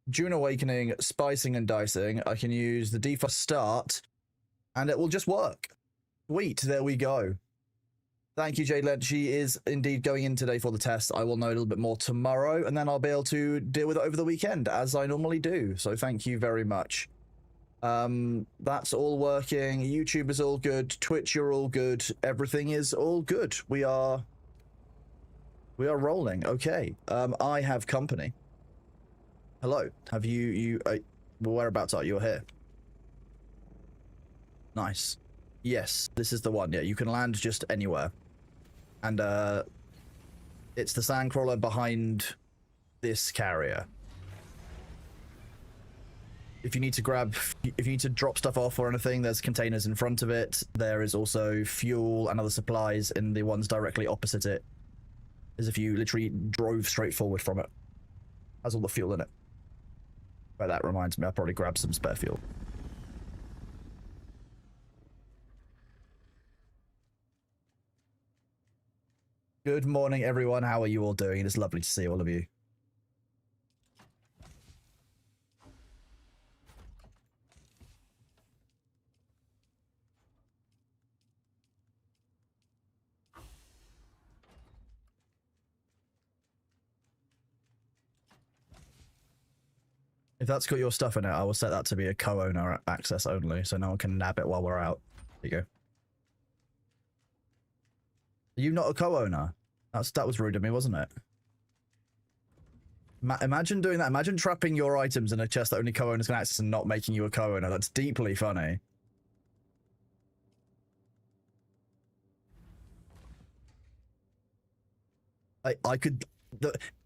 Dune Awakening, spicing and dicing. I can use the default start, and it will just work. Sweet, there we go. Thank you, Jade Lent. She is indeed going in today for the test. I will know a little bit more tomorrow, and then I'll be able to deal with it over the weekend, as I normally do. So thank you very much. That's all working. YouTube is all good. Twitch, you're all good. Everything is all good. We are rolling. Okay. I have company. Hello. Have whereabouts are you? You're here. Nice. Yes, this is the one. Yeah, you can land just anywhere. And, it's the sandcrawler behind this carrier. If you need to drop stuff off or anything, there's containers in front of it. There is also fuel and other supplies in the ones directly opposite it. As if you literally drove straight forward from it. Has all the fuel in it. But that reminds me, I'll probably grab some spare fuel. Good morning, everyone. How are you all doing? It's lovely to see all of you. If that's got your stuff in it, I will set that to be a co-owner access only, so no one can nab it while we're out. There you go. Are you not a co-owner? That was rude of me, wasn't it? Imagine doing that. Imagine trapping your items in a chest that only co-owners can access and not making you a co-owner. That's deeply funny. I could...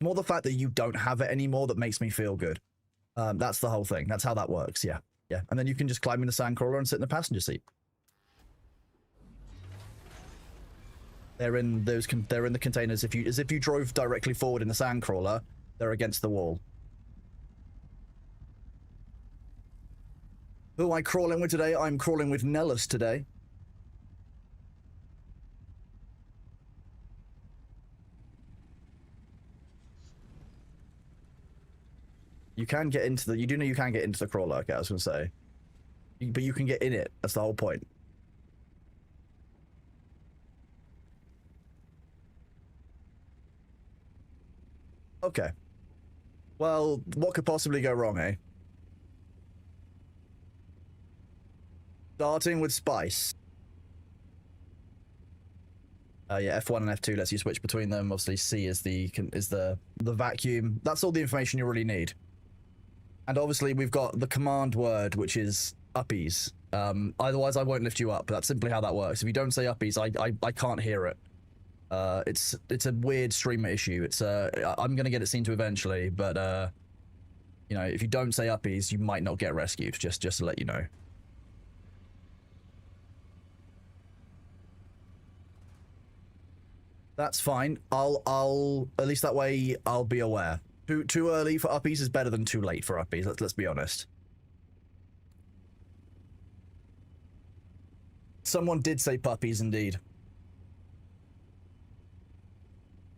more the fact that you don't have it anymore that makes me feel good. That's the whole thing. That's how that works. Yeah. Yeah. And then you can just climb in the sandcrawler and sit in the passenger seat. They're in those. They're in the containers. As if you drove directly forward in the sandcrawler, they're against the wall. Who am I crawling with today? I'm crawling with Nellis today. You can get into the... You do know you can get into the crawler, okay, I was going to say. But you can get in it. That's the whole point. Okay. Well, what could possibly go wrong, eh? Starting with spice. Yeah, F1 and F2 lets you switch between them. Obviously, C is the vacuum. That's all the information you really need. And obviously, we've got the command word, which is uppies. Otherwise, I won't lift you up. That's simply how that works. If you don't say uppies, I can't hear it. It's a weird streamer issue. I'm gonna get it seen to eventually, but you know, if you don't say uppies, you might not get rescued. Just to let you know. That's fine. I'll at least that way I'll be aware. Too early for uppies is better than too late for uppies. Let's be honest. Someone did say puppies, indeed.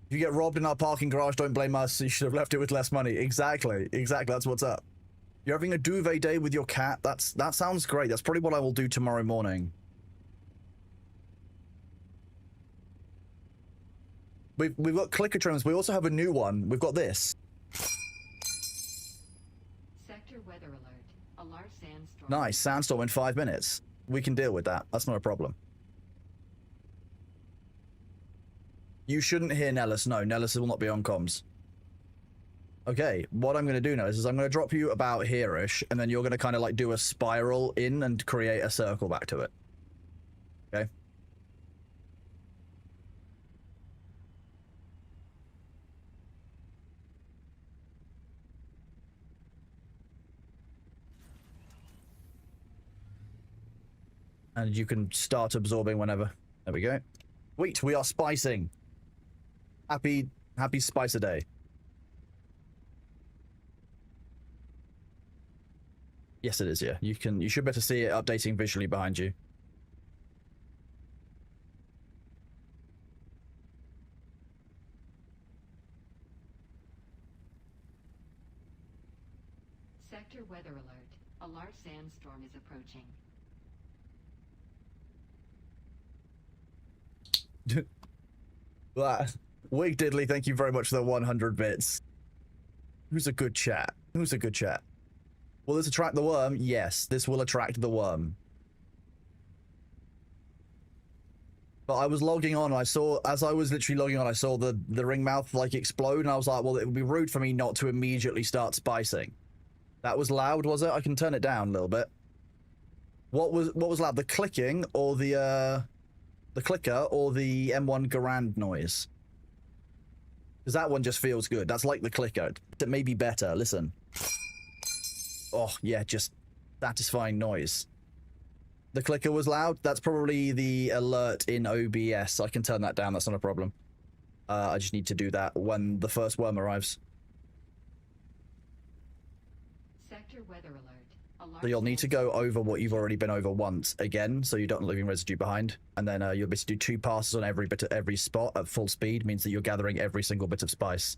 If you get robbed in our parking garage, don't blame us. You should have left it with less money. Exactly. Exactly. That's what's up. You're having a duvet day with your cat? That sounds great. That's probably what I will do tomorrow morning. We've got clicker trims. We also have a new one. We've got this. Sector weather alert. A large sandstorm. Nice. Sandstorm in 5 minutes. We can deal with that. That's not a problem. You shouldn't hear Nellis. No, Nellis will not be on comms. Okay, what I'm going to do now is I'm going to drop you about here-ish, and then you're going to kind of like do a spiral in and create a circle back to it. Okay? And you can start absorbing whenever. There we go. Sweet, we are spicing. Happy Spicer Day. Yes, it is, yeah. You should be able to see it updating visually behind you. Sector weather alert. A large sandstorm is approaching. Wig Diddley, thank you very much for the 100 bits. Who's a good chat? Who's a good chat? Will this attract the worm? Yes, this will attract the worm. But I was logging on, and I saw, as I was literally logging on, I saw the ring mouth like explode, and I was like, well, it would be rude for me not to immediately start spicing. That was loud, was it? I can turn it down a little bit. What was loud? The clicking or the clicker or the M1 Garand noise? Because that one just feels good. That's like the clicker. It may be better. Listen. Oh, yeah, just satisfying noise. The clicker was loud. That's probably the alert in OBS. I can turn that down. That's not a problem. I just need to do that when the first worm arrives. Sector weather alert. A large So you'll need to go over what you've already been over once again, so you don't leave residue behind. And then you'll basically do 2 passes on every spot at full speed. Means that you're gathering every single bit of spice.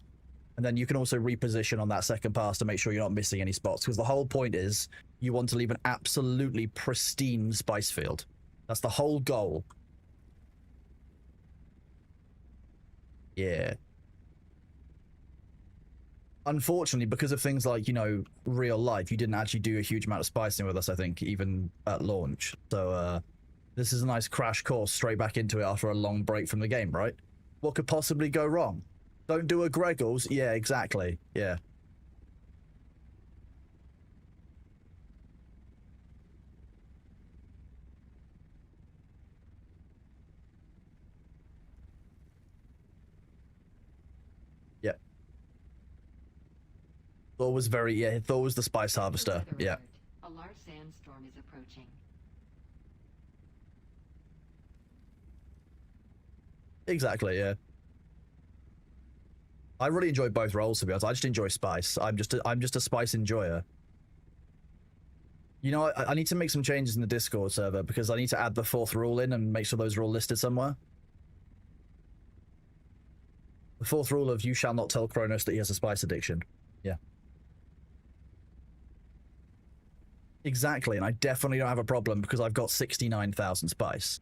And then you can also reposition on that second pass to make sure you're not missing any spots. Because the whole point is you want to leave an absolutely pristine spice field. That's the whole goal. Yeah. Unfortunately, because of things like, you know, real life, you didn't actually do a huge amount of spicing with us, I think, even at launch. So, this is a nice crash course straight back into it after a long break from the game, right? What could possibly go wrong? Don't do a Greggles? Yeah, exactly. Yeah. Yeah. Thor was very, yeah, Thor was the spice harvester. Yeah. A large sandstorm is approaching. Exactly, yeah. I really enjoy both roles, to be honest. I just enjoy spice. I'm just a spice enjoyer. You know, I need to make some changes in the Discord server because I need to add the 4th rule in and make sure those are all listed somewhere. The 4th rule of you shall not tell Kronos that he has a spice addiction. Yeah. Exactly, and I definitely don't have a problem because I've got 69,000 spice.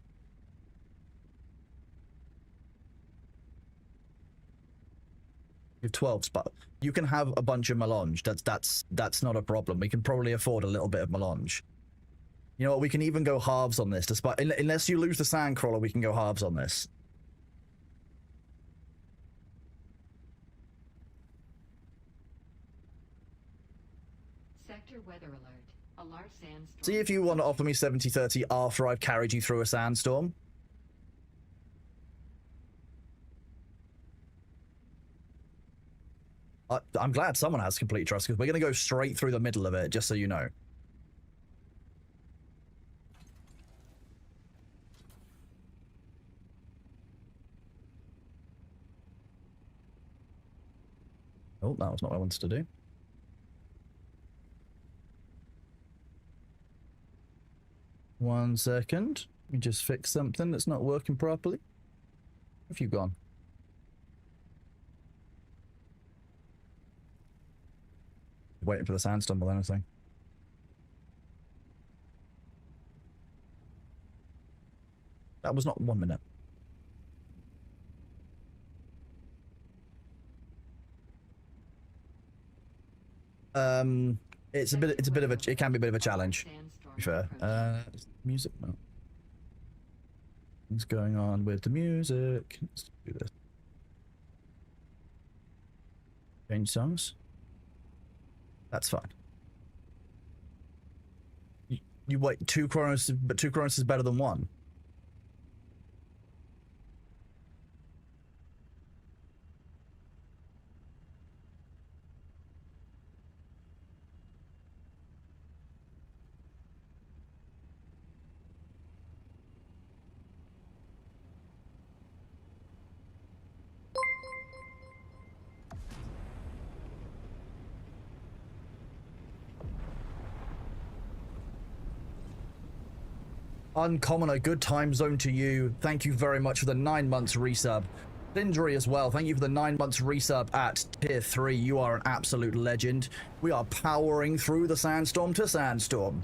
You have 12 spice. You can have a bunch of melange. That's not a problem. We can probably afford a little bit of melange. You know what? We can even go halves on this. Despite unless you lose the sandcrawler, we can go halves on this. Sector weather alert. A large sandstorm. See if you want to offer me 70-30 after I've carried you through a sandstorm. I'm glad someone has complete trust because we're going to go straight through the middle of it, just so you know. Oh, that was not what I wanted to do. One second. Let me just fix something that's not working properly. Where have you gone? Waiting for the sandstorm or anything. That was not 1 minute. It can be a bit of a challenge. To be fair. Music. No. What's going on with the music? Let's do this. Change songs. That's fine. You wait 2 Kronos, but 2 Kronos is better than 1. Uncommon, a good time zone to you. Thank you very much for the 9 months resub. Sindri as well. Thank you for the 9 months resub at tier 3. You are an absolute legend. We are powering through the sandstorm to sandstorm.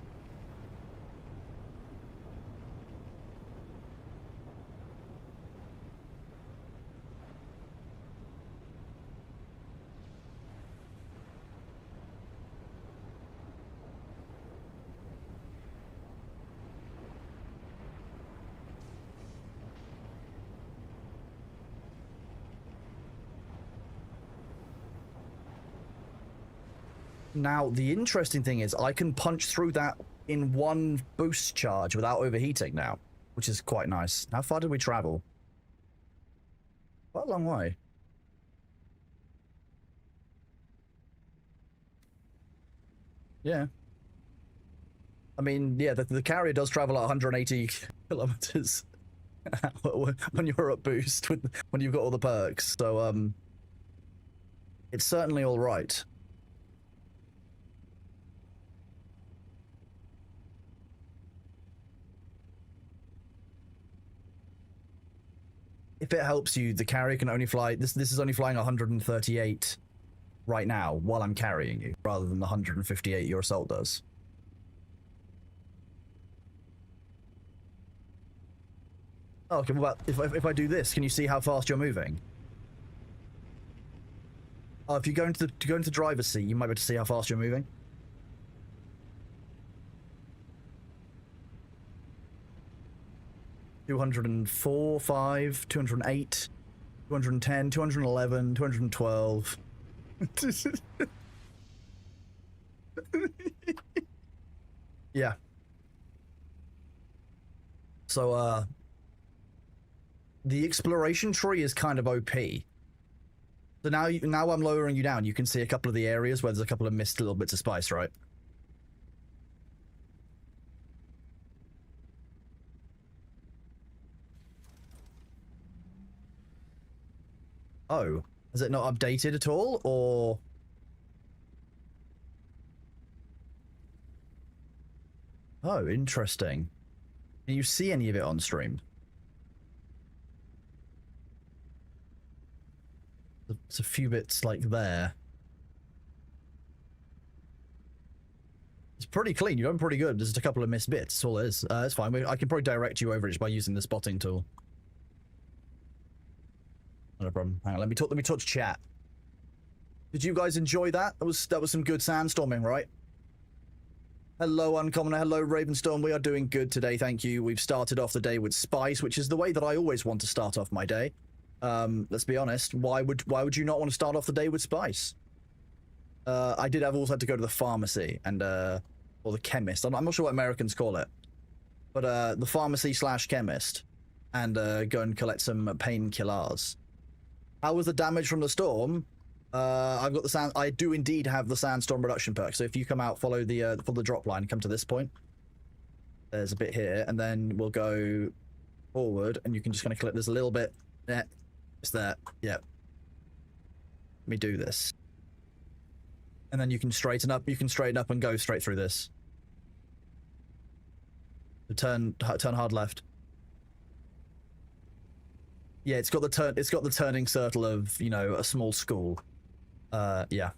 Now, the interesting thing is I can punch through that in one boost charge without overheating now, which is quite nice. How far did we travel? Quite a long way. Yeah. I mean, yeah, the carrier does travel at 180 kilometers when you're at boost, when you've got all the perks. So, it's certainly all right. If it helps you, the carrier can only fly. This is only flying 138 right now while I'm carrying you, rather than the 158 your assault does. Oh, okay, well, if I do this, can you see how fast you're moving? Oh, if you go into the driver's seat, you might be able to see how fast you're moving. $204, 5, 208, 210, 211, 212. Yeah. So, the exploration tree is kind of OP. So now I'm lowering you down. You can see a couple of the areas where there's a couple of missed little bits of spice, right? Oh, has it not updated at all, or? Oh, interesting. Can you see any of it on stream? There's a few bits like there. It's pretty clean. You're doing pretty good. There's just a couple of missed bits. That's all it is. It's fine. I can probably direct you over it just by using the spotting tool. Not a problem. Hang on. Let me touch chat. Did you guys enjoy that? That was some good sandstorming, right? Hello, Uncommoner. Hello, Ravenstorm. We are doing good today, thank you. We've started off the day with spice, which is the way that I always want to start off my day. Let's be honest. Why would you not want to start off the day with spice? I did have also had to go to the pharmacy and or the chemist. I'm not sure what Americans call it, but the pharmacy / chemist, and go and collect some painkillers. How was the damage from the storm? I've got the sand. I do indeed have the sandstorm reduction perk. So if you come out, follow the drop line, come to this point. There's a bit here, and then we'll go forward, and you can just kind of click. There's a little bit. Yeah, it's there. Yeah. Let me do this, and then you can straighten up. You can straighten up and go straight through this. Turn hard left. Yeah, it's got the turning circle of, you know, a small school. Yeah.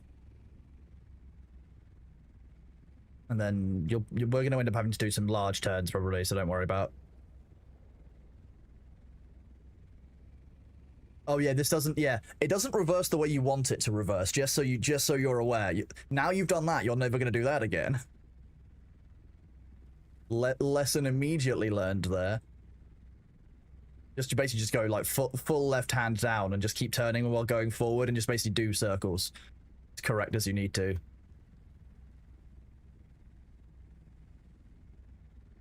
And then we're going to end up having to do some large turns probably, so don't worry about. Oh yeah, this doesn't. Yeah, it doesn't reverse the way you want it to reverse. Just so you're aware. Now you've done that, you're never going to do that again. Lesson immediately learned there. Just basically just go like full left hand down and just keep turning while going forward and just basically do circles as correct as you need to.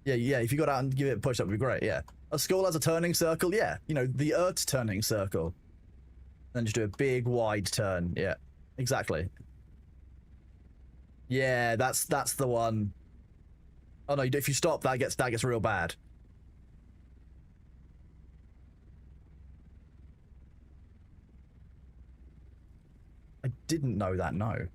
Yeah, if you got out and give it a push, that would be great, yeah. A skull has a turning circle, yeah. You know, the Earth's turning circle. Then just do a big wide turn, yeah. Exactly. Yeah, that's the one. Oh no, if you stop, that gets real bad. I didn't know that, no.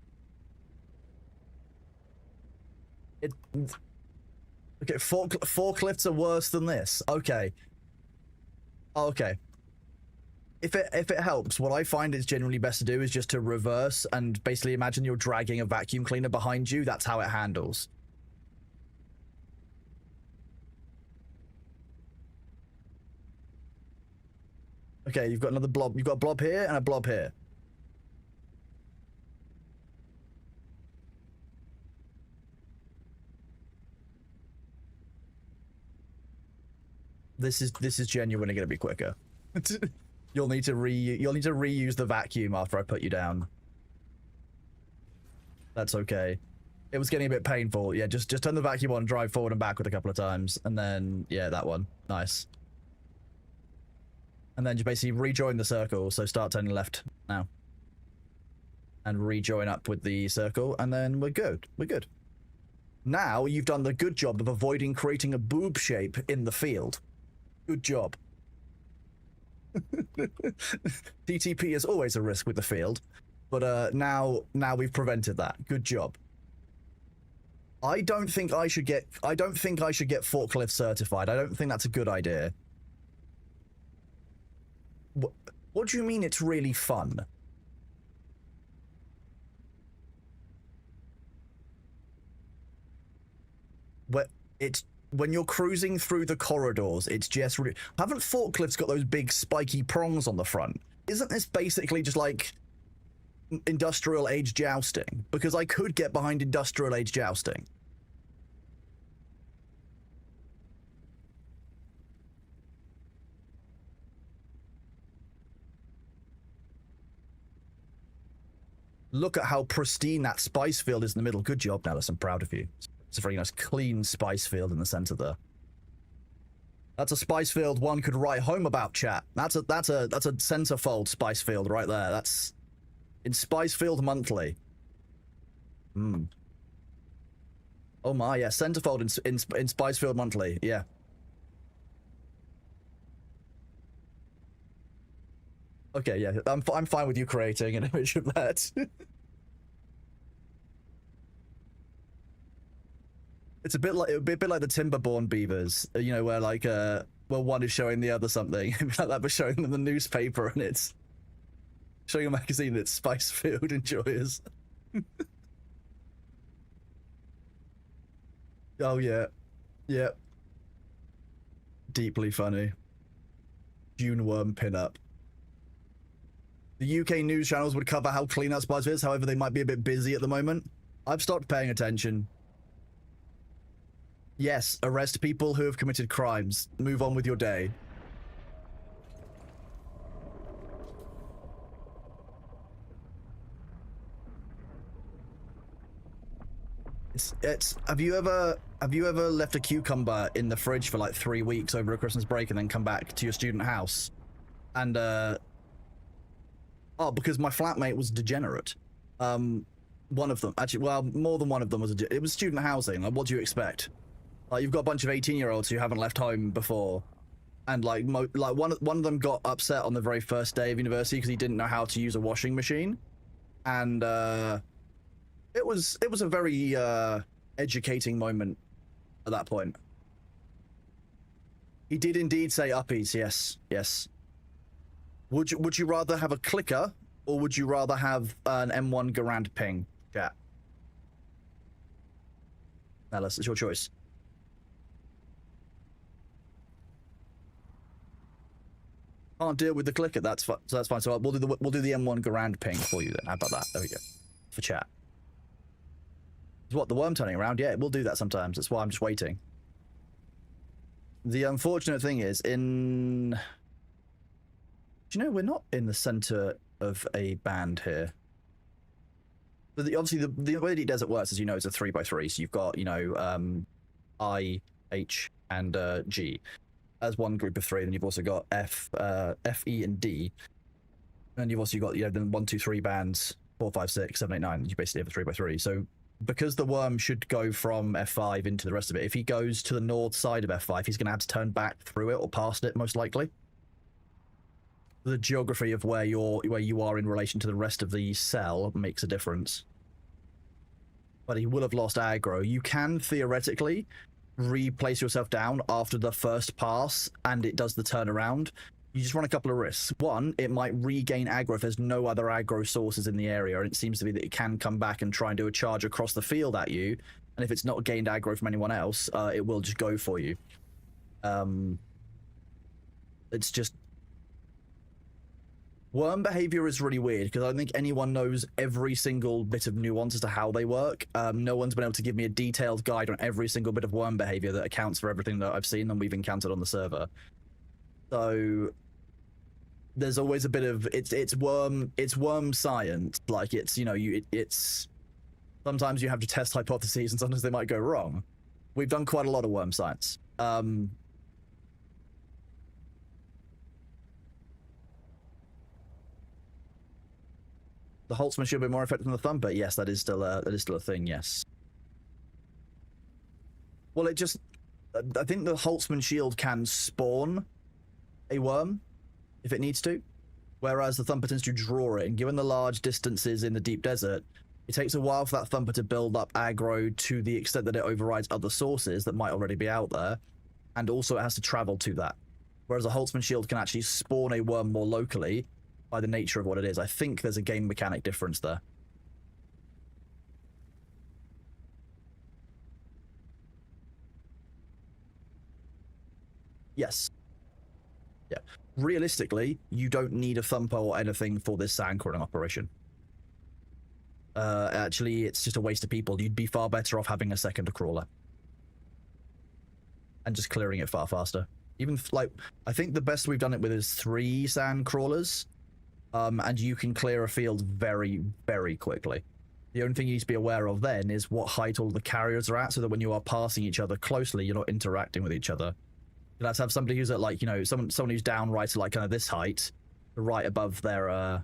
Okay, forklifts are worse than this. Okay. Okay. if it helps, what I find is generally best to do is just to reverse and basically imagine you're dragging a vacuum cleaner behind you. That's how it handles. Okay, you've got another blob. You've got a blob here and a blob here. This is genuinely going to be quicker. You'll need to reuse the vacuum after I put you down. That's okay. It was getting a bit painful. Yeah, just turn the vacuum on, drive forward and backward a couple of times, and then yeah, that one. Nice. And then just basically rejoin the circle. So start turning left now, and rejoin up with the circle, and then we're good. We're good. Now you've done the good job of avoiding creating a boob shape in the field. Good job. DTP is always a risk with the field, but now we've prevented that. Good job. I don't think I should get forklift certified. I don't think that's a good idea. What do you mean it's really fun? When you're cruising through the corridors, it's just really... Haven't forklifts got those big spiky prongs on the front? Isn't this basically just like industrial age jousting? Because I could get behind industrial age jousting. Look at how pristine that spice field is in the middle. Good job, Nellis. I'm proud of you. It's a very nice, clean spice field in the center there. That's a spice field one could write home about, chat. That's a centerfold spice field right there. That's in Spicefield Monthly. Oh my, yeah, centerfold in Spicefield Monthly. Yeah. Okay, yeah, I'm fine with you creating an image of that. It's a bit like the Timberborn beavers, you know, where like well, one is showing the other something like that, but showing them the newspaper and it's showing a magazine that's Spicefield Enjoyers. Oh yeah, yeah. Deeply funny. Dune worm pinup. The UK news channels would cover how clean that Spice is, however they might be a bit busy at the moment. I've stopped paying attention. Yes, arrest people who have committed crimes. Move on with your day. It's have you ever left a cucumber in the fridge for like 3 weeks over a Christmas break and then come back to your student house? And oh, because my flatmate was degenerate. One of them, actually, well, more than one of them was it was student housing. Like, what do you expect? Like, you've got a bunch of 18-year-olds who haven't left home before, and like one of them got upset on the very first day of university because he didn't know how to use a washing machine, and it was a very educating moment at that point. He did indeed say uppies. Yes, yes. Would you rather have a clicker or would you rather have an M1 Garand ping? Chat. Alice, it's your choice. Can't deal with the clicker. That's fine. So that's fine. So we'll do the M1 Garand ping for you then. How about that? There we go. For chat. What, the worm turning around? Yeah, we'll do that sometimes. That's why I'm just waiting. The unfortunate thing is, do you know, we're not in the center of a band here. But obviously, the way the Desert works, as you know, is a 3x3. So you've got, you know, I, H, and G as one group of three. Then you've also got F, E, and D. And you've also got, you know, then 1, 2, 3 bands, 4, 5, 6, 7, 8, 9. You basically have a 3x3. So because the worm should go from F5 into the rest of it, if he goes to the north side of F5, he's going to have to turn back through it or past it, most likely. The geography of where you are in relation to the rest of the cell makes a difference. But he will have lost aggro. You can theoretically replace yourself down after the first pass and it does the turnaround. you just run a couple of risks. One, it might regain aggro if there's no other aggro sources in the area, and it seems to be that it can come back and try and do a charge across the field at you. And if it's not gained aggro from anyone else, it will just go for you. It's just... Worm behavior is really weird, because I don't think anyone knows every single bit of nuance as to how they work. No one's been able to give me a detailed guide on every single bit of worm behavior that accounts for everything that I've seen and we've encountered on the server. So... there's always a bit of it's worm science. Like, it's, you know, it's sometimes you have to test hypotheses and sometimes they might go wrong. We've done quite a lot of worm science. The Holtzman should be more effective than the Thumper. Yes, that is still a thing. Yes. Well, I think the Holtzman shield can spawn a worm if it needs to, whereas the Thumper tends to draw it, and given the large distances in the deep desert, it takes a while for that Thumper to build up aggro to the extent that it overrides other sources that might already be out there, and also it has to travel to that. Whereas a Holtzman shield can actually spawn a worm more locally by the nature of what it is. I think there's a game mechanic difference there. Yes. Yeah. Realistically, you don't need a Thumper or anything for this sand crawling operation. Actually, it's just a waste of people. You'd be far better off having a second crawler. And just clearing it far faster. Even, like, I think the best we've done it with is 3 sand crawlers. And you can clear a field very, very quickly. The only thing you need to be aware of then is what height all the carriers are at, so that when you are passing each other closely, you're not interacting with each other. You'll have to have somebody who's at, like, you know, someone who's down right at, like, kind of this height, right above their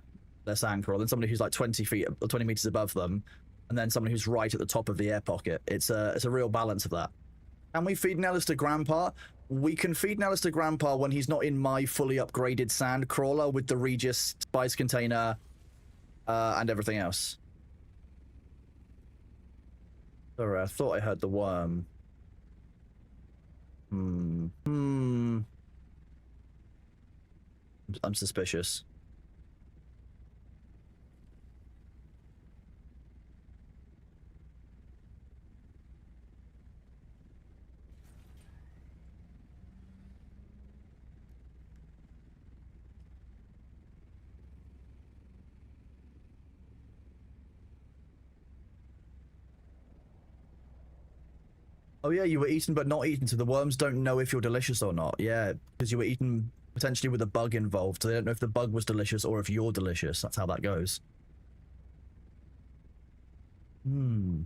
sand crawl, and somebody who's like 20 feet or 20 meters above them, and then someone who's right at the top of the air pocket. It's a real balance of that. Can we feed Nellis to Grandpa? We can feed Nellis to Grandpa when he's not in my fully upgraded sand crawler with the Regis spice container and everything else. Sorry, I thought I heard the worm. I'm suspicious. Oh yeah, you were eaten but not eaten, so the worms don't know if you're delicious or not. Yeah, because you were eaten potentially with a bug involved, so they don't know if the bug was delicious or if you're delicious. That's how that goes. I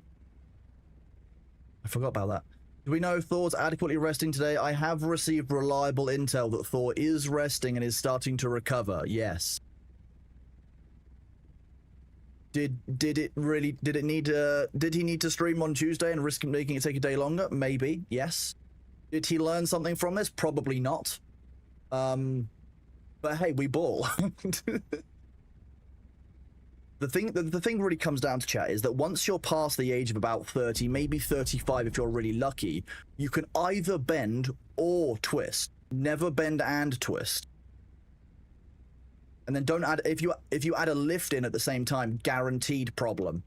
forgot about that. Do we know if Thor's adequately resting today? I have received reliable intel that Thor is resting and is starting to recover. Yes. Did he need to stream on Tuesday and risk making it take a day longer? Maybe, yes. Did he learn something from this? Probably not. But hey, we ball. The thing really comes down to, chat, is that once you're past the age of about 30, maybe 35 if you're really lucky, you can either bend or twist. Never bend and twist. And then don't add, if you add a lift in at the same time, guaranteed problem.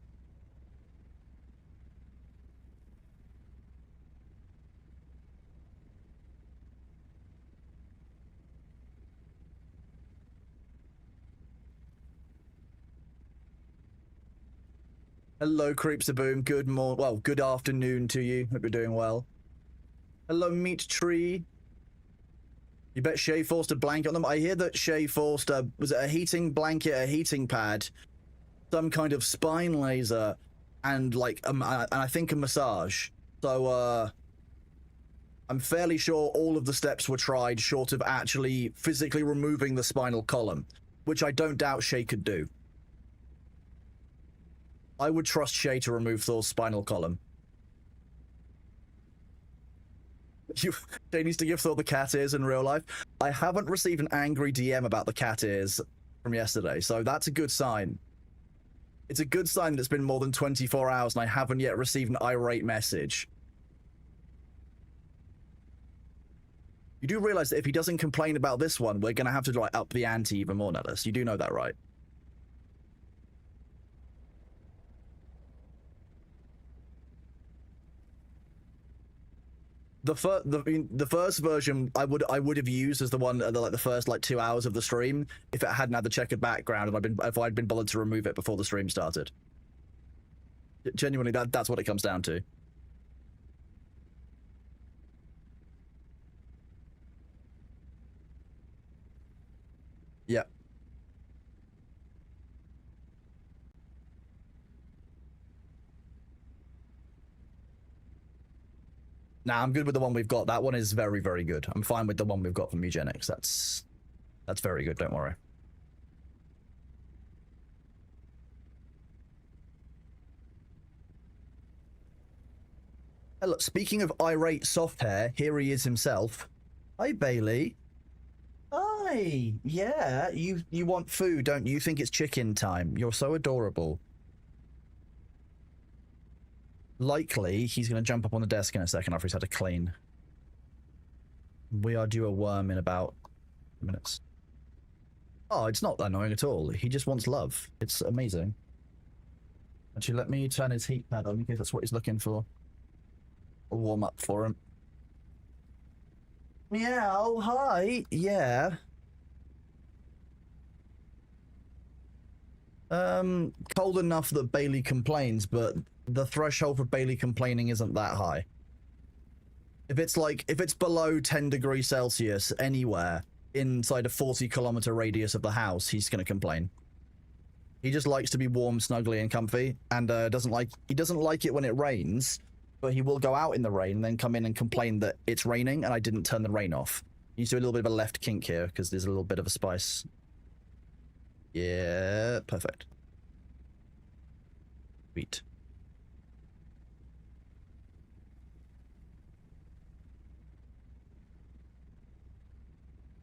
Hello, Creepsaboom. Good afternoon to you. Hope you're doing well. Hello, Meat Tree. You bet Shay forced a blanket on them. I hear that Shay forced was it a heating blanket, a heating pad, some kind of spine laser, and like, and I think a massage. So, I'm fairly sure all of the steps were tried short of actually physically removing the spinal column, which I don't doubt Shay could do. I would trust Shay to remove Thor's spinal column. Shay needs to give Thor the cat ears in real life. I haven't received an angry DM about the cat ears from yesterday, so that's a good sign. It's a good sign that it's been more than 24 hours and I haven't yet received an irate message. You do realize that if he doesn't complain about this one, we're gonna have to like up the ante even more, Nellis. You do know that, right? The first version I would have used as the one like the first like 2 hours of the stream if it hadn't had the checkered background and I'd been bothered to remove it before the stream started. Genuinely, that's what it comes down to. Yeah. Nah, I'm good with the one we've got. That one is very, very good. I'm fine with the one we've got from Eugenics. That's very good, don't worry. Hey, look, speaking of irate soft hair, here he is himself. Hi, Bailey. Hi. Yeah, you want food, don't you? You think it's chicken time. You're so adorable. Likely, he's going to jump up on the desk in a second after he's had to clean. We are due a worm in about minutes. Oh, it's not annoying at all. He just wants love. It's amazing. Actually, let me turn his heat pad on in case that's what he's looking for. A warm up for him. Meow, hi. Yeah. Cold enough that Bailey complains, but the threshold for Bailey complaining isn't that high. If it's below 10 degrees Celsius anywhere inside a 40-kilometer radius of the house, he's gonna complain. He just likes to be warm, snuggly, and comfy, and doesn't like it when it rains, but he will go out in the rain and then come in and complain that it's raining and I didn't turn the rain off. You do a little bit of a left kink here because there's a little bit of a spice. Yeah, perfect. Sweet.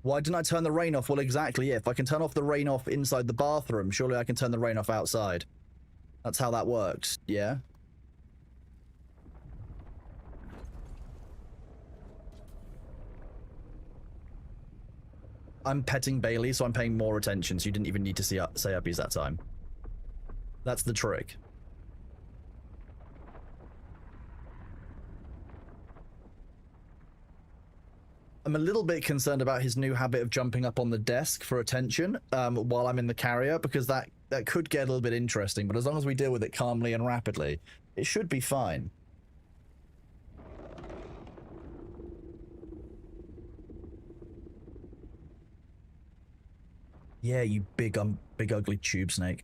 Why didn't I turn the rain off? Well, exactly. If I can turn off the rain off inside the bathroom, surely I can turn the rain off outside. That's how that works, yeah? I'm petting Bailey, so I'm paying more attention, so you didn't even need to say uppies that time. That's the trick. I'm a little bit concerned about his new habit of jumping up on the desk for attention while I'm in the carrier, because that could get a little bit interesting, but as long as we deal with it calmly and rapidly, it should be fine. Yeah, you big ugly tube snake.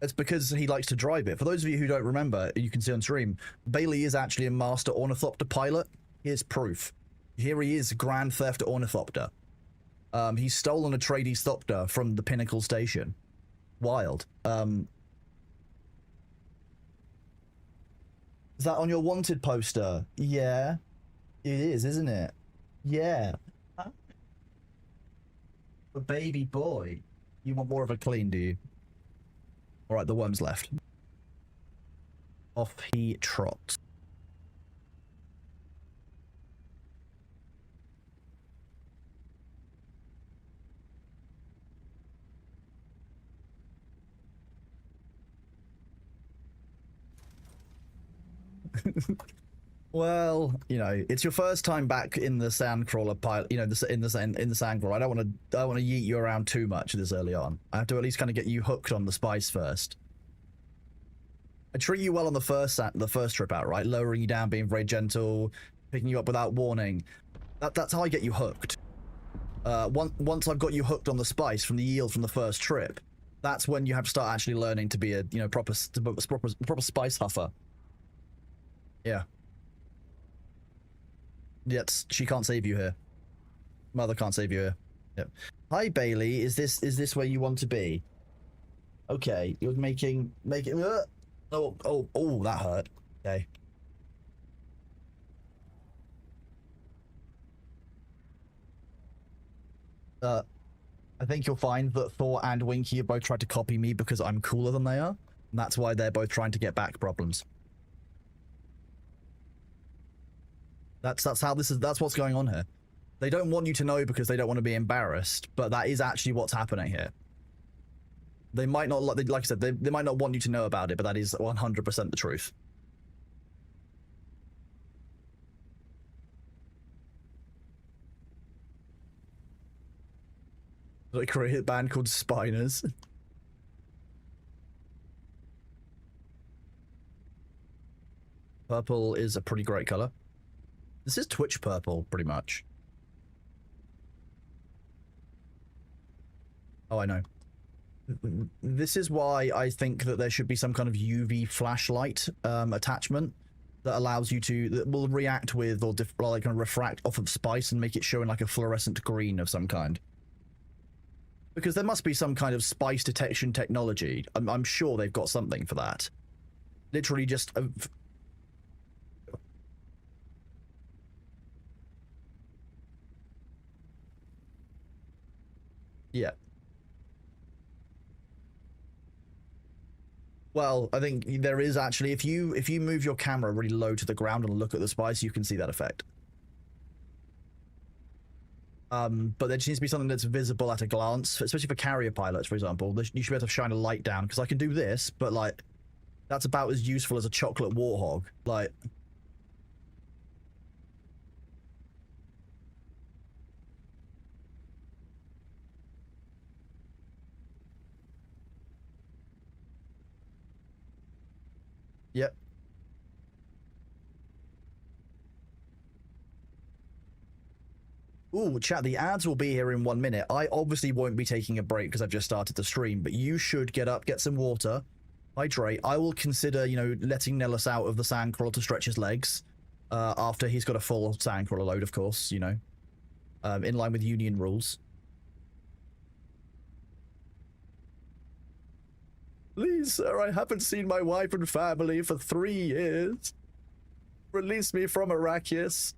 It's because he likes to drive it. For those of you who don't remember, you can see on stream, Bailey is actually a master ornithopter pilot. Here's proof. Here he is, Grand Theft Ornithopter. He's stolen a tradie thopter from the Pinnacle Station. Wild. Is that on your wanted poster? Yeah. It is, isn't it? Yeah. A baby boy. You want more of a clean, do you? Alright, the worm's left. Off he trots. Well, you know, it's your first time back in the sandcrawler pilot. You know, in the sandcrawler. I don't want to yeet you around too much this early on. I have to at least kind of get you hooked on the spice first. I treat you well on the first trip out, right? Lowering you down, being very gentle, picking you up without warning. That's how I get you hooked. Once I've got you hooked on the spice from the yield from the first trip, that's when you have to start actually learning to be a proper spice huffer. Yeah. Yes, she can't save you here. Mother can't save you here. Yep. Hi, Bailey. Is this where you want to be? Okay, you're making. Oh, that hurt. Okay. I think you'll find that Thor and Winky have both tried to copy me because I'm cooler than they are. And that's why they're both trying to get back problems. That's how this is. That's what's going on here. They don't want you to know because they don't want to be embarrassed, but that is actually what's happening here. They might not, like I said, they might not want you to know about it, but that is 100% the truth. They create a band called Spiners. Purple is a pretty great color. This is Twitch purple, pretty much. Oh, I know. This is why I think that there should be some kind of UV flashlight attachment that allows you to, that will react with or like kind of refract off of spice and make it show in like a fluorescent green of some kind. Because there must be some kind of spice detection technology. I'm sure they've got something for that. Literally just yeah. Well, I think there is actually, if you move your camera really low to the ground and look at the spice, you can see that effect. But there just needs to be something that's visible at a glance, especially for carrier pilots, for example. You should be able to shine a light down, because I can do this, but like, that's about as useful as a chocolate warthog. Like, yep. Ooh, chat, the ads will be here in 1 minute. I obviously won't be taking a break because I've just started the stream, but you should get up, get some water, hydrate. I will consider, you know, letting Nellis out of the sandcrawler to stretch his legs after he's got a full sandcrawler load, of course, you know, in line with union rules. Please, sir, I haven't seen my wife and family for 3 years. Release me from Arrakis.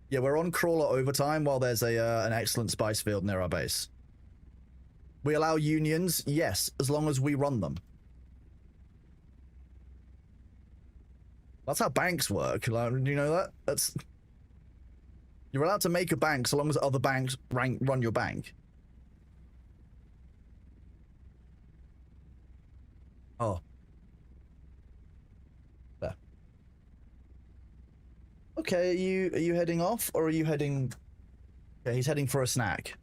Yeah, we're on crawler overtime while there's an excellent spice field near our base. We allow unions, yes, as long as we run them. That's how banks work. Like, do you know that? That's... You're allowed to make a bank so long as other banks run your bank. Oh. There. Okay, are you heading off, or are you heading... Okay, he's heading for a snack.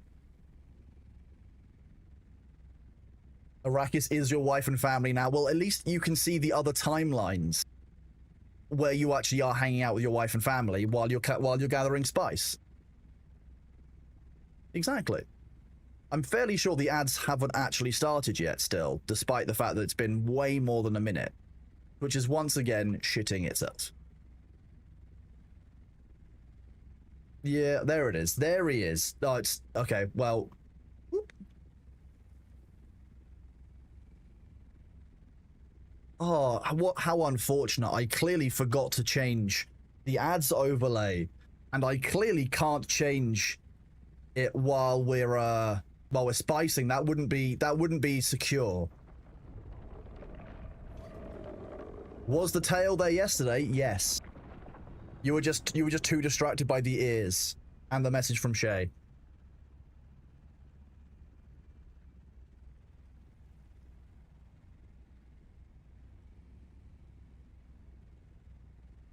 Arrakis is your wife and family now. Well, at least you can see the other timelines where you actually are hanging out with your wife and family while you're gathering spice. Exactly. I'm fairly sure the ads haven't actually started yet still, despite the fact that it's been way more than a minute, which is once again shitting itself. Yeah, there it is. There he is. Oh, it's... Okay, well... Whoop. Oh, how unfortunate. I clearly forgot to change the ads overlay, and I clearly can't change it while we're spicing. That wouldn't be secure. Was the tail there yesterday? Yes. You were just too distracted by the ears and the message from Shay.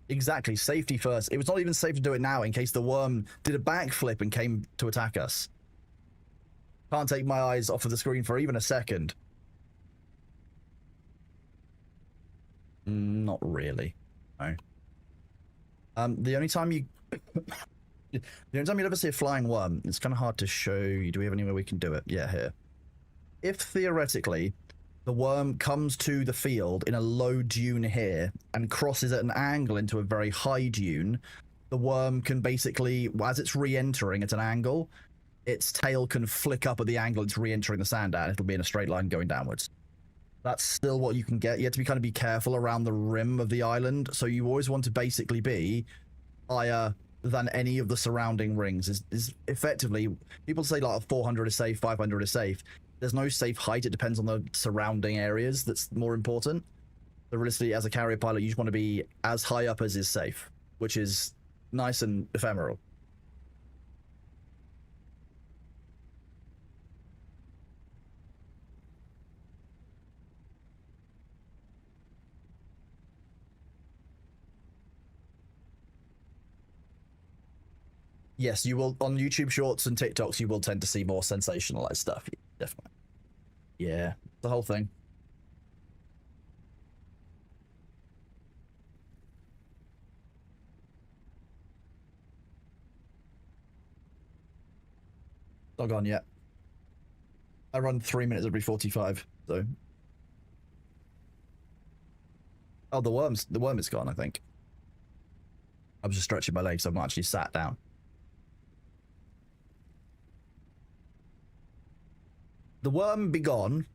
Exactly, safety first. It was not even safe to do it now in case the worm did a backflip and came to attack us. Can't take my eyes off of the screen for even a second. Not really. No. The only time you... the only time you'd ever see a flying worm, it's kind of hard to show you. Do we have anywhere we can do it? Yeah, here. If theoretically the worm comes to the field in a low dune here and crosses at an angle into a very high dune, the worm can basically, as it's re-entering at an angle, its tail can flick up at the angle it's re-entering the sand at, and it'll be in a straight line going downwards. That's still what you can get. You have to be careful around the rim of the island, so you always want to basically be higher than any of the surrounding rings. Is effectively, people say like 400 is safe, 500 is safe. there's no safe height. It depends on the surrounding areas that's more important. So realistically, as a carrier pilot, you just want to be as high up as is safe, which is nice and ephemeral. Yes, you will on YouTube Shorts and TikToks. You will tend to see more sensationalized stuff. Definitely. Yeah, the whole thing. Not gone yet. I run 3 minutes every 45. So. Oh, the worm is gone. I think. I was just stretching my legs. So I'm not actually sat down. The worm be gone.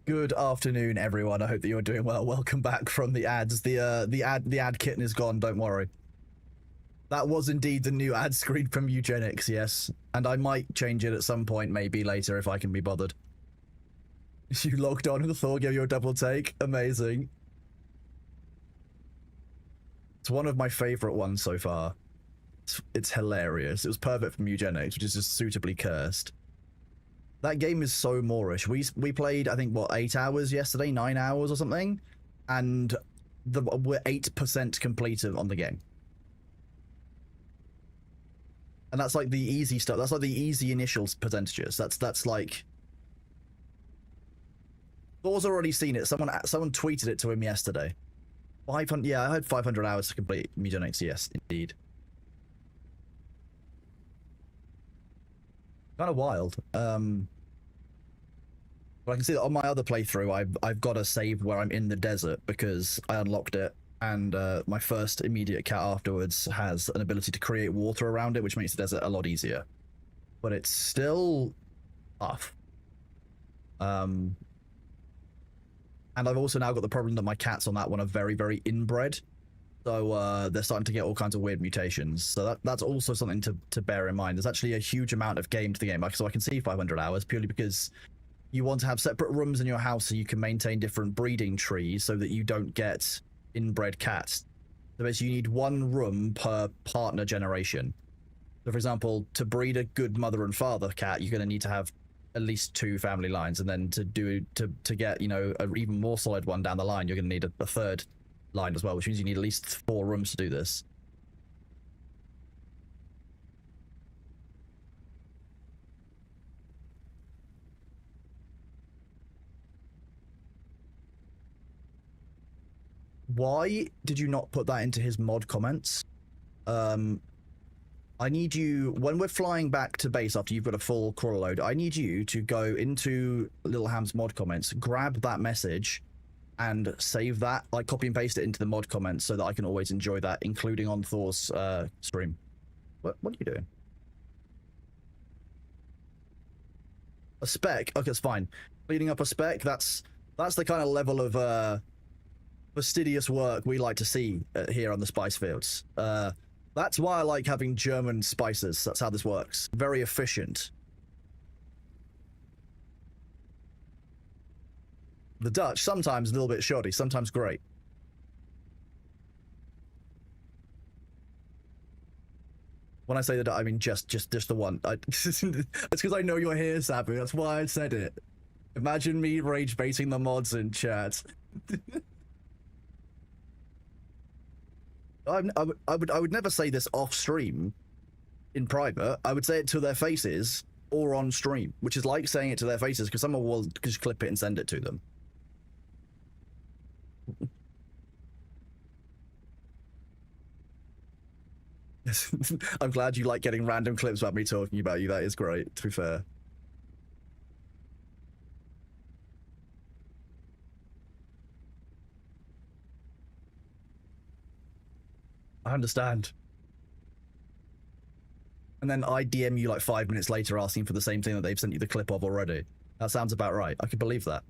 Good afternoon, everyone. I hope that you're doing well. Welcome back from the ads. The ad kitten is gone. Don't worry. That was indeed the new ad screen from Eugenics. Yes, and I might change it at some point, maybe later if I can be bothered. You logged on and Thor gave you a double take. Amazing. It's one of my favorite ones so far. It's hilarious. It was perfect from Eugenics, which is just suitably cursed. That game is so Moorish. We played, I think, what, 8 hours yesterday, 9 hours or something, and we're 8% completed on the game. And that's like the easy stuff. That's like the easy initial percentages. That's like. Thor's already seen it. Someone tweeted it to him yesterday. 500. Yeah, I had 500 hours to complete Eugenics. Yes, indeed. Kind of wild. But I can see that on my other playthrough, I've got a save where I'm in the desert because I unlocked it, and my first immediate cat afterwards has an ability to create water around it, which makes the desert a lot easier. But it's still tough. And I've also now got the problem that my cats on that one are very, very inbred. So they're starting to get all kinds of weird mutations. So that's also something to bear in mind. There's actually a huge amount of game to the game. So I can see 500 hours purely because you want to have separate rooms in your house so you can maintain different breeding trees so that you don't get inbred cats. So basically you need one room per partner generation. So for example, to breed a good mother and father cat, you're going to need to have at least 2 family lines. And then to get, you know, an even more solid one down the line, you're going to need a third line as well, which means you need at least 4 rooms to do this. Why did you not put that into his mod comments? I need you, when we're flying back to base after you've got a full crawler load, I need you to go into Little Ham's mod comments, grab that message, and save that, like copy and paste it into the mod comments so that I can always enjoy that, including on Thor's stream. What are you doing? A spec? Okay, it's fine. Cleaning up a spec, that's the kind of level of fastidious work we like to see here on the Spice Fields. That's why I like having German spices. That's how this works. Very efficient. The Dutch, sometimes a little bit shoddy, sometimes great. When I say that, I mean just the one. It's because I know you're here, Sabu. That's why I said it. Imagine me rage baiting the mods in chat. I would never say this off stream, in private. I would say it to their faces or on stream, which is like saying it to their faces because someone will just clip it and send it to them. I'm glad you like getting random clips about me talking about you. That is great, to be fair. I understand. And then I DM you like 5 minutes later asking for the same thing that they've sent you the clip of already. That sounds about right. I could believe that.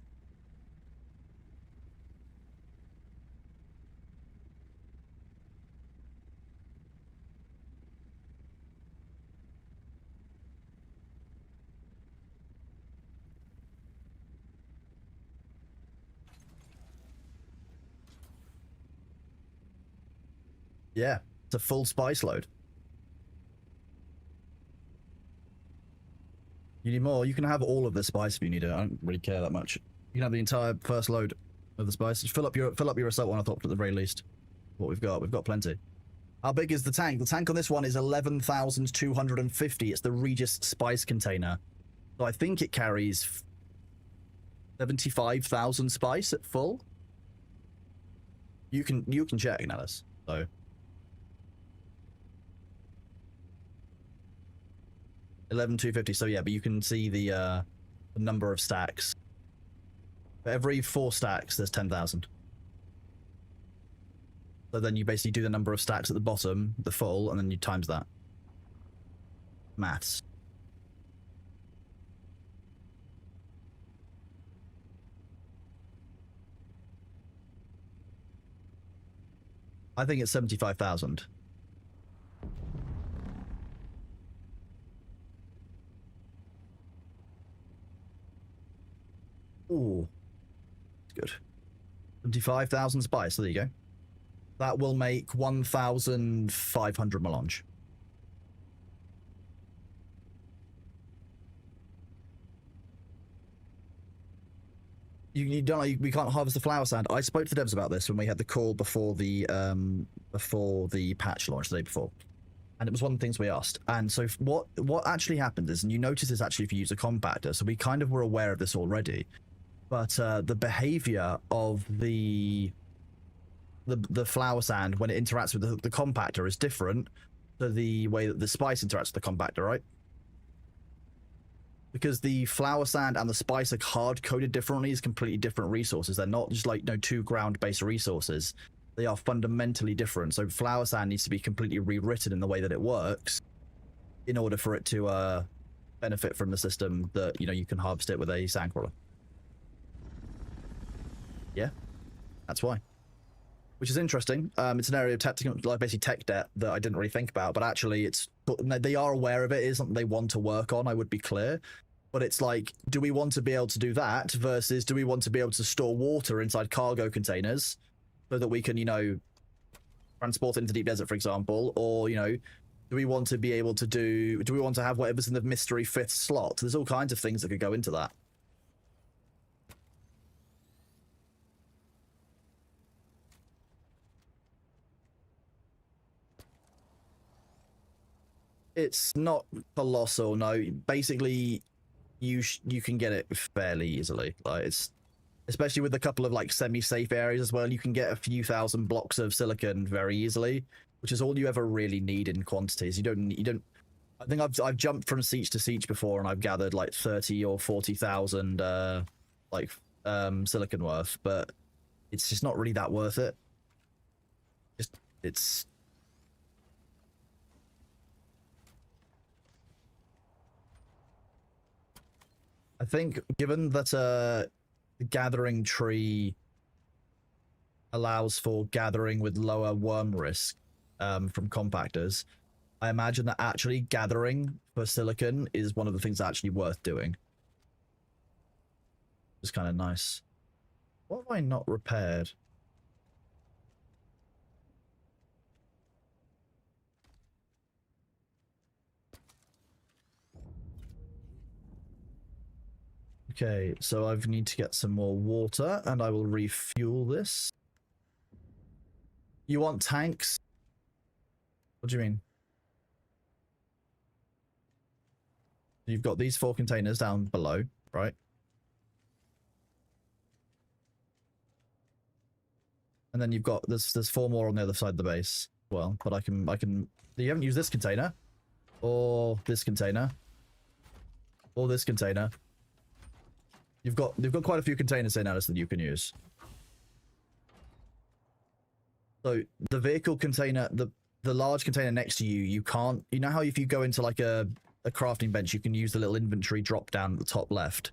Yeah, it's a full spice load. You need more? You can have all of the spice if you need it. I don't really care that much. You can have the entire first load of the spice. Just fill up your assault one, I thought, at the very least. What we've got plenty. How big is the tank? The tank on this one is 11,250. It's the Regis spice container. So I think it carries 75,000 spice at full. You can check, Nellis. So 11,250. So yeah, but you can see the number of stacks. For every 4 stacks, there's 10,000. So then you basically do the number of stacks at the bottom, the full, and then you times that. Maths. I think it's 75,000. Ooh. Good. 75,000 spice, so there you go. That will make 1,500 melange. You don't. We can't harvest the flower sand. I spoke to the devs about this when we had the call before the patch launch the day before, and it was one of the things we asked. And so what actually happened is, and you notice this actually if you use a compactor, so we kind of were aware of this already, but the behavior of the flower sand when it interacts with the compactor is different to the way that the spice interacts with the compactor, right? Because the flower sand and the spice are hard-coded differently as completely different resources. They're not just like two ground-based resources. They are fundamentally different. So flower sand needs to be completely rewritten in the way that it works in order for it to benefit from the system that, you can harvest it with a sandcrawler. Yeah, that's why. Which is interesting. It's an area of basically tech debt that I didn't really think about, but actually they are aware of it. It is something they want to work on, I would be clear. But it's like, do we want to be able to do that versus do we want to be able to store water inside cargo containers so that we can, transport it into deep desert, for example? Or, do we want to be able to do we want to have whatever's in the mystery 5th slot? There's all kinds of things that could go into that. It's not colossal, no. Basically, you can get it fairly easily. Like it's, especially with a couple of like semi-safe areas as well. You can get a few thousand blocks of silicon very easily, which is all you ever really need in quantities. You don't. I think I've jumped from siege to siege before, and I've gathered like 30 or 40,000 silicon worth, but it's just not really that worth it. It's. I think given that the gathering tree allows for gathering with lower worm risk from compactors, I imagine that actually gathering for silicon is one of the things actually worth doing. It's kind of nice. What have I not repaired? Okay, so I need to get some more water, and I will refuel this. You want tanks? What do you mean? You've got these 4 containers down below, right? And then you've got there's 4 more on the other side of the base. Well, but I can. You haven't used this container, or this container, or this container. You've got quite a few containers here, Alice, that you can use. So the vehicle container, the large container next to you, you can't, you know how if you go into like a crafting bench, you can use the little inventory drop down at the top left.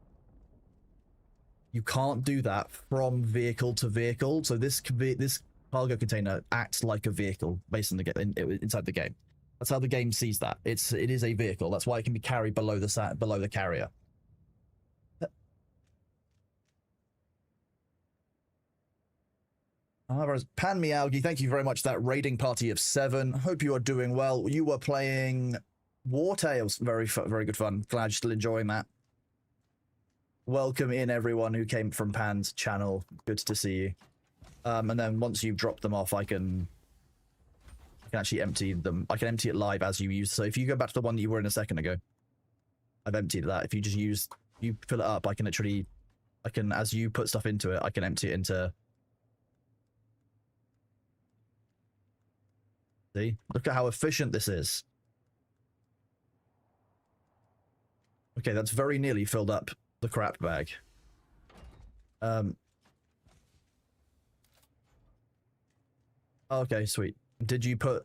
You can't do that from vehicle to vehicle. So this cargo container acts like a vehicle based on the inside the game. That's how the game sees that. It is a vehicle. That's why it can be carried below the carrier. However, Pan Meowgi, thank you very much for that raiding party of 7. Hope you are doing well. You were playing War Tales. Very good fun. Glad you're still enjoying that. Welcome in everyone who came from Pan's channel. Good to see you. And then once you've dropped them off, I can actually empty them. I can empty it live as you use. So if you go back to the one that you were in a second ago, I've emptied that. If you just you fill it up, I can as you put stuff into it, I can empty it into. See? Look at how efficient this is. Okay, that's very nearly filled up the crap bag. Okay, sweet.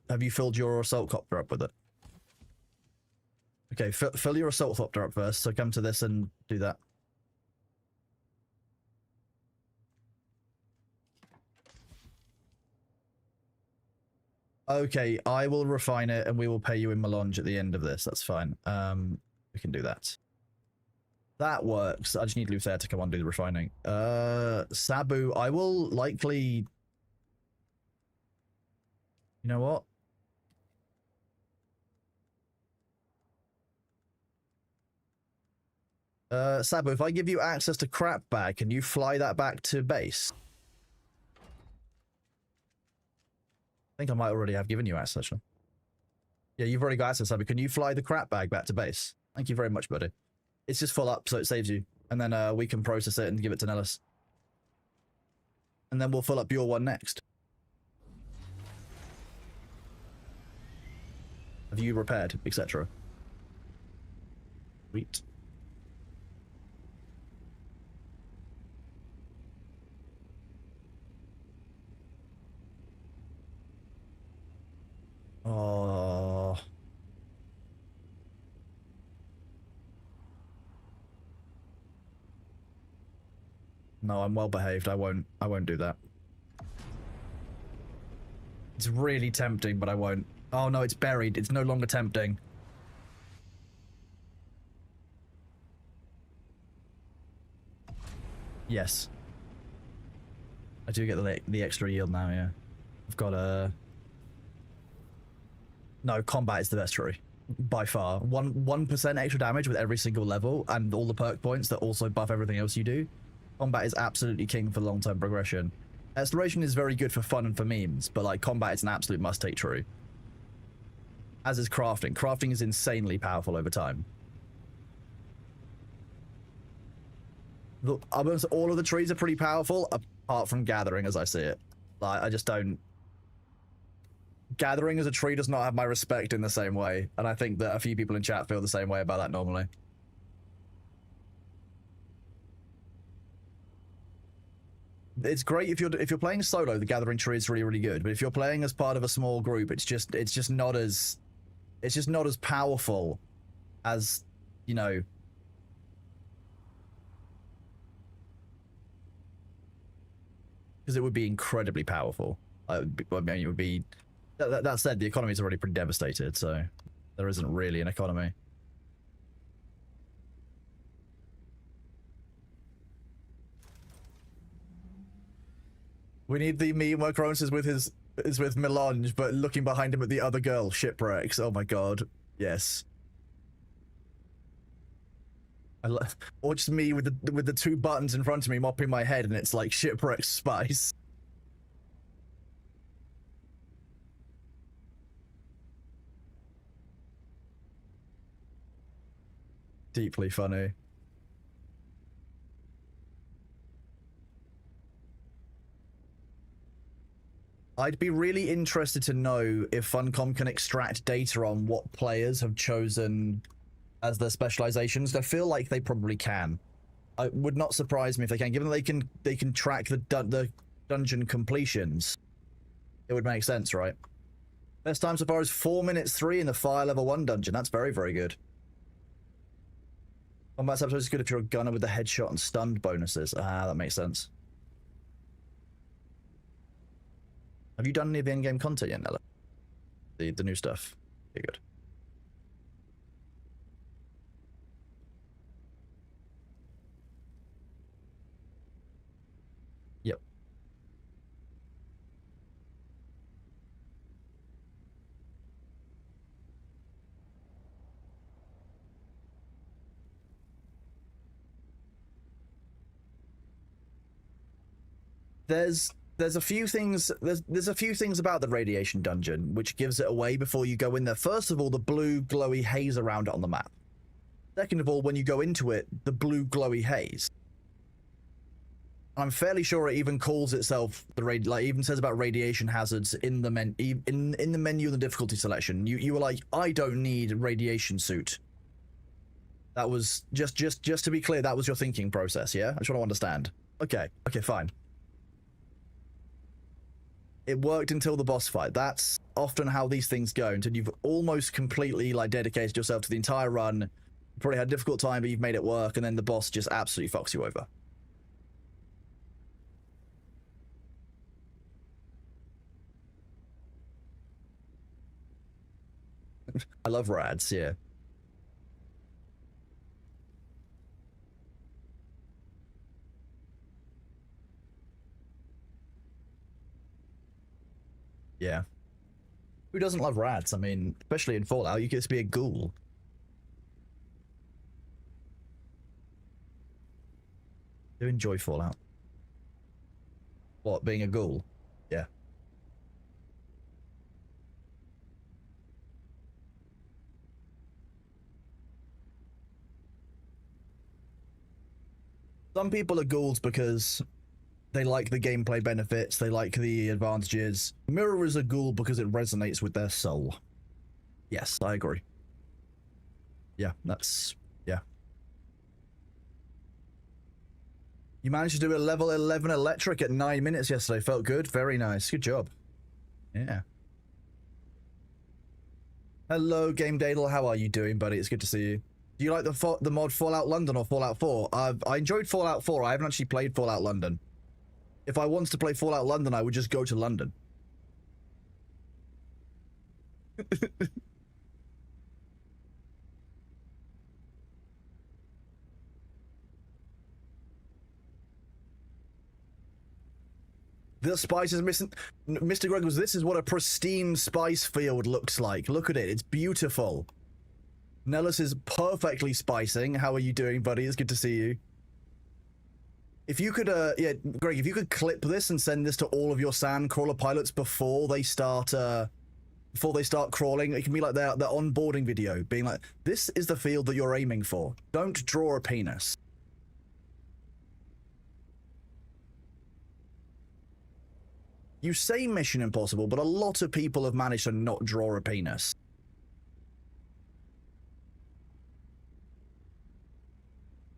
Have you filled your assault copter up with it? Okay, fill your assault copter up first, so come to this and do that. Okay, I will refine it and we will pay you in melange at the end of this. That's fine. We can do that. That works. I just need Luther to come on and do the refining. Sabu, I will likely... You know what? Sabu, if I give you access to crap bag, can you fly that back to base? I think I might already have given you access, actually. Yeah, you've already got access, Sabu. Can you fly the crap bag back to base? Thank you very much, buddy. It's just full up, so it saves you. And then we can process it and give it to Nellis. And then we'll fill up your one next. Have you repaired, etc.? Sweet. Oh. No, I'm well behaved. I won't do that. It's really tempting, but I won't. Oh no, it's buried. It's no longer tempting. Yes. I do get the extra yield now, yeah. I've got a... No, combat is the best tree. By far. 1% extra damage with every single level, and all the perk points that also buff everything else you do. Combat is absolutely king for long-term progression. Exploration is very good for fun and for memes, but like combat is an absolute must-take tree. As is crafting. Crafting is insanely powerful over time. Almost all of the trees are pretty powerful, apart from gathering as I see it. Like, I just don't... Gathering as a tree does not have my respect in the same way, and I think that a few people in chat feel the same way about that normally. It's great if you're playing solo, the gathering tree is really good, but if you're playing as part of a small group, it's just not as powerful as, you know, because it would be incredibly powerful. I mean, it would be... That said, the economy is already pretty devastated, so there isn't really an economy. We need the meme where Cronus is with Melange, but looking behind him at the other girl, Shipwrecks. Oh my god, yes. Or just me with the two buttons in front of me mopping my head, and it's like Shipwreck Spice. Deeply funny. I'd be really interested to know if Funcom can extract data on what players have chosen as their specializations. I feel like they probably can. It would not surprise me if they can, given that they can track the dungeon completions. It would make sense, right? Best time so far is 4 minutes 3 in the fire level 1 dungeon. That's very, very good. Combat episode is good if you're a gunner with the headshot and stunned bonuses. Ah, that makes sense. Have you done any of the in-game content yet, Nella? The new stuff. Okay, good. Yep. There's a few things there's a few things about the radiation dungeon which gives it away before you go in there. First of all, the blue glowy haze around it on the map. Second of all, when you go into it, the blue glowy haze. I'm fairly sure it even calls itself even says about radiation hazards in the in the menu of the difficulty selection. You were like, I don't need radiation suit. That was just to be clear, that was your thinking process, yeah? I just want to understand. Okay, fine. It worked until the boss fight. That's often how these things go, until you've almost completely dedicated yourself to the entire run. You probably had a difficult time, but you've made it work, and then the boss just absolutely fucks you over. I love rads, yeah. Yeah. Who doesn't love rats? I mean, especially in Fallout, you get to be a ghoul. Do enjoy Fallout. What, being a ghoul? Yeah. Some people are ghouls because they like the gameplay benefits, they like the advantages. Mirror is a ghoul because it resonates with their soul. Yes, I agree. Yeah, yeah. You managed to do a level 11 electric at 9 minutes yesterday. Felt good. Very nice. Good job. Yeah. Hello, Game Dadle. How are you doing, buddy? It's good to see you. Do you like the mod Fallout London or Fallout 4? I enjoyed Fallout 4. I haven't actually played Fallout London. If I wanted to play Fallout London, I would just go to London. The spice is missing. Mr. Gregors, this is what a pristine spice field looks like. Look at it. It's beautiful. Nellis is perfectly spicing. How are you doing, buddy? It's good to see you. If you could, yeah, Greg, if you could clip this and send this to all of your Sandcrawler pilots before they start crawling, it can be like their onboarding video, being like, this is the field that you're aiming for. Don't draw a penis. You say Mission Impossible, but a lot of people have managed to not draw a penis.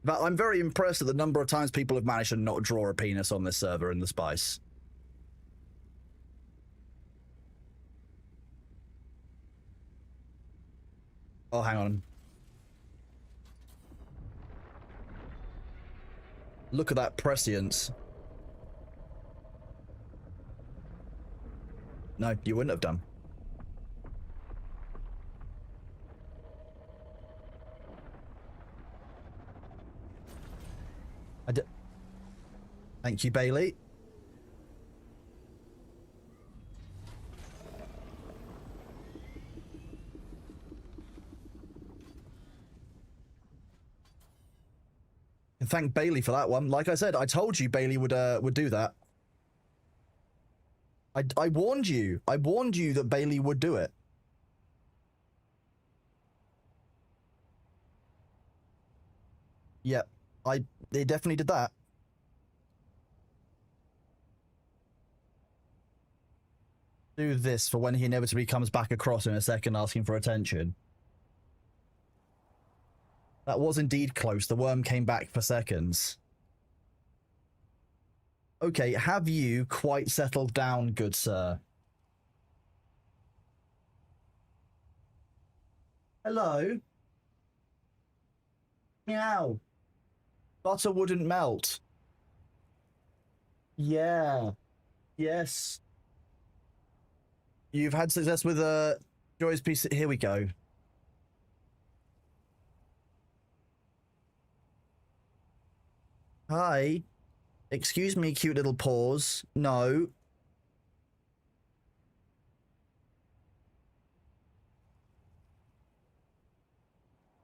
But I'm very impressed at the number of times people have managed to not draw a penis on this server in the Spice. Oh, hang on. Look at that prescience. No, you wouldn't have done. Thank you, Bailey. And thank Bailey for that one. Like I said, I told you Bailey would do that. I warned you. I warned you that Bailey would do it. Yep. They definitely did that. Do this for when he inevitably comes back across in a second asking for attention. That was indeed close. The worm came back for seconds. Okay, have you quite settled down, good sir? Hello? Meow. Butter wouldn't melt. Yeah. Yes. You've had success with Joy's piece. Here we go. Hi. Excuse me, cute little paws. No.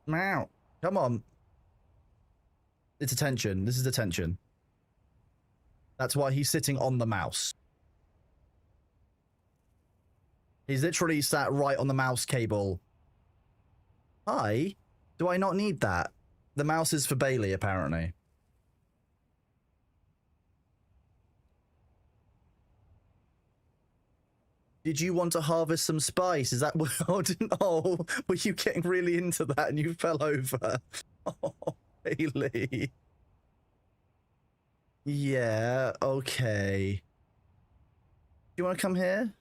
Meow. Come on. It's attention. This is attention. That's why he's sitting on the mouse. He's literally sat right on the mouse cable. Hi? Do I not need that? The mouse is for Bailey, apparently. Did you want to harvest some spice? Is that what? Oh, were you getting really into that and you fell over? Oh, Bailey. Yeah, okay. Do you want to come here?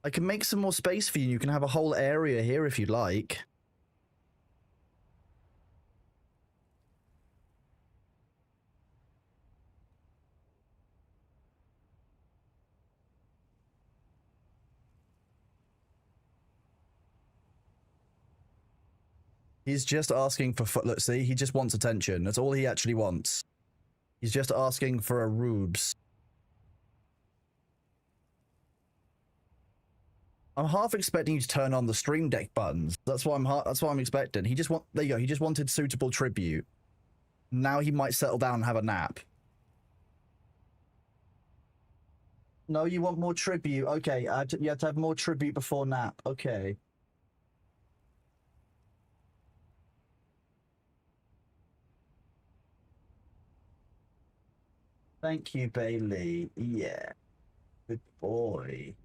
I can make some more space for you. You can have a whole area here if you'd like. He's just asking for let's see, he just wants attention. That's all he actually wants. He's just asking for a rubes. I'm half expecting you to turn on the Stream Deck buttons. That's what I'm expecting. He just there you go. He just wanted suitable tribute. Now he might settle down and have a nap. No, you want more tribute. Okay, you have to have more tribute before nap. Okay. Thank you, Bailey. Yeah. Good boy.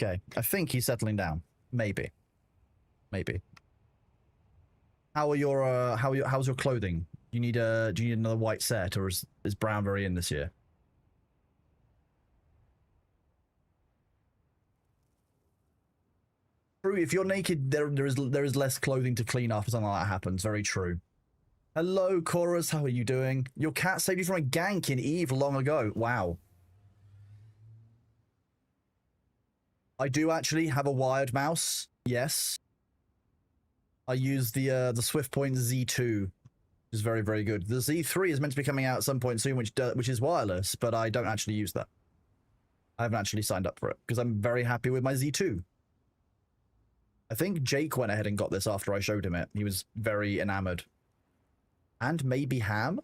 Okay, I think he's settling down. Maybe. Maybe. How are your how's your clothing? Do you need another white set, or is brown very in this year? True, if you're naked, there is less clothing to clean up if something like that happens. Very true. Hello, Chorus. How are you doing? Your cat saved you from a gank in Eve long ago. Wow. I do actually have a wired mouse. Yes. I use the SwiftPoint Z2, which is very, very good. The Z3 is meant to be coming out at some point soon, which is wireless, but I don't actually use that. I haven't actually signed up for it because I'm very happy with my Z2. I think Jake went ahead and got this after I showed him it. He was very enamored. And maybe Ham?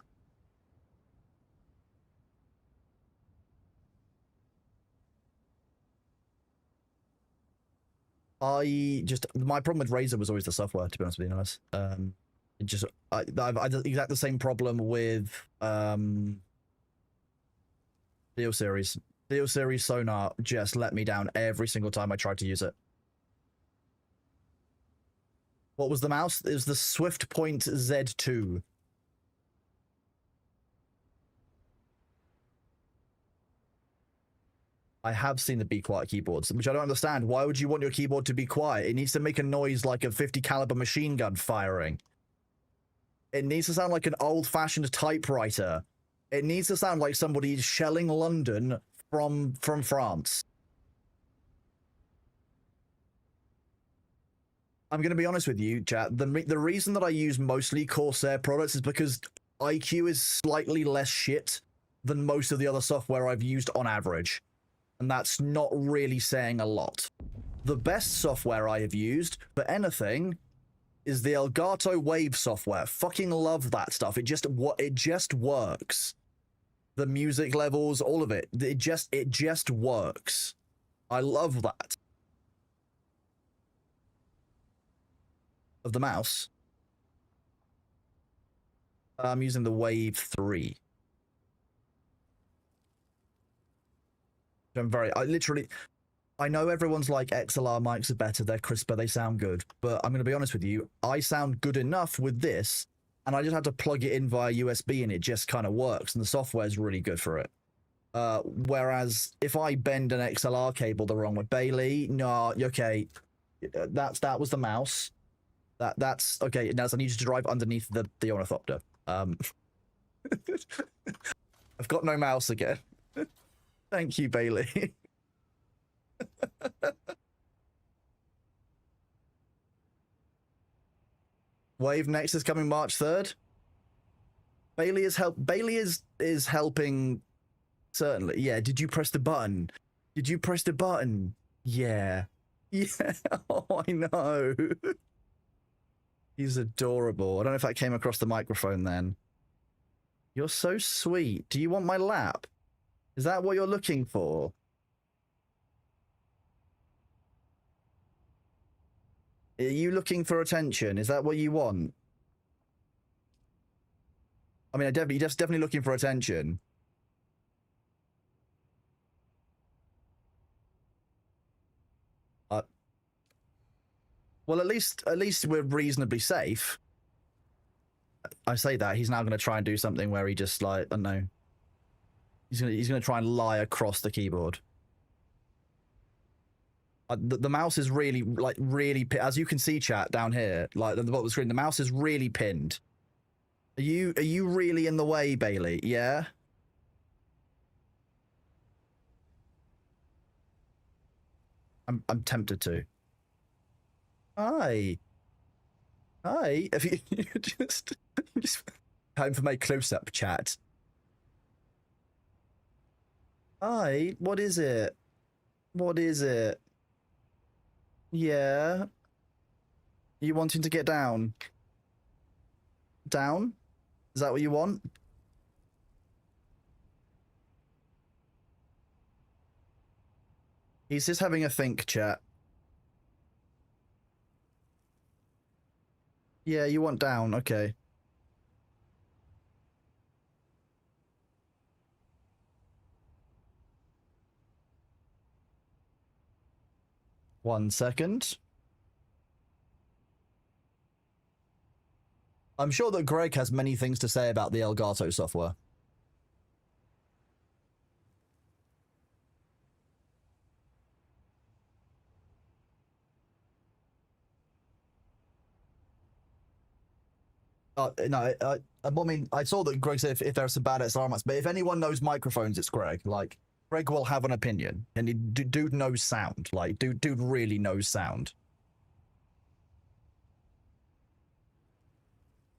My problem with Razer was always the software, to be honest with you, guys. I had exactly the same problem with Steel Series. Steel Series Sonar just let me down every single time I tried to use it. What was the mouse? It was the SwiftPoint Z2. I have seen the Be Quiet keyboards, which I don't understand. Why would you want your keyboard to be quiet? It needs to make a noise like a 50 caliber machine gun firing. It needs to sound like an old-fashioned typewriter. It needs to sound like somebody shelling London from France. I'm going to be honest with you, chat. The reason that I use mostly Corsair products is because IQ is slightly less shit than most of the other software I've used on average. And that's not really saying a lot. The best software I have used for anything is the Elgato Wave software. Fucking love that stuff. It just works. The music levels, all of it. It just works. I love that. Of the mouse. I'm using the Wave 3. I I know everyone's like XLR mics are better, they're crisper, they sound good. But I'm going to be honest with you, I sound good enough with this, and I just have to plug it in via USB and it just kind of works, and the software's really good for it. Whereas if I bend an XLR cable the wrong way, Bailey, no, okay, that was the mouse. That's okay. Now I need you to drive underneath the ornithopter. I've got no mouse again. Thank you, Bailey. Wave next is coming March 3rd. Bailey is helping. Certainly. Yeah. Did you press the button? Did you press the button? Yeah. Yeah. Oh, I know. He's adorable. I don't know if that came across the microphone then. You're so sweet. Do you want my lap? Is that what you're looking for? Are you looking for attention? Is that what you want? I mean, you're definitely looking for attention. Well, at least we're reasonably safe. I say that he's now going to try and do something where he just like, I don't know. He's gonna try and lie across the keyboard. The mouse is really as you can see, chat down here, like at the bottom of the screen, the mouse is really pinned. Are you really in the way, Bailey? Yeah. I'm tempted to. Hi. If you just time for my close-up chat. Hi. What is it? What is it? Yeah. You wanting to get down? Down? Is that what you want? He's just having a think, chat. Yeah, you want down. Okay. One second. I'm sure that Greg has many things to say about the Elgato software. No, I mean, I saw that Greg said if there are some bad XLR mics, but if anyone knows microphones, it's Greg. Like, Greg will have an opinion, and dude knows sound. Like, dude really knows sound.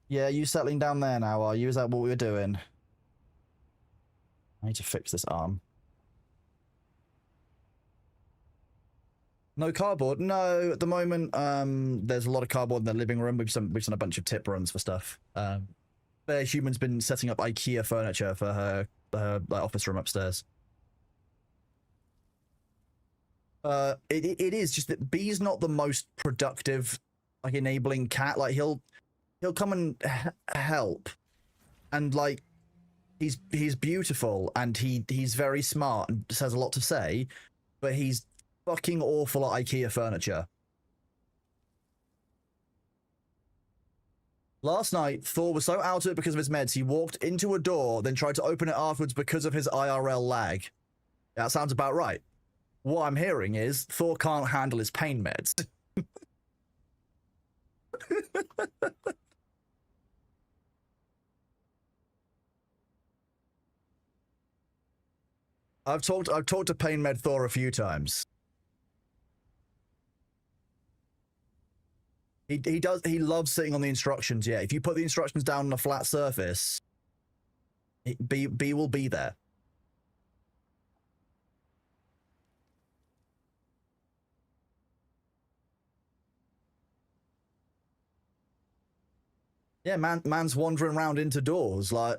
Yeah, you settling down there now, are you? Is that what we were doing? I need to fix this arm. No cardboard? No, at the moment, there's a lot of cardboard in the living room. We've done a bunch of tip runs for stuff. Bear Human's been setting up IKEA furniture for her office room upstairs. It is just that B's not the most productive, like enabling cat. Like he'll come and help, and like he's beautiful and he's very smart and has a lot to say, but he's fucking awful at IKEA furniture. Last night, Thor was so out of it because of his meds, he walked into a door, then tried to open it afterwards because of his IRL lag. That sounds about right. What I'm hearing is Thor can't handle his pain meds. I've talked to Pain Med Thor a few times. He loves sitting on the instructions. Yeah, if you put the instructions down on a flat surface, B will be there. Yeah, man's wandering around into doors. Like,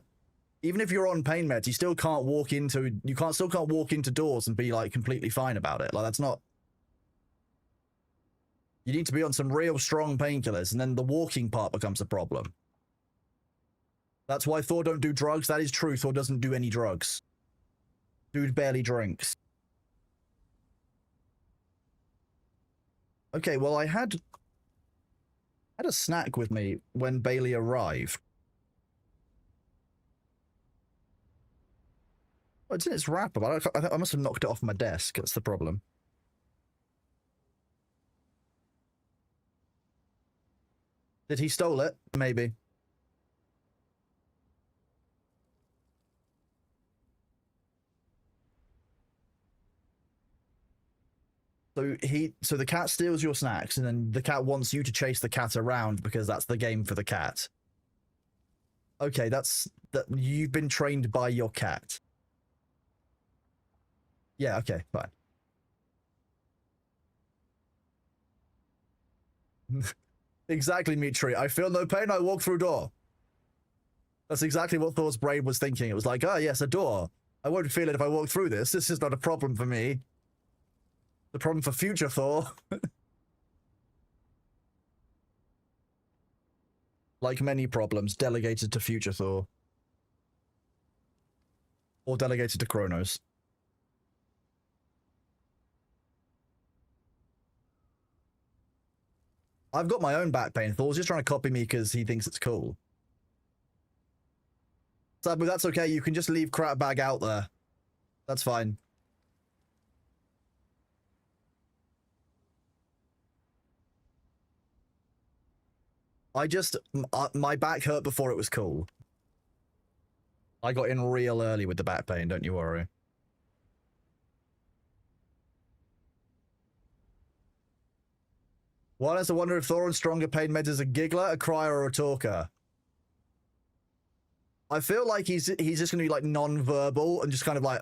even if you're on pain meds, you still can't walk into doors and be like completely fine about it. Like, that's not. You need to be on some real strong painkillers, and then the walking part becomes a problem. That's why Thor don't do drugs. That is true. Thor doesn't do any drugs. Dude barely drinks. Okay, well, I had a snack with me when Bailey arrived. Oh, it's in its wrapper, but I must have knocked it off my desk. That's the problem. Did he stole it? Maybe. So the cat steals your snacks, and then the cat wants you to chase the cat around because that's the game for the cat. Okay, that you've been trained by your cat. Yeah, okay, fine. Exactly, Mitri. I feel no pain, I walk through door. That's exactly what Thor's brain was thinking. It was like, oh yes, a door. I won't feel it if I walk through this. This is not a problem for me. The problem for future Thor. Like many problems, delegated to future Thor. Or delegated to Kronos. I've got my own back pain. Thor's just trying to copy me because he thinks it's cool. Sabu, that's okay. You can just leave crap bag out there. That's fine. My back hurt before it was cool. I got in real early with the back pain, don't you worry. One has to wonder if Thor on stronger pain meds is a giggler, a crier, or a talker. I feel like he's just gonna be like non-verbal and just kind of like,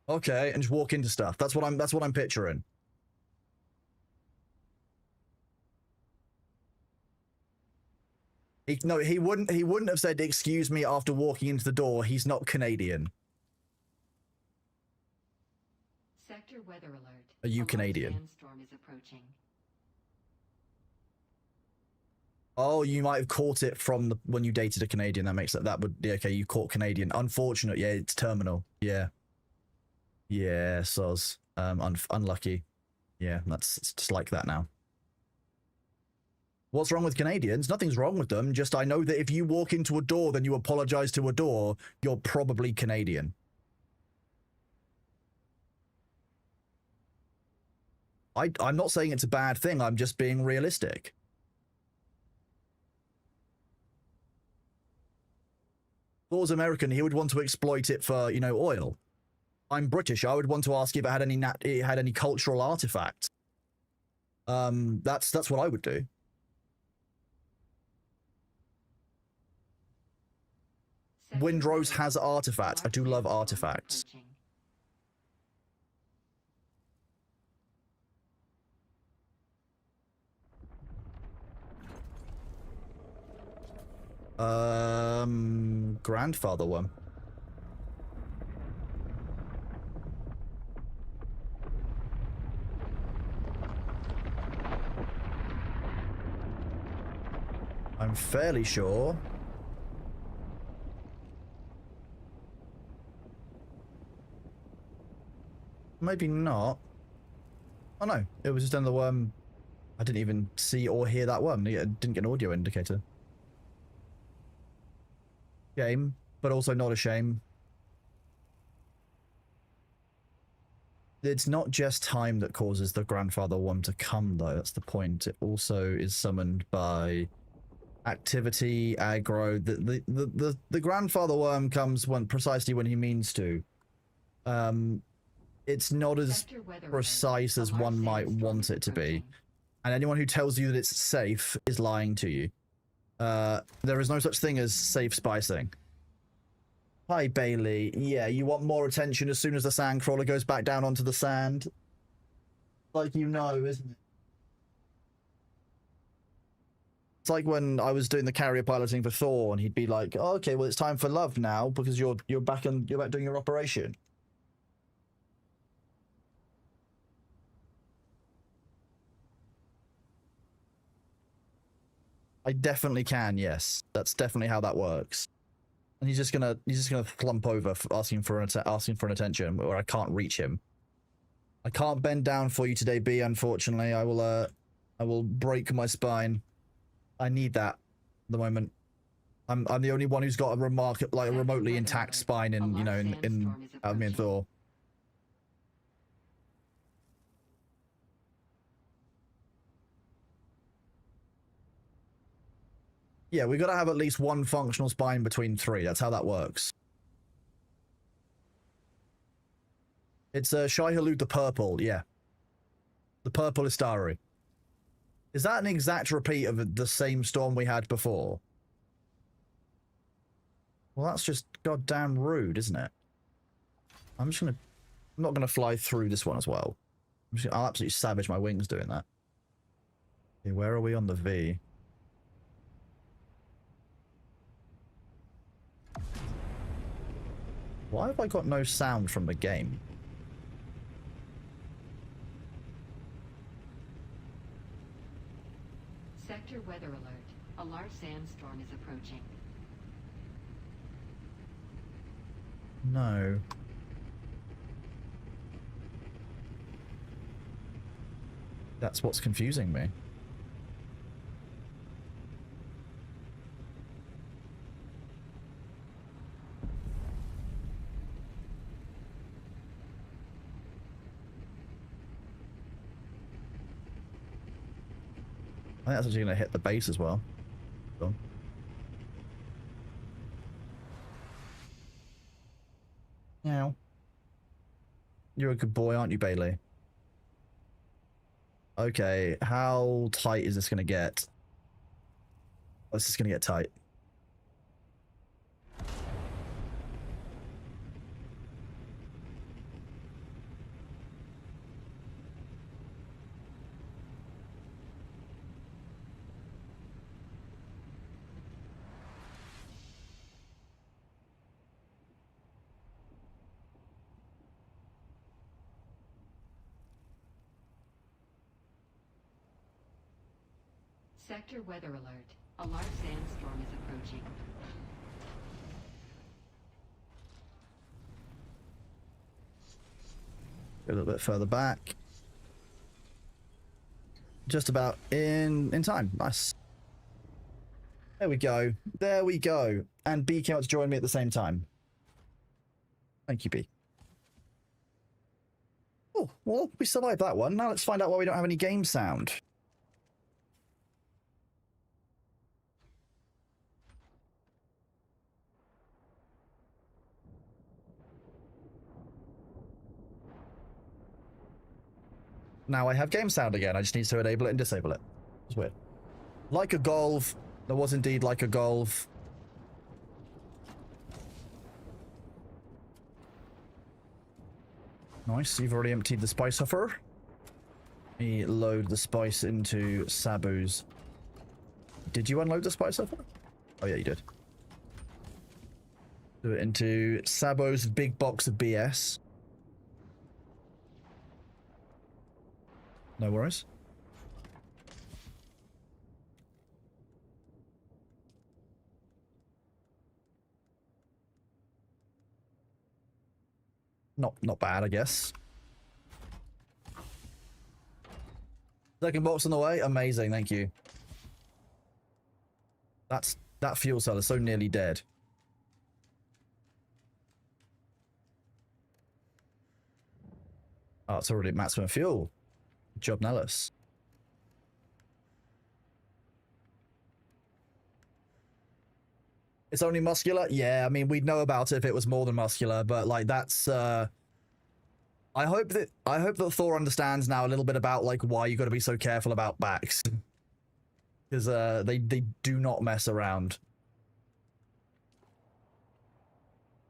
okay, and just walk into stuff. That's what I'm picturing. No, he wouldn't have said excuse me after walking into the door. He's not Canadian. Sector weather alert. Are you A large Canadian? sandstorm is approaching. Oh, you might have caught it from when you dated a Canadian. That makes that would yeah, okay. You caught Canadian. Unfortunate. Yeah, it's terminal. Yeah. Yeah, soz. Unlucky. Yeah, it's just like that now. What's wrong with Canadians? Nothing's wrong with them. Just I know that if you walk into a door, then you apologize to a door, you're probably Canadian. I'm not saying it's a bad thing. I'm just being realistic. Thor's American. He would want to exploit it for, oil. I'm British. I would want to ask if it had any cultural artifacts. That's what I would do. Windrose has artifacts. I do love artifacts. Grandfather one. I'm fairly sure. Maybe not. Oh no, it was just another worm. I didn't even see or hear that worm. It didn't get an audio indicator. Shame, but also not a shame. It's not just time that causes the grandfather worm to come, though. That's the point. It also is summoned by activity, aggro. The grandfather worm comes precisely when he means to. It's not as precise as one might want it to be. And anyone who tells you that it's safe is lying to you. There is no such thing as safe spicing. Hi, Bailey. Yeah, you want more attention as soon as the sandcrawler goes back down onto the sand? Like you know, isn't it? It's like when I was doing the carrier piloting for Thor, and he'd be like, oh, "Okay, well, it's time for love now because you're back doing your operation." I definitely can. Yes, that's definitely how that works. And he's just gonna slump over asking for an attention, where I can't reach him. I can't bend down for you today, B, unfortunately. I will break my spine. I need that at the moment. I'm the only one who's got a remotely intact spine in, you know, in Admin and Thor. Yeah, we got to have at least one functional spine between 3. That's how that works. It's Shai-Hulud the Purple, yeah. The Purple Istari. Is that an exact repeat of the same storm we had before? Well, that's just goddamn rude, isn't it? I'm not gonna fly through this one as well. I'll absolutely savage my wings doing that. Okay, where are we on the V? Why have I got no sound from the game? Sector weather alert. A large sandstorm is approaching. No. That's what's confusing me. I think that's actually going to hit the base as well. Go on. Meow. You're a good boy, aren't you, Bailey? Okay, how tight is this going to get? Oh, this is going to get tight. Sector weather alert. A large sandstorm is approaching. Go a little bit further back. Just about in time. Nice. There we go. There we go. And B came out to join me at the same time. Thank you, B. Oh, well, we survived that one. Now let's find out why we don't have any game sound. Now I have game sound again. I just need to enable it and disable it. It's weird. Like a golf. There was indeed like a golf. Nice. You've already emptied the spice huffer. Let me load the spice into Sabu's. Did you unload the spice huffer? Oh yeah, you did. Do it into Sabo's big box of BS. No worries. Not bad, I guess. Second box on the way. Amazing, thank you. That fuel cell is so nearly dead. Oh, it's already at maximum fuel. Good job, Nellis. It's only muscular? Yeah, I mean, we'd know about it if it was more than muscular, but like that's I hope that Thor understands now a little bit about like why you got to be so careful about backs. Because they do not mess around.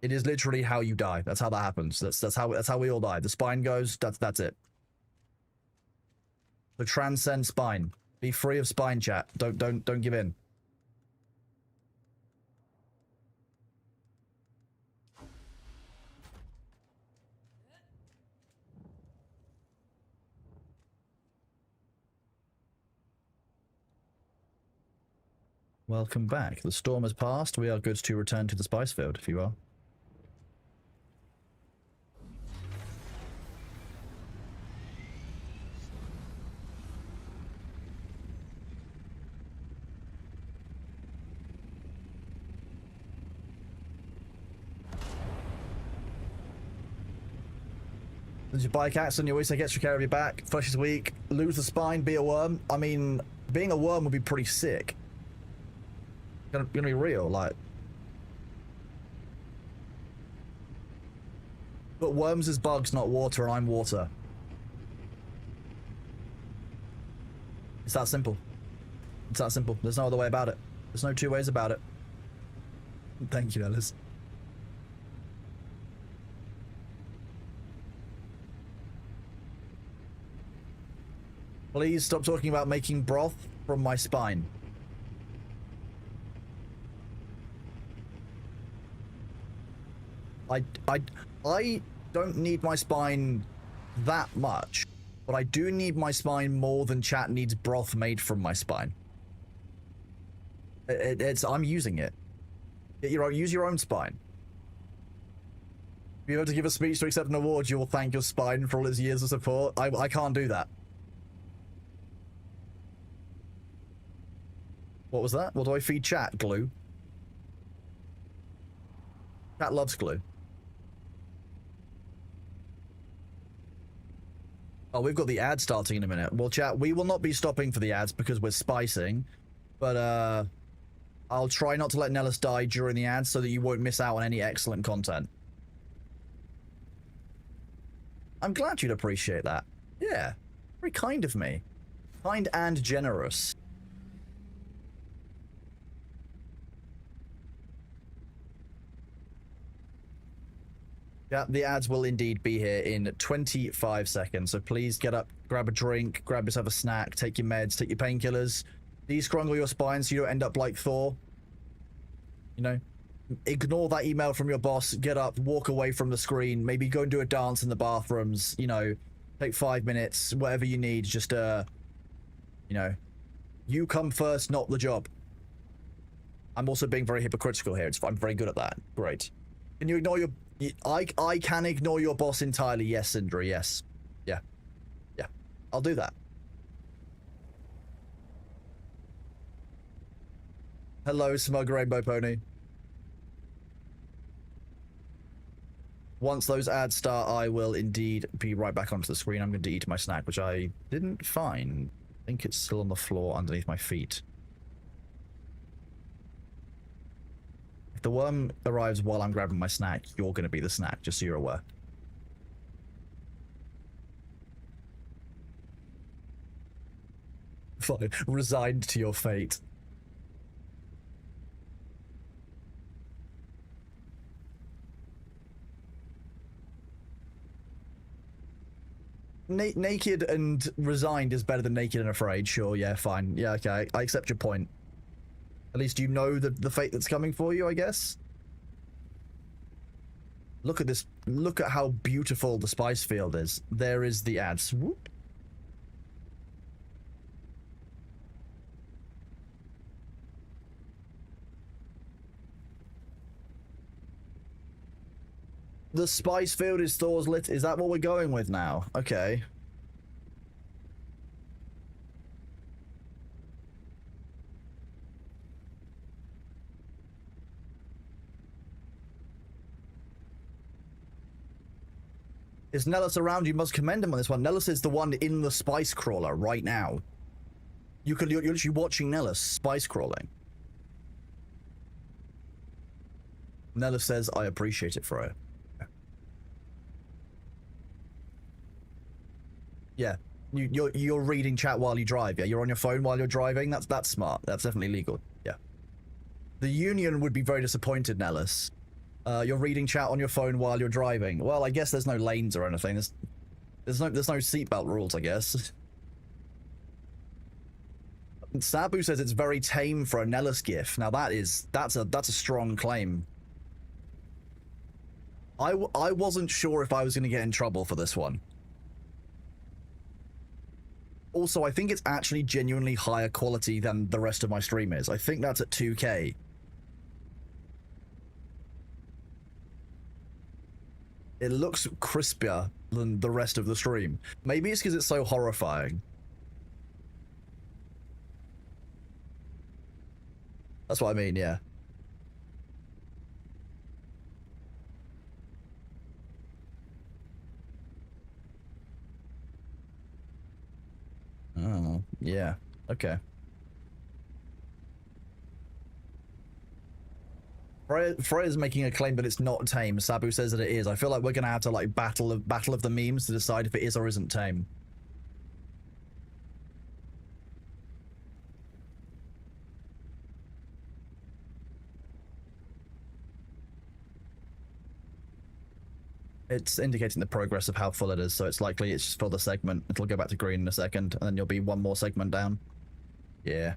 It is literally how you die. That's how that happens. That's how we all die. The spine goes, that's it. So transcend spine. Be free of spine, chat. Don't give in. Welcome back. The storm has passed. We are good to return to the spice field, if you are. There's your bike accident, you always take extra care of your back. Flesh is weak. Lose the spine, be a worm. I mean, being a worm would be pretty sick. Gonna be real, like. But worms is bugs, not water, and I'm water. It's that simple. It's that simple. There's no other way about it. There's no two ways about it. Thank you, Ellis. Please stop talking about making broth from my spine. I don't need my spine that much, but I do need my spine more than chat needs broth made from my spine. I'm using it. Use your own spine. If you have to give a speech to accept an award, you will thank your spine for all its years of support. I can't do that. What was that? What do I feed chat? Glue. Chat loves glue. Oh, we've got the ad starting in a minute. Well, chat, we will not be stopping for the ads because we're spicing. But, I'll try not to let Nellis die during the ads so that you won't miss out on any excellent content. I'm glad you'd appreciate that. Yeah. Very kind of me. Kind and generous. Yeah, the ads will indeed be here in 25 seconds, so please get up, grab a drink, grab yourself a snack, take your meds, take your painkillers, descrungle your spine so you don't end up like Thor. You know? Ignore that email from your boss, get up, walk away from the screen, maybe go and do a dance in the bathrooms, you know, take 5 minutes, whatever you need, just, you know, you come first, not the job. I'm also being very hypocritical here, I'm very good at that. Great. Can you ignore your... I can ignore your boss entirely. Yes, Sindri. Yes. Yeah. Yeah. I'll do that. Hello, Smug Rainbow Pony. Once those ads start, I will indeed be right back onto the screen. I'm going to eat my snack, which I didn't find. I think it's still on the floor underneath my feet. If the worm arrives while I'm grabbing my snack, you're going to be the snack, just so you're aware. Fine. Resigned to your fate. Naked and resigned is better than naked and afraid. Sure, yeah, fine. Yeah, okay, I accept your point. At least you know the fate that's coming for you, I guess. Look at this. Look at how beautiful the spice field is. There is the ad. Swoop. The spice field is Thor's lit. Is that what we're going with now? Okay. Is Nellis around? You must commend him on this one. Nellis is the one in the spice crawler right now. You're literally watching Nellis spice crawling. Nellis says, I appreciate it, Fro. Yeah. You're reading chat while you drive, yeah? You're on your phone while you're driving? That's smart. That's definitely legal. Yeah. The union would be very disappointed, Nellis. You're reading chat on your phone while you're driving. Well, I guess there's no lanes or anything. There's no seatbelt rules, I guess. Sabu says it's very tame for a Nellis gif. Now that's a strong claim. I wasn't sure if I was going to get in trouble for this one. Also, I think it's actually genuinely higher quality than the rest of my stream is. I think that's at 2K. It looks crispier than the rest of the stream. Maybe it's because it's so horrifying. That's what I mean, yeah. Well, yeah. Okay. Freya's making a claim that it's not tame. Sabu says that it is. I feel like we're gonna have to like battle of the memes to decide if it is or isn't tame. It's indicating the progress of how full it is, so it's likely it's just for the segment. It'll go back to green in a second, and then you'll be one more segment down. Yeah.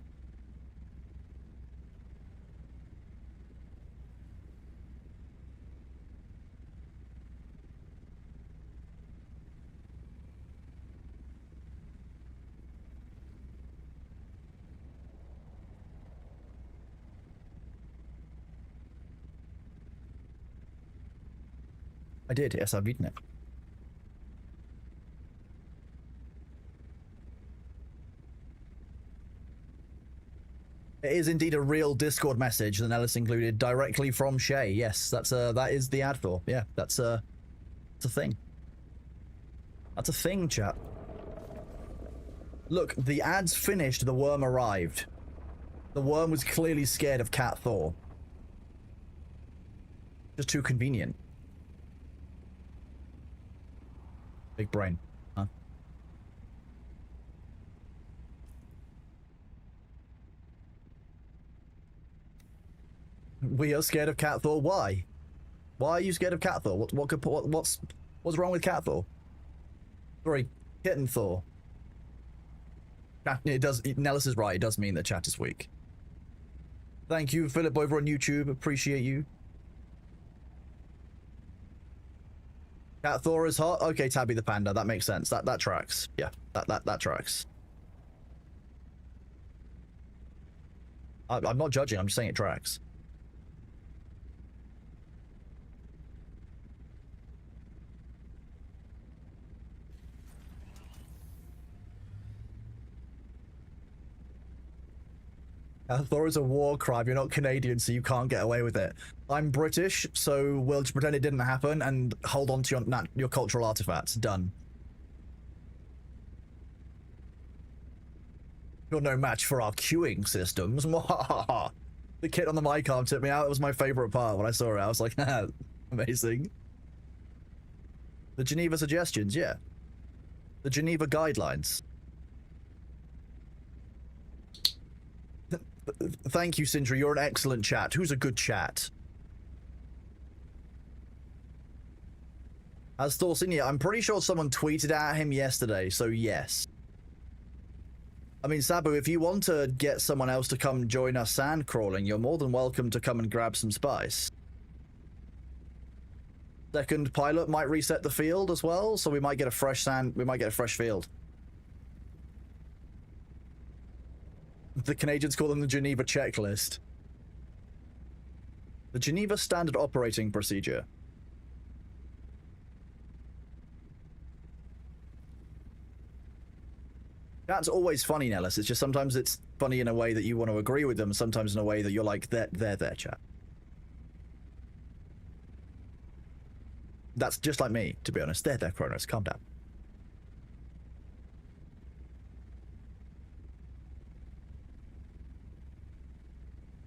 I did, yes, I've eaten it. It is indeed a real Discord message, the Nellis included, directly from Shay. Yes, that is the ad for. Yeah, that's a thing. That's a thing, chat. Look, the ad's finished, the worm arrived. The worm was clearly scared of Cat Thor. Just too convenient. Big brain, huh? We are scared of Cat Thor. Why? Why are you scared of Cat Thor? What's wrong with Cat Thor? Sorry, Kitten Thor. It does. Nellis is right. It does mean that chat is weak. Thank you, Philip, over on YouTube. Appreciate you. Cat Thor is hot. Okay, Tabby the Panda. That makes sense. That tracks. Yeah, that tracks. I'm not judging. I'm just saying it tracks. Thor is a war crime. You're not Canadian, so you can't get away with it. I'm British, so we'll just pretend it didn't happen and hold on to your cultural artifacts. Done. You're no match for our queuing systems. The kit on the mic arm tipped me out. It was my favorite part when I saw it. I was like, amazing. The Geneva suggestions, yeah. The Geneva guidelines. Thank you, Sindri. You're an excellent chat. Who's a good chat? As Thor Senior, I'm pretty sure someone tweeted at him yesterday, so yes. I mean, Sabu, if you want to get someone else to come join us sand crawling, you're more than welcome to come and grab some spice. Second pilot might reset the field as well, so we might get a fresh field. The Canadians call them the Geneva checklist. The Geneva Standard Operating Procedure. That's always funny, Nellis. It's just sometimes it's funny in a way that you want to agree with them, sometimes in a way that you're like, they're there, chat. That's just like me, to be honest. They're there, Kronos. Calm down.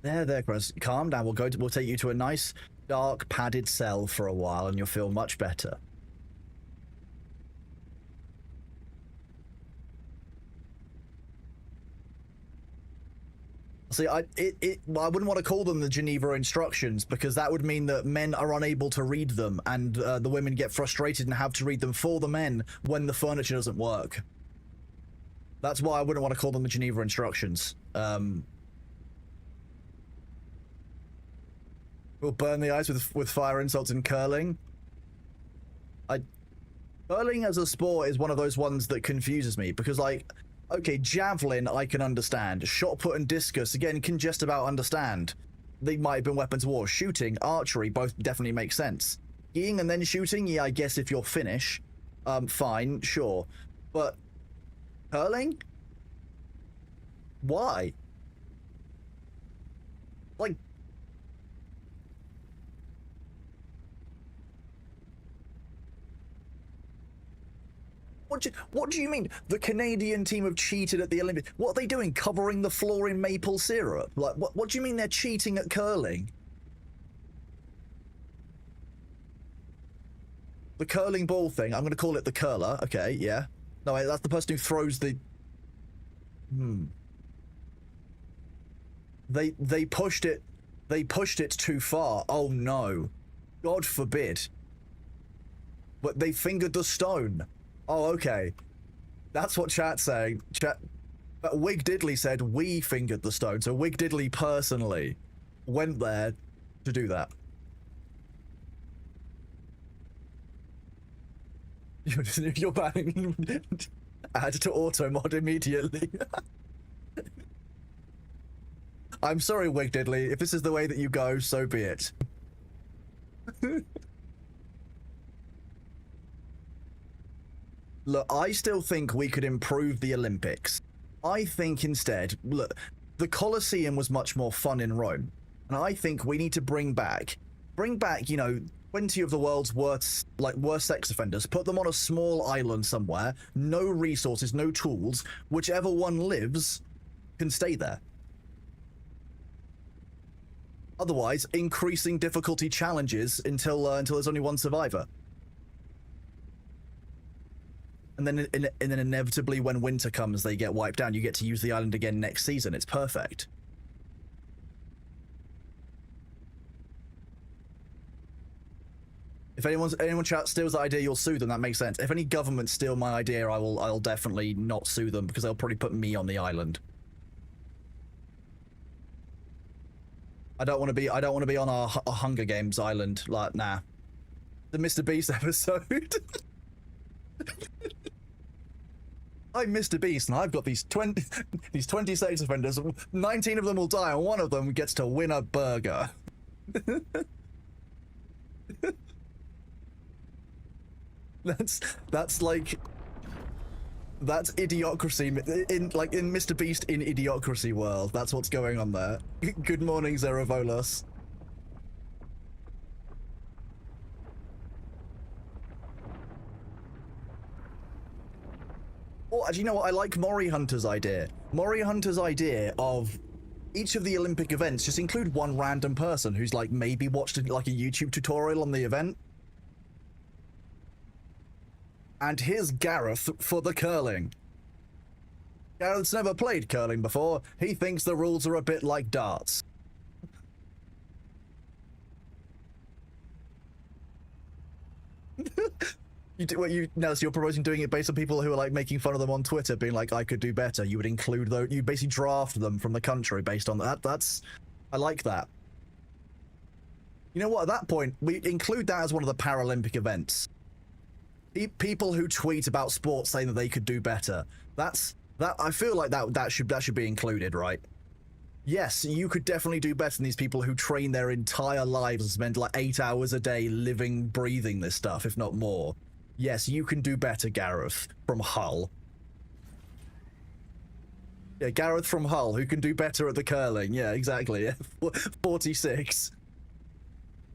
There, Kronos. Calm down. We'll take you to a nice, dark, padded cell for a while, and you'll feel much better. See, I wouldn't want to call them the Geneva instructions, because that would mean that men are unable to read them, and the women get frustrated and have to read them for the men when the furniture doesn't work. That's why I wouldn't want to call them the Geneva instructions. We'll burn the ice with fire insults and curling. Curling as a sport is one of those ones that confuses me, because, like, okay, javelin I can understand. Shot put and discus, again, can just about understand. They might have been weapons of war. Shooting, archery, both definitely make sense. Skiing and then shooting, yeah, I guess if you're Finnish, fine, sure. But curling? Why? Like, What do you mean? The Canadian team have cheated at the Olympics? What are they doing? Covering the floor in maple syrup? Like, what do you mean they're cheating at curling? The curling ball thing. I'm going to call it the curler. Okay, yeah. No, wait, that's the person who throws the. They pushed it. They pushed it too far. Oh no, God forbid. But they fingered the stone. Oh, okay. That's what chat's saying. Chat. Wig Diddley said we fingered the stone, so Wig Diddley personally went there to do that. You're banning. Add to auto mod immediately. I'm sorry, Wig Diddley. If this is the way that you go, so be it. Look, I still think we could improve the Olympics. I think instead, look, the Colosseum was much more fun in Rome. And I think we need to bring back, you know, 20 of the world's worst sex offenders, put them on a small island somewhere, no resources, no tools, whichever one lives can stay there. Otherwise, increasing difficulty challenges until there's only one survivor. And then inevitably when winter comes, they get wiped down. You get to use the island again next season. It's perfect. If anyone chat steals that idea, you'll sue them. That makes sense. If any government steal my idea, I'll definitely not sue them because they'll probably put me on the island. I don't want to be on a Hunger Games island. Like, nah. The Mr. Beast episode. I'm Mr. Beast, and I've got these 20 sex offenders. 19 of them will die, and one of them gets to win a burger. That's idiocracy in Mr. Beast in Idiocracy world. That's what's going on there. Good morning, Zerovolos. Oh, actually, you know what? I like Mori Hunter's idea. Mori Hunter's idea of each of the Olympic events just include one random person who's like maybe watched like a YouTube tutorial on the event. And here's Gareth for the curling. Gareth's never played curling before. He thinks the rules are a bit like darts. So you're proposing doing it based on people who are like making fun of them on Twitter, being like, I could do better. You would include those, you basically draft them from the country based on that. I like that. You know what, at that point, we include that as one of the Paralympic events. People who tweet about sports saying that they could do better. I feel like that should be included, right? Yes, you could definitely do better than these people who train their entire lives and spend like 8 hours a day living, breathing this stuff, if not more. Yes, you can do better, Gareth from Hull. Yeah, Gareth from Hull, who can do better at the curling. Yeah, exactly. 46.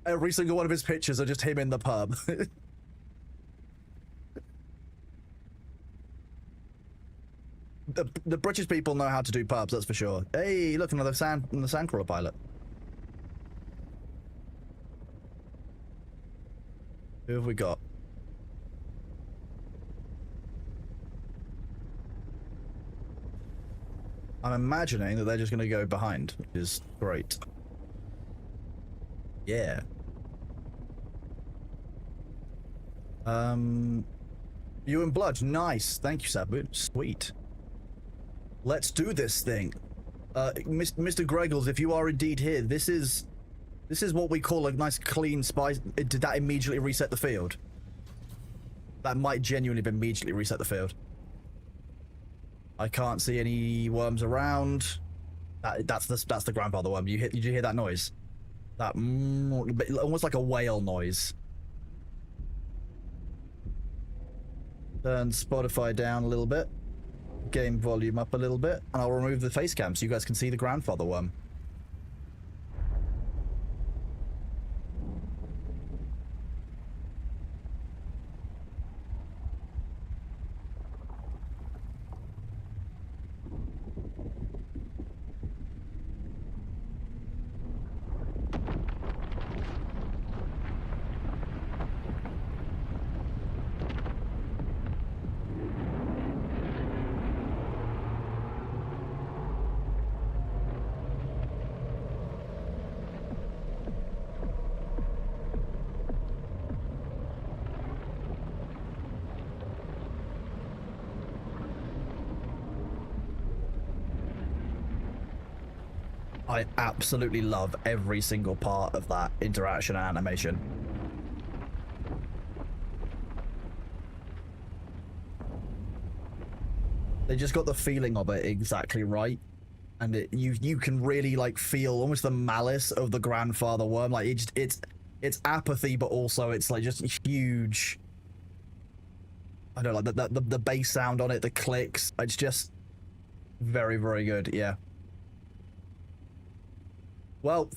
Every single one of his pictures are just him in the pub. The British people know how to do pubs, that's for sure. Hey, look, another sandcrawler pilot. Who have we got? I'm imagining that they're just going to go behind, which is great. Yeah. You and Blood, nice. Thank you, Sabu. Sweet. Let's do this thing. Mr. Greggles, if you are indeed here, this is what we call a nice clean spice. Did that immediately reset the field? That might genuinely immediately reset the field. I can't see any worms around. That's the grandfather worm. Did you hear that noise? That almost like a whale noise. Turn Spotify down a little bit. Game volume up a little bit, and I'll remove the face cam so you guys can see the grandfather worm. I absolutely love every single part of that interaction and animation. They just got the feeling of it exactly right. And you can really like feel almost the malice of the grandfather worm. Like it's apathy, but also it's like just huge. I don't know, like the bass sound on it, the clicks. It's just very, very good. Yeah. Well,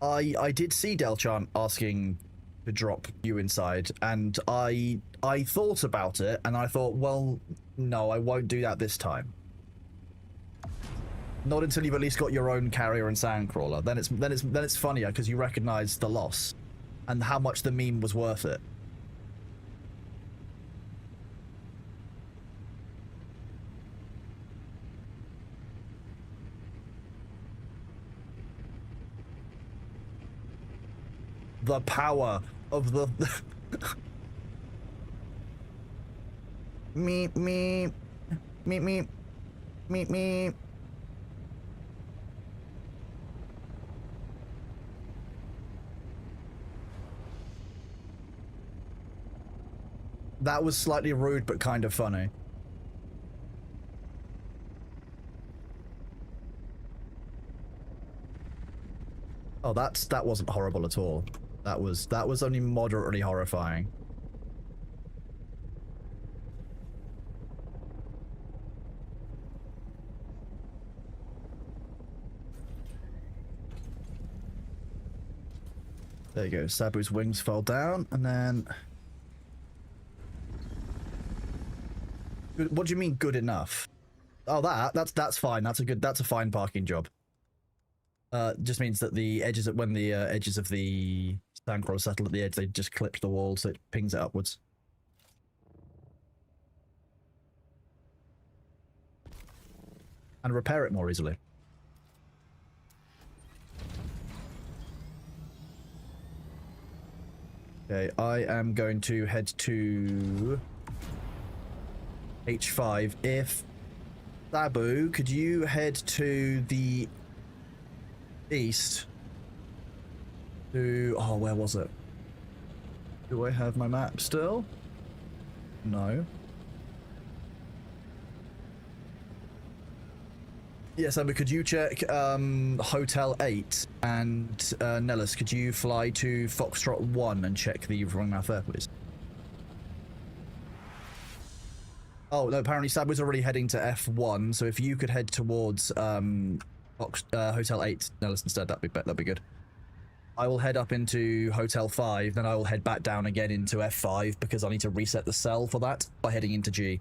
I did see Delchan asking to drop you inside, and I thought about it, and I thought, well, no, I won't do that this time. Not until you've at least got your own carrier and sandcrawler. Then it's funnier because you recognize the loss and how much the meme was worth it. The power of the meep meep meep meep meep meep. That was slightly rude, but kind of funny. Oh, that wasn't horrible at all. That was only moderately horrifying. There you go. Sabu's wings fell down, and then. What do you mean good enough? Oh, that's fine. That's a fine parking job. Just means that the edges when the edges of the sandcrawler settle at the edge, they just clipped the wall, so it pings it upwards. And repair it more easily. Okay, I am going to head to H5. If Sabu, could you head to the east? To where was it? Do I have my map still? No. Yes, Sabu, could you check Hotel 8? And Nellis, could you fly to Foxtrot 1 and check the wrong mouth there, please? Oh, no, apparently Sabu's already heading to F1, so if you could head towards Hotel 8, Nellis, instead, that'd be good. I will head up into Hotel 5, then I will head back down again into F5 because I need to reset the cell for that by heading into G.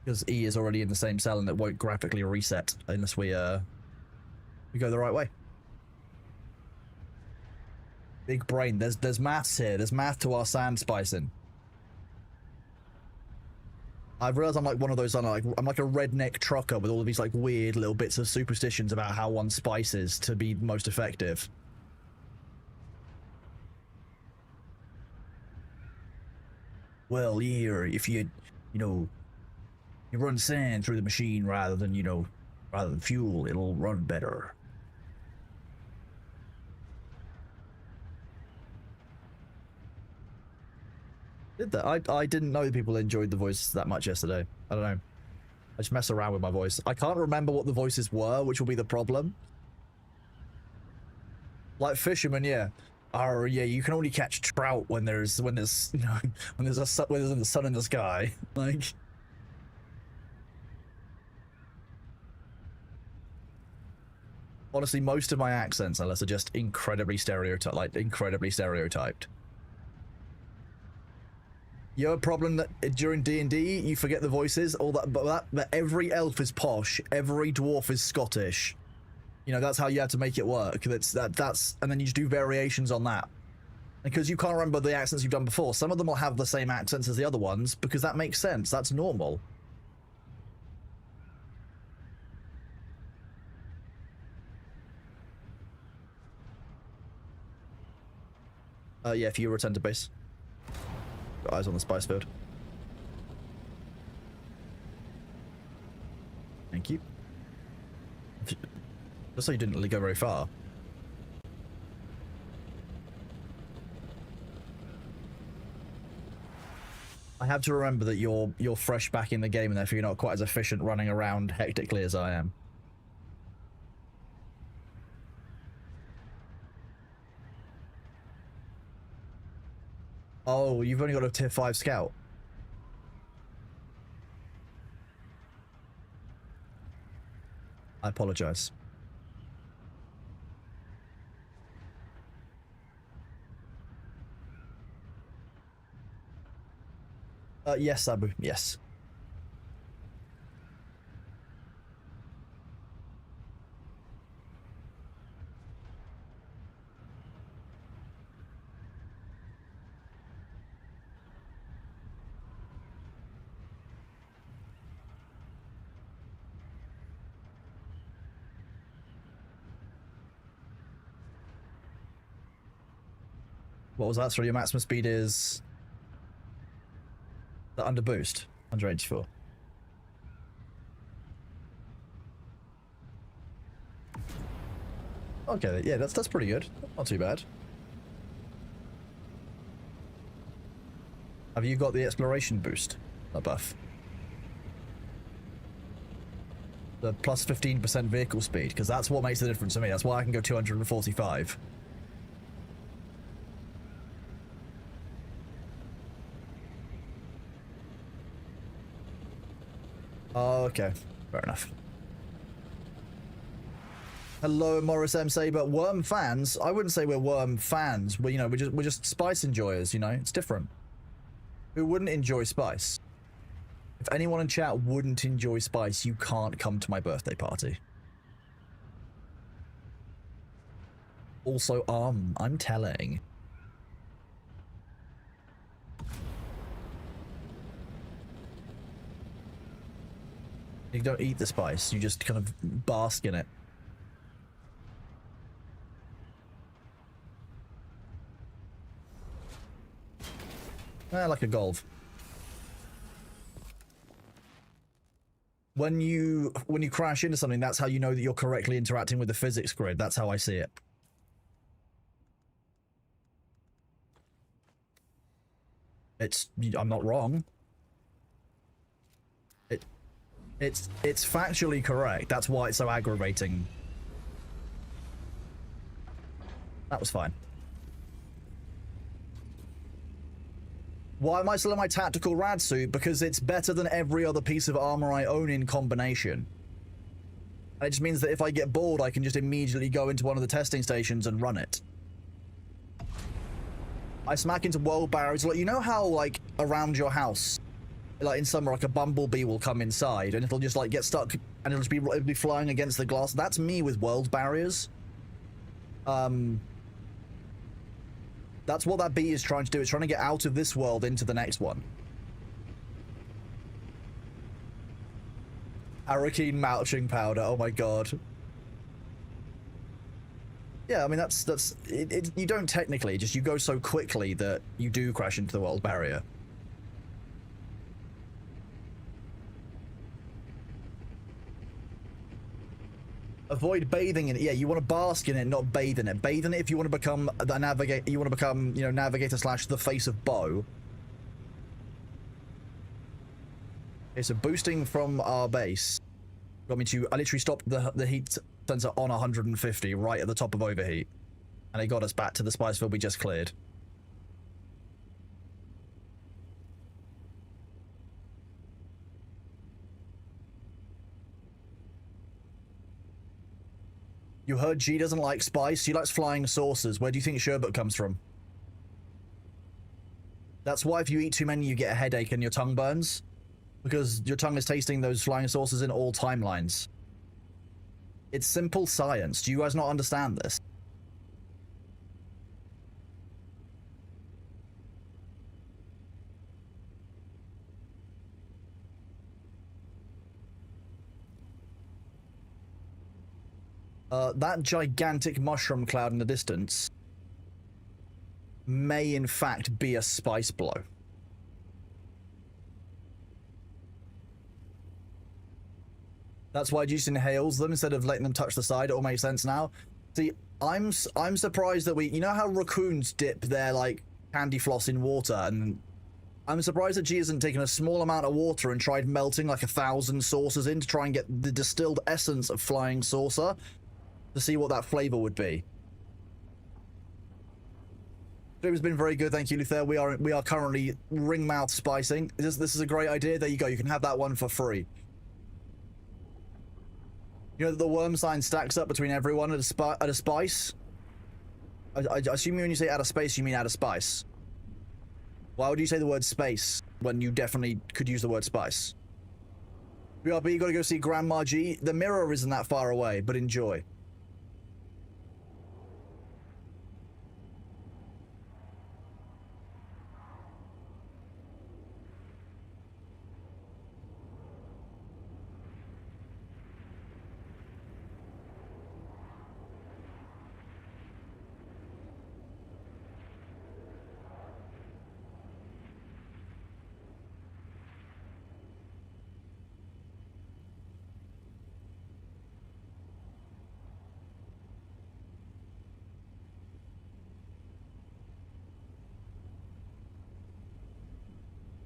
Because E is already in the same cell and it won't graphically reset unless we go the right way. Big brain. There's maths here. There's math to our sand spicing. I've realized I'm like one of those, I'm like a redneck trucker with all of these like weird little bits of superstitions about how one spices to be most effective. Well, here, if you run sand through the machine rather than fuel, it'll run better. Did that? I didn't know that people enjoyed the voice that much yesterday. I don't know. I just mess around with my voice. I can't remember what the voices were, which will be the problem. Like fishermen, yeah. Oh yeah, you can only catch trout when there's when there's the sun in the sky. Like. Honestly, most of my accents, unless are just incredibly stereotyped. You have a problem that during D&D you forget the voices, all that, but every elf is posh, every dwarf is Scottish. You know, that's how you have to make it work. That's and then you just do variations on that. Because you can't remember the accents you've done before. Some of them will have the same accents as the other ones because that makes sense. That's normal. Yeah, if you return to base. Got eyes on the spice field. Thank you. Just so you didn't really go very far. I have to remember that you're fresh back in the game and therefore you're not quite as efficient running around hectically as I am. Oh, you've only got a tier 5 scout. I apologize. Yes, Sabu, yes. What was that? So your maximum speed is the under boost, 184. Okay, yeah, that's pretty good. Not too bad. Have you got the exploration boost, a buff? The plus 15% vehicle speed, because that's what makes the difference to me. That's why I can go 245. Oh, okay. Fair enough. Hello, Morris M. Saber. Worm fans? I wouldn't say we're worm fans. We're, you know, we're just spice enjoyers, you know? It's different. Who wouldn't enjoy spice? If anyone in chat wouldn't enjoy spice, you can't come to my birthday party. Also, I'm telling. You don't eat the spice, you just kind of bask in it. Like a golf. When you crash into something, that's how you know that you're correctly interacting with the physics grid. That's how I see it. I'm not wrong. It's factually correct. That's why it's so aggravating. That was fine. Why am I still in my tactical rad suit? Because it's better than every other piece of armor I own in combination. And it just means that if I get bored, I can just immediately go into one of the testing stations and run it. I smack into world barriers. Like, you know how, like, around your house, like in summer, like a bumblebee will come inside and it'll just like get stuck and it'll be flying against the glass. That's me with world barriers. That's what that bee is trying to do. It's trying to get out of this world into the next one. Arakeen mouching powder. Oh my god. Yeah, I mean that's you don't technically, just you go so quickly that you do crash into the world barrier. Avoid bathing in it. Yeah, you want to bask in it, not bathe in it. Bathe in it if you want to become the navigator. You want to become, you know, navigator slash the face of Bo. Okay, so boosting from our base got me to. I literally stopped the heat sensor on 150 right at the top of overheat, and it got us back to the spice field we just cleared. You heard G doesn't like spice. She likes flying saucers. Where do you think sherbet comes from? That's why if you eat too many, you get a headache and your tongue burns. Because your tongue is tasting those flying saucers in all timelines. It's simple science. Do you guys not understand this? That gigantic mushroom cloud in the distance may in fact be a spice blow. That's why Juice inhales them instead of letting them touch the side. It all makes sense now. See, I'm surprised that you know how raccoons dip their like candy floss in water, and I'm surprised that G hasn't taken a small amount of water and tried melting like 1,000 saucers in to try and get the distilled essence of flying saucer to see what that flavor would be. It has been very good, thank you, Luther. We are currently ring mouth spicing. This is a great idea. There you go. You can have that one for free. You know that the worm sign stacks up between everyone at a spice. I assume when you say out of space, you mean out of spice. Why would you say the word space when you definitely could use the word spice? BRB, you gotta go see Grandma G. The mirror isn't that far away, but enjoy.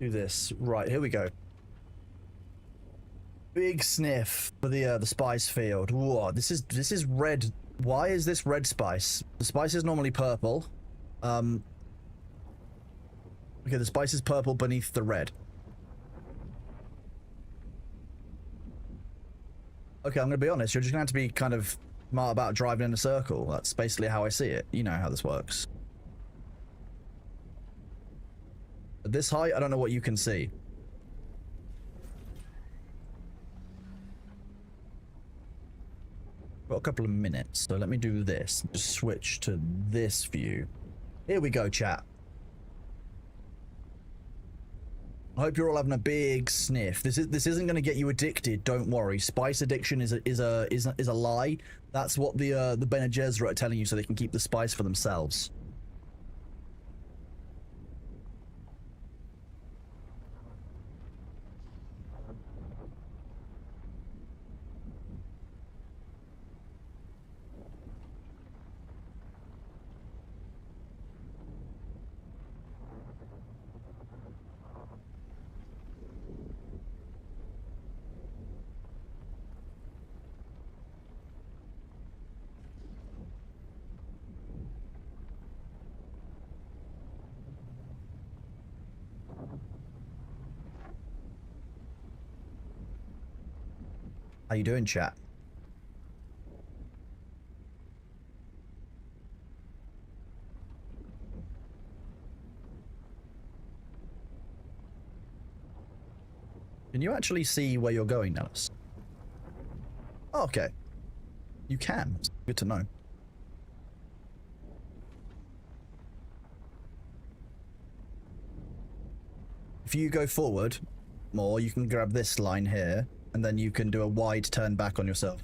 Do this. Right, here we go. Big sniff for the spice field. Whoa, this is red. Why is this red spice? The spice is normally purple. Okay, the spice is purple beneath the red. Okay, I'm gonna be honest. You're just gonna have to be kind of smart about driving in a circle. That's basically how I see it. You know how this works. At this height, I don't know what you can see. Got a couple of minutes, so let me do this. Just switch to this view. Here we go, chat. I hope you're all having a big sniff. This isn't going to get you addicted. Don't worry. Spice addiction is a lie. That's what the Bene Gesserit are telling you, so they can keep the spice for themselves. How you doing, chat? Can you actually see where you're going, Nellis? Oh, okay. You can. Good to know. If you go forward more, you can grab this line here, and then you can do a wide turn back on yourself.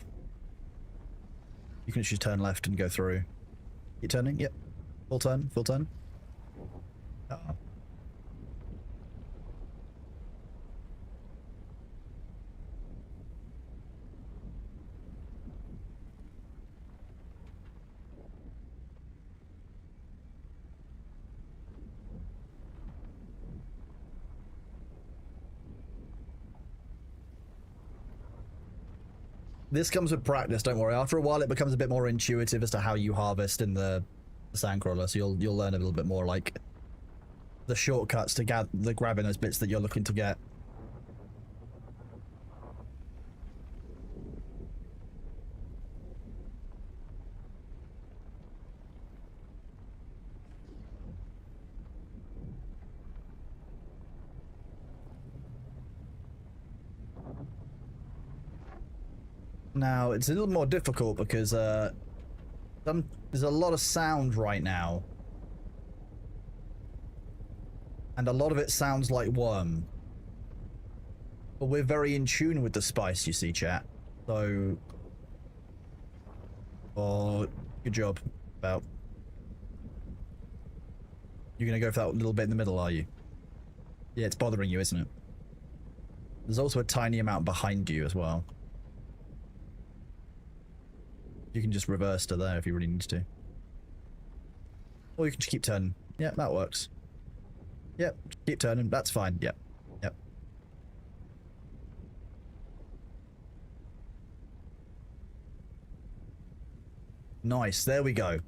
You can just turn left and go through. You turning? Yep. Full turn, full turn. Uh-oh. This comes with practice, don't worry. After a while, it becomes a bit more intuitive as to how you harvest in the sandcrawler, so you'll learn a little bit more, like, the shortcuts to grabbing those bits that you're looking to get. Now, it's a little more difficult because there's a lot of sound right now. And a lot of it sounds like worm. But we're very in tune with the spice, you see, chat. So... Oh, good job. About... You're gonna go for that little bit in the middle, are you? Yeah, it's bothering you, isn't it? There's also a tiny amount behind you as well. You can just reverse to there if you really need to. Or you can just keep turning. Yeah, that works. Yep, keep turning. That's fine. Yep. Yep. Nice. There we go.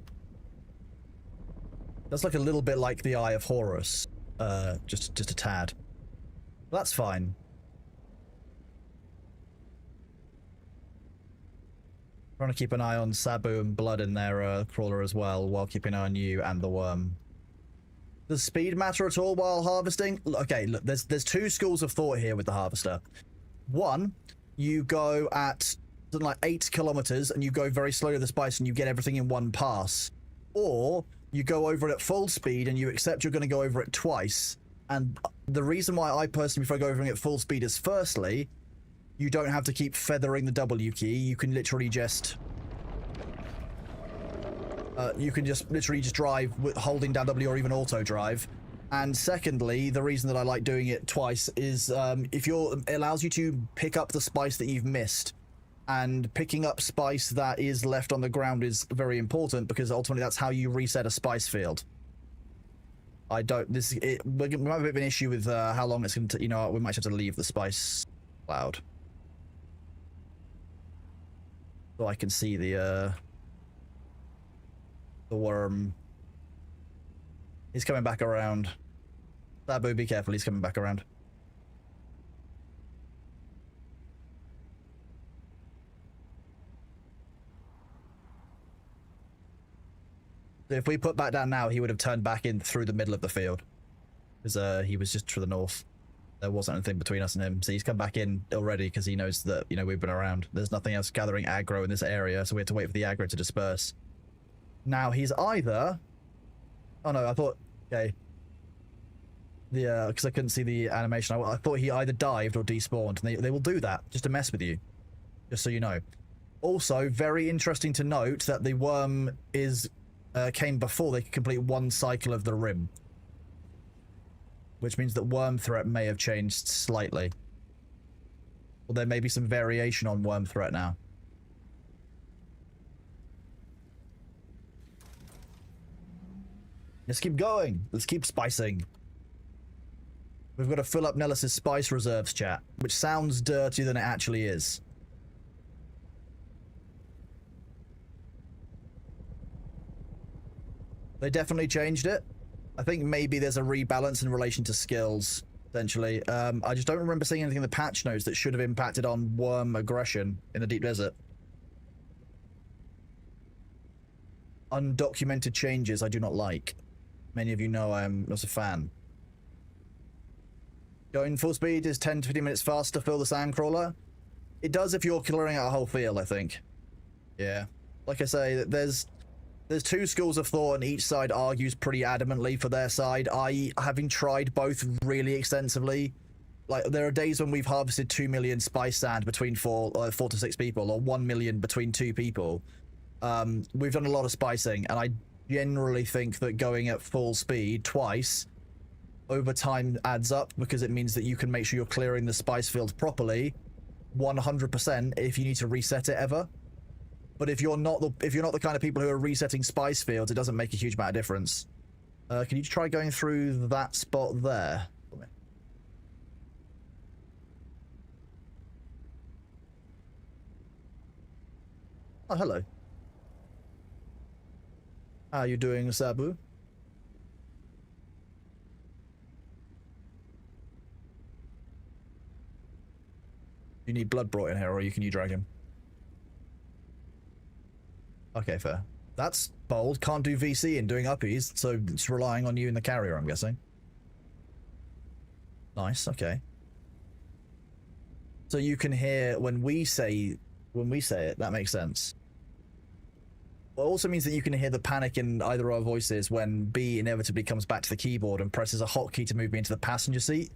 That's like a little bit like the Eye of Horus. Just a tad. That's fine. Trying to keep an eye on Sabu and Blood in their crawler as well, while keeping an eye on you and the worm. Does speed matter at all while harvesting? Okay, look, there's two schools of thought here with the harvester. One, you go at something like 8 kilometers and you go very slowly with the spice and you get everything in one pass. Or you go over it at full speed and you accept you're going to go over it twice. And the reason why I personally prefer going over it at full speed is, firstly, you don't have to keep feathering the W key. You can literally just... literally just drive with holding down W or even auto drive. And secondly, the reason that I like doing it twice is it allows you to pick up the spice that you've missed. And picking up spice that is left on the ground is very important, because ultimately that's how you reset a spice field. We might have a bit of an issue with how long it's going to... You know, we might have to leave the spice cloud. So I can see the worm. He's coming back around. Sabu, be careful, he's coming back around. So if we put back down now, he would have turned back in through the middle of the field. Because he was just to the north. There wasn't anything between us and him. So he's come back in already because he knows that, you know, we've been around. There's nothing else gathering aggro in this area, so we had to wait for the aggro to disperse. Now he's either... Oh no, I thought... Okay. Because I couldn't see the animation. I thought he either dived or despawned. And they will do that just to mess with you. Just so you know. Also, very interesting to note that the worm came before they could complete one cycle of the rim. Which means that worm threat may have changed slightly. Or there may be some variation on worm threat now. Let's keep going. Let's keep spicing. We've got to fill up Nellis's spice reserves, chat. Which sounds dirtier than it actually is. They definitely changed it. I think maybe there's a rebalance in relation to skills, essentially. I just don't remember seeing anything in the patch notes that should have impacted on worm aggression in the deep desert. Undocumented changes I do not like. Many of you know I am not a fan. Going full speed is 10 to 15 minutes faster to fill the sandcrawler. It does if you're clearing out a whole field, I think. Yeah. Like I say, there's two schools of thought, and each side argues pretty adamantly for their side. Having tried both really extensively, like there are days when we've harvested 2 million spice sand between 4 to 6 people, or 1 million between 2 people. We've done a lot of spicing, and I generally think that going at full speed twice over time adds up, because it means that you can make sure you're clearing the spice field properly 100% if you need to reset it ever. But if you're not the kind of people who are resetting spice fields, it doesn't make a huge amount of difference. Can you try going through that spot there? Oh, hello. How are you doing, Sabu? You need blood brought in here, or can you drag him? Okay, fair. That's bold. Can't do VC in doing uppies, so it's relying on you in the carrier, I'm guessing. Nice, okay. So you can hear when we say it, that makes sense. It also means that you can hear the panic in either of our voices when B inevitably comes back to the keyboard and presses a hotkey to move me into the passenger seat.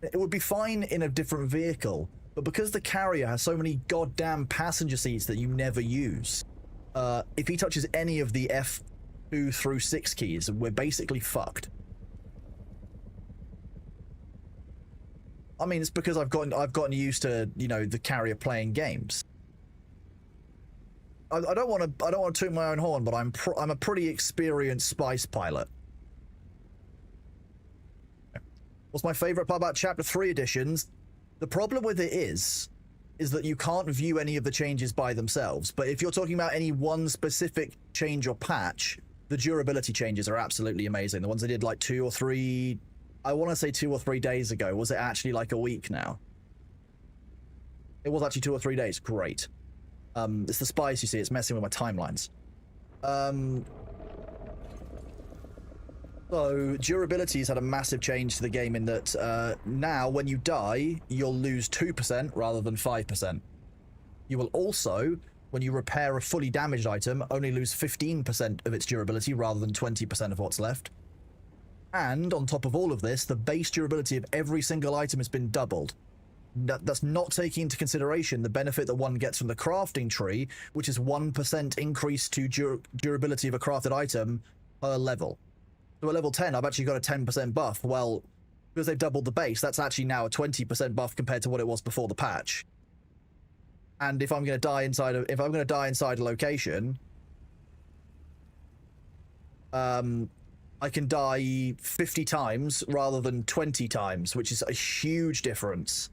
It would be fine in a different vehicle, but because the carrier has so many goddamn passenger seats that you never use, if he touches any of the F2 through 6 keys, we're basically fucked. I mean, it's because I've gotten used to, you know, the carrier playing games. I don't want to toot my own horn, but I'm a pretty experienced spice pilot. What's my favorite part about Chapter 3 editions? The problem with it is that you can't view any of the changes by themselves. But if you're talking about any one specific change or patch, the durability changes are absolutely amazing. The ones I did like 2 or 3, I want to say 2 or 3 days ago. Was it actually like a week now? It was actually 2 or 3 days. Great. It's the spice, you see. It's messing with my timelines. So, durability's had a massive change to the game in that now, when you die, you'll lose 2% rather than 5%. You will also, when you repair a fully damaged item, only lose 15% of its durability rather than 20% of what's left. And, on top of all of this, the base durability of every single item has been doubled. That's not taking into consideration the benefit that one gets from the crafting tree, which is 1% increase to durability of a crafted item per level. So at level 10, I've actually got a 10% buff. Well, because they've doubled the base, that's actually now a 20% buff compared to what it was before the patch. And if I'm going to die inside a location, I can die 50 times rather than 20 times, which is a huge difference.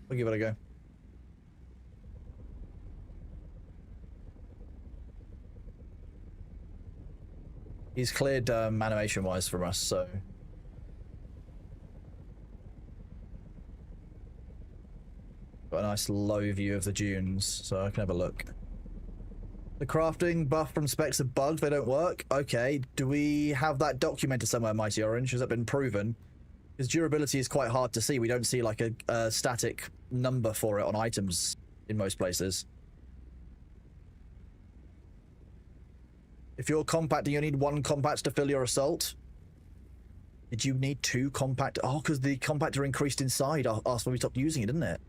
We'll give it a go. He's cleared animation-wise from us, so... Got a nice low view of the dunes, so I can have a look. The crafting buff from specs of bugs, they don't work? Okay, do we have that documented somewhere, Mighty Orange? Has that been proven? Because durability is quite hard to see. We don't see like a static number for it on items in most places. If you're compacting, you need 1 compact to fill your assault. Did you need 2 compact? Oh, because the compactor increased inside after we stopped using it, didn't it?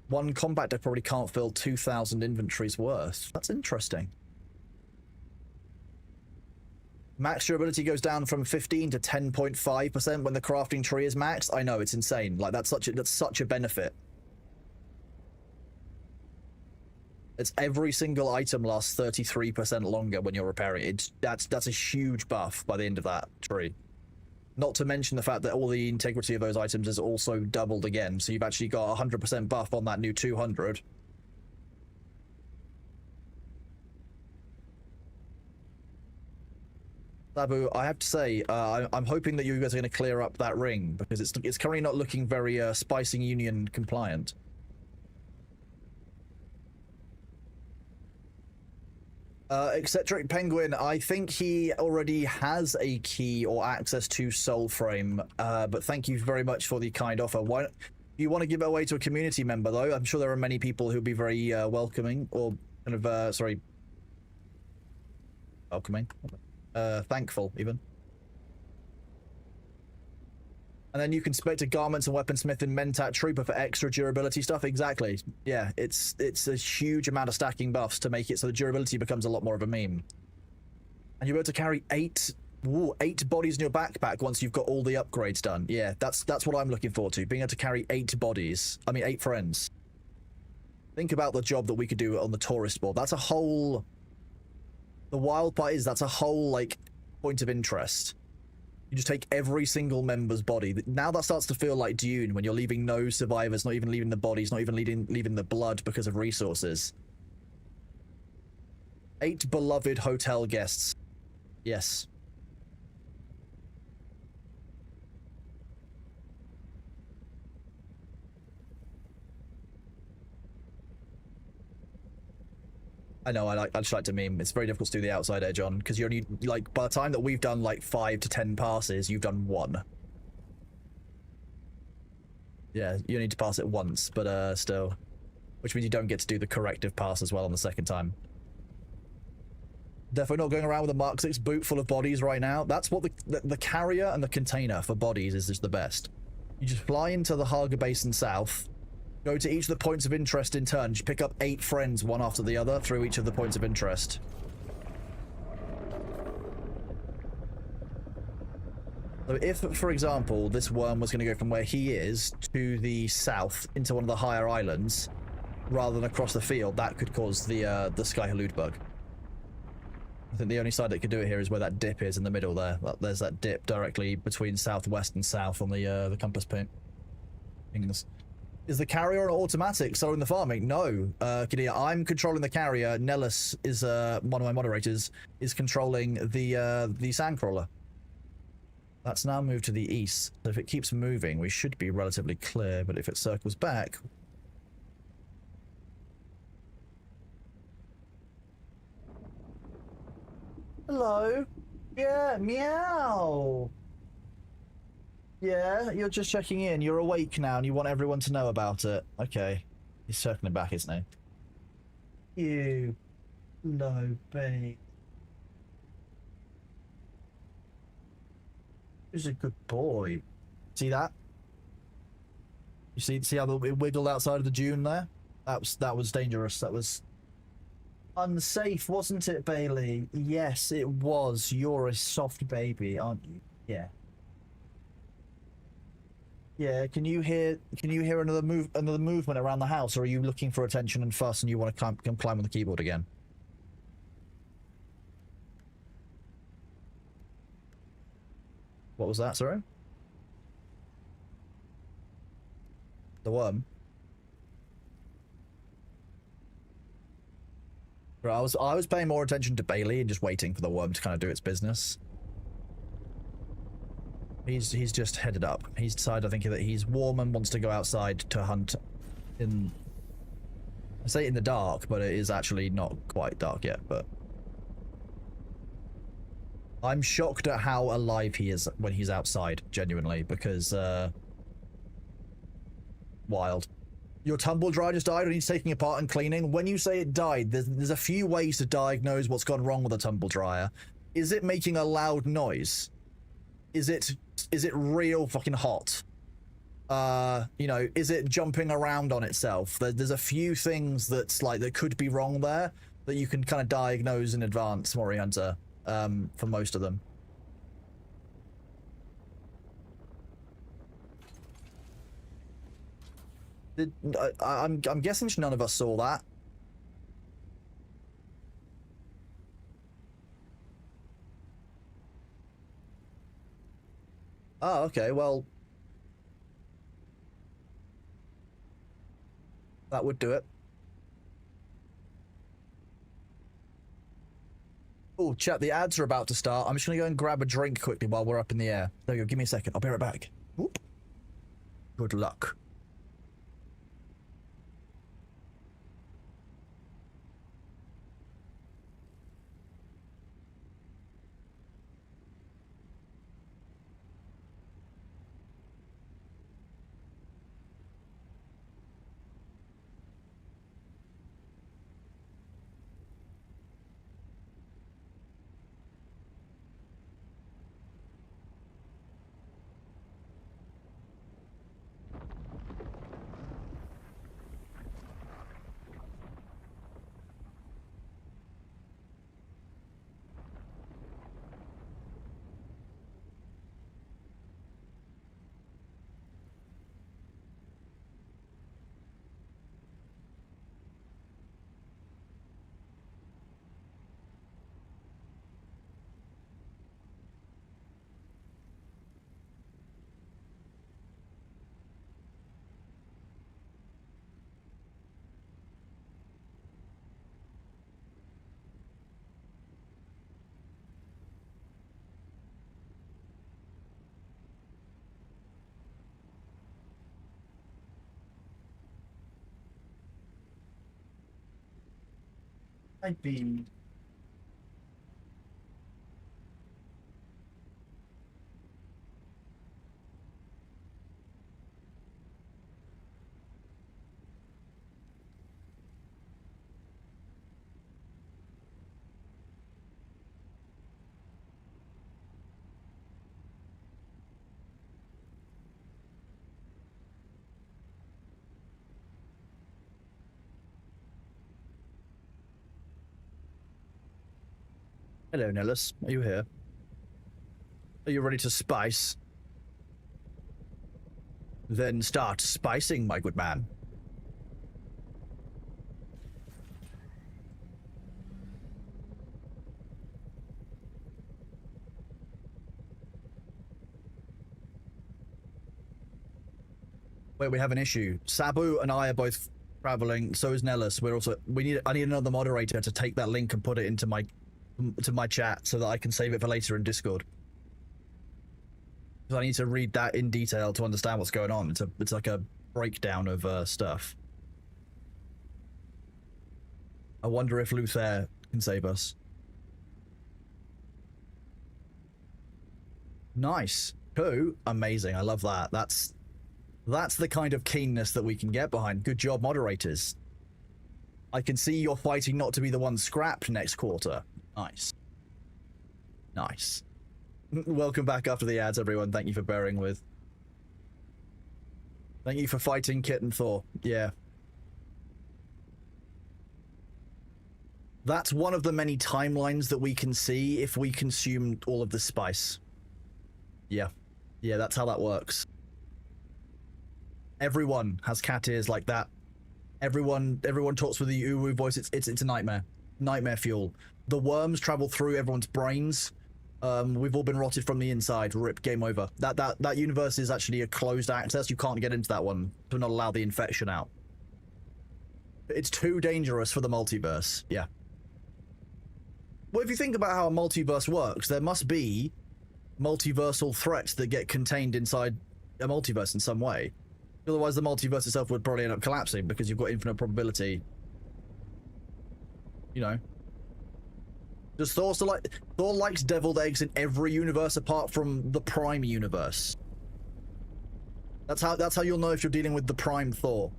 1 compactor probably can't fill 2,000 inventories worth. That's interesting. Max durability goes down from 15 to 10.5% when the crafting tree is maxed. I know, it's insane. Like, that's such a benefit. It's every single item lasts 33% longer when you're repairing it. That's a huge buff by the end of that tree. Not to mention the fact that all the integrity of those items is also doubled again. So you've actually got 100% buff on that new 200. Sabu, I have to say, I'm hoping that you guys are going to clear up that ring, because it's currently not looking very Spicing Union compliant. Eccentric Penguin, I think he already has a key or access to Soulframe, but thank you very much for the kind offer. Why, if you want to give it away to a community member, though, I'm sure there are many people who'll be very welcoming, or kind of, sorry, welcoming? Thankful, even. And then you can spec to Garments and Weaponsmith and Mentat Trooper for extra durability stuff. Exactly. Yeah, it's a huge amount of stacking buffs to make it so the durability becomes a lot more of a meme. And you're able to carry 8 bodies in your backpack once you've got all the upgrades done. Yeah, that's what I'm looking forward to. Being able to carry 8 bodies. I mean, 8 friends. Think about the job that we could do on the tourist board. That's a whole... The wild part is that's a whole, like, point of interest. You just take every single member's body. Now that starts to feel like Dune, when you're leaving no survivors, not even leaving the bodies, not even leaving the blood because of resources. 8 beloved hotel guests. Yes. I know, I just like to meme. It's very difficult to do the outside edge on, because you're only, like, by the time that we've done, like, 5 to 10 passes, you've done 1. Yeah, you need to pass it once, but, still. Which means you don't get to do the corrective pass as well on the second time. Definitely not going around with a Mark 6 boot full of bodies right now. That's what the carrier and the container for bodies is just the best. You just fly into the Haga Basin South, go to each of the points of interest in turn. Just pick up 8 friends, one after the other, through each of the points of interest. So if, for example, this worm was going to go from where he is to the south into one of the higher islands, rather than across the field, that could cause the Sky Halud bug. I think the only side that could do it here is where that dip is in the middle there. There's that dip directly between southwest and south on the compass ping. Is the carrier an automatic in the farming? No, Kidia, I'm controlling the carrier. Nellis is one of my moderators, is controlling the sandcrawler. That's now moved to the east. So if it keeps moving, we should be relatively clear, but if it circles back... Hello? Yeah, meow! Yeah, you're just checking in. You're awake now and you want everyone to know about it. Okay. He's circling back, isn't he? You low babe. He's a good boy. See that? You see how it wiggled outside of the dune there? That was dangerous. That was unsafe, wasn't it, Bailey? Yes, it was. You're a soft baby, aren't you? Yeah. Yeah, can you hear another movement around the house, or are you looking for attention and fuss and you want to climb on the keyboard again? What was that, sorry? The worm. Right, I was paying more attention to Bailey and just waiting for the worm to kind of do its business. He's just headed up. He's decided, I think, that he's warm and wants to go outside to hunt in... I say in the dark, but it is actually not quite dark yet, but... I'm shocked at how alive he is when he's outside, genuinely, because, wild. Your tumble dryer just died and he's taking it apart and cleaning. When you say it died, there's a few ways to diagnose what's gone wrong with a tumble dryer. Is it making a loud noise? Is it real fucking hot? You know, is it jumping around on itself? There's a few things that's like that could be wrong there that you can kind of diagnose in advance, Mori Hunter, for most of them. I'm guessing none of us saw that. Oh, okay, well... that would do it. Oh, chat, the ads are about to start. I'm just gonna go and grab a drink quickly while we're up in the air. There you go, give me a second. I'll be right back. Whoop. Good luck. I'd be... Hello, Nellis. Are you here? Are you ready to spice? Then start spicing, my good man. Wait, we have an issue. Sabu and I are both traveling. So is Nellis. I need another moderator to take that link and put it into my chat so that I can save it for later in Discord. Because I need to read that in detail to understand what's going on. It's like a breakdown of stuff. I wonder if Luther can save us. Nice. Cool. Amazing. I love that. That's the kind of keenness that we can get behind. Good job, moderators. I can see you're fighting not to be the one scrapped next quarter. Nice. Nice. Welcome back after the ads, everyone. Thank you for bearing with. Thank you for fighting Kit and Thor. Yeah. That's one of the many timelines that we can see if we consume all of the spice. Yeah. Yeah, that's how that works. Everyone has cat ears like that. Everyone talks with the uwu voice. It's a nightmare. Nightmare fuel. The worms travel through everyone's brains. We've all been rotted from the inside. Rip, game over. That universe is actually a closed access. You can't get into that one to not allow the infection out. It's too dangerous for the multiverse. Yeah. Well, if you think about how a multiverse works, there must be multiversal threats that get contained inside a multiverse in some way. Otherwise, the multiverse itself would probably end up collapsing because you've got infinite probability. You know. Does Thor still like... Thor likes deviled eggs in every universe apart from the Prime universe. That's how you'll know if you're dealing with the Prime Thor.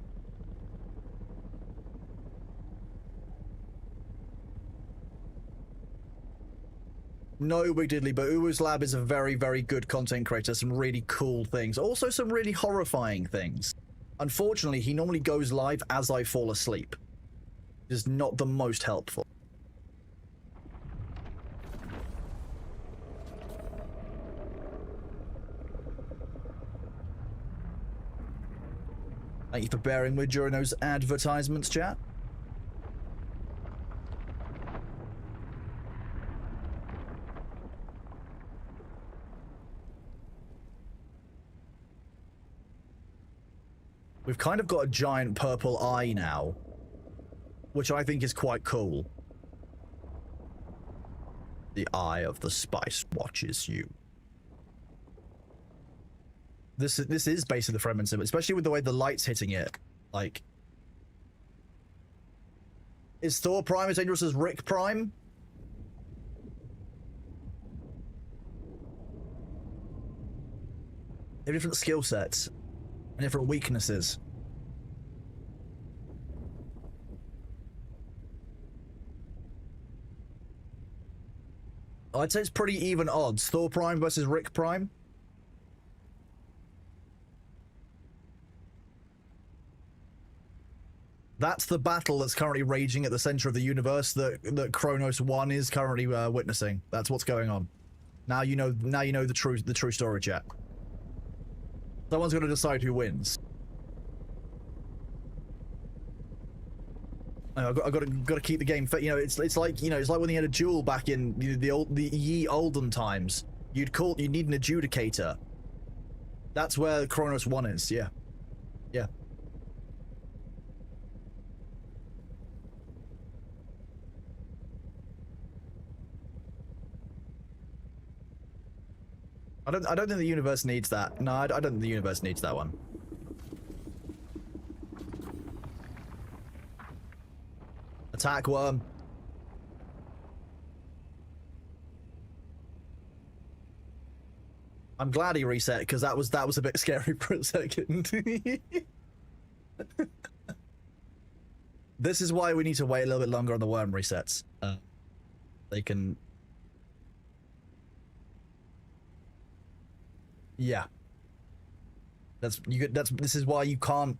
No big diddly, but Uwu's Lab is a very, very good content creator. Some really cool things. Also some really horrifying things. Unfortunately, he normally goes live as I fall asleep. It is not the most helpful. Thank you for bearing with during those advertisements, chat. We've kind of got a giant purple eye now, which I think is quite cool. The eye of the spice watches you. This is basically the Fremen symbol, especially with the way the light's hitting it. Like, is Thor Prime as dangerous as Rick Prime? They have different skill sets and different weaknesses. I'd say it's pretty even odds. Thor Prime versus Rick Prime. That's the battle that's currently raging at the center of the universe that Kronos 1 is currently witnessing. That's what's going on. Now you know the true story, chat. Someone's going to decide who wins. I've got to keep the game fit. You know, it's like, you know, it's like when you had a duel back in the ye olden times. You'd need an adjudicator. That's where Kronos 1 is. Yeah. Yeah. I don't think the universe needs that. No, I don't think the universe needs that one. Attack worm. I'm glad he reset because that was a bit scary for a second. This is why we need to wait a little bit longer on the worm resets. They can. Yeah. This is why you can't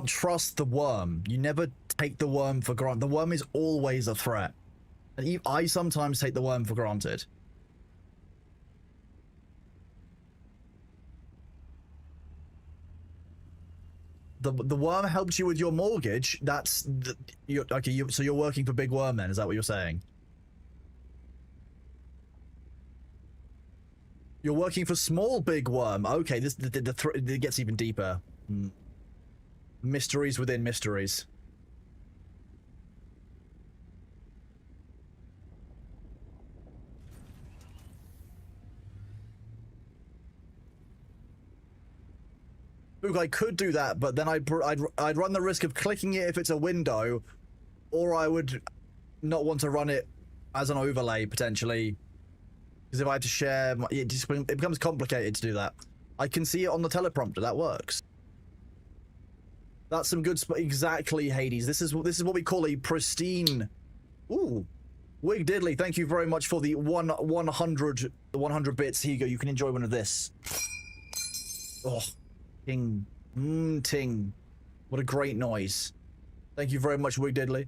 trust the worm. You never take the worm for granted. The worm is always a threat. And I sometimes take the worm for granted. The worm helped you with your mortgage. That's okay. So you're working for Big Worm then? Is that what you're saying? You're working for Small Big Worm. Okay, this it gets even deeper. Mysteries within mysteries. Look, I could do that, but then I'd run the risk of clicking it if it's a window, or I would not want to run it as an overlay potentially, because if I had to share, it becomes complicated to do that. I can see it on the teleprompter. That works. That's some good exactly, Hades. This is what we call a pristine. Ooh, Wig Diddley, thank you very much for the 100 bits. Here you go. You can enjoy one of this. Oh. Ting. Ting. What a great noise. Thank you very much, Wig Diddley.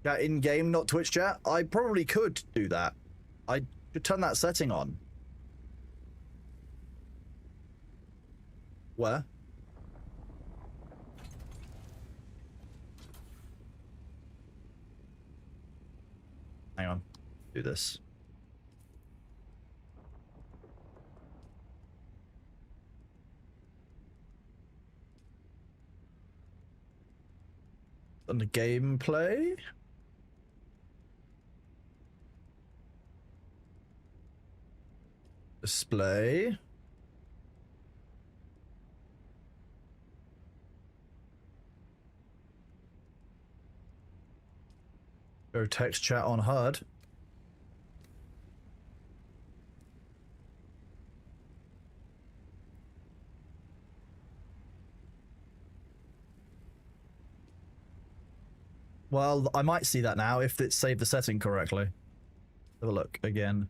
Chat in-game, not Twitch chat? I probably could do that. I should turn that setting on. Where? Hang on. Do this. On the gameplay. Display. Go text chat on HUD. Well, I might see that now if it saved the setting correctly. Have a look again.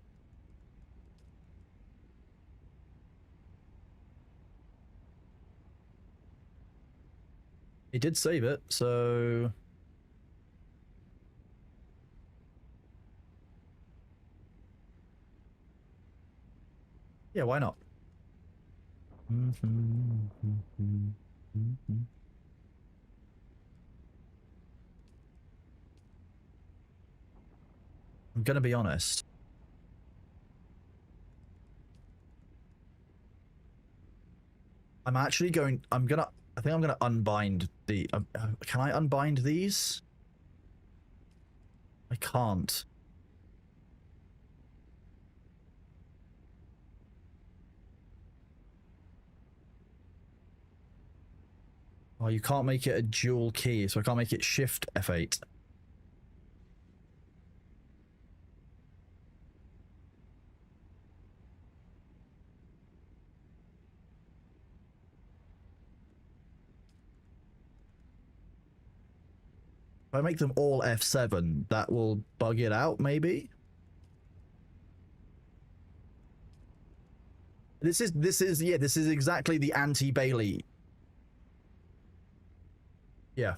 It did save it, so... Yeah, why not? I'm gonna be honest. I think I'm gonna unbind the... can I unbind these? I can't. Oh, you can't make it a dual key, so I can't make it Shift F8. If I make them all F7, that will bug it out, maybe? This is exactly the anti-Bailey. Yeah.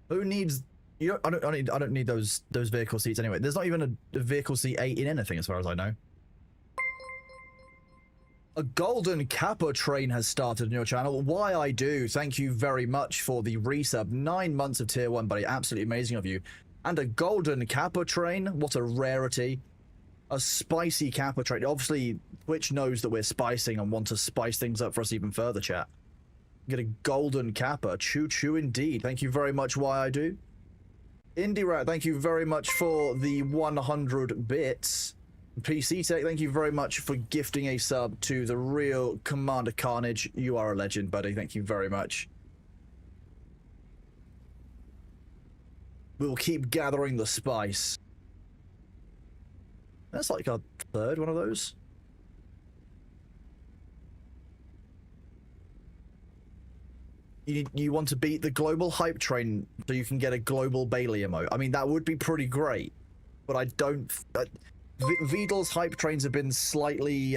Who needs... I don't need those vehicle seats anyway. There's not even a vehicle seat 8 in anything as far as I know. A golden Kappa train has started on your channel. Why I do. Thank you very much for the resub. 9 months of tier 1, buddy. Absolutely amazing of you. And a golden Kappa train. What a rarity. A spicy Kappa train. Obviously, Twitch knows that we're spicing and want to spice things up for us even further, chat. Get a golden Kappa. Choo choo indeed. Thank you very much, Why I do. Indie Rat, thank you very much for the 100 bits. PC Tech, thank you very much for gifting a sub to the real Commander Carnage. You are a legend, buddy. Thank you very much. We will keep gathering the spice. That's like our third one of those. You want to beat the global hype train so you can get a global Bailey emote. I mean, that would be pretty great, but I don't... Vidal's hype trains have been slightly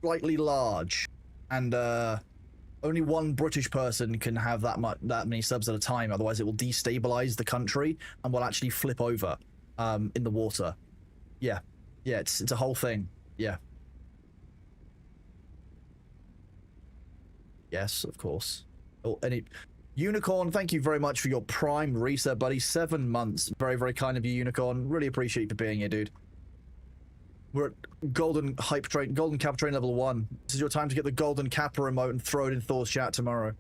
large, and only one British person can have that many subs at a time. Otherwise, it will destabilize the country and will actually flip over in the water. Yeah. Yeah, it's a whole thing. Yeah. Yes, of course. Oh, any Unicorn, thank you very much for your prime reset, buddy. 7 months. Very, very kind of you, Unicorn. Really appreciate you for being here, dude. We're at Golden Hype Train, Golden Kappa Train level 1. This is your time to get the Golden Kappa remote and throw it in Thor's chat tomorrow.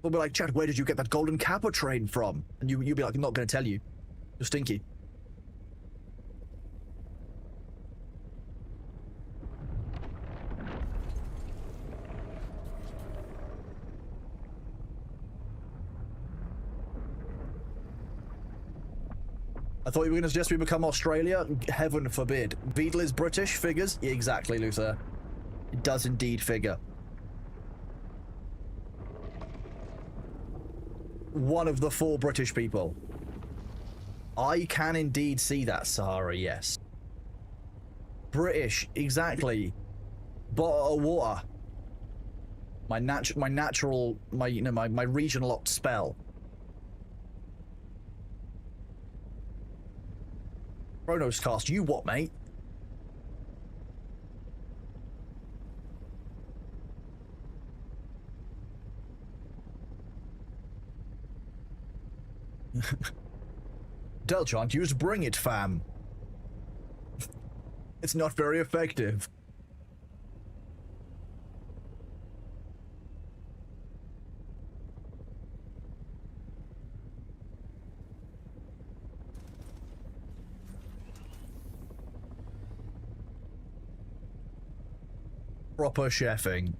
We'll be like, chat, where did you get that Golden Kappa train from? And you'll be like, I'm not going to tell you. You're stinky. I thought you were going to suggest we become Australia. Heaven forbid. Beetle is British, figures? Yeah, exactly, Luther. It does indeed figure. One of the 4 British people. I can indeed see that, Sahara, yes. British, exactly. Bottle of water. My natural, my regional locked spell. Chronos cast, you what, mate? Delchant, use bring it, fam. It's not very effective. Proper chefing.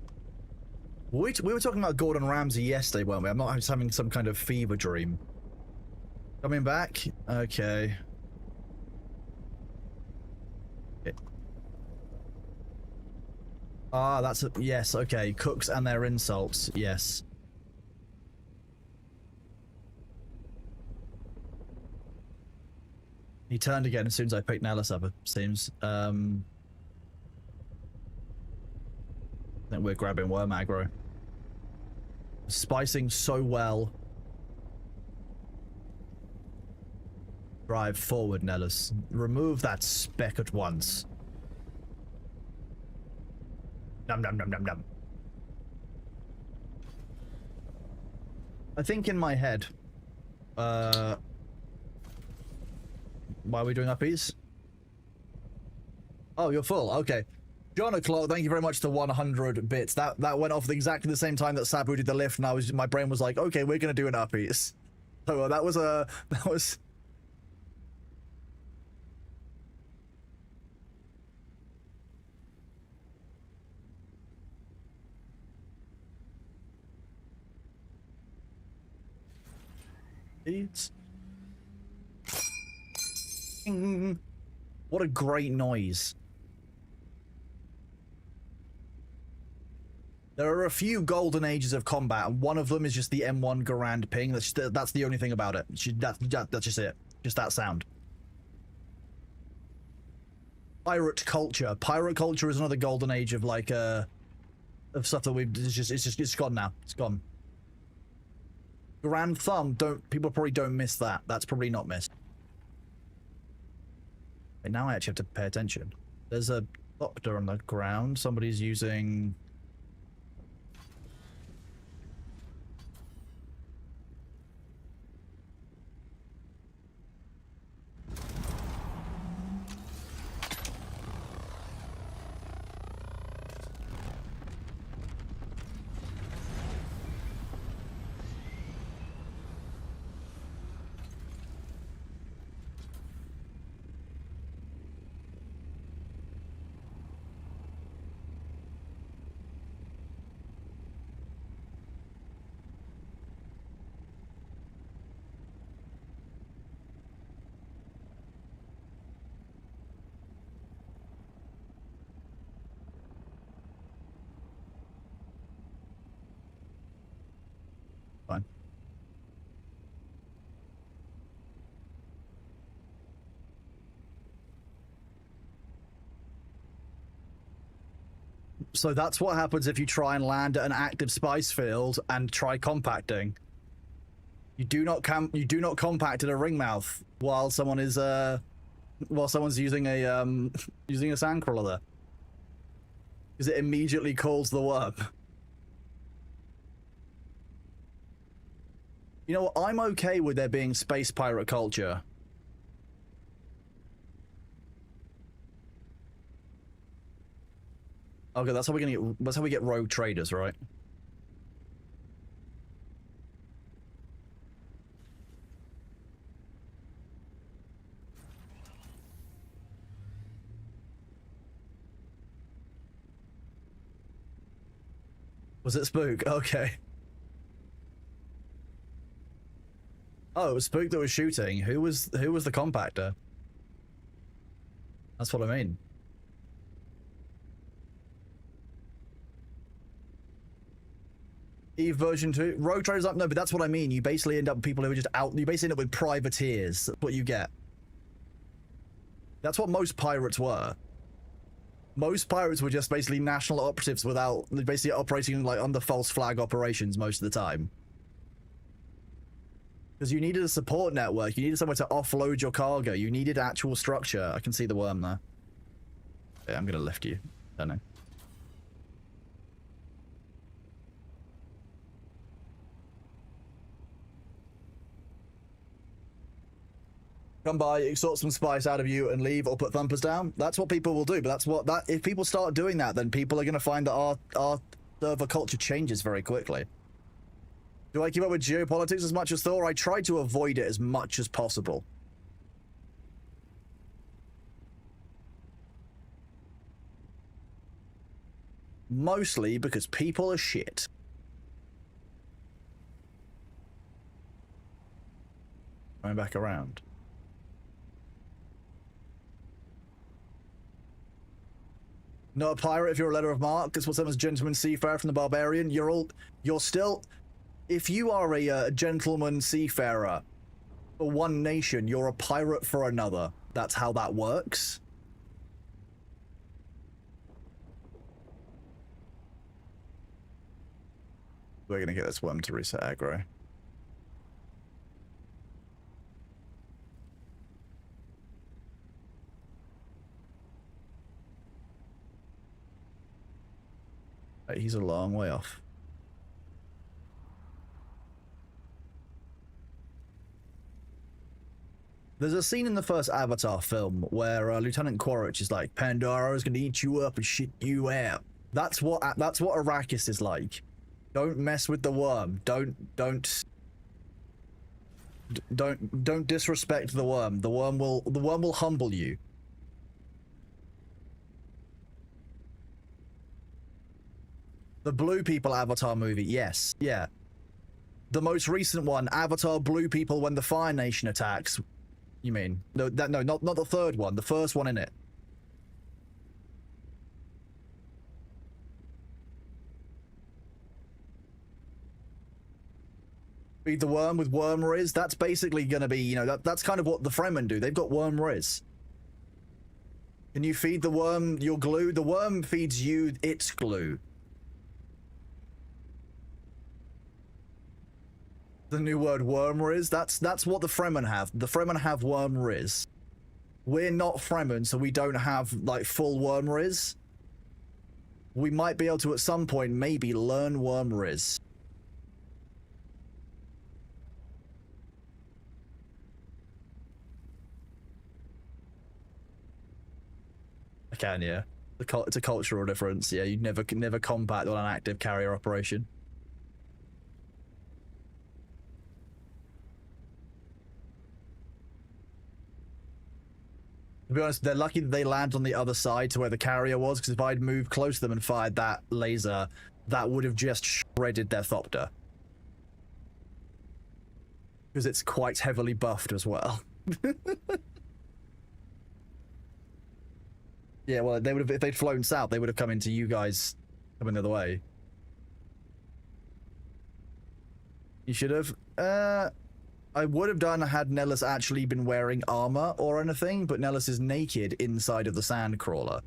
We were talking about Gordon Ramsay yesterday, weren't we? I'm not just having some kind of fever dream. Coming back? Okay. Ah, that's a... Yes, okay. Cooks and their insults. Yes. He turned again as soon as I picked Nellis up, it seems. I think we're grabbing worm aggro. Spicing so well. Drive forward, Nellis. Remove that speck at once. Num num num num num. I think in my head, why are we doing uppies? Oh, you're full. Okay. John O'Clock, thank you very much to 100 bits. That went off at exactly the same time that Sabu did the lift, and my brain was like, okay, we're gonna do an uppies. So that was. It's... What a great noise. There are a few golden ages of combat, and one of them is just the M1 Garand ping. That's the only thing about it. That's just it. Just that sound. Pirate culture. Pirate culture is another golden age of like of stuff that it's gone now. It's gone. Grand Thumb, people probably don't miss that. That's probably not missed. But now I actually have to pay attention. There's a doctor on the ground. Somebody's using... Fine. So that's what happens if you try and land at an active spice field and try compacting. You do not compact at a ring mouth while someone is while someone's using a using a sandcrawler there, because it immediately calls the worm. You know what? I'm okay with there being space pirate culture. Okay, that's how we're gonna get. That's how we get rogue traders, right? Was it Spook? Okay. Oh, it was Spook that was shooting. Who was the compactor? That's what I mean. Eve version 2? Rogue Traders up? No, but that's what I mean. You basically end up with people who are just out. You basically end up with privateers. That's what you get. That's what most pirates were. Most pirates were just basically national operatives without, basically operating like under false flag operations most of the time. Because you needed a support network. You needed somewhere to offload your cargo. You needed actual structure. I can see the worm there. Yeah, I'm going to lift you. Don't know. Come by, extort some spice out of you and leave, or put thumpers down. That's what people will do, but that's what if people start doing that, then people are going to find that our server culture changes very quickly. Do I keep up with geopolitics as much as Thor? I try to avoid it as much as possible. Mostly because people are shit. Going back around. Not a pirate if you're a letter of marque. That's what someone's gentleman seafarer from the barbarian. You're still, if you are a gentleman seafarer for one nation, you're a pirate for another. That's how that works. We're gonna get this worm to reset aggro. He's a long way off. There's a scene in the first Avatar film where Lieutenant Quaritch is like, Pandora is gonna eat you up and shit you out. That's what Arrakis is like. Don't mess with the worm. Don't disrespect the worm. The worm will humble you. The Blue People Avatar movie, yes, yeah. The most recent one, Avatar Blue People when the Fire Nation attacks. You mean? No, not the third one, the first one in it. Feed the worm with worm riz. That's basically gonna be, you know, that's kind of what the Fremen do. They've got worm riz. Can you feed the worm your glue? The worm feeds you its glue. The new word worm riz. That's what the Fremen have. The Fremen have worm riz. We're not Fremen, so we don't have like full worm riz. We might be able to at some point maybe learn worm riz. I can, yeah. It's a cultural difference. Yeah, you'd never compact on an active carrier operation. To be honest, they're lucky that they land on the other side to where the carrier was, because if I'd moved close to them and fired that laser, that would have just shredded their Thopter. Because it's quite heavily buffed as well. Yeah, well, they would have, if they'd flown south, they would have come into you guys coming the other way. You should have. I would have done had Nellis actually been wearing armor or anything, but Nellis is naked inside of the sandcrawler.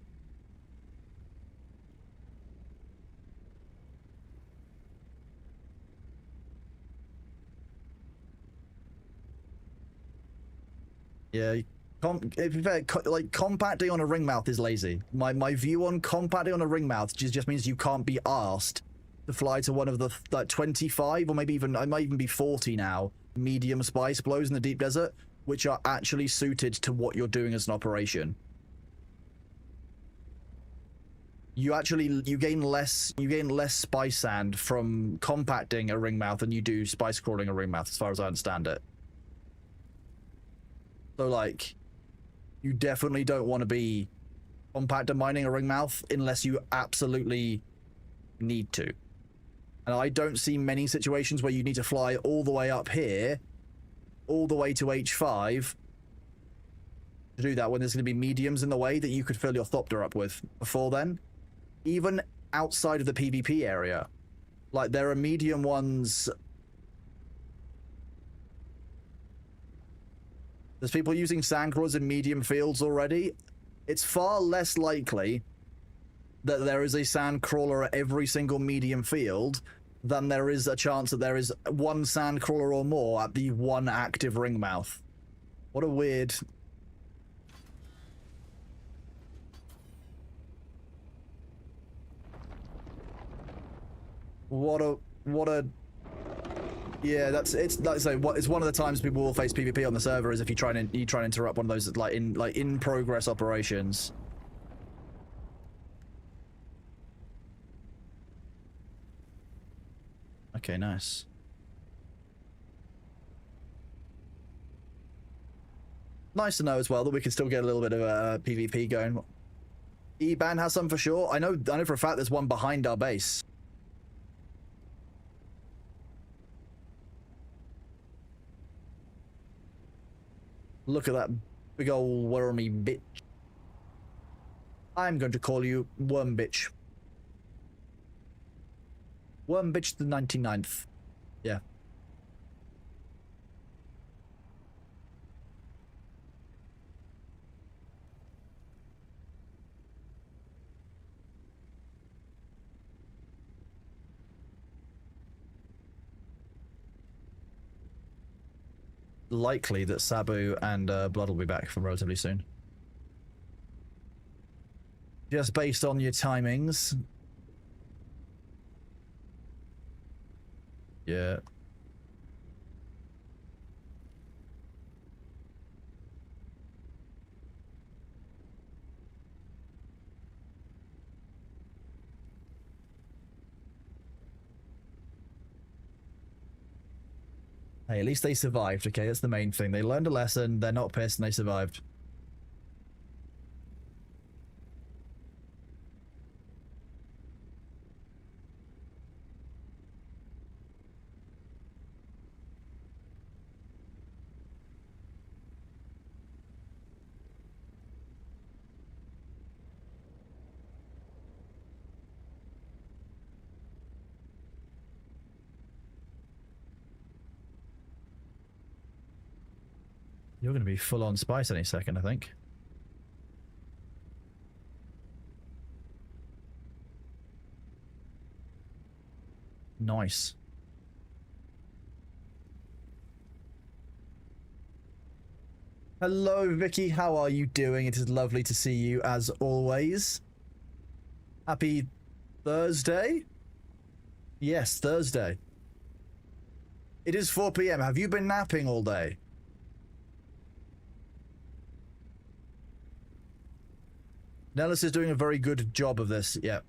Yeah, to be fair, like compacting on a ring mouth is lazy. My view on compacting on a ring mouth just means you can't be asked to fly to one of the like 25 or maybe even I might even be 40 now medium spice blows in the deep desert, which are actually suited to what you're doing as an operation. You gain less spice sand from compacting a ring mouth than you do spice crawling a ring mouth, as far as I understand it. So like, you definitely don't want to be compactor mining a ring mouth unless you absolutely need to. And I don't see many situations where you need to fly all the way up here, all the way to H5 to do that when there's going to be mediums in the way that you could fill your Thopter up with before then. Even outside of the PvP area, like there are medium ones. There's people using sandcrawlers in medium fields already. It's far less likely that there is a sandcrawler at every single medium field than there is a chance that there is one sandcrawler or more at the one active ring mouth. What a weird... What a... Yeah, it's one of the times people will face PvP on the server is if you try and interrupt one of those in progress operations. Okay, nice. Nice to know as well that we can still get a little bit of PvP going. E-Ban has some for sure. I know for a fact there's one behind our base. Look at that big old wormy bitch. I'm going to call you Worm Bitch. Worm Bitch the 99th. Yeah. Likely that Sabu and Blood will be back from relatively soon. Just based on your timings. Yeah. Hey, at least they survived, okay? That's the main thing. They learned a lesson, they're not pissed, and they survived. You're going to be full on spice any second, I think. Nice. Hello, Vicky. How are you doing? It is lovely to see you as always. Happy Thursday? Yes, Thursday. It is 4 PM. Have you been napping all day? Nellis is doing a very good job of this, yeah.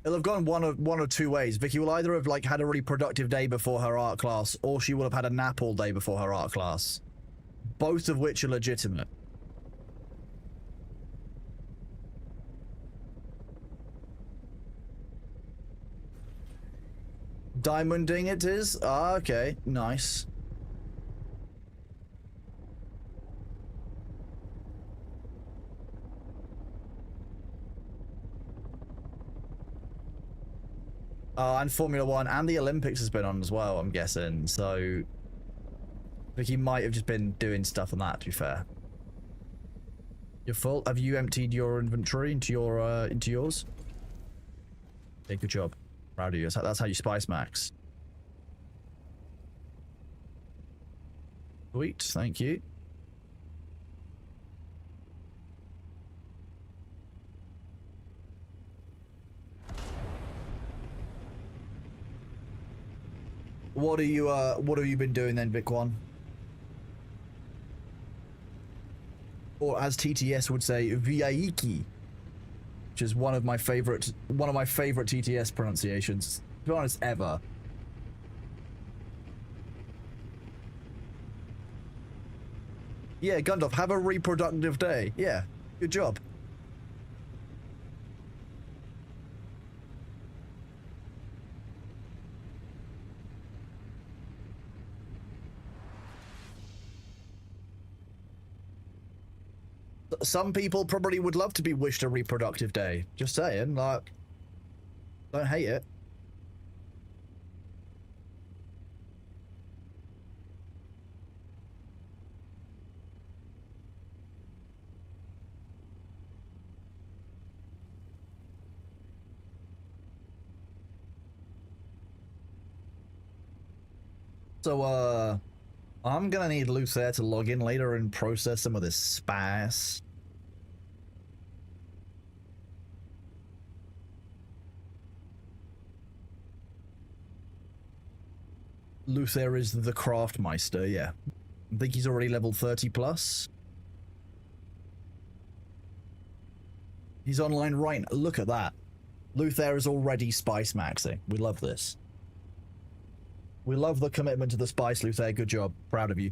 It'll have gone one or two ways. Vicky will either have like had a really productive day before her art class, or she will have had a nap all day before her art class. Both of which are legitimate. Diamonding it is? Ah, okay. Nice. And Formula One and the Olympics has been on as well, I'm guessing. So, Vicky might have just been doing stuff on that, to be fair. You're full. Have you emptied your inventory into yours? Okay, good job. Proud of you. That's how you spice max. Sweet, thank you. What have you been doing then, Bitcoin? Or as TTS would say, Viaiki, which is one of my favorite TTS pronunciations, to be honest, ever. Yeah, Gundalf, have a reproductive day. Yeah, good job. Some people probably would love to be wished a reproductive day. Just saying, like, don't hate it. So, I'm gonna need Luther to log in later and process some of this spice. Luther is the Craftmeister, yeah. I think he's already level 30 plus. He's online right now. Look at that. Luther is already spice maxing. We love this. We love the commitment to the spice, Luther. Good job. Proud of you.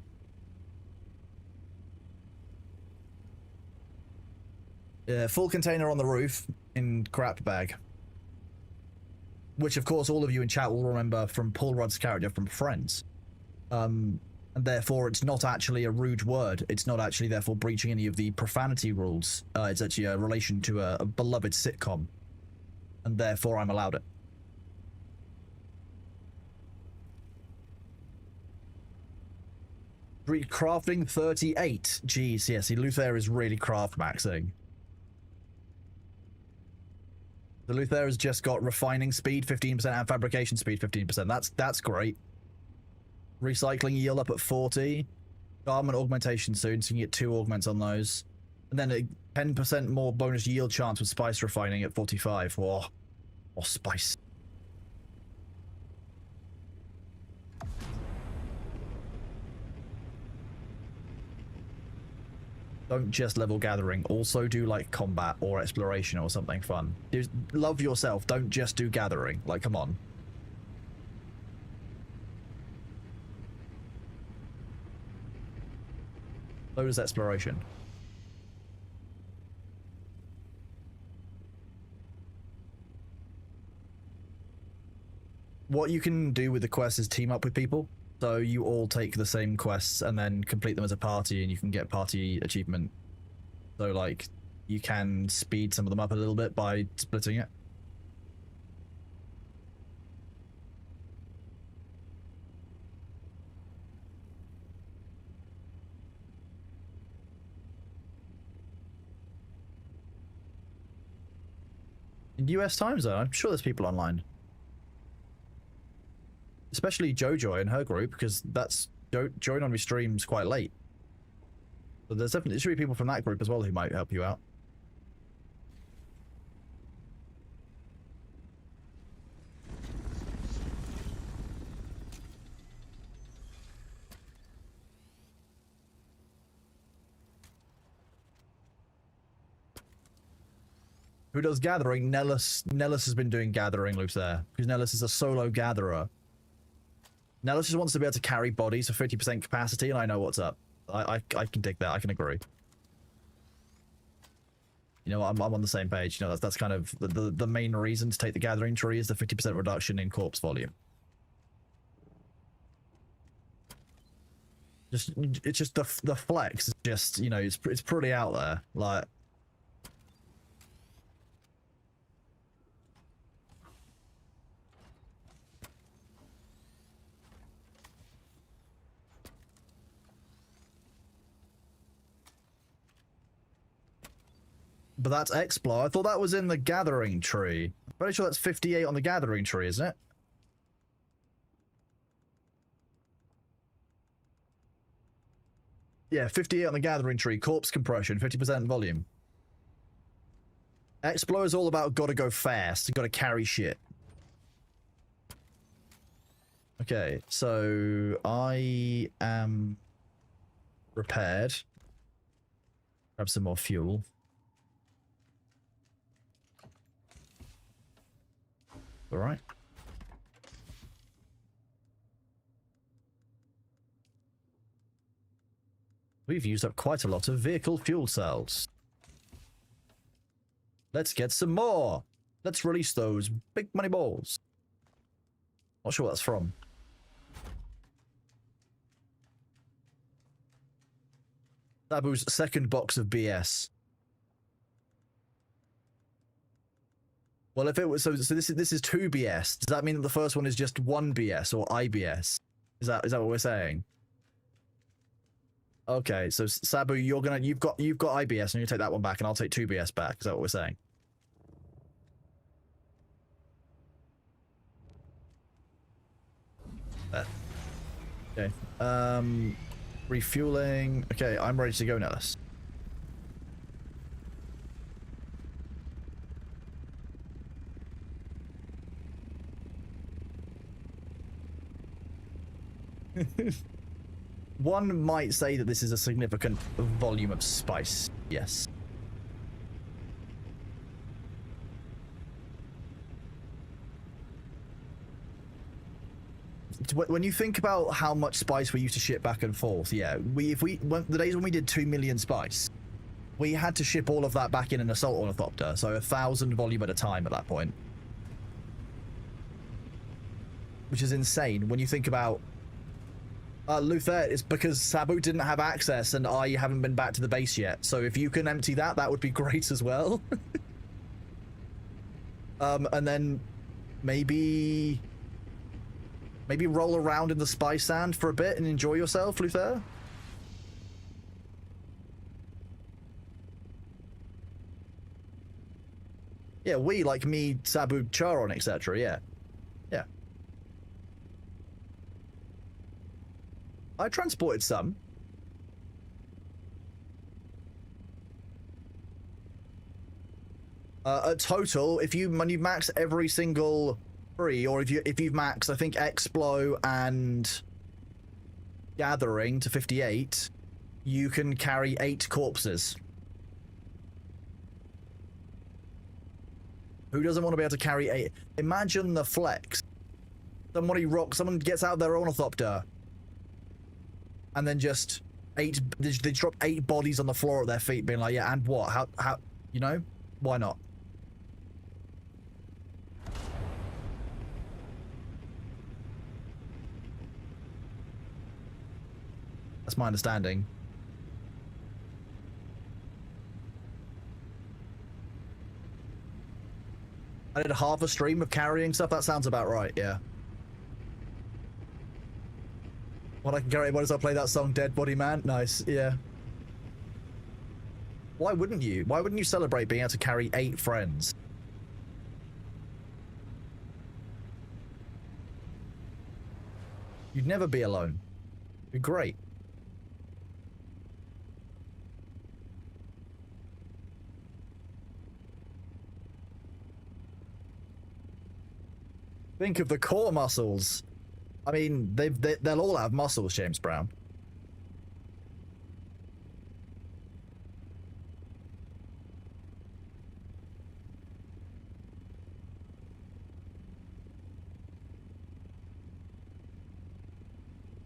Full container on the roof in crap bag. Which, of course, all of you in chat will remember from Paul Rudd's character from Friends. And therefore, it's not actually a rude word. It's not actually, therefore, breaching any of the profanity rules. It's actually a relation to a beloved sitcom. And therefore, I'm allowed it. Crafting 38. Jeez, yeah, see, Luther is really craft maxing. The Luther has just got refining speed 15% and fabrication speed 15%. That's great. Recycling yield up at 40. Garment augmentation soon, so you can get 2 augments on those. And then a 10% more bonus yield chance with spice refining at 45. Whoa. Or spice. Don't just level gathering. Also do like combat or exploration or something fun. Love yourself. Don't just do gathering. Like, come on. So does exploration. What you can do with the quests is team up with people. So you all take the same quests and then complete them as a party, and you can get party achievement. So, like, you can speed some of them up a little bit by splitting it. In US time zone, I'm sure there's people online. Especially JoJo and her group, because that's join on my streams quite late. So there should be people from that group as well who might help you out. Who does gathering? Nellis has been doing gathering loops there, because Nellis is a solo gatherer. Nellis just wants to be able to carry bodies for 50% capacity, and I know what's up. I can dig that. I can agree. You know, I'm on the same page. You know, that's kind of the main reason to take the gathering tree is the 50% reduction in corpse volume. It's just the flex is just, you know, it's pretty out there. Like, But that's Explo. I thought that was in the gathering tree. I'm pretty sure that's 58 on the gathering tree, isn't it? Yeah, 58 on the gathering tree. Corpse compression, 50% volume. Explo is all about gotta go fast. Gotta carry shit. Okay, so I am repaired. Grab some more fuel. All right. We've used up quite a lot of vehicle fuel cells. Let's get some more. Let's release those big money balls. Not sure what that's from. Sabu's second box of BS. Well, if it was so this is 2 BS. Does that mean that the first one is just 1 BS or IBS? Is that what we're saying? Okay, so Sabu, you've got IBS and you take that one back, and I'll take 2 BS back. Is that what we're saying? Okay. Refueling. Okay, I'm ready to go, Nellis. One might say that this is a significant volume of spice. Yes. When you think about how much spice we used to ship back and forth, yeah, the days when we did 2 million spice, we had to ship all of that back in an assault ornithopter, so 1,000 volume at a time at that point. Which is insane when you think about Luther, it's because Sabu didn't have access and I haven't been back to the base yet. So if you can empty that, that would be great as well. And then maybe roll around in the spice sand for a bit and enjoy yourself, Luther. Yeah, we, like me, Sabu, Charon, etc. Yeah. Yeah. I transported some. A total, when you max every single free, or if you've maxed, I think Explo and Gathering to 58, you can carry 8 corpses. Who doesn't want to be able to carry 8? Imagine the flex. Someone gets out their ornithopter, and then just they drop 8 bodies on the floor at their feet, being like, yeah, and what? How, you know? Why not? That's my understanding. I did half a stream of carrying stuff. That sounds about right, yeah. When I can carry, what does I play that song, Dead Body Man? Nice, yeah. Why wouldn't you? Why wouldn't you celebrate being able to carry 8 friends? You'd never be alone. It'd be great. Think of the core muscles. I mean, they'll all have muscles, James Brown.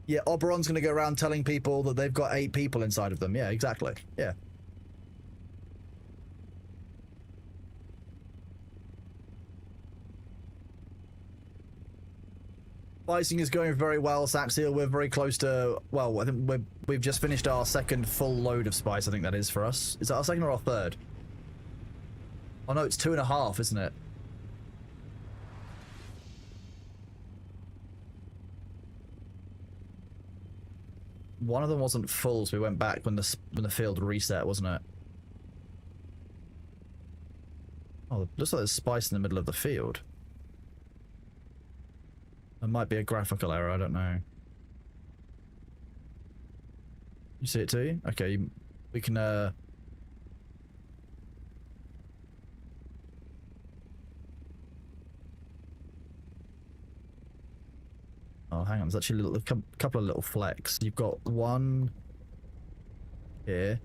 Yeah, Oberon's gonna go around telling people that they've got 8 people inside of them. Yeah, exactly. Yeah. Spicing is going very well, Saxiel. We're very close to, well, I think we've just finished our second full load of spice, I think that is for us. Is that our second or our third? Oh no, it's 2.5, isn't it? One of them wasn't full, so we went back when the field reset, wasn't it? Oh, looks like there's spice in the middle of the field. There might be a graphical error, I don't know. You see it too? Okay, we can, Oh, hang on, there's actually a couple of little flecks. You've got one here,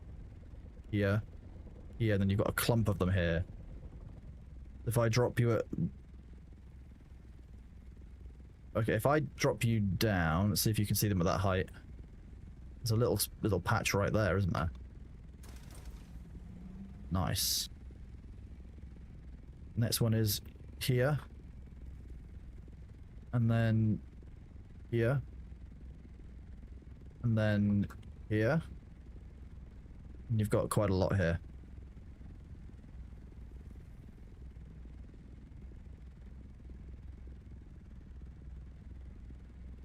here, here, and then you've got a clump of them here. If I drop you at... Okay, if I drop you down, let's see if you can see them at that height. There's a little patch right there, isn't there? Nice. Next one is here. And then here. And then here. And you've got quite a lot here.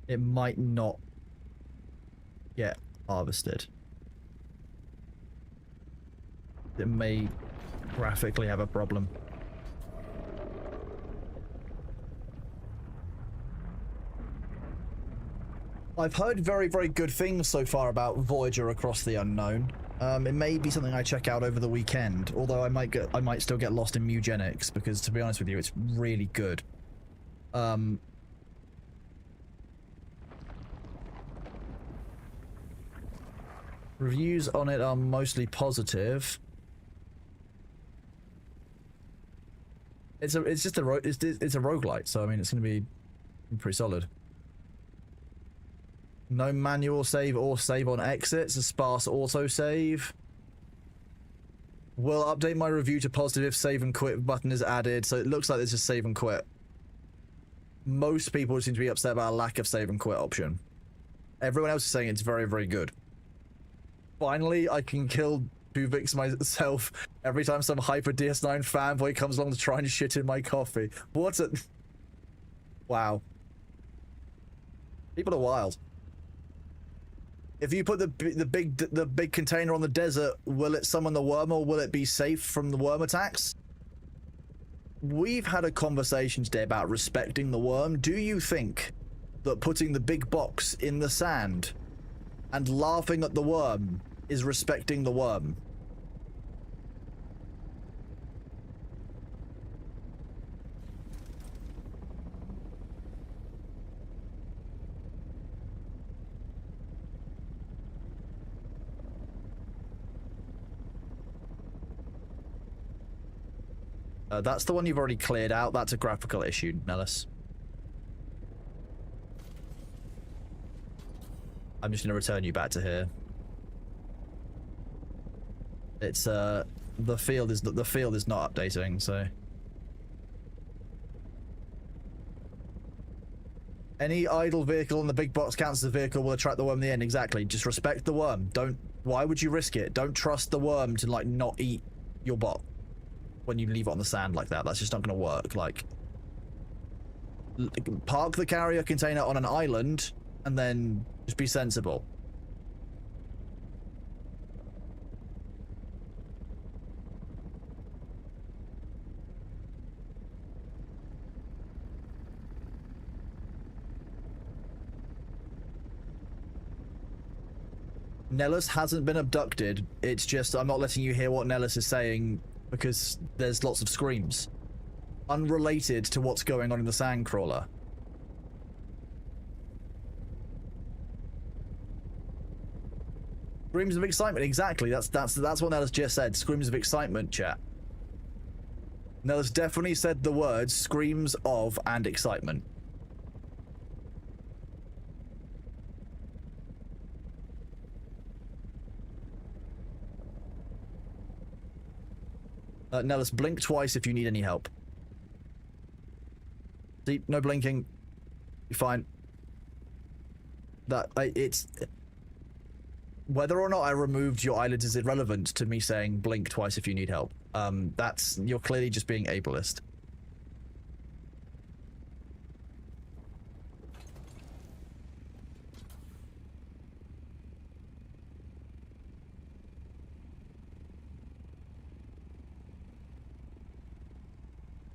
It might not get harvested. It may graphically have a problem. I've heard very, very good things so far about Voyager Across the Unknown. It may be something I check out over the weekend, although I might still get lost in Mugenics, because to be honest with you, it's really good. Reviews on it are mostly positive. It's a roguelite, so I mean it's gonna be pretty solid. No manual save or save on exits, a sparse autosave. Will update my review to positive if save and quit button is added, so it looks like there's just save and quit. Most people seem to be upset about a lack of save and quit option. Everyone else is saying it's very, very good. Finally, I can kill Tuvix myself every time some hyper DS9 fanboy comes along to try and shit in my coffee. What a... Wow. People are wild. If you put the big container on the desert, will it summon the worm or will it be safe from the worm attacks? We've had a conversation today about respecting the worm. Do you think that putting the big box in the sand and laughing at the worm is respecting the worm? That's the one you've already cleared out. That's a graphical issue, Nellis. I'm just going to return you back to here. It's the field is not updating, so any idle vehicle in the big box counts as a vehicle will attract the worm in the end. Exactly. Just respect the worm. Don't. Why would you risk it? Don't trust the worm to like not eat your bot when you leave it on the sand like that. That's just not going to work. Like, park the carrier container on an island and then just be sensible. Nellis hasn't been abducted. It's just I'm not letting you hear what Nellis is saying because there's lots of screams. Unrelated to what's going on in the sandcrawler. Screams of excitement, exactly. That's what Nellis just said. Screams of excitement, chat. Nellis definitely said the words screams of and excitement. Nellis, blink twice if you need any help. See, no blinking. You're fine. It's... Whether or not I removed your eyelids is irrelevant to me saying blink twice if you need help. You're clearly just being ableist.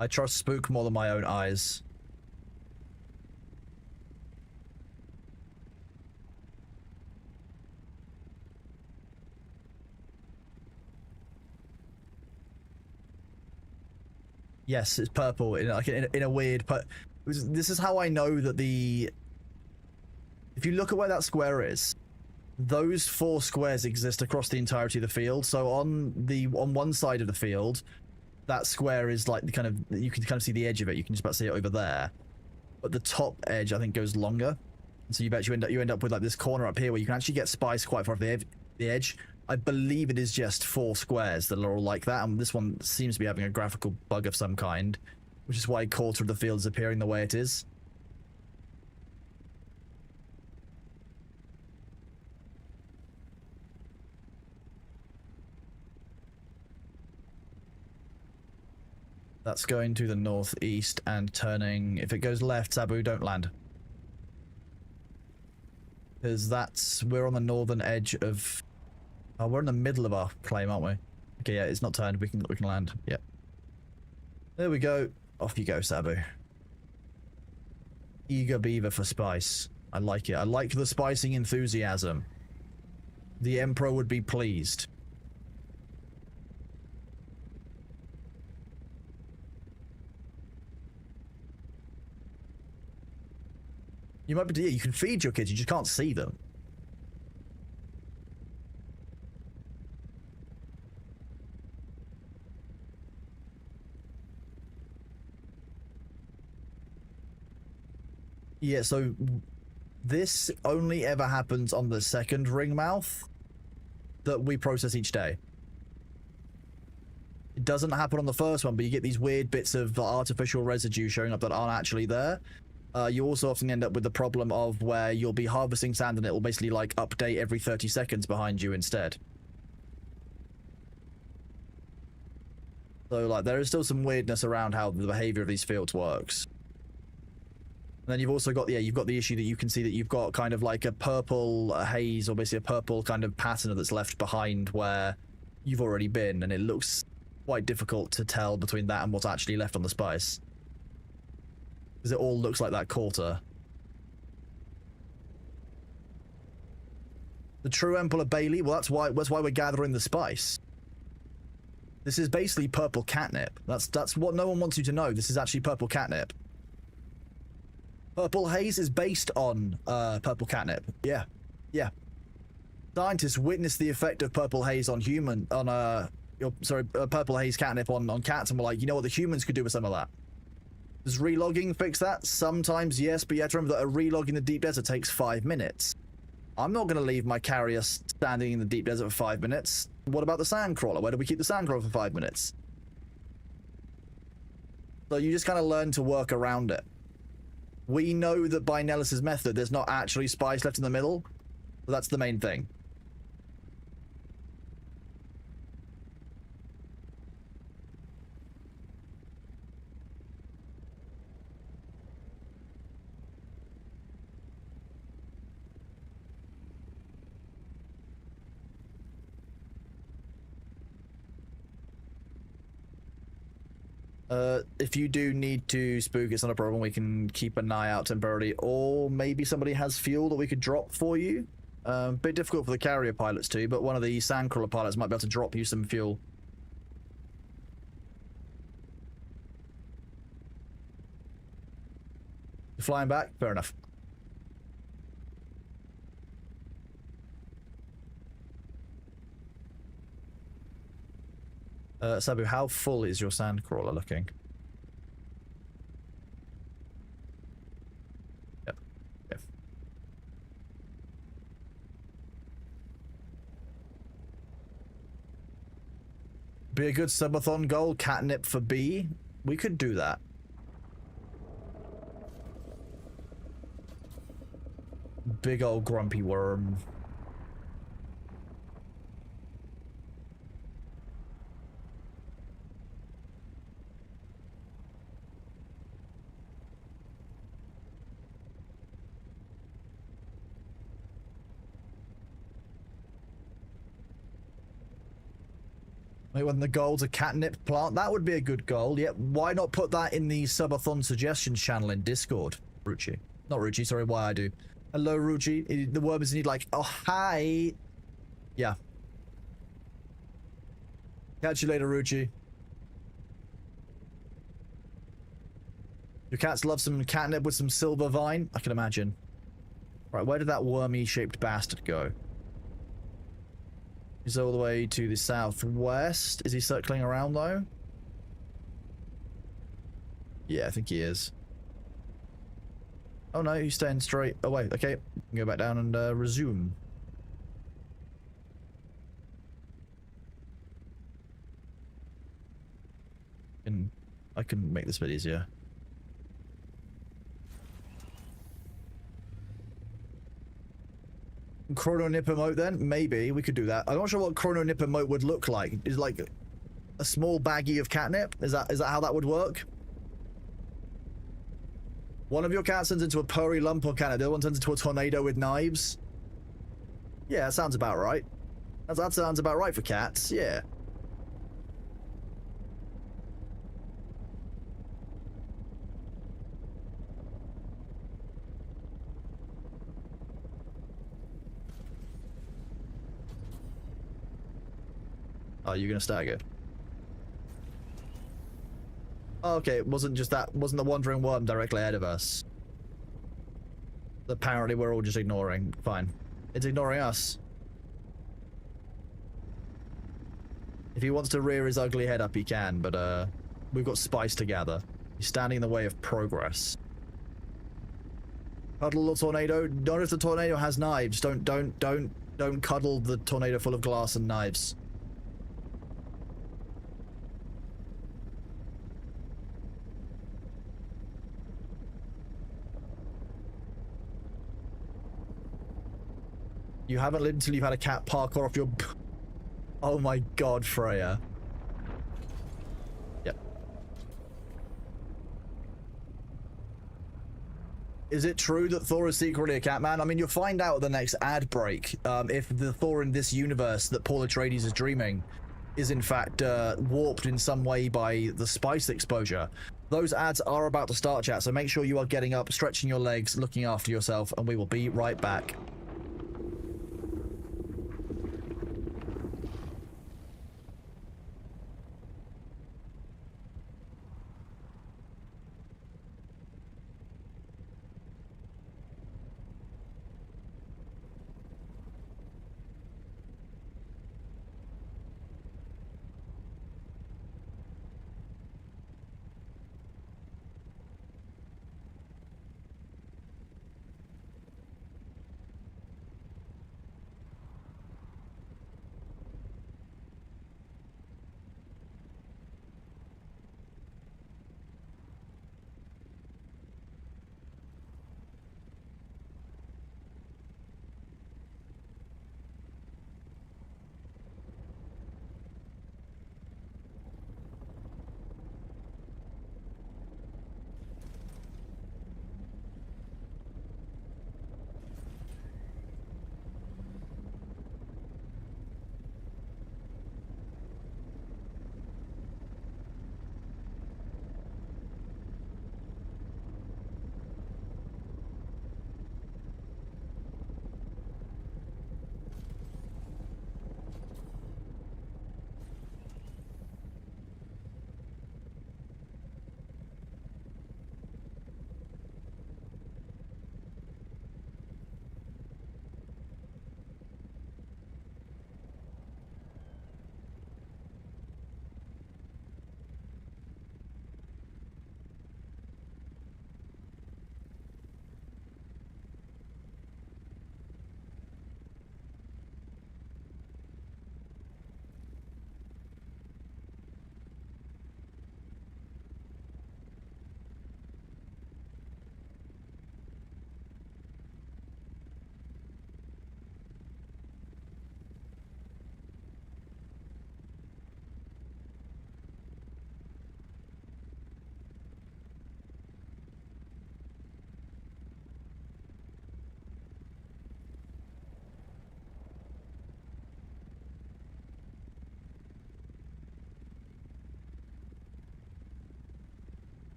I trust Spook more than my own eyes. Yes, it's purple in like in a weird. But this is how I know that the. If you look at where that square is, those 4 squares exist across the entirety of the field. So on one side of the field, that square is like the kind of, you can kind of see the edge of it. You can just about see it over there. But the top edge, I think, goes longer. And so you end up with like this corner up here where you can actually get spice quite far off the edge. I believe it is just 4 squares that are all like that, and this one seems to be having a graphical bug of some kind, which is why a quarter of the field is appearing the way it is. That's going to the northeast and turning. If it goes left, Sabu, don't land. Because we're on the northern edge of... Oh, we're in the middle of our claim, aren't we? Okay, yeah, it's not turned. We can land. Yep. There we go. Off you go, Sabu. Eager beaver for spice. I like it. I like the spicing enthusiasm. The Emperor would be pleased. You might be, yeah, you can feed your kids, you just can't see them. Yeah, so this only ever happens on the second ring mouth that we process each day. It doesn't happen on the first one, but you get these weird bits of artificial residue showing up that aren't actually there. You also often end up with the problem of where you'll be harvesting sand and it will basically like update every 30 seconds behind you instead. So like there is still some weirdness around how the behavior of these fields works. And then you've also got, yeah, you've got the issue that you can see that you've got kind of like a purple haze, or basically a purple kind of pattern that's left behind where you've already been, and it looks quite difficult to tell between that and what's actually left on the spice. Because it all looks like that quarter. The true Emperor Bailey, well that's why we're gathering the spice. This is basically purple catnip. That's what no one wants you to know. This is actually purple catnip. Purple haze is based on purple catnip. Yeah. Yeah. Scientists witnessed the effect of purple haze on purple haze catnip on cats, and were like, you know what, the humans could do with some of that. Does relogging fix that? Sometimes, yes, but you have to remember that a relog in the deep desert takes 5 minutes. I'm not going to leave my carrier standing in the deep desert for 5 minutes. What about the sandcrawler? Where do we keep the sandcrawler for 5 minutes? So you just kind of learn to work around it. We know that by Nellis's method, there's not actually spice left in the middle, but that's the main thing. If you do need to spook, it's not a problem. We can keep an eye out temporarily, or maybe somebody has fuel that we could drop for you. Bit difficult for the carrier pilots too, but one of the sandcrawler pilots might be able to drop you some fuel. You're flying back? Fair enough. Sabu, how full is your sandcrawler looking? Yep. Yep. Be a good subathon goal, catnip for B. We could do that. Big old grumpy worm. Maybe when the goal's a catnip plant, that would be a good goal. Yep. Why not put that in the subathon suggestions channel in Discord? Ruchi. Not Ruchi, sorry, why I do. Hello, Ruchi. The worms need like, oh, hi. Yeah. Catch you later, Ruchi. Your cats love some catnip with some silver vine? I can imagine. Right, where did that wormy-shaped bastard go? He's all the way to the southwest. Is he circling around, though? Yeah, I think he is. Oh, no, he's staying straight. Oh, wait, okay. Go back down and resume. I can make this a bit easier. Chrono Nip emote then? Maybe we could do that. I'm not sure what Chrono Nip emote would look like. Is like a small baggie of catnip? Is that how that would work? One of your cats turns into a purry lump of catnip, the other one turns into a tornado with knives. Yeah, that sounds about right. That sounds about right for cats, yeah. Oh, you're gonna stagger. Oh, okay, it wasn't the wandering worm directly ahead of us. Apparently we're all just ignoring. Fine. It's ignoring us. If he wants to rear his ugly head up, he can, but we've got spice to gather. He's standing in the way of progress. Cuddle the tornado. Not if the tornado has knives. Don't cuddle the tornado full of glass and knives. You haven't lived until you've had a cat parkour off your... Oh my god, Freya. Yep. Is it true that Thor is secretly a cat man? I mean, you'll find out at the next ad break if the Thor in this universe that Paul Atreides is dreaming is in fact warped in some way by the spice exposure. Those ads are about to start, chat, so make sure you are getting up, stretching your legs, looking after yourself, and we will be right back.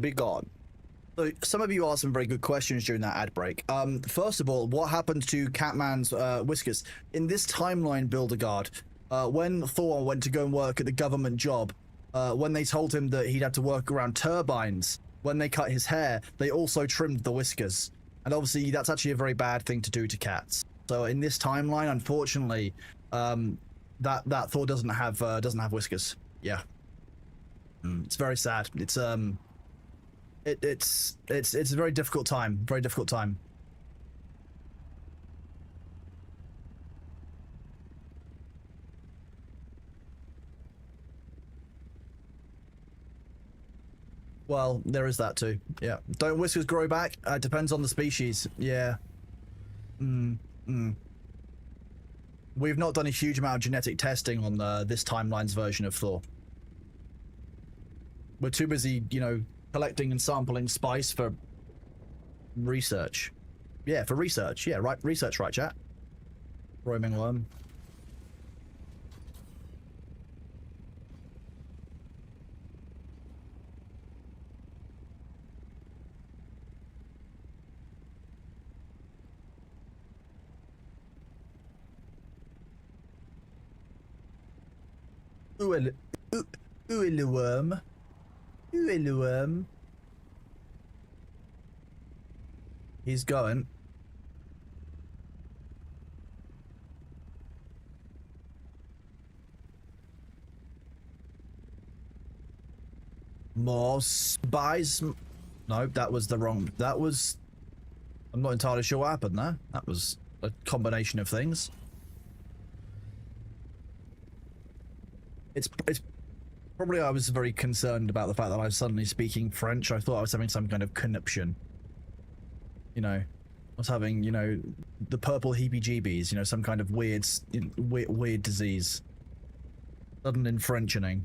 be gone. So some of you asked some very good questions during that ad break. First of all, what happened to Catman's whiskers? In this timeline, Builder Guard, when Thor went to go and work at the government job, when they told him that he'd have to work around turbines, when they cut his hair, they also trimmed the whiskers. And obviously, that's actually a very bad thing to do to cats. So in this timeline, unfortunately, that Thor doesn't have whiskers. Yeah, it's very sad. It's a very difficult time. Very difficult time. Well, there is that too. Yeah. Don't whiskers grow back? It depends on the species. Yeah. We've not done a huge amount of genetic testing on this timeline's version of Thor. We're too busy, you know, collecting and sampling spice for research. Yeah, for research. Yeah, right. Research, right, chat? Roaming worm. Ooh, hello, worm. Ooh, hello, worm. He's going. More spies. No, that was the wrong. That was. I'm not entirely sure what happened there. That was a combination of things. It's probably I was very concerned about the fact that I was suddenly speaking French. I thought I was having some kind of conniption. You know, I was having, you know, the purple heebie-jeebies, you know, some kind of weird disease. Sudden infrenching.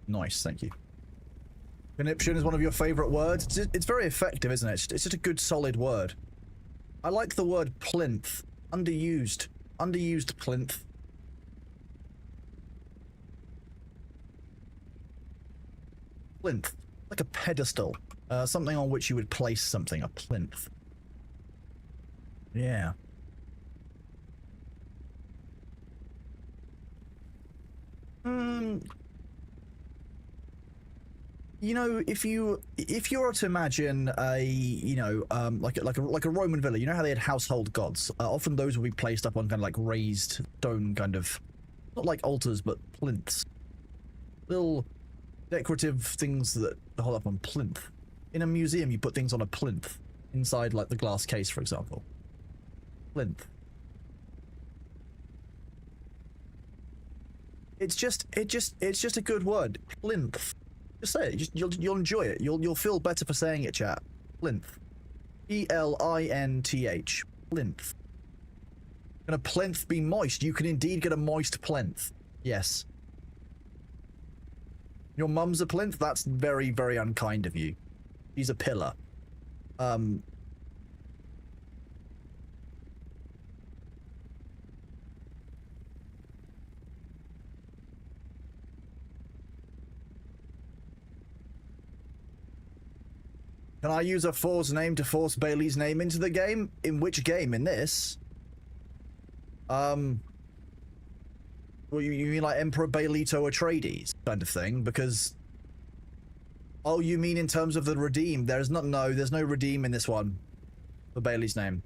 Nice, thank you. Conniption is one of your favorite words. It's very effective, isn't it? It's just a good, solid word. I like the word plinth. Underused. Underused plinth. Plinth. Like a pedestal. Something on which you would place something. A plinth. Yeah. You know, if you were to imagine a, you know, like a Roman villa, you know how they had household gods. Often those would be placed up on kind of like raised stone, kind of, not like altars, but plinths, little decorative things that hold up on plinth. In a museum, you put things on a plinth inside, like the glass case, for example. Plinth. It's just a good word. Plinth. Just say it. You'll enjoy it. You'll feel better for saying it, chat. Plinth. Plinth. Plinth. Can a plinth be moist? You can indeed get a moist plinth. Yes. Your mum's a plinth? That's very, very unkind of you. She's a pillar. Can I use a Thor's name to force Bailey's name into the game? In which game? In this? Well, you mean like Emperor Baelito Atreides kind of thing? Because... Oh, you mean in terms of the redeem? There's no redeem in this one. For Bailey's name.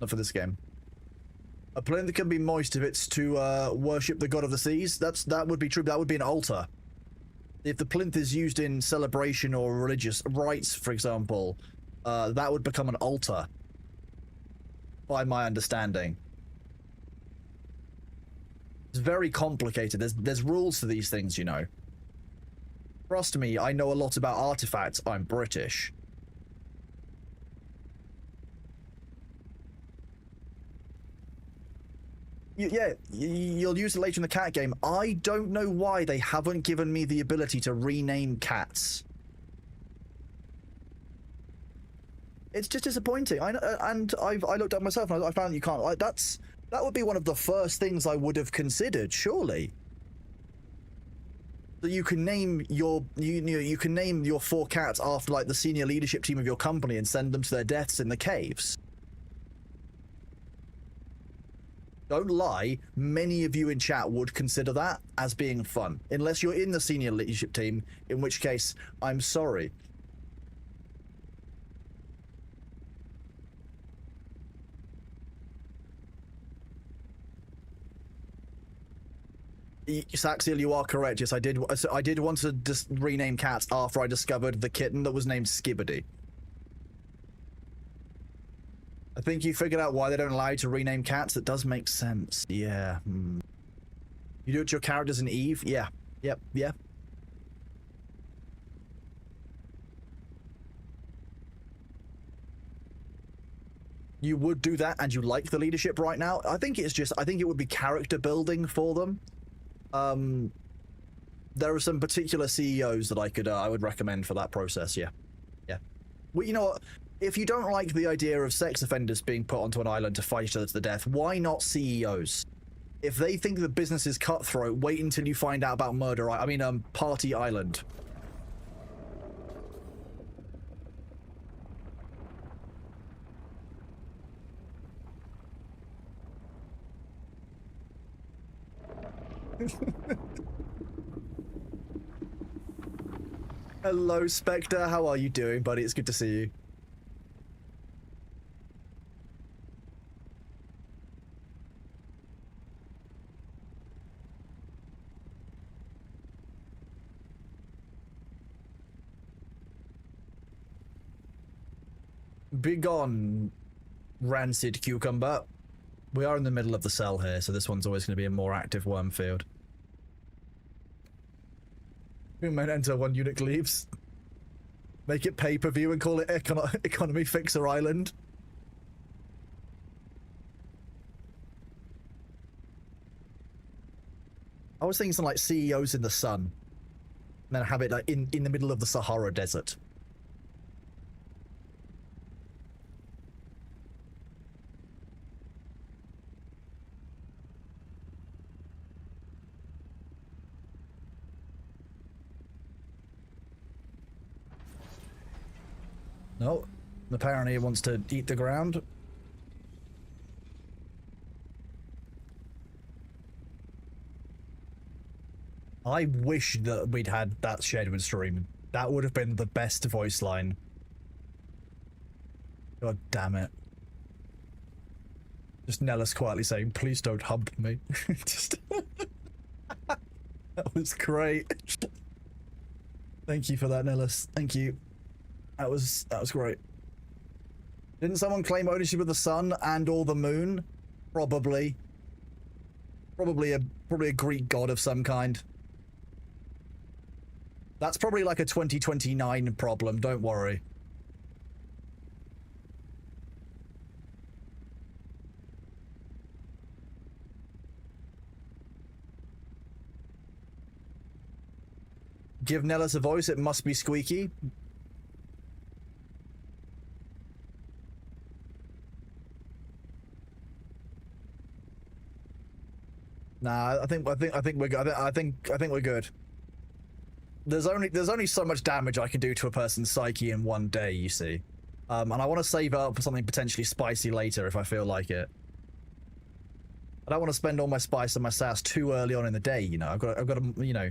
Not for this game. A plinth can be moist if it's to worship the god of the seas. That would be true. That would be an altar. If the plinth is used in celebration or religious rites, for example, that would become an altar. By my understanding. It's very complicated. There's rules to these things, you know. Trust me, I know a lot about artifacts. I'm British. You'll use it later in the cat game. I don't know why they haven't given me the ability to rename cats. It's just disappointing. I know, and I looked up myself and I found you can't. Like that would be one of the first things I would have considered, surely. That you can name you can name your 4 cats after like the senior leadership team of your company and send them to their deaths in the caves. Don't lie, many of you in chat would consider that as being fun. Unless you're in the senior leadership team, in which case, I'm sorry. Saxiel, you are correct. Yes, I did want to just rename cats after I discovered the kitten that was named Skibbity. I think you figured out why they don't allow you to rename cats. That does make sense. Yeah. You do it to your characters in Eve? Yeah. Yep. Yeah. You would do that, and you like the leadership right now. I think it would be character building for them. There are some particular CEOs that I would recommend for that process. Yeah. Yeah. Well, you know what? If you don't like the idea of sex offenders being put onto an island to fight each other to the death, why not CEOs? If they think the business is cutthroat, wait until you find out about Murder. I mean, Party Island. Hello, Spectre. How are you doing, buddy? It's good to see you. Begone, rancid cucumber. We are in the middle of the cell here, so this one's always going to be a more active worm field. We might enter 1 unit leaves. Make it pay-per-view and call it Economy Fixer Island. I was thinking something like CEOs in the sun. And then have it like in the middle of the Sahara Desert. No, apparently it wants to eat the ground. I wish that we'd had that Shadowman stream. That would have been the best voice line. God damn it. Just Nellis quietly saying, please don't hump me. Just that was great. Thank you for that, Nellis. Thank you. That was great. Didn't someone claim ownership of the sun and or the moon? Probably. Probably a Greek god of some kind. That's probably like a 2029 problem, don't worry. Give Nellis a voice, it must be squeaky. Nah, I think we're good. I think we're good. There's only so much damage I can do to a person's psyche in one day, you see. And I want to save up for something potentially spicy later if I feel like it. I don't want to spend all my spice and my sass too early on in the day, you know. I've got to, you know,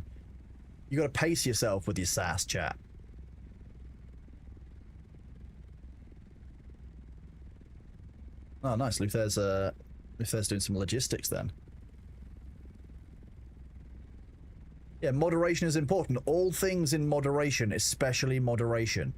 you got to pace yourself with your sass, chat. Oh, nice. Luther's doing some logistics then. Yeah, moderation is important. All things in moderation, especially moderation.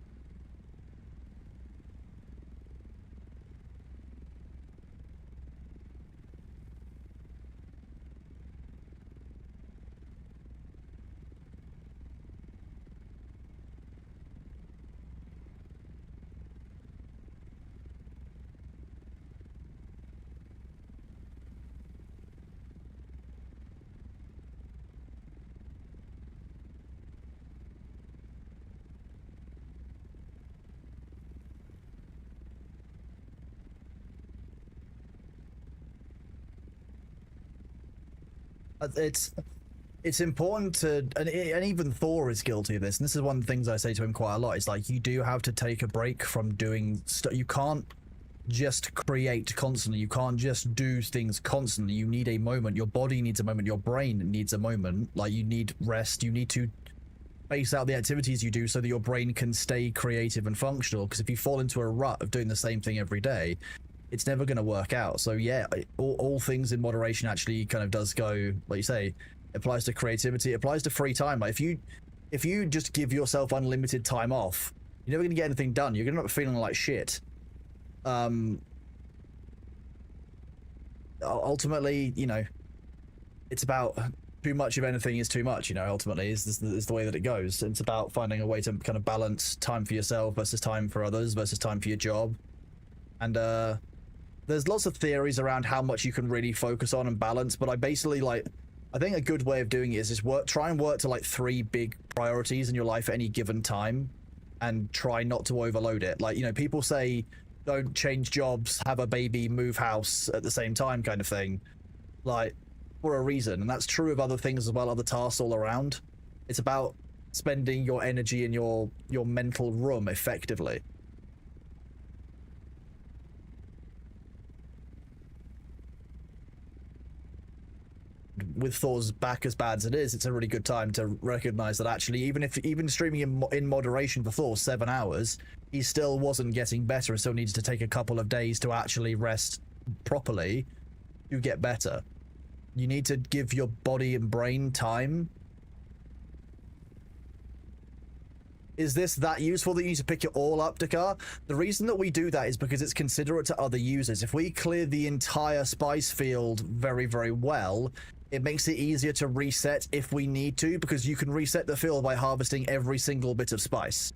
It's important to, and even Thor is guilty of this. And this is one of the things I say to him quite a lot. It's like you do have to take a break from doing stuff. You can't just create constantly. You can't just do things constantly. You need a moment. Your body needs a moment. Your brain needs a moment. Like you need rest. You need to space out the activities you do so that your brain can stay creative and functional. Because if you fall into a rut of doing the same thing every day, it's never going to work out. So yeah, all things in moderation actually kind of does go, like you say, it applies to creativity, it applies to free time. Like if you just give yourself unlimited time off, you're never going to get anything done. You're going to end up feeling like shit. Ultimately, you know, it's about too much of anything is too much, you know, ultimately is the way that it goes. It's about finding a way to kind of balance time for yourself versus time for others versus time for your job. And there's lots of theories around how much you can really focus on and balance, but I basically I think a good way of doing it is just try and work to like 3 big priorities in your life at any given time and try not to overload it. Like, you know, people say don't change jobs, have a baby, move house at the same time kind of thing, like for a reason. And that's true of other things as well, other tasks all around. It's about spending your energy in your mental room effectively. With Thor's back as bad as it is, it's a really good time to recognize that actually, even streaming in moderation for Thor 7 hours, he still wasn't getting better and still needs to take a couple of days to actually rest properly to get better. You need to give your body and brain time. Is this that useful that you need to pick it all up, Dakar? The reason that we do that is because it's considerate to other users. If we clear the entire spice field very, very well, it makes it easier to reset if we need to, because you can reset the field by harvesting every single bit of spice.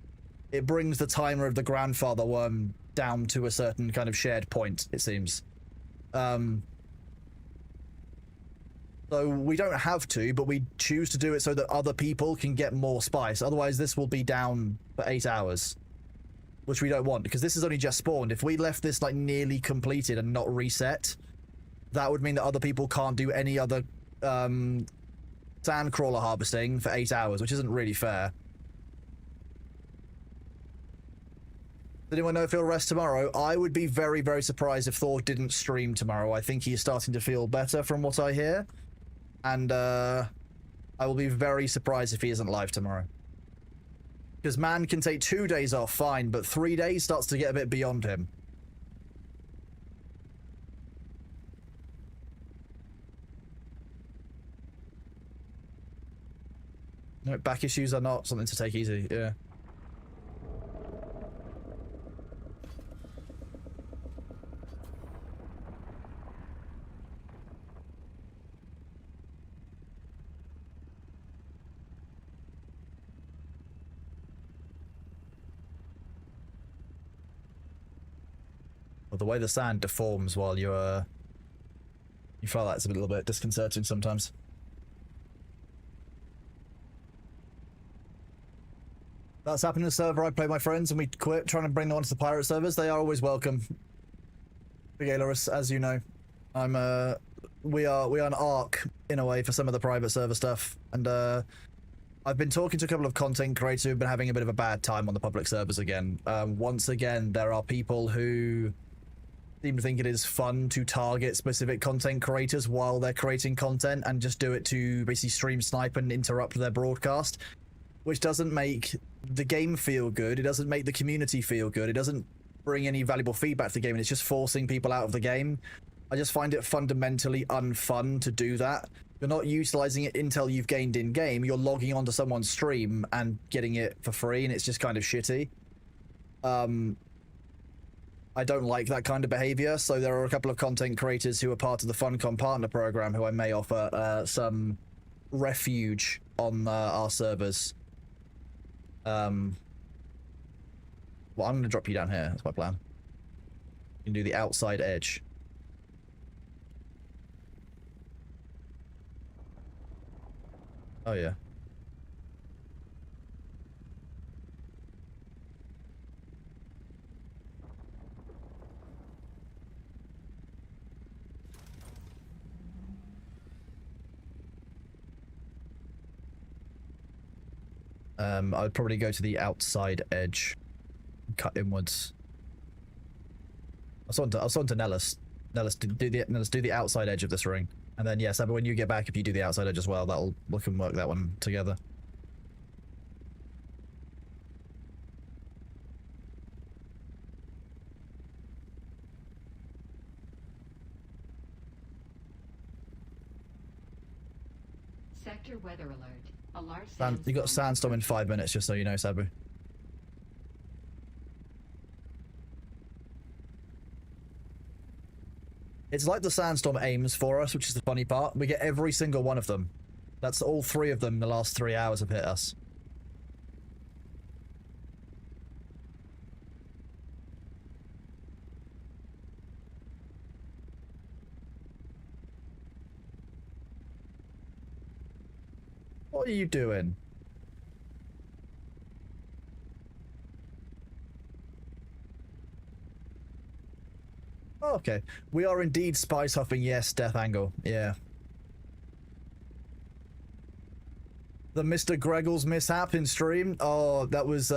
It brings the timer of the grandfather worm down to a certain kind of shared point, it seems. So we don't have to, but we choose to do it so that other people can get more spice. Otherwise, this will be down for 8 hours, which we don't want, because this is only just spawned. If we left this like nearly completed and not reset, that would mean that other people can't do any other sandcrawler harvesting for 8 hours, which isn't really fair. Does anyone know if he'll rest tomorrow? I would be very, very surprised if Thor didn't stream tomorrow. I think he's starting to feel better from what I hear. And I will be very surprised if he isn't live tomorrow. Because man can take 2 days off, fine, but 3 days starts to get a bit beyond him. No, back issues are not something to take easy, yeah. Well, the way the sand deforms while you feel like it's a little bit disconcerting sometimes. That's happened in the server I play my friends and we quit trying to bring them onto the pirate servers. They are always welcome. Big Aelorus, as you know. We are an arc in a way for some of the private server stuff. And I've been talking to a couple of content creators who've been having a bit of a bad time on the public servers again. Once again, there are people who seem to think it is fun to target specific content creators while they're creating content and just do it to basically stream snipe and interrupt their broadcast, which doesn't make the game feel good. It doesn't make the community feel good. It doesn't bring any valuable feedback to the game, and it's just forcing people out of the game. I just find it fundamentally unfun to do that. You're not utilizing it until you've gained in-game. You're logging onto someone's stream and getting it for free, and it's just kind of shitty. I don't like that kind of behavior, so there are a couple of content creators who are part of the Funcom partner program who I may offer some refuge on our servers. Well, I'm going to drop you down here. That's my plan. You can do the outside edge. Oh, yeah. I would probably go to the outside edge, cut inwards. I was on to Nellis. Nellis, do the outside edge of this ring, and then yes, but when you get back, if you do the outside edge as well, we can work that one together. Sector weather alert. A large You got sandstorm in 5 minutes, just so you know, Sabu. It's like the sandstorm aims for us, which is the funny part. We get every single one of them. That's all 3 of them in the last 3 hours have hit us. What are you doing? Oh, okay. We are indeed spice huffing, yes, Death Angle. Yeah. The Mr. Greggles mishap in stream. Oh, that was,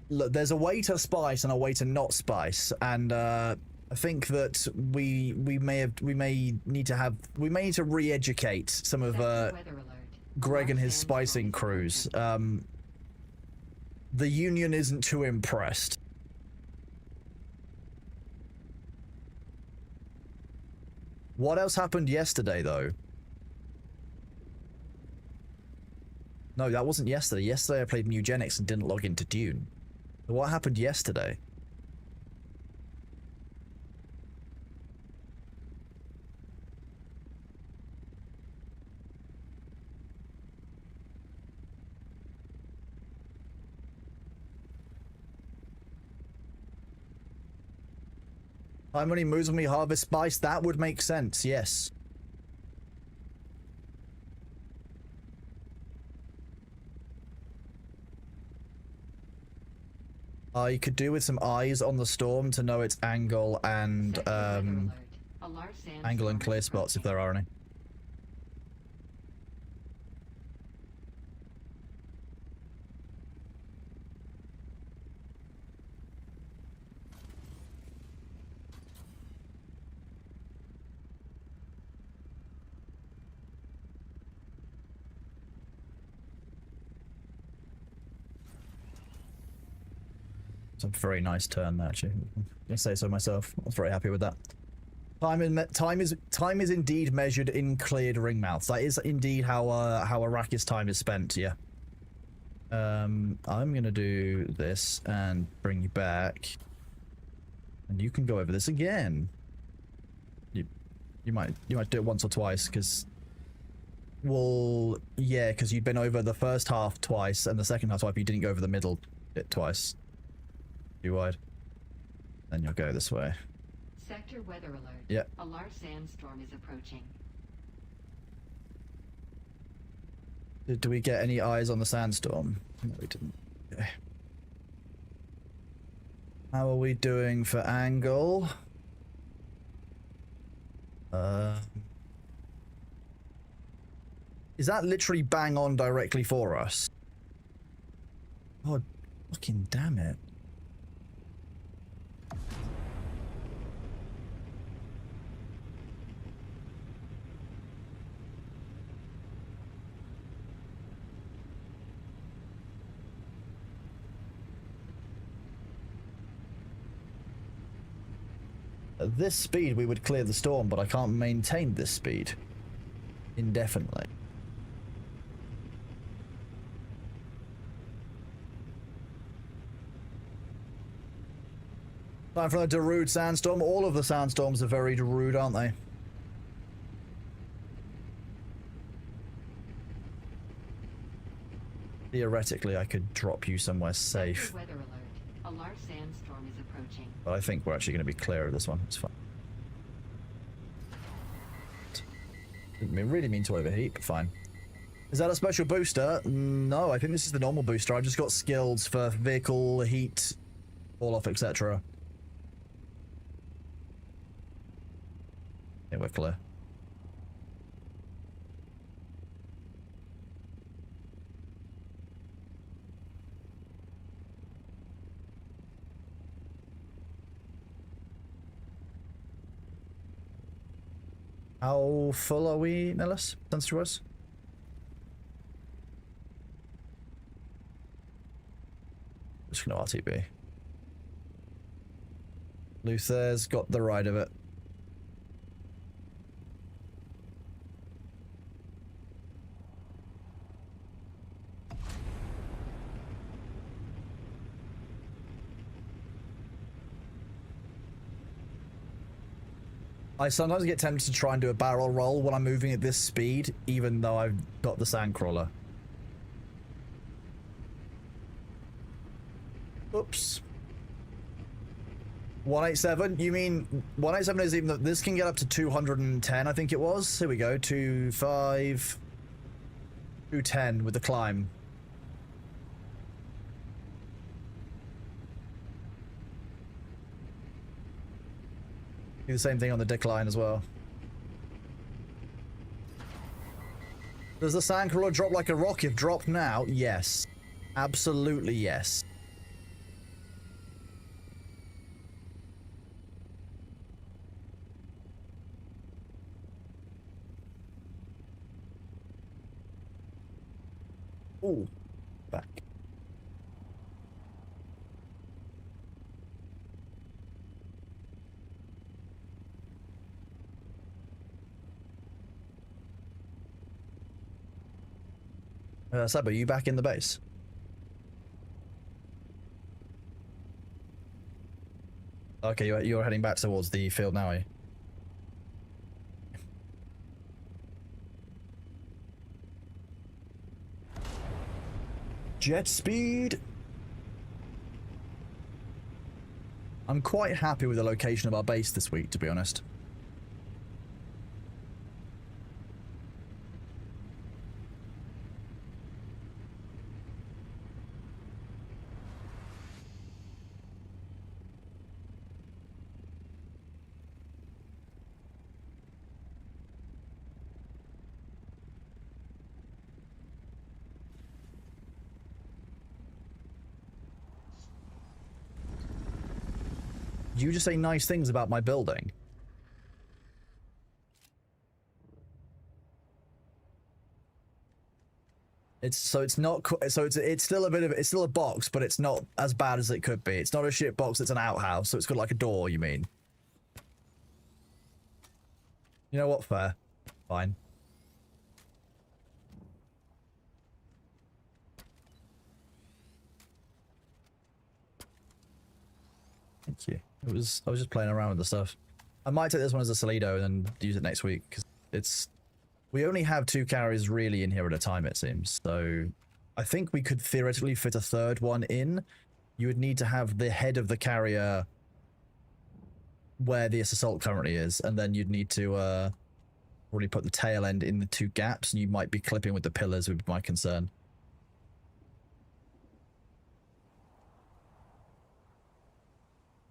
look, there's a way to spice and a way to not spice, and, I think that we may need to re-educate some of, Greg and his spicing crews. The Union isn't too impressed. What else happened yesterday, though? No, that wasn't yesterday. Yesterday I played Mugenics and didn't log into Dune. What happened yesterday? How many moves when we harvest spice? That would make sense, yes. You could do with some eyes on the storm to know its angle and, angle and clear spots if there are any. It's a very nice turn, actually. I say so myself. I was very happy with that. Time is indeed measured in cleared ring mouths. That is indeed how Arrakis time is spent. Yeah. I'm gonna do this and bring you back, and you can go over this again. You might do it once or twice, because, well, yeah, because you'd been over the first half twice and the second half twice, but you didn't go over the middle bit twice. Too wide. Then you'll go this way. Sector weather alert. Yeah. A large sandstorm is approaching. Do we get any eyes on the sandstorm? No, we didn't. Okay. How are we doing for angle? Is that literally bang on directly for us? Oh, fucking damn it. At this speed we would clear the storm, but I can't maintain this speed indefinitely. Time for a Darude sandstorm. All of the sandstorms are very Darude, aren't they? Theoretically, I could drop you somewhere safe. Weather alert. A large sandstorm is approaching. But I think we're actually going to be clear of this one. It's fine. Didn't really mean to overheat, but fine. Is that a special booster? No, I think this is the normal booster. I've just got skills for vehicle, heat, fall off, etc. Yeah, we're clear. How full are we, Nellis? Sense-wise? Just gonna RTB. Luther's got the ride of it. I sometimes get tempted to try and do a barrel roll when I'm moving at this speed, even though I've got the sandcrawler. Oops. 187? You mean 187 is even this can get up to 210, I think it was. Here we go. 25 210 with the climb. Do the same thing on the decline as well. Does the sandcrawler drop like a rock if dropped now? Yes. Absolutely yes. Ooh, back. Sab, are you back in the base? Okay, you're heading back towards the field now, are you? Jet speed! I'm quite happy with the location of our base this week, to be honest. You just say nice things about my building. It's still a box, but it's not as bad as it could be. It's not a shit box, it's an outhouse, so it's got like a door, you mean? You know what, fair. Fine. Thank you. I was just playing around with the stuff. I might take this one as a Salido and then use it next week, because we only have 2 carriers really in here at a time, it seems. So I think we could theoretically fit a third one in. You would need to have the head of the carrier where the assault currently is, and then you'd need to really put the tail end in the 2 gaps, and you might be clipping with the pillars, would be my concern.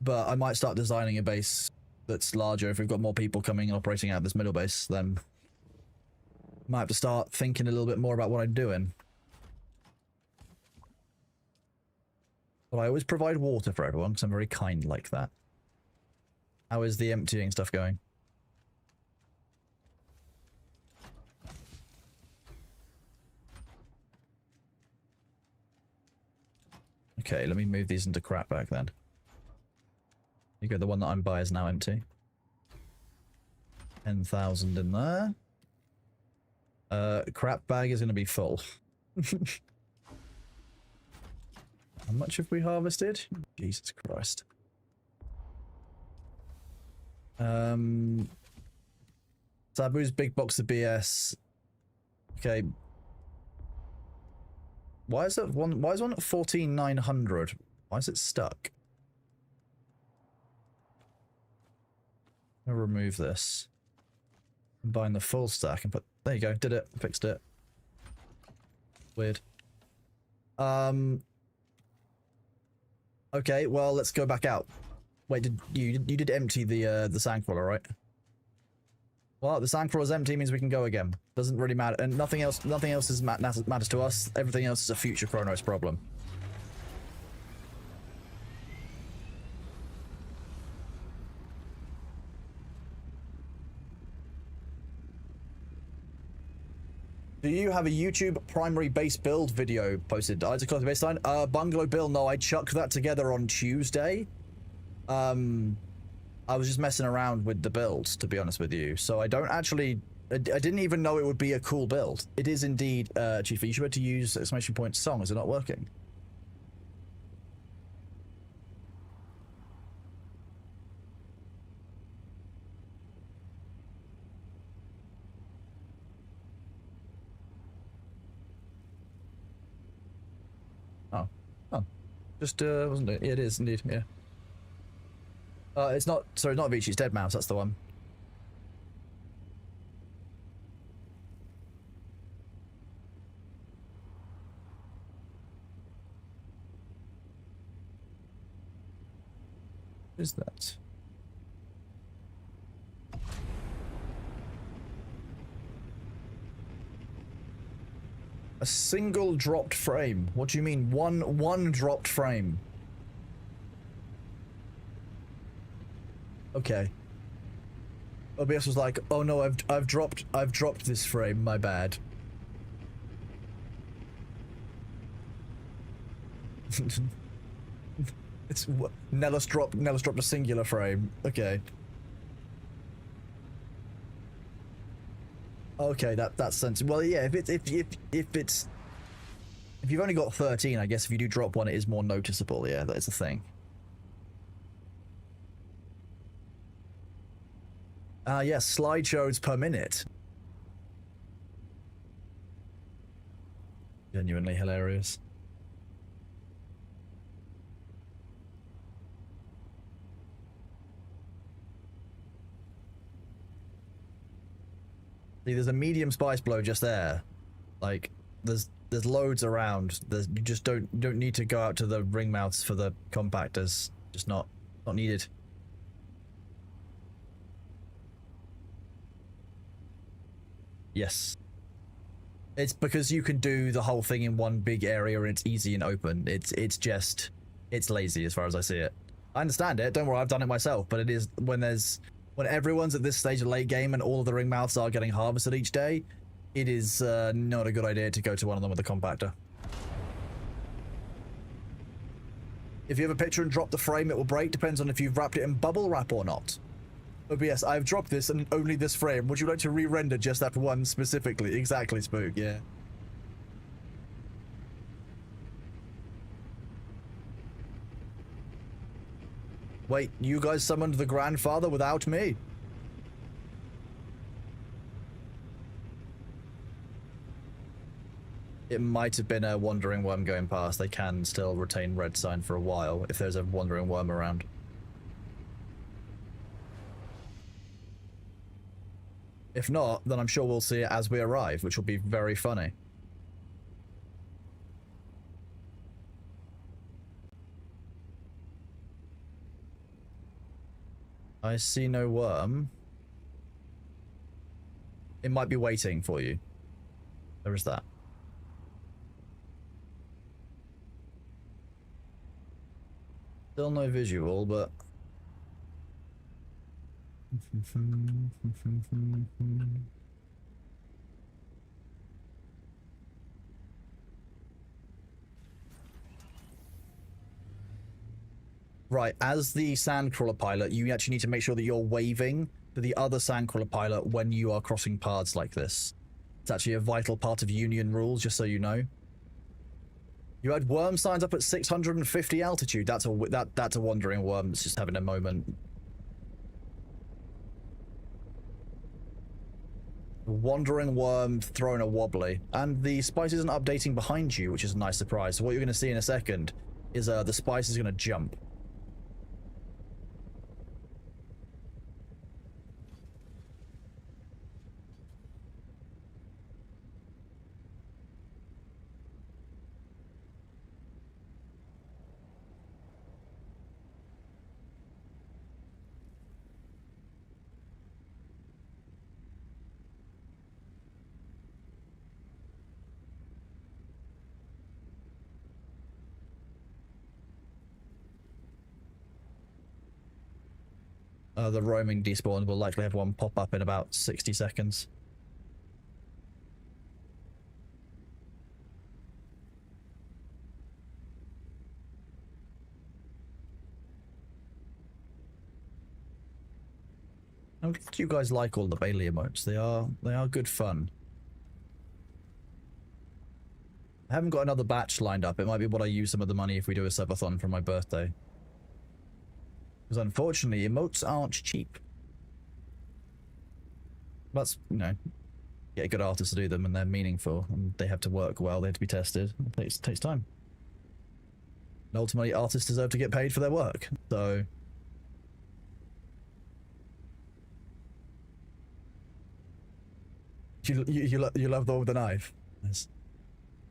But I might start designing a base that's larger. If we've got more people coming and operating out of this middle base, then might have to start thinking a little bit more about what I'm doing. But I always provide water for everyone, because I'm very kind like that. How is the emptying stuff going? Okay, let me move these into crap bag then. You go, the one that I'm by is now empty. 10,000 in there. Crap bag is going to be full. How much have we harvested? Jesus Christ. Sabu's big box of BS. Okay. Why is one at 14,900? Why is it stuck? I'll remove this. Combine the full stack and put... There you go. Did it. Fixed it. Weird. Okay, well, let's go back out. Wait, you did empty the sandcrawler, right? Well, the sandcrawler's empty means we can go again. Doesn't really matter, and nothing else matters to us. Everything else is a future Chronos problem. Do you have a YouTube primary base build video posted? Isaac Close Baseline? Bungalow build, no, I chucked that together on Tuesday. I was just messing around with the builds, to be honest with you. So I don't actually... I didn't even know it would be a cool build. It is indeed, Chief. You should be able to use exclamation point song. Is it not working? Oh. Oh. Just, wasn't it? Yeah, it is indeed, yeah. It's not... Sorry, not Avicii, it's Dead Mouse, that's the one. What is that? A single dropped frame. What do you mean? One dropped frame. Okay. OBS was like, oh no, I've dropped this frame, my bad. It's Nellis dropped a singular frame. Okay. Okay, that's sensible. Well, yeah, if you've only got 13, I guess if you do drop one, it is more noticeable. Yeah, that is the thing. Yes, slideshows per minute. Genuinely hilarious. See, there's a medium spice blow just there. Like, there's loads around. You just don't need to go out to the ring mounts for the compactors. Just not needed. Yes. It's because you can do the whole thing in one big area and it's easy and open. It's lazy as far as I see it. I understand it. Don't worry, I've done it myself. But it is when everyone's at this stage of late game and all of the ring mouths are getting harvested each day, it is not a good idea to go to one of them with a compactor. If you have a picture and drop the frame, it will break. Depends on if you've wrapped it in bubble wrap or not. OBS, I've dropped this and only this frame. Would you like to re-render just that one specifically? Exactly, Spook, yeah. Wait, you guys summoned the grandfather without me? It might have been a wandering worm going past. They can still retain red sign for a while if there's a wandering worm around. If not, then I'm sure we'll see it as we arrive, which will be very funny. I see no worm. It might be waiting for you. There is that. Still no visual, but... Right, as the sandcrawler pilot, you actually need to make sure that you're waving to the other sandcrawler pilot when you are crossing paths like this. It's actually a vital part of Union rules, just so you know. You had worm signs up at 650 altitude. That's a wandering worm that's just having a moment. Wandering worm throwing a wobbly. And the spice isn't updating behind you, which is a nice surprise. So what you're going to see in a second is the spice is going to jump. The roaming despawn will likely have one pop up in about 60 seconds. I'm glad you guys like all the Bailey emotes. They are good fun. I haven't got another batch lined up. It might be what I use some of the money if we do a subathon for my birthday. Because unfortunately, emotes aren't cheap. That's, you know, get a good artist to do them and they're meaningful and they have to work well, they have to be tested. It takes time. And ultimately, artists deserve to get paid for their work. So... You love the one with the knife? Yes.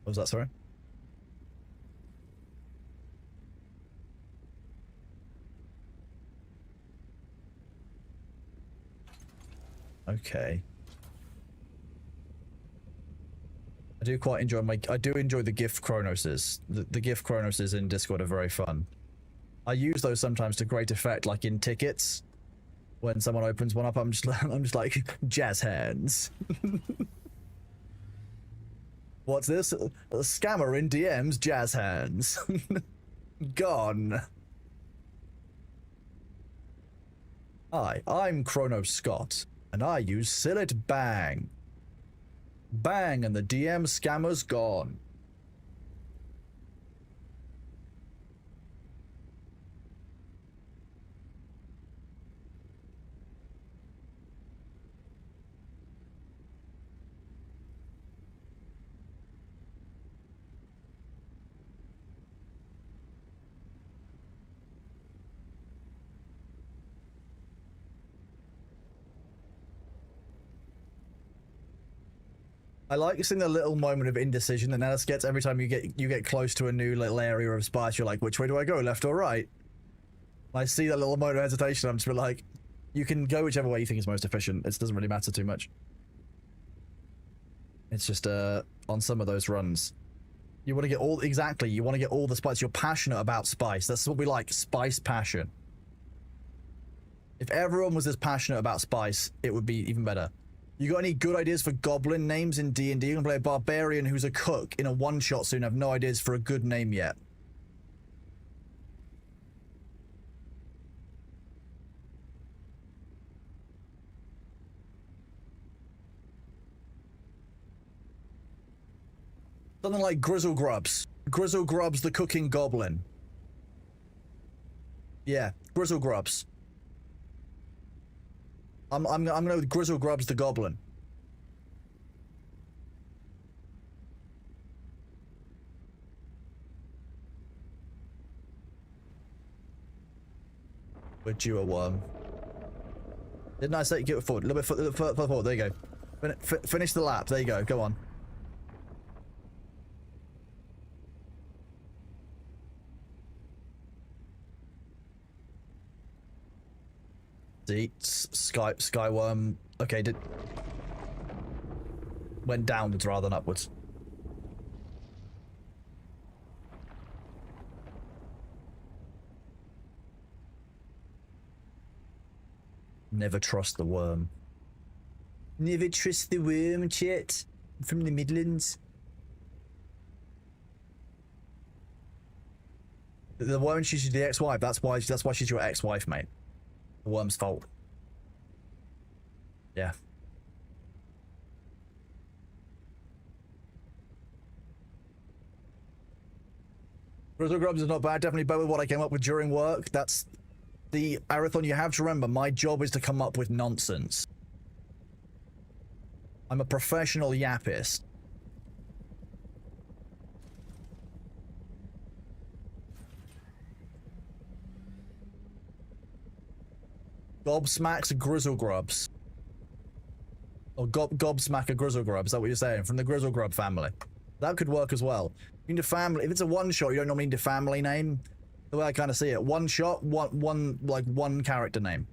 What was that, sorry? Okay. I do quite enjoy I do enjoy the GIF Chronoses. The GIF Chronoses in Discord are very fun. I use those sometimes to great effect, like in tickets. When someone opens one up, I'm just like, jazz hands. What's this? A scammer in DMs, jazz hands. Gone. Hi, I'm Chrono Scott, and I use Sillet Bang. Bang, and the DM scammer's gone. I like seeing the little moment of indecision that Nellis gets every time you get close to a new little area of spice. You're like, which way do I go, left or right? I see that little moment of hesitation. I'm just like, you can go whichever way you think is most efficient. It doesn't really matter too much. It's just on some of those runs, you want to get all you want to get all the spice. You're passionate about spice. That's what we like, spice passion. If everyone was as passionate about spice, it would be even better. You got any good ideas for goblin names in D&D? You can play a barbarian who's a cook in a one-shot soon. I have no ideas for a good name yet. Something like Grizzle Grubs. Grizzle Grubs the cooking goblin. Yeah, Grizzle Grubs. I'm gonna go with Grizzle Grubs the Goblin. We're due a worm. Didn't I say get it forward? A little bit further forward. There you go. Finish the lap. There you go. Go on. See, Skyworm. Okay, went downwards rather than upwards. Never trust the worm. Never trust the worm, chat. From the Midlands. The worm, she's the ex-wife. That's why she's your ex-wife, mate. The worm's fault. Yeah. Grizzle Grubs is not bad. Definitely better with what I came up with during work. That's the Arathon. You have to remember, my job is to come up with nonsense. I'm a professional yappist. Gobsmack's Grizzle Grubs. Or Gobsmack a Grizzle Grub. Is that what you're saying? From the Grizzle Grub family. That could work as well. You need a family. If it's a one-shot, you don't normally need a family name. The way I kind of see it. One shot, one character name.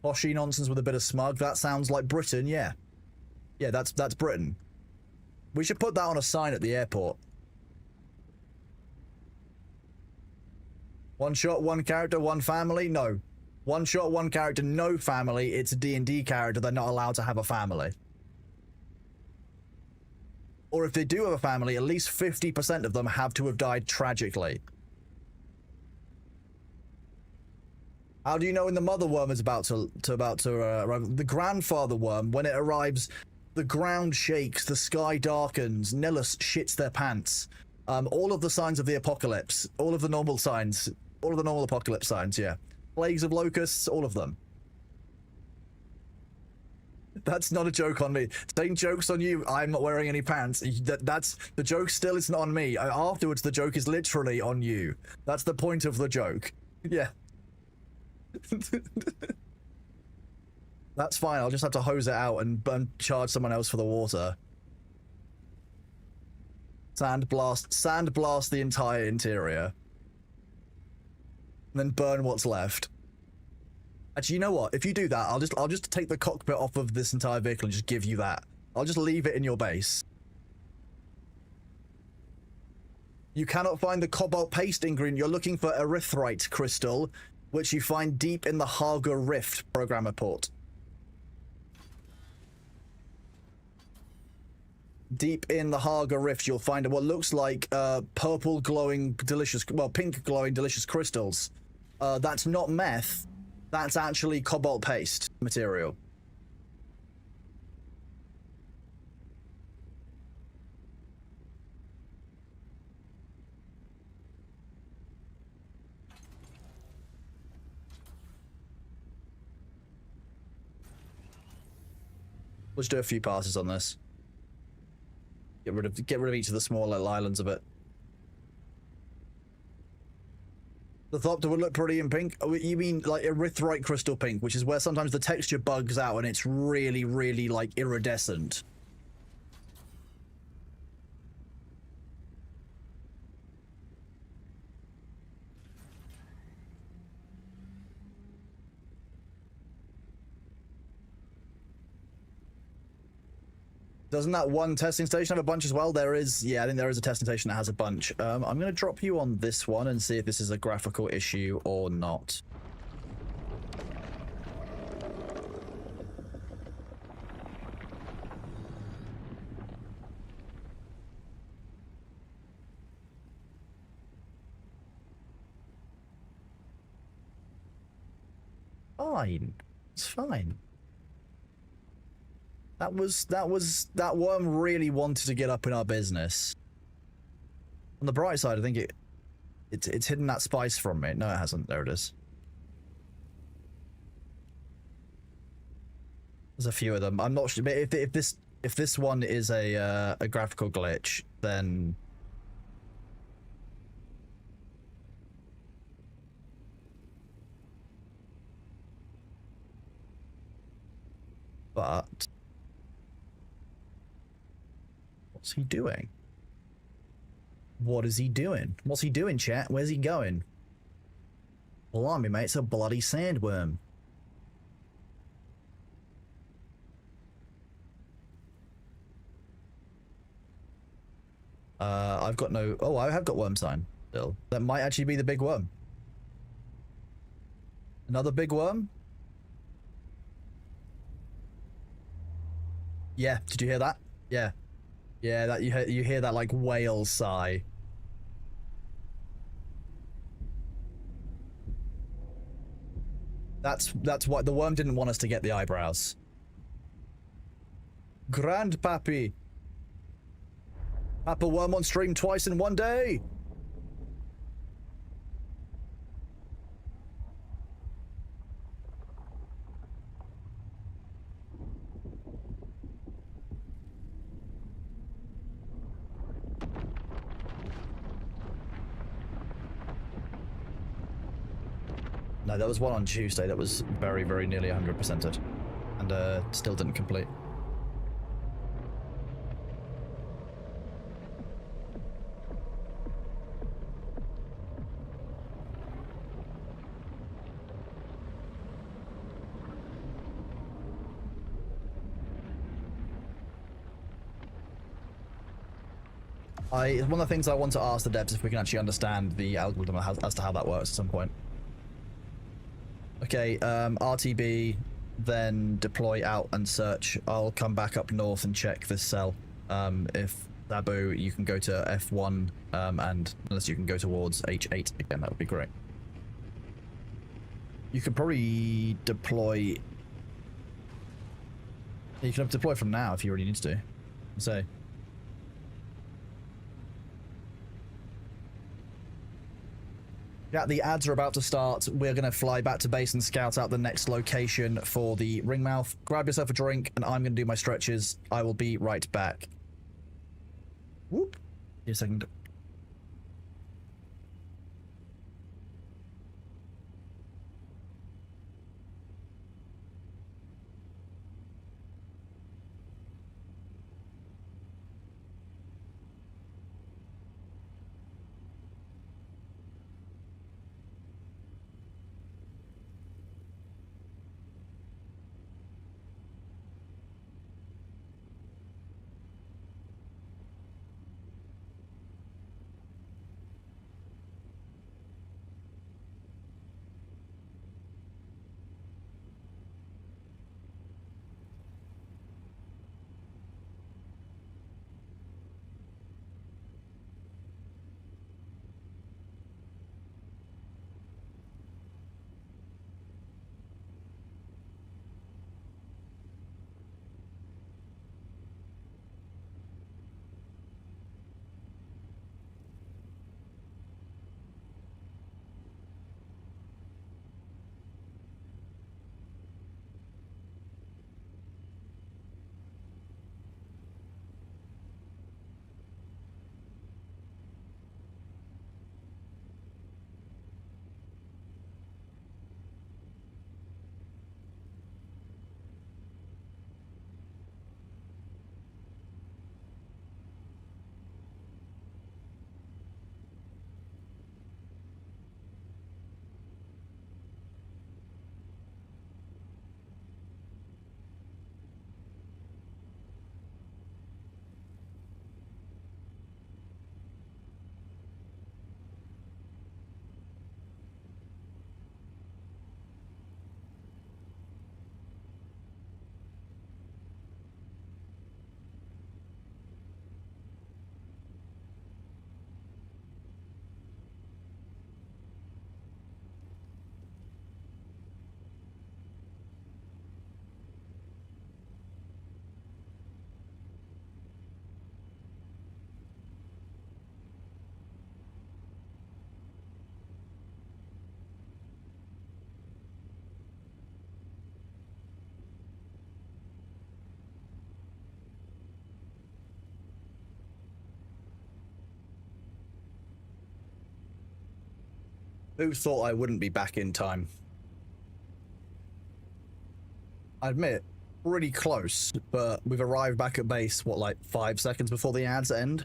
Poshy nonsense with a bit of smug. That sounds like Britain, yeah. Yeah, that's Britain. We should put that on a sign at the airport. One shot, one character, one family? No. One shot, one character, no family. It's a D&D character. They're not allowed to have a family. Or if they do have a family, at least 50% of them have to have died tragically. How do you know when the mother worm is about to arrive? The grandfather worm, when it arrives, the ground shakes, the sky darkens, Nihilus shits their pants. All of the signs of the apocalypse, all of the normal signs, all of the normal apocalypse signs, yeah. Plagues of locusts, all of them. That's not a joke on me. Saying jokes on you, I'm not wearing any pants. That's the joke still isn't on me. Afterwards, the joke is literally on you. That's the point of the joke. Yeah. That's fine. I'll just have to hose it out and charge someone else for the water. Sandblast the entire interior. And then burn what's left. Actually, you know what? If you do that, I'll just take the cockpit off of this entire vehicle and just give you that. I'll just leave it in your base. You cannot find the cobalt paste ingredient. You're looking for erythrite crystal, which you find deep in the Haga Rift programmer port. Deep in the Haga Rift, you'll find what looks like purple glowing delicious, well, pink glowing delicious crystals. That's not meth. That's actually cobalt paste material. Let's do a few passes on this. Get rid of each of the small little islands of it. The Thopter would look pretty in pink. Oh, you mean like erythrite crystal pink, which is where sometimes the texture bugs out and it's really, really like iridescent. Doesn't that one testing station have a bunch as well? There is, yeah, I think there is a testing station that has a bunch. I'm going to drop you on this one and see if this is a graphical issue or not. Fine. It's fine. That worm really wanted to get up in our business. On the bright side, I think it's hidden that spice from me. No, it hasn't. There it is. There's a few of them. I'm not sure, but if this one is a graphical glitch, then but what's he doing? What is he doing? What's he doing, chat? Where's he going? Blimey, mate, it's a bloody sandworm. I've got no... Oh, I have got worm sign still. That might actually be the big worm. Another big worm? Yeah, did you hear that? Yeah. Yeah, that you hear that like whale sigh. That's why the worm didn't want us to get the eyebrows. Grandpappy. Papa Worm on stream twice in one day. No, there was one on Tuesday that was very, very nearly 100%ed, and still didn't complete. One of the things I want to ask the devs if we can actually understand the algorithm as to how that works at some point. Okay, RTB, then deploy out and search. I'll come back up north and check this cell. If Sabu, you can go to F1, and unless you can go towards H8 again, that would be great. You could probably deploy. You can deploy from now if you really need to. So. Yeah, the ads are about to start. We're going to fly back to base and scout out the next location for the ringmouth. Grab yourself a drink, and I'm going to do my stretches. I will be right back. Whoop. Give me a second. Who thought I wouldn't be back in time? I admit, pretty close, but we've arrived back at base, what, like 5 seconds before the ads end?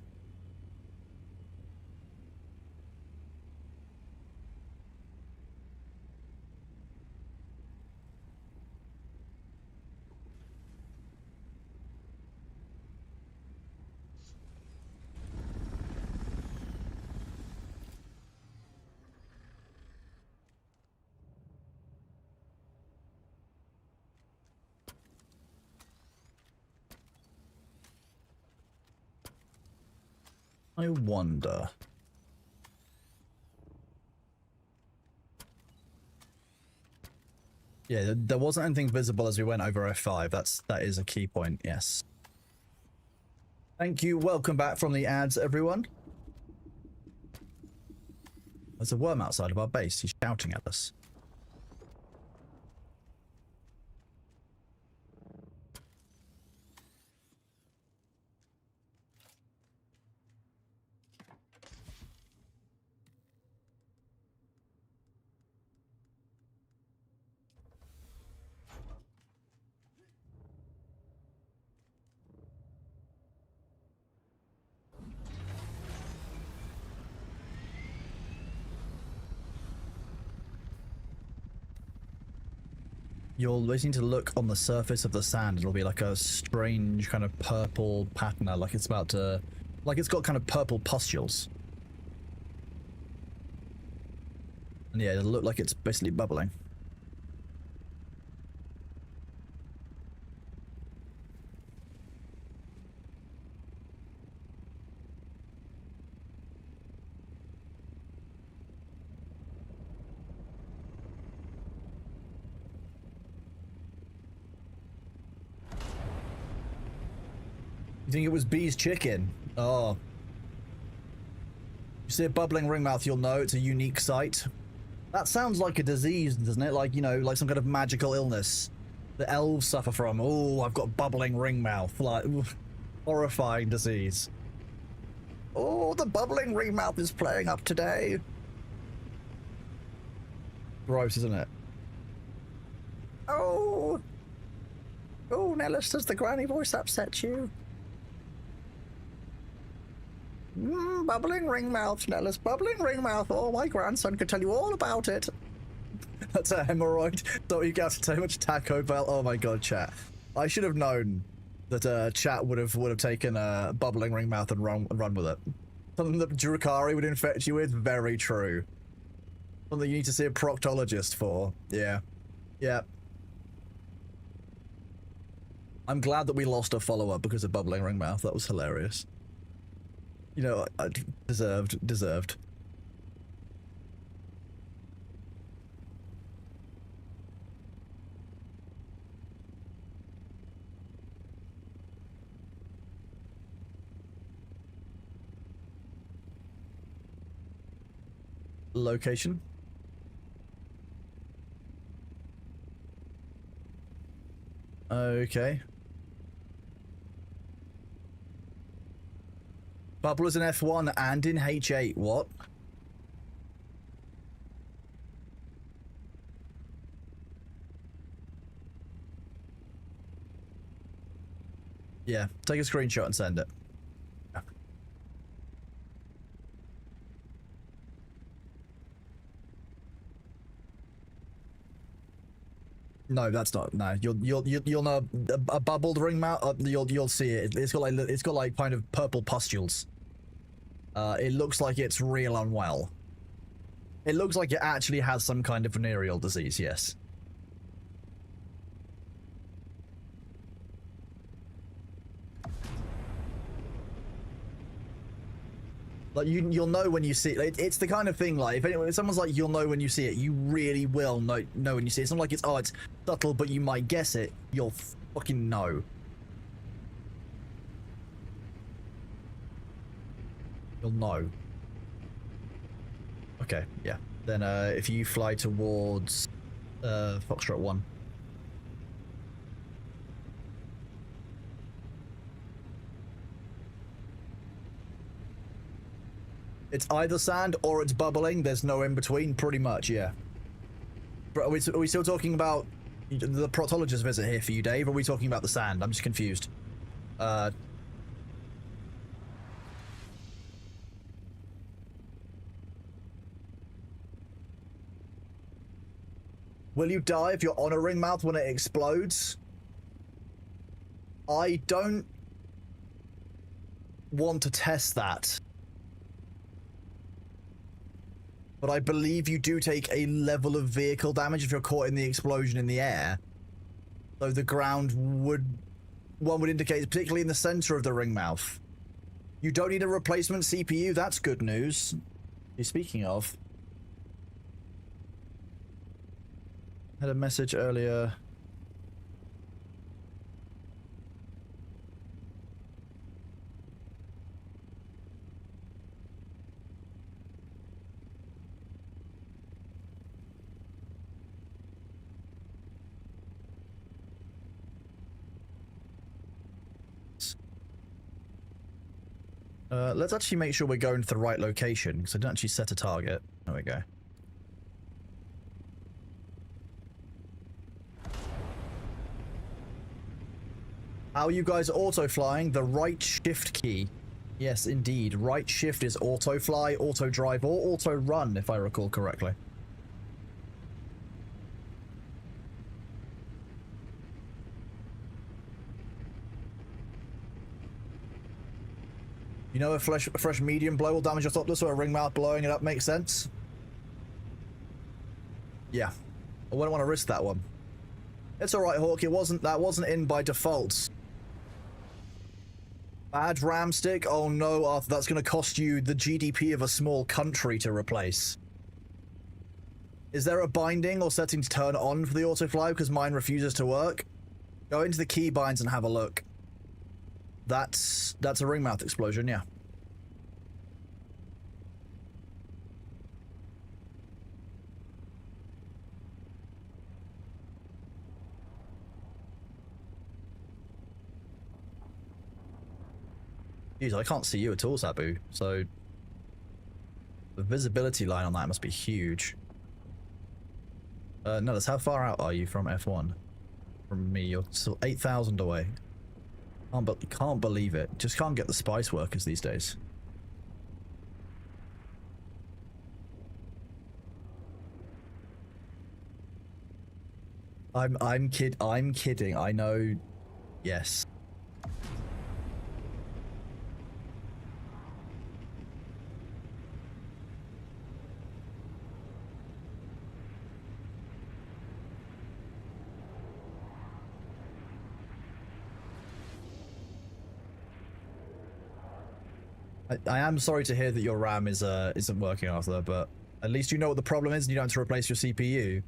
I wonder. Yeah, there wasn't anything visible as we went over F5. That is a key point, yes. Thank you. Welcome back from the ads, everyone. There's a worm outside of our base. He's shouting at us. You'll just need to look on the surface of the sand. It'll be like a strange kind of purple pattern, like it's about to, like it's got kind of purple pustules. And yeah, it'll look like it's basically bubbling. You think it was Bee's chicken? Oh. You see a bubbling ringmouth, you'll know it's a unique sight. That sounds like a disease, doesn't it? Like, you know, like some kind of magical illness that elves suffer from. Oh, I've got bubbling ringmouth. Like, horrifying disease. Oh, the bubbling ringmouth is playing up today. Gross, isn't it? Oh. Oh, Nellis, does the granny voice upset you? Bubbling ringmouth, Nellis. Bubbling ringmouth. Oh, my grandson could tell you all about it. That's a hemorrhoid. Don't you get so much Taco Bell? Oh my god, chat. I should have known that chat would have taken a bubbling ringmouth and run with it. Something that Drukari would infect you with. Very true. Something you need to see a proctologist for. Yeah. Yeah. I'm glad that we lost a follower because of bubbling ringmouth. That was hilarious. You know, deserved. Location. Okay. Bubblers in F1 and in H8. What? Yeah, take a screenshot and send it. No, that's not. No, you'll know a bubbled ring mount. You'll see it. It's got like kind of purple pustules. It looks like it's real unwell. It looks like it actually has some kind of venereal disease. Yes. Like you'll know when you see it. It's the kind of thing like if someone's like you'll know when you see it, you really will know when you see it. It's not like it's subtle, but you might guess it. You'll fucking know. You'll know. Okay, yeah. Then if you fly towards Foxtrot 1. It's either sand or it's bubbling. There's no in between, pretty much, yeah. But are we still talking about the proctologist visit here for you, Dave? Or are we talking about the sand? I'm just confused. Will you die if you're on a ring mouth when it explodes? I don't want to test that. But I believe you do take a level of vehicle damage if you're caught in the explosion in the air. Though the ground one would indicate, particularly in the center of the ring mouth. You don't need a replacement CPU, that's good news. Speaking of, had a message earlier. Let's actually make sure we're going to the right location, because I didn't actually set a target. There we go. How are you guys auto-flying? The right shift key. Yes, indeed. Right shift is auto-fly, auto-drive, or auto-run, if I recall correctly. You know, a fresh medium blow will damage your top, so a ring mouth blowing it up makes sense. Yeah, I wouldn't want to risk that one. It's all right, Hawk. That wasn't in by default. Bad ram stick. Oh no, Arthur, that's going to cost you the GDP of a small country to replace. Is there a binding or setting to turn on for the autofly? Because mine refuses to work. Go into the keybinds and have a look. That's a ring mouth explosion, yeah. Jeez, I can't see you at all, Sabu, so the visibility line on that must be huge. No, that's how far out are you from F1? From me, you're still 8,000 away. Can't believe it. Just can't get the spice workers these days. I'm kidding. I know. Yes. I am sorry to hear that your RAM isn't working, Arthur, but at least you know what the problem is and you don't have to replace your CPU.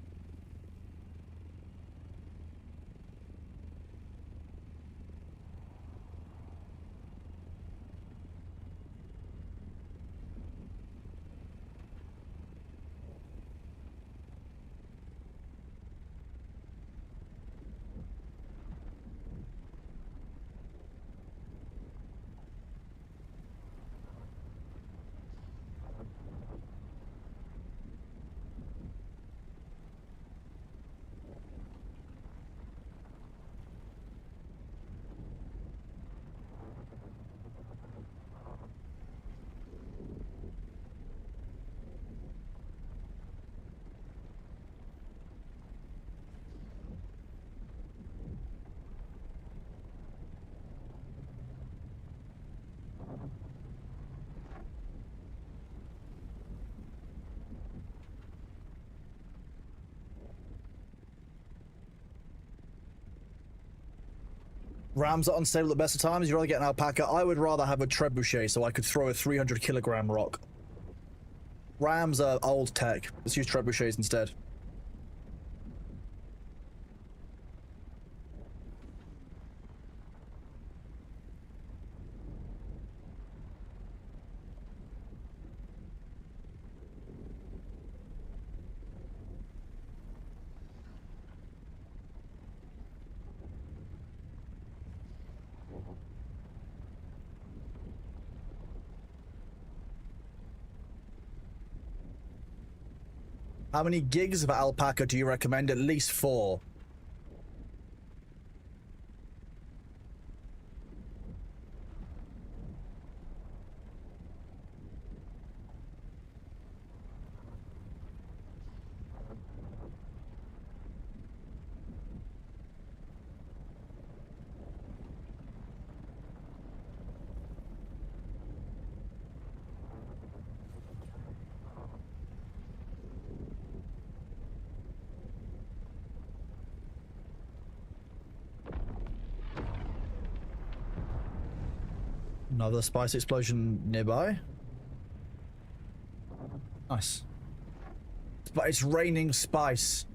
Rams are unstable at best of times. You'd rather get an alpaca. I would rather have a trebuchet so I could throw a 300-kilogram rock. Rams are old tech. Let's use trebuchets instead. How many gigs of alpaca do you recommend? At least 4. Another spice explosion nearby. Nice. But it's raining spice.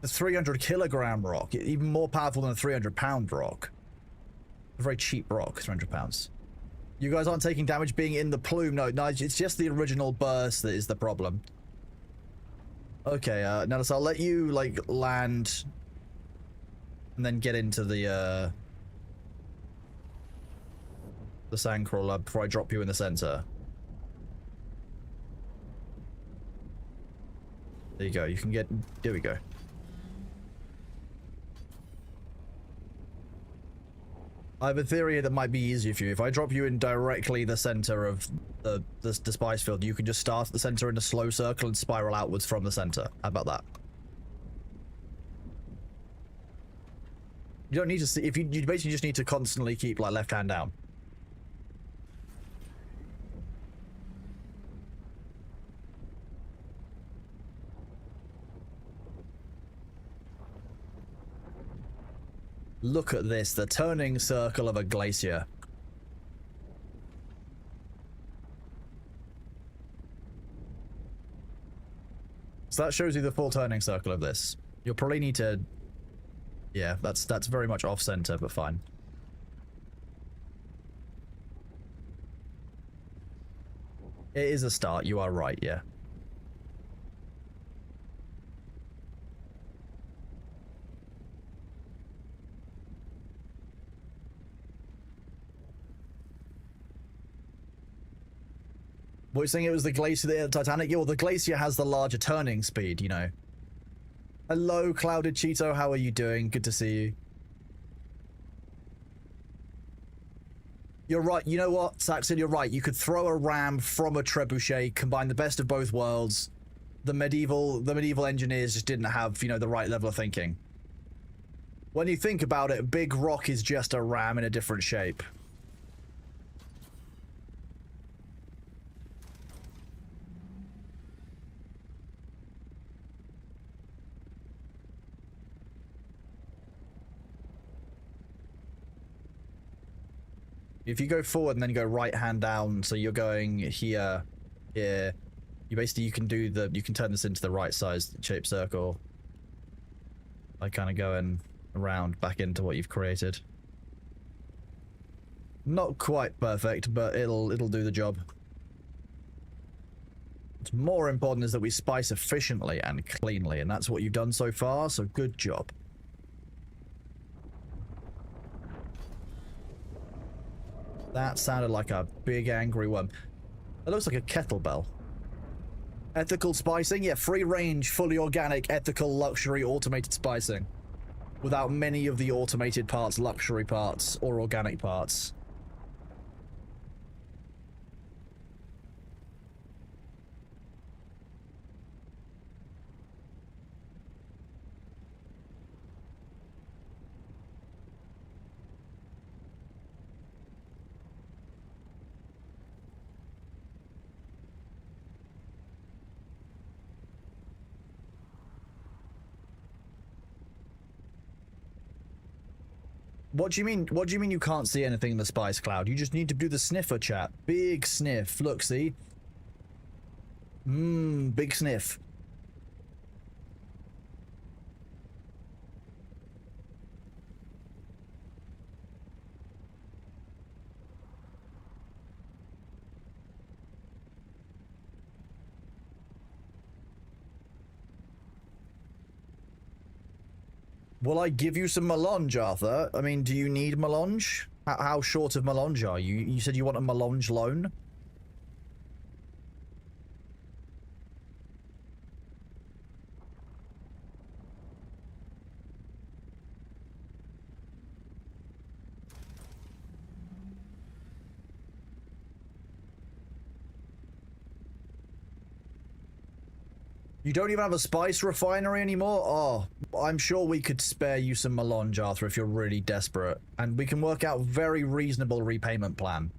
The 300-kilogram rock, even more powerful than a 300-pound rock. A very cheap rock, 300 pounds. You guys aren't taking damage being in the plume. No, it's just the original burst that is the problem. Okay, Nellis, I'll let you, like, land and then get into the sandcrawler before I drop you in the center. There you go. You can get... There we go. I have a theory that might be easier for you. If I drop you in directly the center of the spice field, you can just start at the center in a slow circle and spiral outwards from the center. How about that? You don't need to see... If you basically just need to constantly keep, like, left hand down. Look at this, the turning circle of a glacier. So that shows you the full turning circle of this. You'll probably need to... Yeah, that's very much off-center, but fine. It is a start, you are right, yeah. What, you're saying it was the Glacier, the Titanic? Yeah, well, the Glacier has the larger turning speed, you know. Hello, Clouded Cheeto, how are you doing? Good to see you. You're right, you know what, Saxon, you're right. You could throw a ram from a trebuchet, combine the best of both worlds. The medieval engineers just didn't have, you know, the right level of thinking. When you think about it, Big Rock is just a ram in a different shape. If you go forward and then go right hand down, so you're going here, here, you can turn this into the right size shaped circle. By kind of going around back into what you've created. Not quite perfect, but it'll do the job. What's more important is that we spice efficiently and cleanly, and that's what you've done so far, so good job. That sounded like a big angry worm. That looks like a kettlebell. Ethical spicing? Yeah, free range, fully organic, ethical, luxury, automated spicing. Without many of the automated parts, luxury parts, or organic parts. What do you mean? What do you mean you can't see anything in the spice cloud? You just need to do the sniffer, chat. Big sniff. Look, see? Big sniff. Will I give you some melange, Arthur? I mean, do you need melange? How short of melange are you? You said you want a melange loan? You don't even have a spice refinery anymore? Oh, I'm sure we could spare you some melange, Arthur, if you're really desperate. And we can work out a very reasonable repayment plan.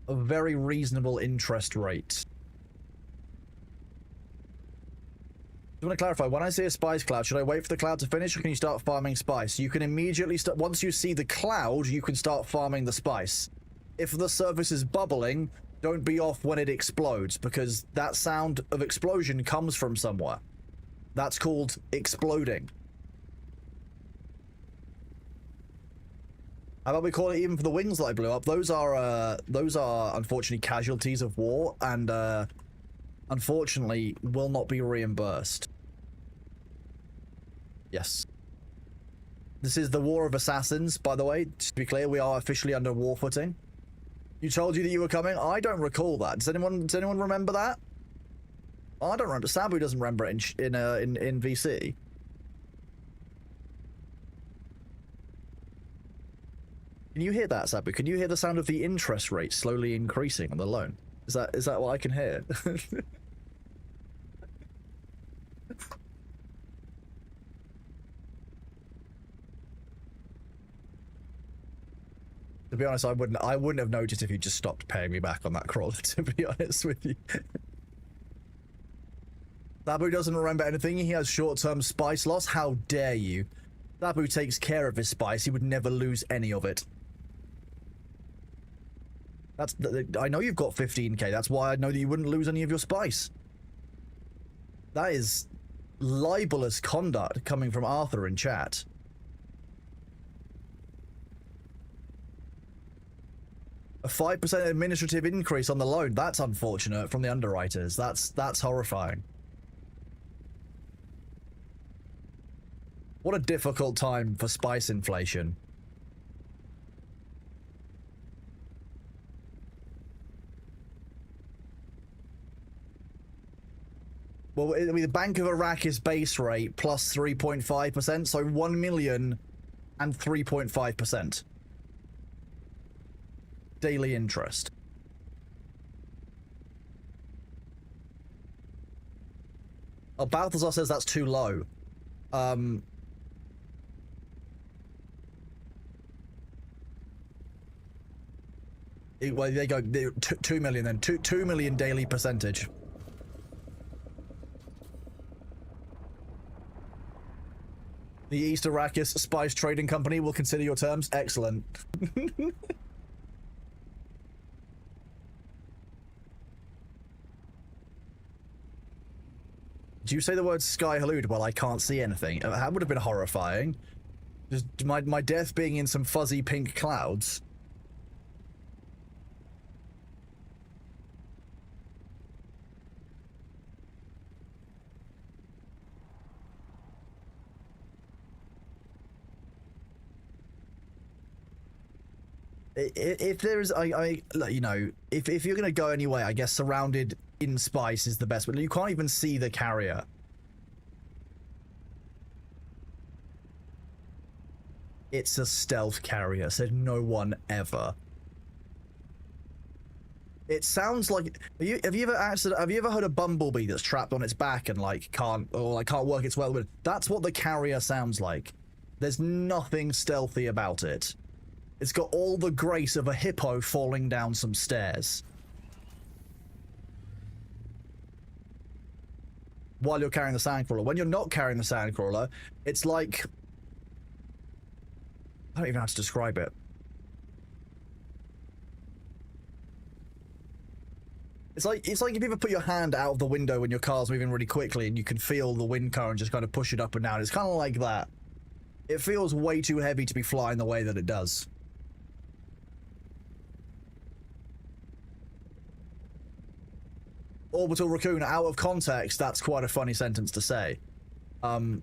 A very reasonable interest rate. I want to clarify, when I say a spice cloud, should I wait for the cloud to finish, or can you start farming spice? You can immediately start, once you see the cloud, you can start farming the spice. If the surface is bubbling, don't be off when it explodes, because that sound of explosion comes from somewhere. That's called exploding. How about we call it even for the wings that I blew up? Those are unfortunately casualties of war, and unfortunately will not be reimbursed. Yes. This is the War of Assassins, by the way. Just to be clear, we are officially under war footing. You told you that you were coming? I don't recall that. Does anyone remember that? I don't remember. Sabu doesn't remember it in VC. Can you hear that, Sabu? Can you hear the sound of the interest rate slowly increasing on the loan? Is that what I can hear? To be honest, I wouldn't have noticed if you just stopped paying me back on that crawler, to be honest with you. Sabu doesn't remember anything. He has short-term spice loss. How dare you? Sabu takes care of his spice. He would never lose any of it. I know you've got 15k. That's why I know that you wouldn't lose any of your spice. That is libelous conduct coming from Arthur in chat. A 5% administrative increase on the loan. That's unfortunate from the underwriters. That's horrifying. What a difficult time for spice inflation. Well, I mean, the Bank of Iraq is base rate plus 3.5%, so 1 million and 3.5%. Daily interest. Oh, Balthazar says that's too low. Well, they go 2 million then. 2 million daily percentage. The East Arrakis Spice Trading Company will consider your terms. Excellent. Do you say the word Sky Halud? Well, I can't see anything. That would have been horrifying. Just my death being in some fuzzy pink clouds. If there's, you know, if you're gonna go anyway, I guess surrounded in spice is the best, but you can't even see the carrier. It's a stealth carrier, said no one ever. It sounds like, have you ever heard a bumblebee that's trapped on its back and like can't work its way with? That's what the carrier sounds like. There's nothing stealthy about it. It's got all the grace of a hippo falling down some stairs. While you're carrying the sandcrawler. When you're not carrying the sandcrawler, it's like... I don't even know how to describe it. It's like if you ever put your hand out of the window when your car's moving really quickly and you can feel the wind current just kind of push it up and down. It's kind of like that. It feels way too heavy to be flying the way that it does. Orbital Raccoon, out of context, that's quite a funny sentence to say. You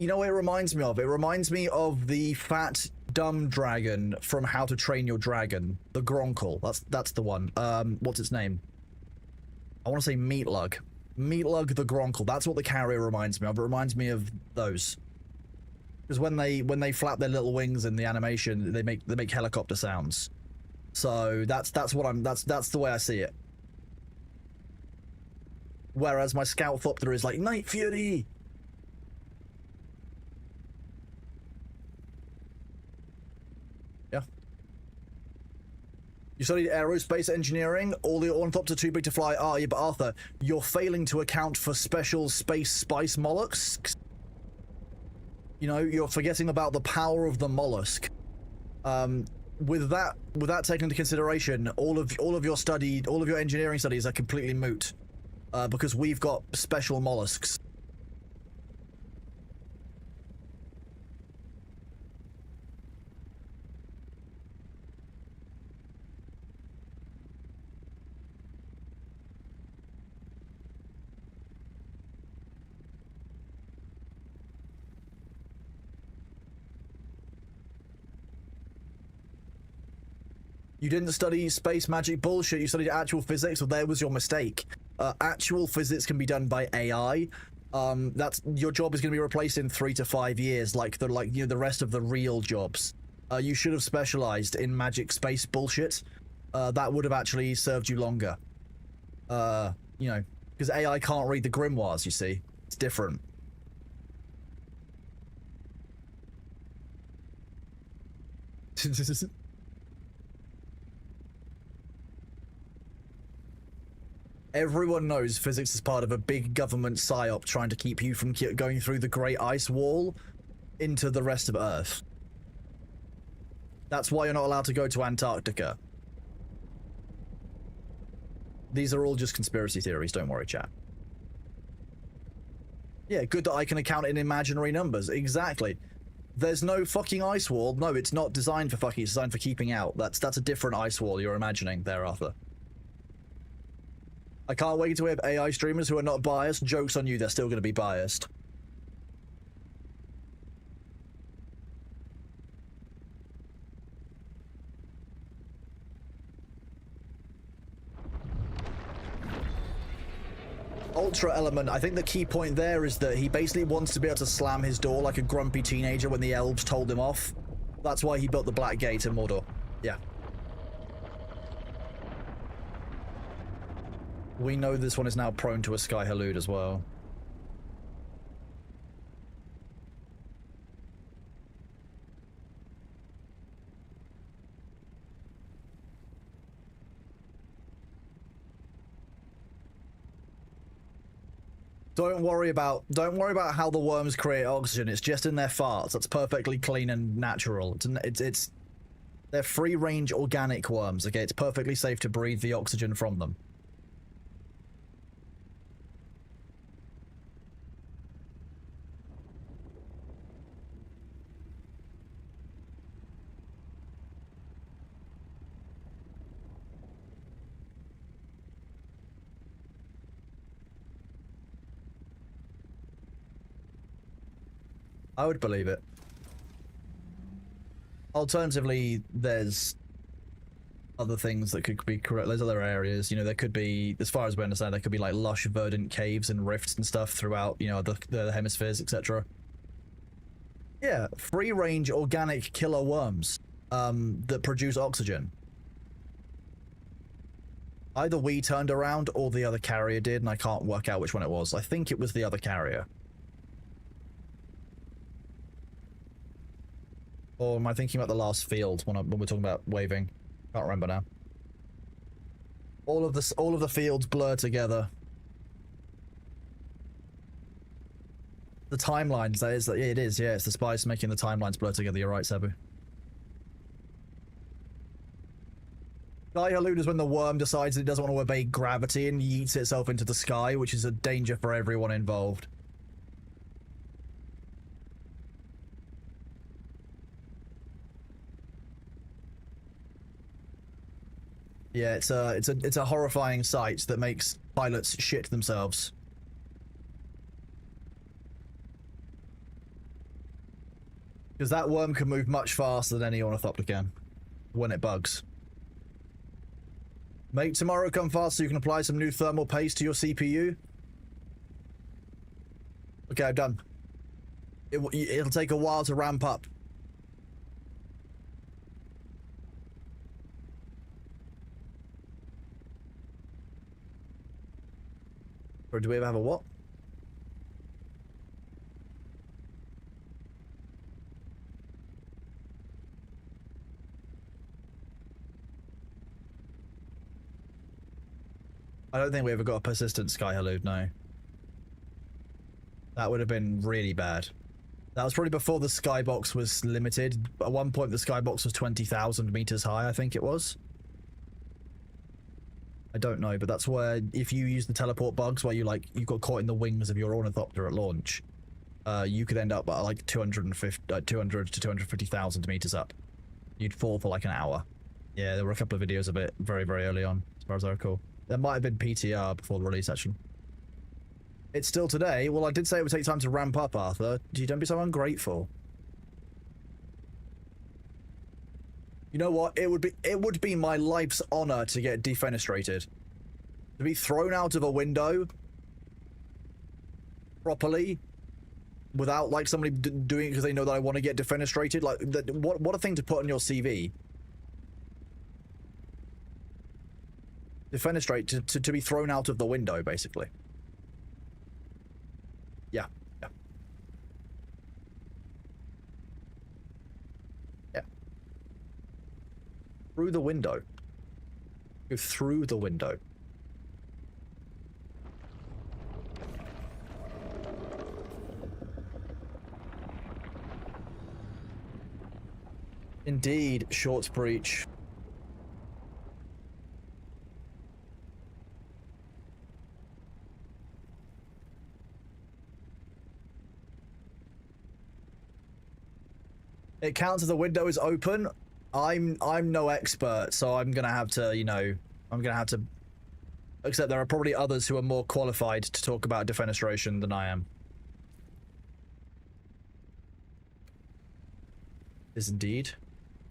know what it reminds me of? It reminds me of the fat, dumb dragon from How to Train Your Dragon. The Gronkle. That's the one. What's its name? I want to say Meatlug. Meatlug the Gronkle. That's what the carrier reminds me of. It reminds me of those. Because when they flap their little wings in the animation, they make helicopter sounds. So that's the way I see it. Whereas my Scout Thopter is like Night Fury. Yeah. You studied aerospace engineering? All the ornithopter too big to fly? Ah, yeah, but Arthur, you're failing to account for special space spice mollusks. You know, you're forgetting about the power of the mollusk. With that taken into consideration, all of your engineering studies are completely moot, because we've got special mollusks. You didn't study space magic bullshit, you studied actual physics, so there was your mistake. Actual physics can be done by AI. That's your job is going to be replaced in 3 to 5 years, like the rest of the real jobs. You should have specialized in magic space bullshit. That would have actually served you longer. You know, because AI can't read the grimoires, you see. It's different. Everyone knows physics is part of a big government psyop trying to keep you from going through the Great Ice Wall into the rest of Earth. That's why you're not allowed to go to Antarctica. These are all just conspiracy theories, don't worry, chat. Yeah, good that I can account in imaginary numbers. Exactly. There's no fucking ice wall. No, it's not designed for fucking, it's designed for keeping out. That's a different ice wall you're imagining there, Arthur. I can't wait to have AI streamers who are not biased. Joke's on you, they're still going to be biased. Ultra element, I think the key point there is that he basically wants to be able to slam his door like a grumpy teenager when the elves told him off. That's why he built the Black Gate in Mordor. Yeah. We know this one is now prone to a Sky Halud as well. Don't worry about how the worms create oxygen. It's just in their farts. That's perfectly clean and natural. They're free-range organic worms. Okay, it's perfectly safe to breathe the oxygen from them. I would believe it. Alternatively, there's other things that could be correct. There's other areas, you know, there could be, as far as we understand, there could be like lush, verdant caves and rifts and stuff throughout, you know, the hemispheres, etc. Yeah, free-range organic killer worms that produce oxygen. Either we turned around or the other carrier did, and I can't work out which one it was. I think it was the other carrier. Or am I thinking about the last field when we're talking about waving? Can't remember now. All of the fields blur together. The timelines, that is, it is, yeah, it's the spice making the timelines blur together. You're right, Sabu. Sky Halud is when the worm decides it doesn't want to obey gravity and yeets itself into the sky, which is a danger for everyone involved. Yeah, it's a horrifying sight that makes pilots shit themselves. Because that worm can move much faster than any ornithopter can when it bugs. Make tomorrow come fast so you can apply some new thermal paste to your CPU. Okay, I'm done. It'll take a while to ramp up. Or do we ever have a what? I don't think we ever got a persistent Sky Halud, no. That would have been really bad. That was probably before the skybox was limited. At one point the skybox was 20,000 meters high, I think it was. I don't know, but that's where, if you use the teleport bugs where you got caught in the wings of your ornithopter at launch, you could end up at like 200 to 250,000 meters up. You'd fall for like an hour. Yeah, there were a couple of videos of it very, very early on, as far as I recall. There might have been PTR before the release, actually. It's still today. Well, I did say it would take time to ramp up, Arthur. Don't be so ungrateful. You know what? It would be my life's honor to get defenestrated. To be thrown out of a window properly without like somebody doing it because they know that I want to get defenestrated. Like what a thing to put on your CV. Defenestrate to be thrown out of the window, basically. Yeah. Yeah. Yeah. Through the window. Go through the window. Indeed, short breach. It counts as the window is open. I'm no expert, so I'm gonna have to, you know, I'm gonna have to accept there are probably others who are more qualified to talk about defenestration than I am. Is indeed.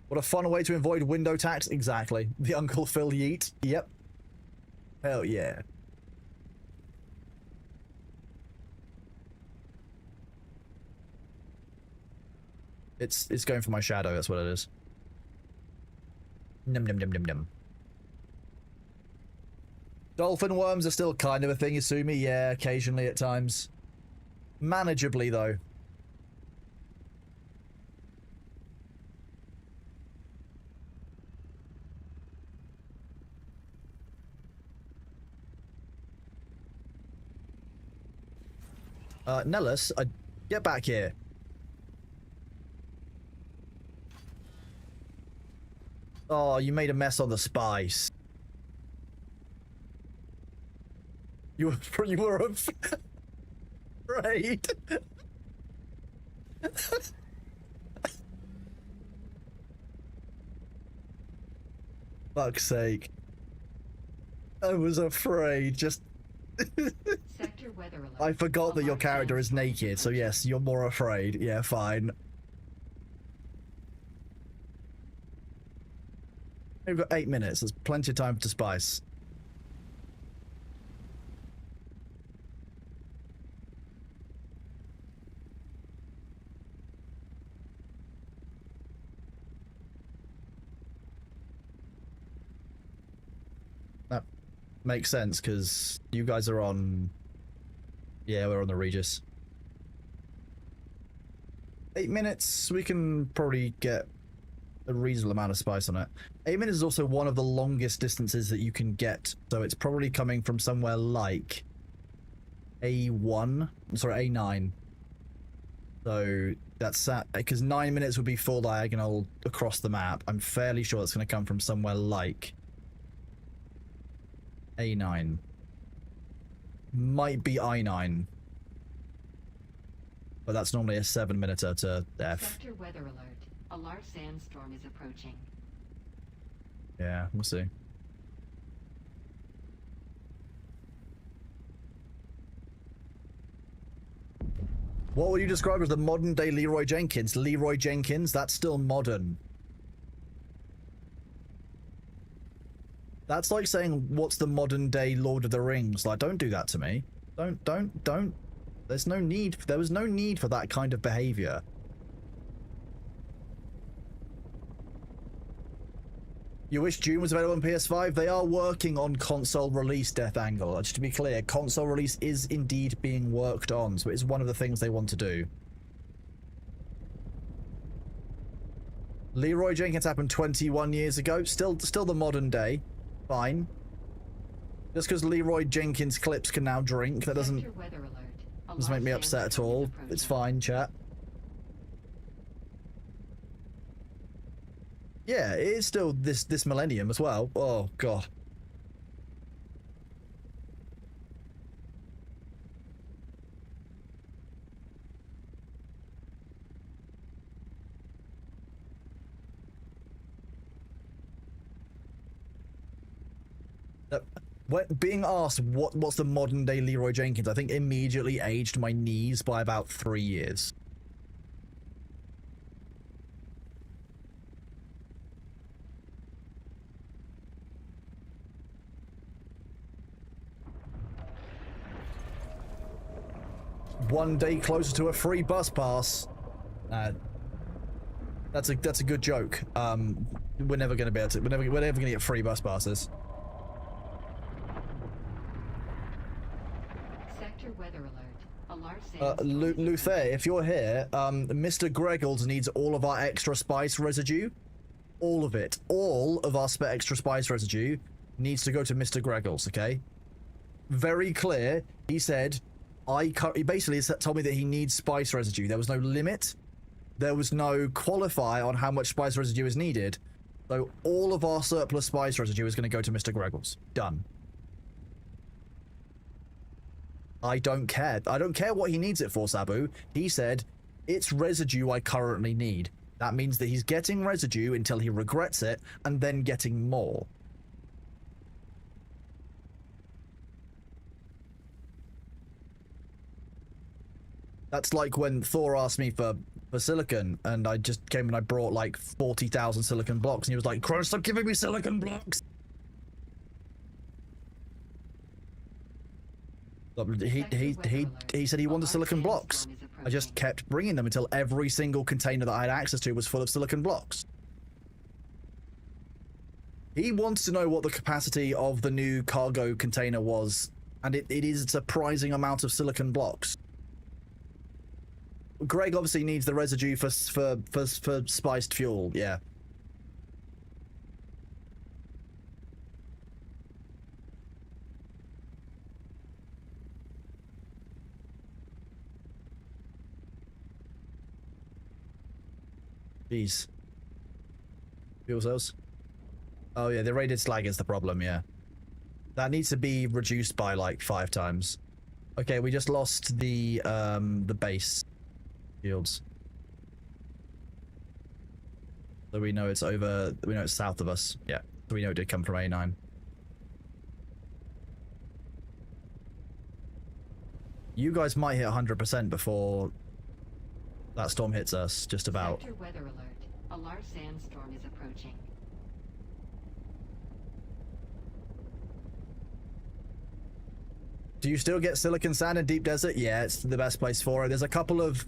What a fun way to avoid window tax. Exactly. The Uncle Phil yeet. Yep. Hell yeah. It's going for my shadow, that's what it is. Num num num num num. Dolphin worms are still kind of a thing, Isumi. Yeah, occasionally at times. Manageably, though. Nellis, get back here. Oh, you made a mess on the spice. You were afraid. Fuck's sake. I was afraid, just... Sector weather alert. I forgot that your character is naked, so yes, you're more afraid. Yeah, fine. We've got 8 minutes. There's plenty of time to spice. That makes sense, because you guys are on... Yeah, we're on the Regis. 8 minutes, we can probably get a reasonable amount of spice on it. 8 minutes is also one of the longest distances that you can get, so it's probably coming from somewhere like A1, sorry, A9. So that's because 9 minutes would be full diagonal across the map. I'm fairly sure it's going to come from somewhere like A9. Might be I9. But that's normally a 7-minuter to F. Sector weather alert. A large sandstorm is approaching. Yeah, we'll see. What would you describe as the modern day Leroy Jenkins? Leroy Jenkins? That's still modern. That's like saying, what's the modern day Lord of the Rings? Like, don't do that to me. Don't. There's no need. There was no need for that kind of behavior. You wish Dune was available on PS5? They are working on console release, Death Angle. Just to be clear, console release is indeed being worked on, so it's one of the things they want to do. Leroy Jenkins happened 21 years ago. Still the modern day. Fine. Just because Leroy Jenkins clips can now drink, that doesn't make me upset at all. It's fine, chat. Yeah, it is still this millennium as well. Oh, God. When being asked what's the modern day Leroy Jenkins, I think immediately aged my knees by about 3 years. One day closer to a free bus pass. That's a good joke. We're never gonna be able to. We're never gonna get free bus passes. Sector weather alert. A large sandstorm. Luther, if you're here, Mr. Greggles needs all of our extra spice residue. All of it. All of our extra spice residue needs to go to Mr. Greggles, okay? Very clear. He said, he basically told me that he needs spice residue. There was no limit. there was no qualifier on how much spice residue is needed. So all of our surplus spice residue is going to go to Mr. Greggles. Done. I don't care. I don't care what he needs it for, Sabu. He said, it's residue I currently need. That means that he's getting residue until he regrets it, and then getting more. That's like when Thor asked me for silicon, and I just came and I brought like 40,000 silicon blocks, and he was like, "Crow, stop giving me silicon blocks!" He said he wanted silicon blocks. I just kept bringing them until every single container that I had access to was full of silicon blocks. He wants to know what the capacity of the new cargo container was, and it is a surprising amount of silicon blocks. Greg obviously needs the residue for spiced fuel, yeah. Jeez. Fuel cells? Oh yeah, the rated slag is the problem, yeah. That needs to be reduced by like 5 times. Okay, we just lost the base fields. So we know it's over, we know it's south of us. Yeah, so we know it did come from A9. You guys might hit 100% before that storm hits us, just about. Sector weather alert. A large sandstorm is approaching. Do you still get silicon sand in deep desert? Yeah, it's the best place for it. There's a couple of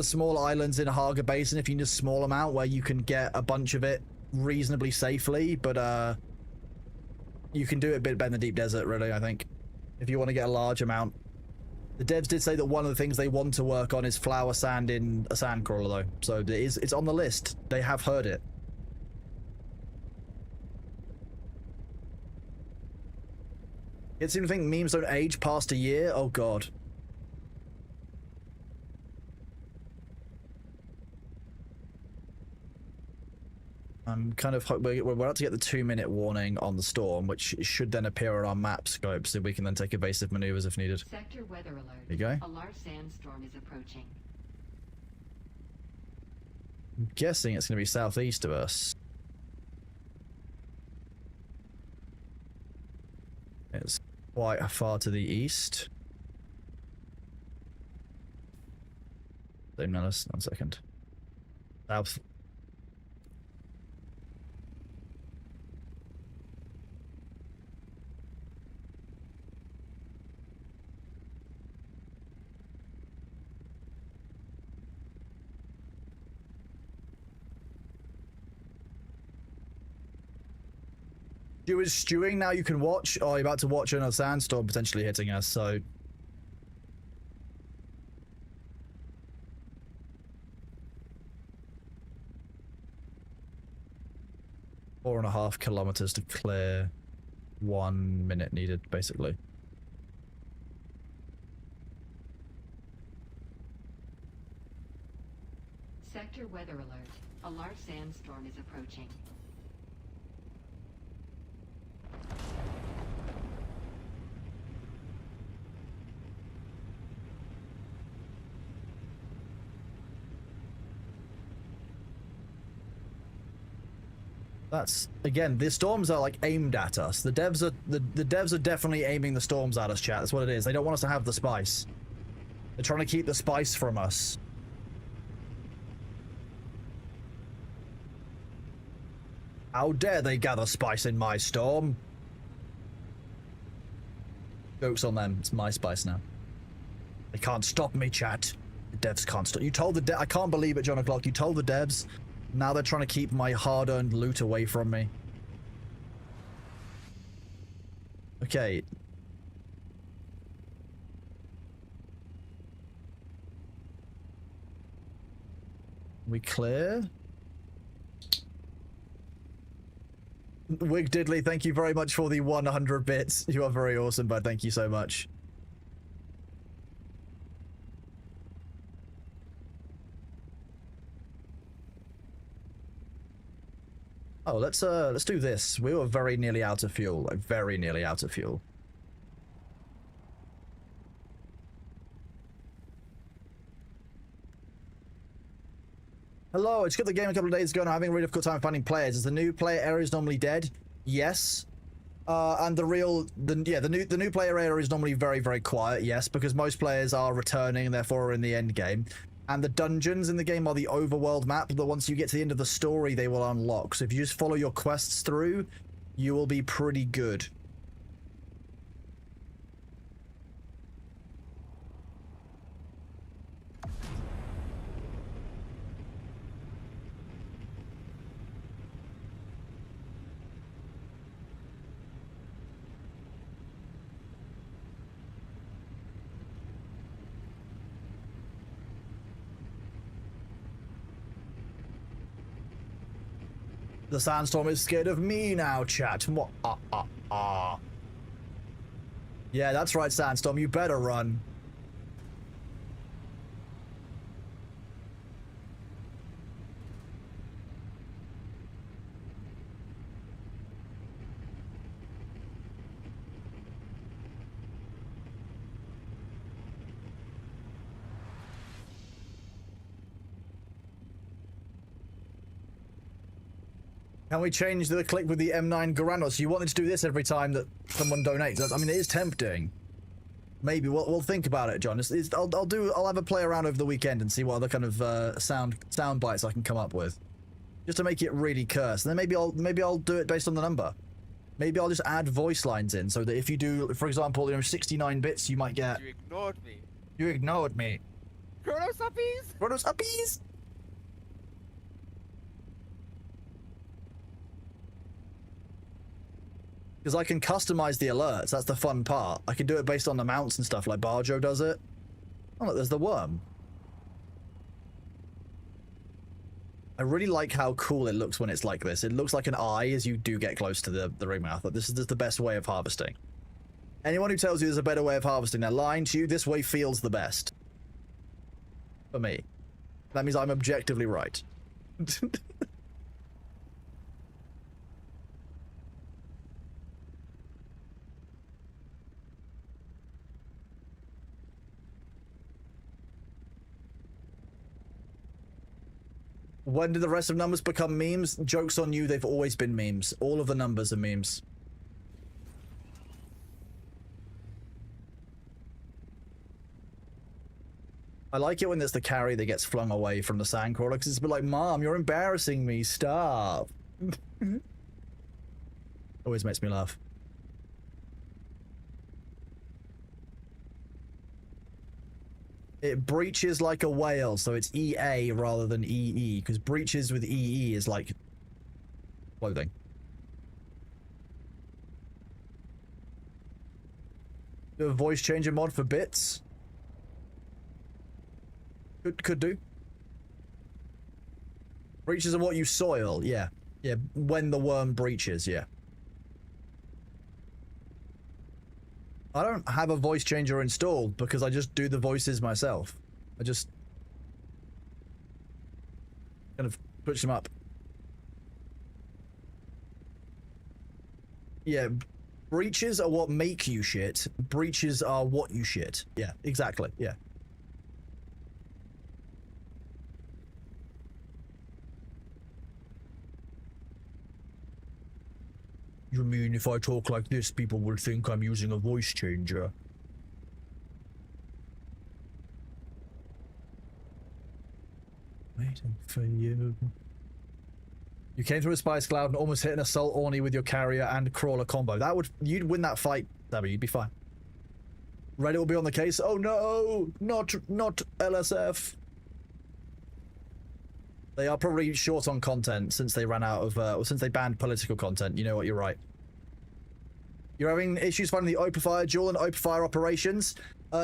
small islands in Haga Basin if you need a small amount where you can get a bunch of it reasonably safely, but you can do it a bit better in the deep desert, really, I think, if you want to get a large amount. The devs did say that one of the things they want to work on is flour sand in a sand crawler, though, so it's on the list. They have heard it. It seems to think memes don't age past a year. Oh god. I'm kind of we're about to get the 2-minute warning on the storm, which should then appear on our map scope, so we can then take evasive maneuvers if needed. Sector weather alert. There you go. A large sandstorm is approaching. I'm guessing it's going to be southeast of us. It's quite far to the east. Same Nellis, 1 second. South. Stew is stewing now. You can watch. Oh, you're about to watch another sandstorm potentially hitting us, so. Four and a half kilometers to clear. 1 minute needed, basically. Sector weather alert. A large sandstorm is approaching. That's again, the storms are like aimed at us. The devs are definitely aiming the storms at us, chat. That's what it is. They don't want us to have the spice. They're trying to keep the spice from us. How dare they gather spice in my storm? Joke's on them. It's my spice now. They can't stop me, chat. The devs can't stop. You told the I can't believe it, John O'Clock. You told the devs. Now they're trying to keep my hard-earned loot away from me. Okay. We clear? Wig Diddley, thank you very much for the 100 bits. You are very awesome, bud. Thank you so much. Oh, let's do this. We were very nearly out of fuel, like very nearly out of fuel. Hello, I just got the game a couple of days ago and I'm having a really difficult time finding players. Is the new player area is normally dead? Yes. And the new player area is normally very, very quiet, yes, because most players are returning and therefore are in the end game. And the dungeons in the game are the overworld map, but once you get to the end of the story, they will unlock. So if you just follow your quests through, you will be pretty good. The sandstorm is scared of me now, chat. Yeah, that's right, Sandstorm. You better run. Can we change the click with the M9 Garanos? You wanted to do this every time that someone donates. I mean, it is tempting. Maybe we'll think about it, John. I'll have a play around over the weekend and see what other kind of sound bites I can come up with, just to make it really cursed. And then maybe I'll do it based on the number. Maybe I'll just add voice lines in so that if you do, for example, 69 bits, you might get. You ignored me. You ignored me. Chronos uppies. Chronos uppies. Because I can customize the alerts. That's the fun part. I can do it based on the mounts and stuff, like Barjo does it. Oh, look, there's the worm. I really like how cool it looks when it's like this. It looks like an eye as you do get close to the ring mouth. This is the best way of harvesting. Anyone who tells you there's a better way of harvesting, they're lying to you. This way feels the best. For me. That means I'm objectively right. When did the rest of numbers become memes? Joke's on you, they've always been memes. All of the numbers are memes. I like it when there's the carry that gets flung away from the sandcrawler, because it's a bit like, Mom, you're embarrassing me, stop. Always makes me laugh. It breaches like a whale, so it's EA rather than EE, because breaches with EE is like clothing. Do a voice changer mod for bits? Could do. Breaches are what you soil, yeah. Yeah, when the worm breaches, yeah. I don't have a voice changer installed because I just do the voices myself. I just kind of push them up. Yeah, breaches are what make you shit. Breaches are what you shit. Yeah, exactly. Yeah. You mean if I talk like this, people will think I'm using a voice changer? Waiting for you. You came through a spice cloud and almost hit an assault orny with your carrier and crawler combo. You'd win that fight, Sabby. You'd be fine. Reddit will be on the case. Oh no, not LSF. They are probably short on content since they ran out of, or since they banned political content. You know what? You're right. You're having issues finding the Opifier duel and Opifier operations.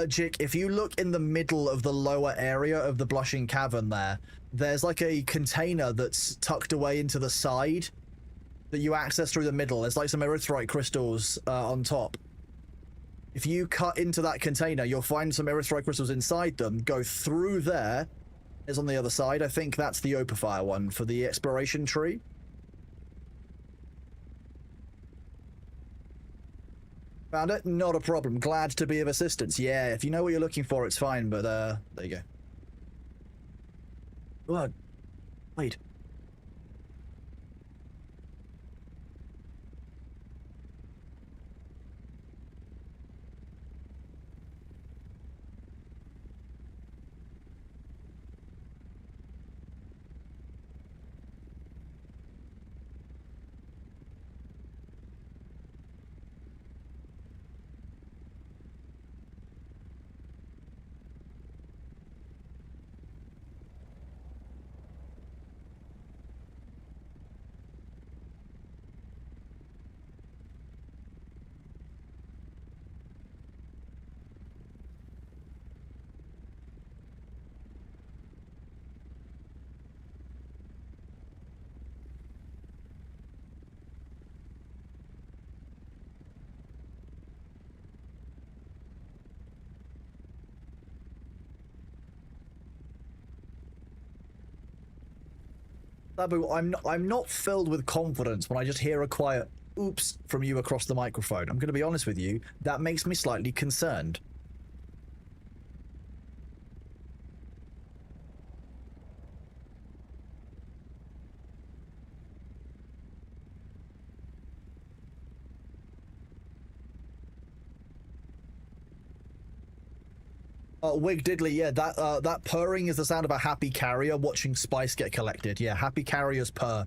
Jick, if you look in the middle of the lower area of the Blushing Cavern there's like a container that's tucked away into the side that you access through the middle. There's like some erythrite crystals on top. If you cut into that container, you'll find some erythrite crystals inside them. Go through there. Is on the other side. I think that's the Opifier one for the exploration tree. Found it? Not a problem. Glad to be of assistance. Yeah, if you know what you're looking for, it's fine, but there you go. What? Wait. Sabu, I'm not filled with confidence when I just hear a quiet oops from you across the microphone. I'm going to be honest with you, that makes me slightly concerned. Wig Diddley, yeah, that purring is the sound of a happy carrier watching spice get collected. Yeah, happy carriers purr.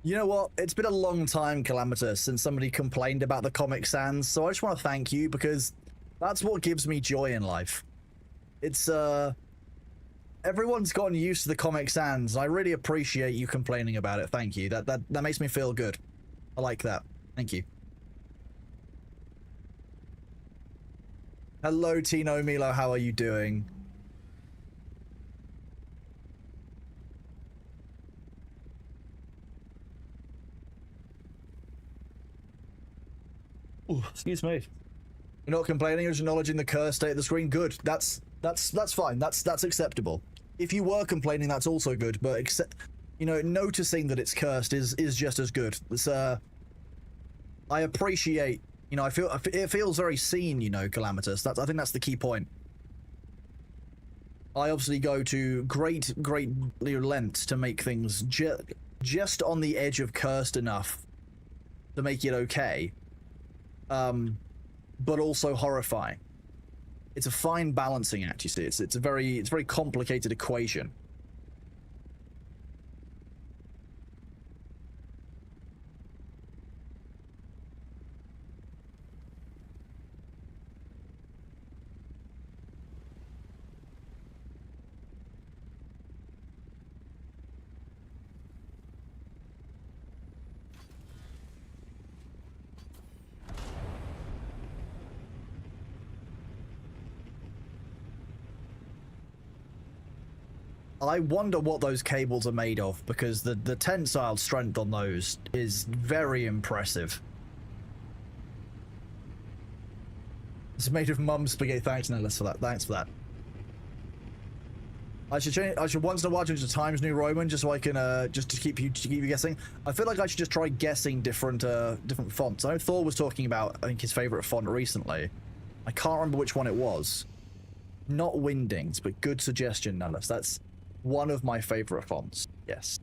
You know what? It's been a long time, Calamitous, since somebody complained about the Comic Sans, so I just want to thank you because that's what gives me joy in life. It's, everyone's gotten used to the Comic Sans, and I really appreciate you complaining about it. Thank you. That makes me feel good. I like that. Thank you. Hello, Tino Milo. How are you doing? Ooh, excuse me. You're not complaining, you're just acknowledging the cursed state of the screen. Good. That's fine. That's acceptable. If you were complaining, that's also good, but noticing that it's cursed is just as good. It's I appreciate, I feel it feels very seen, Calamitous. I think that's the key point. I obviously go to great lengths to make things just on the edge of cursed enough to make it okay. But also horrifying. It's a fine balancing act, you see. It's a very complicated equation. I wonder what those cables are made of, because the tensile strength on those is very impressive. It's made of mum spaghetti. Thanks, Nellis, for that. Thanks for that. I should change. I should once in a while change the Times New Roman just so I can just to keep you guessing. I feel like I should just try guessing different different fonts. I know Thor was talking about I think his favorite font recently. I can't remember which one it was. Not Wingdings, but good suggestion, Nellis. That's one of my favorite fonts. Yes.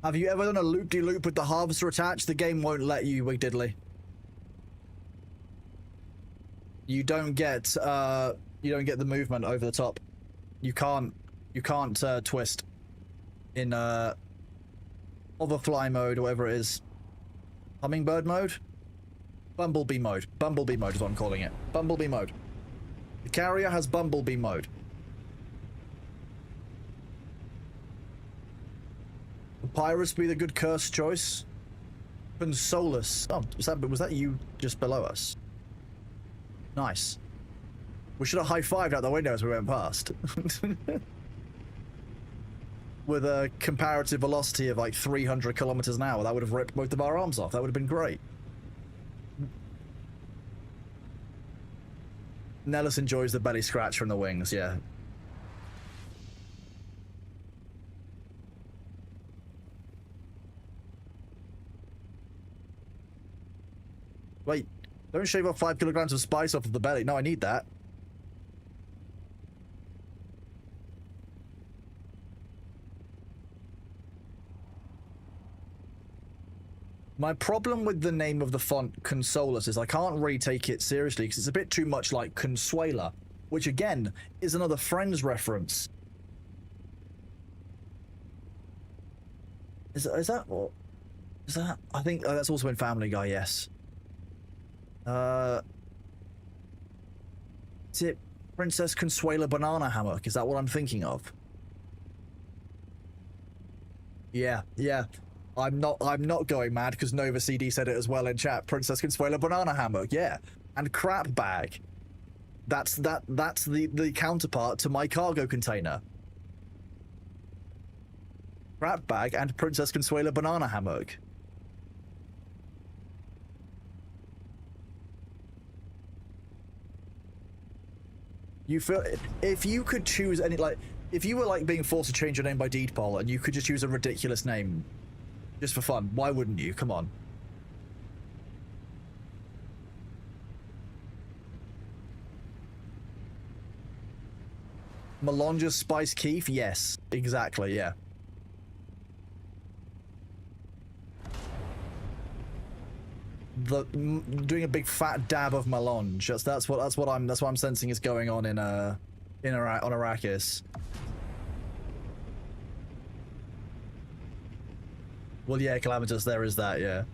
Have you ever done a loop-de-loop with the harvester attached? The game won't let you, Wig Diddly. You don't get the movement over the top. You can't twist in hoverfly mode or whatever it is. Hummingbird mode? Bumblebee mode. Bumblebee mode is what I'm calling it. Bumblebee mode. The carrier has bumblebee mode. Papyrus be the good curse choice. Consolus. Oh, was that you just below us? Nice. We should have high-fived out the window as we went past. With a comparative velocity of like 300 kilometers an hour, that would have ripped both of our arms off. That would have been great. Nellis enjoys the belly scratch from the wings, yeah. Wait, don't shave off 5 kilograms of spice off of the belly. No, I need that. My problem with the name of the font Consolus is I can't really take it seriously because it's a bit too much like Consuela, which again is another Friends reference. Is that what? Is that? I think that's also in Family Guy, yes. Is it Princess Consuela Banana Hammock? Is that what I'm thinking of? Yeah. I'm not going mad because Nova CD said it as well in chat. Princess Consuela Banana Hammock, yeah. And Crap Bag. That's the counterpart to my cargo container. Crap Bag and Princess Consuela Banana Hammock. You feel if you could choose any, like, if you were like being forced to change your name by deed poll and you could just choose a ridiculous name just for fun, why wouldn't you? Come on. Melonja's Spice Keef? Yes, exactly, yeah. Doing a big fat dab of melange. That's what I'm sensing is going on on Arrakis. Well, yeah, Calamitous, there is that, yeah.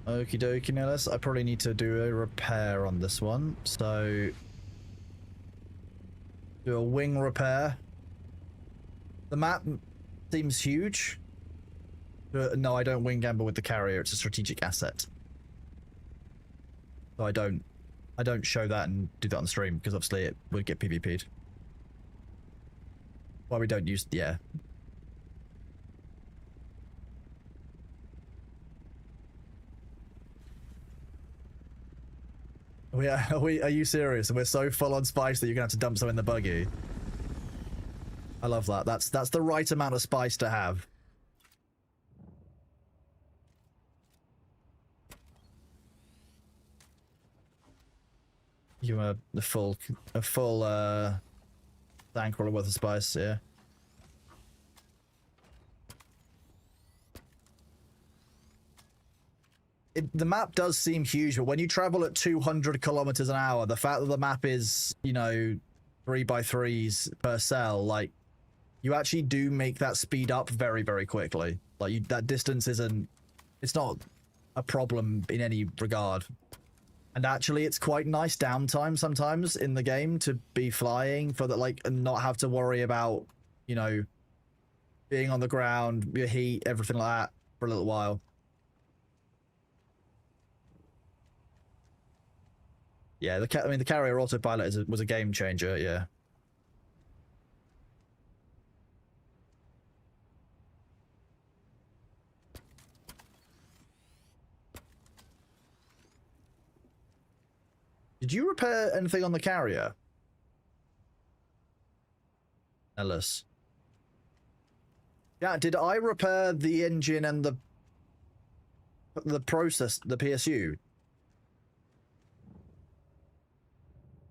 Okie dokie, Nellis. I probably need to do a repair on this one, so do a wing repair. The map seems huge. No, I don't wing gamble with the carrier. It's a strategic asset. So I don't show that and do that on stream because obviously it would get PvP'd. Why we don't use, yeah. Are you serious? And we're so full on spice that you're gonna have to dump some in the buggy. I love that. That's the right amount of spice to have. You want a full bankroll worth of spice, yeah. the map does seem huge, but when you travel at 200 kilometers an hour, the fact that the map is, you know, 3x3s per cell, like, you actually do make that speed up very, very quickly. Like, that distance isn't, it's not a problem in any regard. And actually, it's quite nice downtime sometimes in the game to be flying for that, like, and not have to worry about, you know, being on the ground, your heat, everything like that for a little while. Yeah, I mean, the carrier autopilot was a game changer, yeah. Did you repair anything on the carrier, Ellis? Yeah, did I repair the engine and the process, the PSU?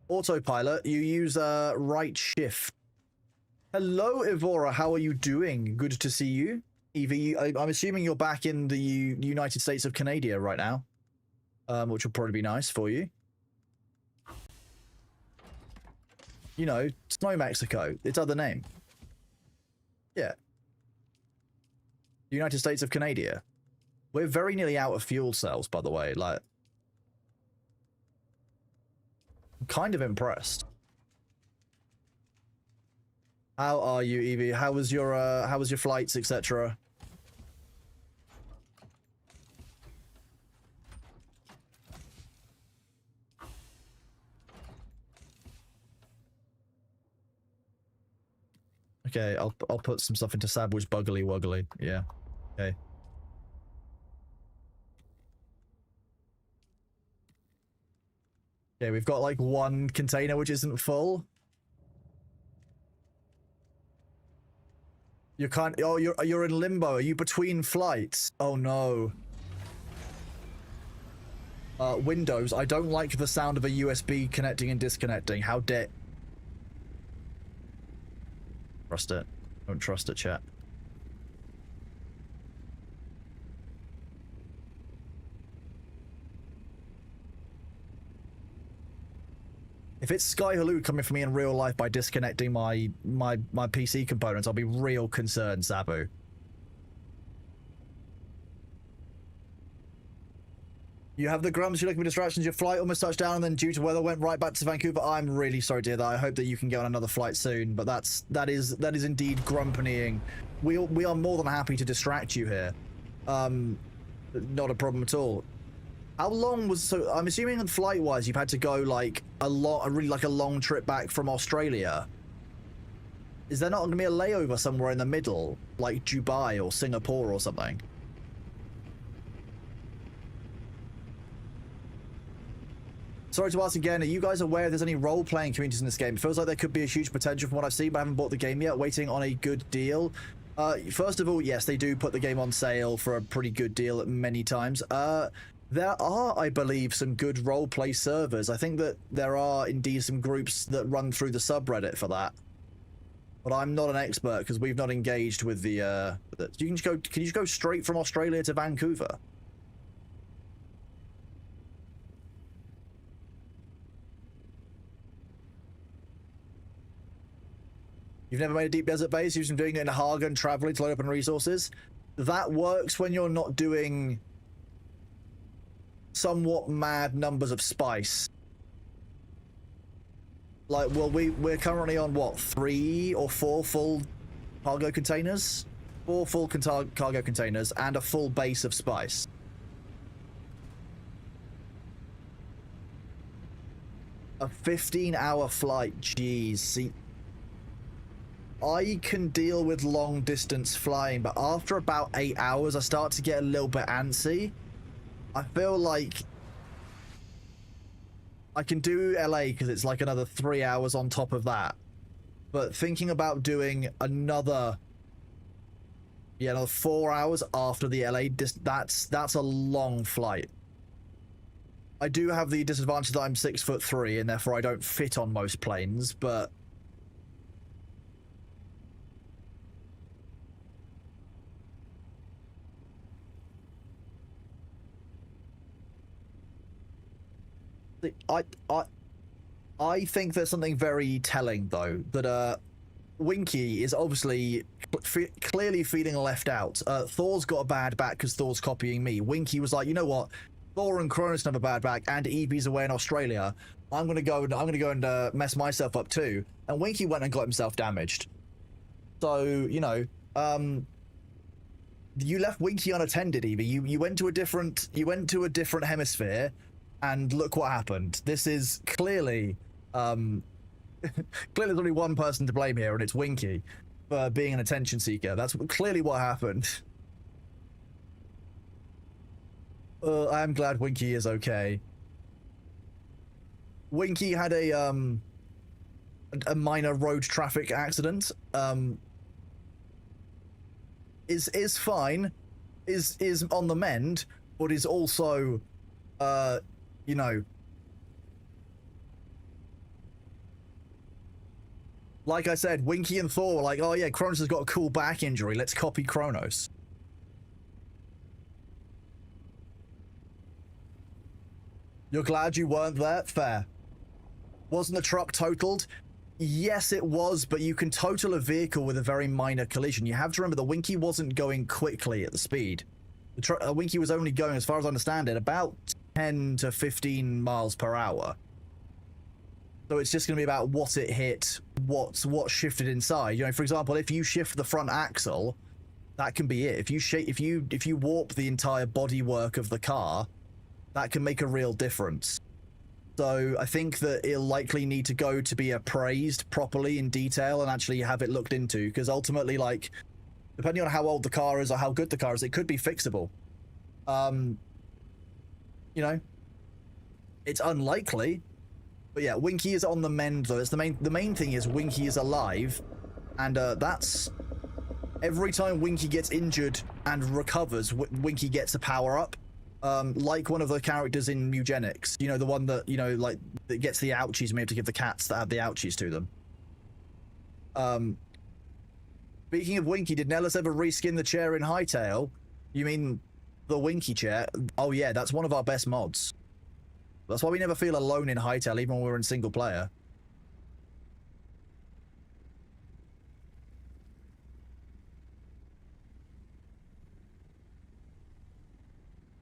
Autopilot, you use right shift. Hello, Evora, how are you doing? Good to see you. Evie, I'm assuming you're back in the United States of Canada right now, which will probably be nice for you. You know, Snow Mexico, its other name. Yeah. United States of Canada. We're very nearly out of fuel cells, by the way. Like, I'm kind of impressed. How are you, Evie? How was your flights, etc.? Okay, I'll put some stuff into Sabwo's Buggly Wuggly. Yeah. Okay. Okay, we've got like one container which isn't full. You can't. Oh, you're in limbo. Are you between flights? Oh no. Windows. I don't like the sound of a USB connecting and disconnecting. How dare? Trust it. Don't trust it, chat. If it's Sky Haloo coming for me in real life by disconnecting my PC components, I'll be real concerned, Sabu. You have the grumps, you're looking for distractions, your flight almost touched down, and then due to weather went right back to Vancouver. I'm really sorry to hear that. I hope that you can get on another flight soon, but that is indeed grumpanying. We are more than happy to distract you here. Not a problem at all. How long was, so I'm assuming flight-wise you've had to go like a long trip back from Australia. Is there not going to be a layover somewhere in the middle, like Dubai or Singapore or something? Sorry to ask again, are you guys aware if there's any role-playing communities in this game? It feels like there could be a huge potential from what I've seen, but I haven't bought the game yet, waiting on a good deal. First of all, yes, they do put the game on sale for a pretty good deal many times. There are, I believe, some good roleplay servers. I think that there are indeed some groups that run through the subreddit for that. But I'm not an expert because we've not engaged with the. Can you just go straight from Australia to Vancouver? You've never made a deep desert base? You've been doing it in Hagen, traveling to load up on resources? That works when you're not doing somewhat mad numbers of spice. Like, well, we're currently on, what, 3 or 4 full cargo containers? 4 full cargo containers and a full base of spice. A 15-hour flight, jeez. See, I can deal with long distance flying, but after about 8 hours, I start to get a little bit antsy. I feel like I can do LA because it's like another 3 hours on top of that. But thinking about doing another 4 hours after the LA, that's a long flight. I do have the disadvantage that I'm 6'3" and therefore I don't fit on most planes, but I I I think there's something very telling though that Winky is obviously clearly feeling left out. Thor's got a bad back because Thor's copying me. Winky was like, you know what? Thor and Cronus have a bad back, and Evie's away in Australia. I'm gonna go and mess myself up too. And Winky went and got himself damaged. So you know, you left Winky unattended, Evie. You went to a different hemisphere, and look what happened. This is clearly clearly there's only one person to blame here, and it's Winky for being an attention seeker. That's clearly what happened. I'm glad Winky is okay. Winky had a minor road traffic accident. Is fine, is on the mend, but is also, you know, like I said, Winky and Thor were like, oh yeah, Kronos has got a cool back injury, let's copy Kronos. You're glad you weren't there? Fair. Wasn't the truck totaled? Yes, it was, but you can total a vehicle with a very minor collision. You have to remember the Winky wasn't going quickly at the speed. The Winky was only going, as far as I understand it, about 10 to 15 miles per hour. So it's just going to be about what it hit, what shifted inside. You know, for example, if you shift the front axle, that can be it. If you warp the entire bodywork of the car, that can make a real difference. So I think that it'll likely need to go to be appraised properly in detail and actually have it looked into, because ultimately, like, depending on how old the car is or how good the car is, it could be fixable. You know, it's unlikely, but yeah, Winky is on the mend though. It's the main thing is Winky is alive, and that's every time Winky gets injured and recovers, Winky gets a power up. Like one of the characters in Eugenics, you know, the one that, you know, like, that gets the ouchies, and we have to give the cats that have the ouchies to them. Speaking of Winky, did Nellis ever reskin the chair in Hightail? You mean the Winky chair? Oh yeah, that's one of our best mods. That's why we never feel alone in Hightail, even when we're in single player.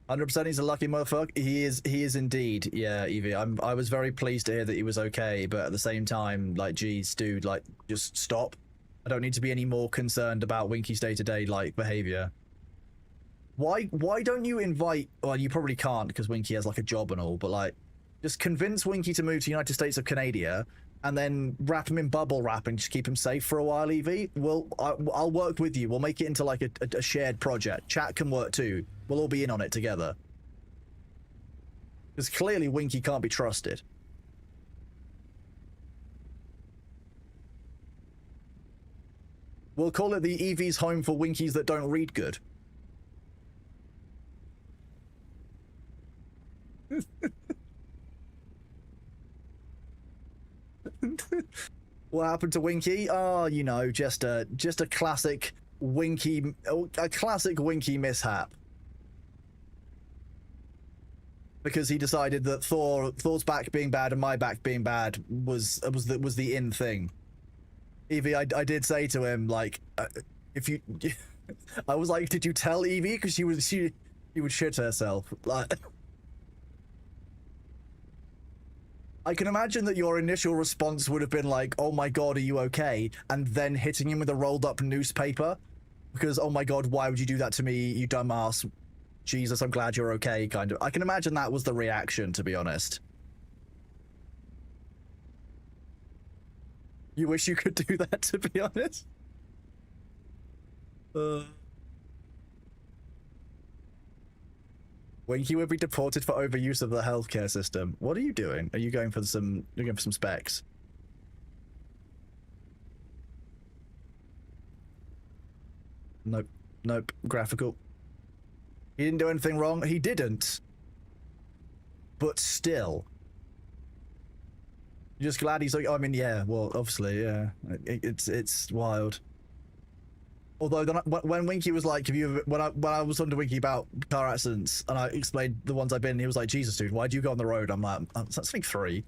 100% he's a lucky motherfucker. He is indeed. Yeah, Evie. I was very pleased to hear that he was okay, but at the same time, like, geez, dude, like, just stop. I don't need to be any more concerned about Winky's day-to-day, like, behavior. Why don't you invite, well, you probably can't because Winky has like a job and all, but like, just convince Winky to move to United States of Canada and then wrap him in bubble wrap and just keep him safe for a while, Evie. I'll work with you. We'll make it into like a shared project. Chat can work too. We'll all be in on it together. Because clearly Winky can't be trusted. We'll call it the Evie's home for Winkies that don't read good. What happened to Winky? Oh, you know, just a classic Winky mishap. Because he decided that Thor's back being bad and my back being bad was the in thing. Evie, I did say to him, like, if you, I was like, did you tell Evie? Because she would shit herself. Like, I can imagine that your initial response would have been like, oh my god, are you okay? And then hitting him with a rolled up newspaper. Because, oh my god, why would you do that to me, you dumbass? Jesus, I'm glad you're okay, kind of. I can imagine that was the reaction, to be honest. You wish you could do that, to be honest? Winky would be deported for overuse of the healthcare system. What are you doing? Are you going for some? You're going for some specs? Nope. Nope. Graphical. He didn't do anything wrong. He didn't. But still. You're just glad he's like. I mean, yeah. Well, obviously, yeah. It's wild. Although when Winky was like, "Have you?" When I was on to Winky about car accidents, and I explained the ones I've been in, he was like, "Jesus, dude, why do you go on the road?" I'm like, "That's like 3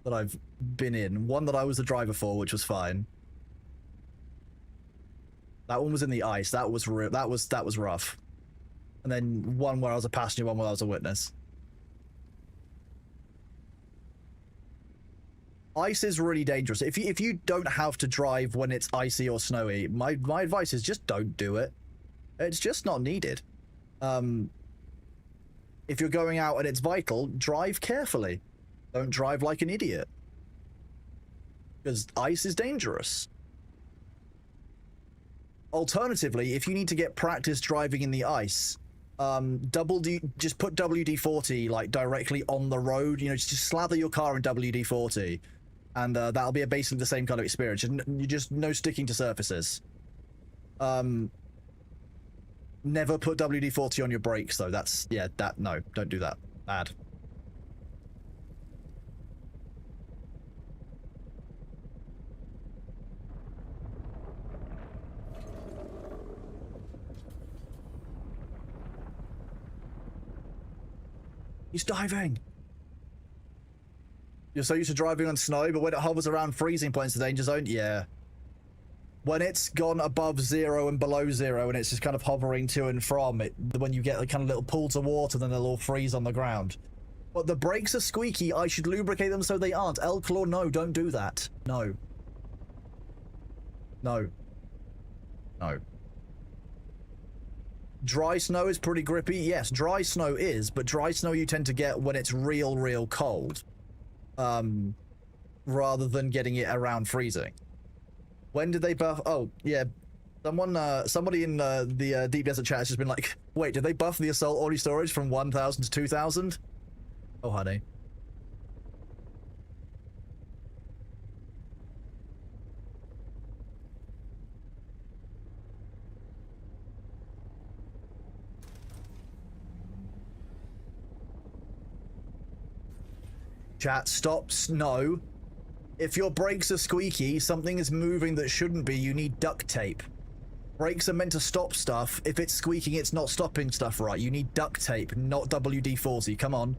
that I've been in. One that I was the driver for, which was fine. That one was in the ice. That was that was rough. And then one where I was a passenger, one where I was a witness. Ice is really dangerous. If you don't have to drive when it's icy or snowy, my advice is just don't do it. It's just not needed. If you're going out and it's vital, drive carefully. Don't drive like an idiot. Because ice is dangerous. Alternatively, if you need to get practice driving in the ice, just put WD-40 like directly on the road. You know, just slather your car in WD-40. And that'll be basically the same kind of experience. You just no sticking to surfaces. Never put WD-40 on your brakes, though. That's, yeah, no, don't do that. Bad. He's diving. You're so used to driving on snow, but when it hovers around freezing points, the danger zone, yeah. When it's gone above 0 and below 0, and it's just kind of hovering to and from it, when you get the kind of little pools of water, then they'll all freeze on the ground. But the brakes are squeaky. I should lubricate them so they aren't. L-Claw, no, don't do that. No. No. No. Dry snow is pretty grippy. Yes, dry snow is, but dry snow you tend to get when it's real cold. Rather than getting it around freezing. When did they buff? Oh, yeah. Somebody in the Deep Desert chat has just been like, wait, did they buff the Assault Audio Storage from 1000 to 2000? Oh, honey. Chat, stop. No. If your brakes are squeaky, something is moving that shouldn't be, you need duct tape. Brakes are meant to stop stuff. If it's squeaking, it's not stopping stuff right. You need duct tape, not WD-40. Come on.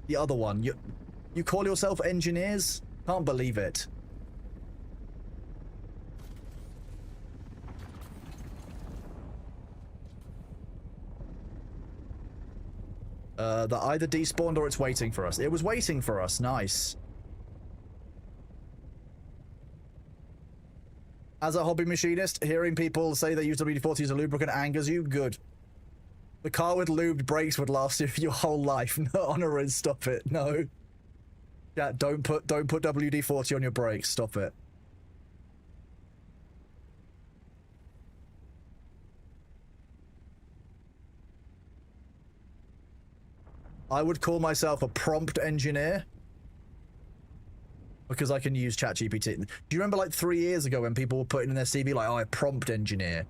The other one. You call yourself engineers? Can't believe it. That either despawned or it's waiting for us. It was waiting for us. Nice. As a hobby machinist, hearing people say they use WD-40 as a lubricant angers you. Good. The car with lubed brakes would last you your whole life. No, Honorin, stop it. No. Yeah, don't put WD-40 on your brakes. Stop it. I would call myself a prompt engineer. Because I can use ChatGPT. Do you remember like 3 years ago when people were putting in their CV like, oh, a prompt engineer?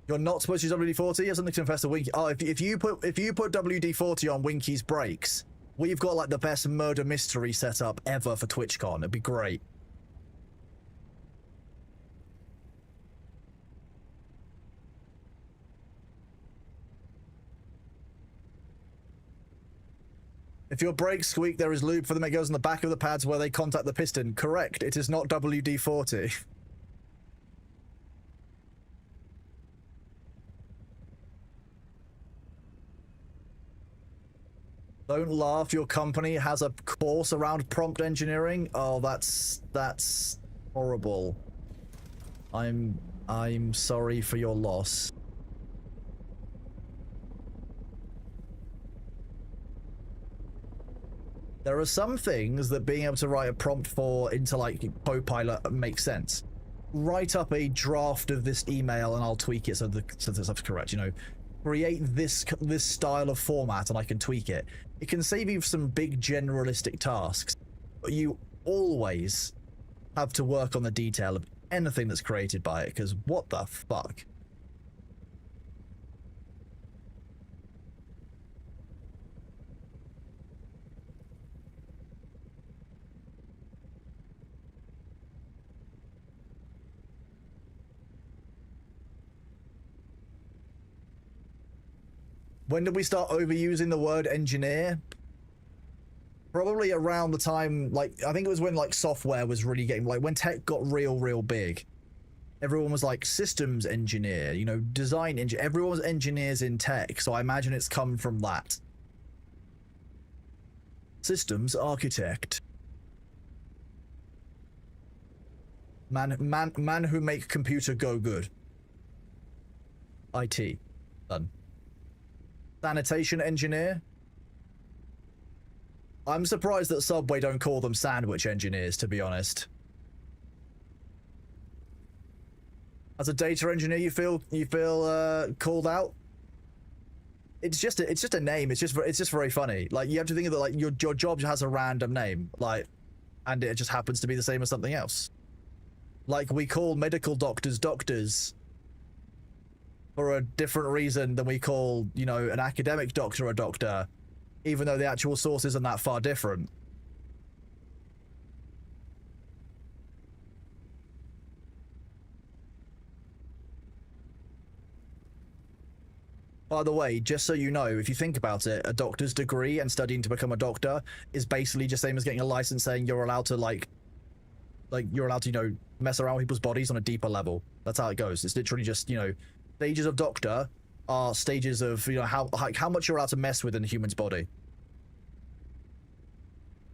You're not supposed to use WD-40? Here's something to confess to Winky. Oh, if you put WD-40 on Winky's brakes, we've got like the best murder mystery setup ever for TwitchCon. It'd be great. If your brakes squeak, there is lube for them. It goes on the back of the pads where they contact the piston. Correct. It is not WD-40. Don't laugh. Your company has a course around prompt engineering. Oh, that's horrible. I'm sorry for your loss. There are some things that being able to write a prompt for into like Copilot makes sense. Write up a draft of this email and I'll tweak it so the stuff's correct. You know, create this style of format and I can tweak it. It can save you some big generalistic tasks, but you always have to work on the detail of anything that's created by it. Because what the fuck? When did we start overusing the word engineer? Probably around the time, like, I think it was when, like, software was really getting, like, when tech got real big. Everyone was like, systems engineer, you know, design engineer. Everyone was engineers in tech, so I imagine it's come from that. Systems architect. Man who make computer go good. IT. Done. Sanitation engineer. I'm surprised that Subway don't call them sandwich engineers, to be honest. As a data engineer, you feel called out? It's just a name. It's just very funny. Like, you have to think of it like your job has a random name, like, and it just happens to be the same as something else. Like, we call medical doctors doctors for a different reason than we call, you know, an academic doctor a doctor, even though the actual source isn't that far different. By the way, just so you know, if you think about it, a doctor's degree and studying to become a doctor is basically just the same as getting a license saying you're allowed to, like you're allowed to, you know, mess around with people's bodies on a deeper level. That's how it goes. It's literally just, you know, stages of doctor are stages of, you know, how much you're allowed to mess with in a human's body.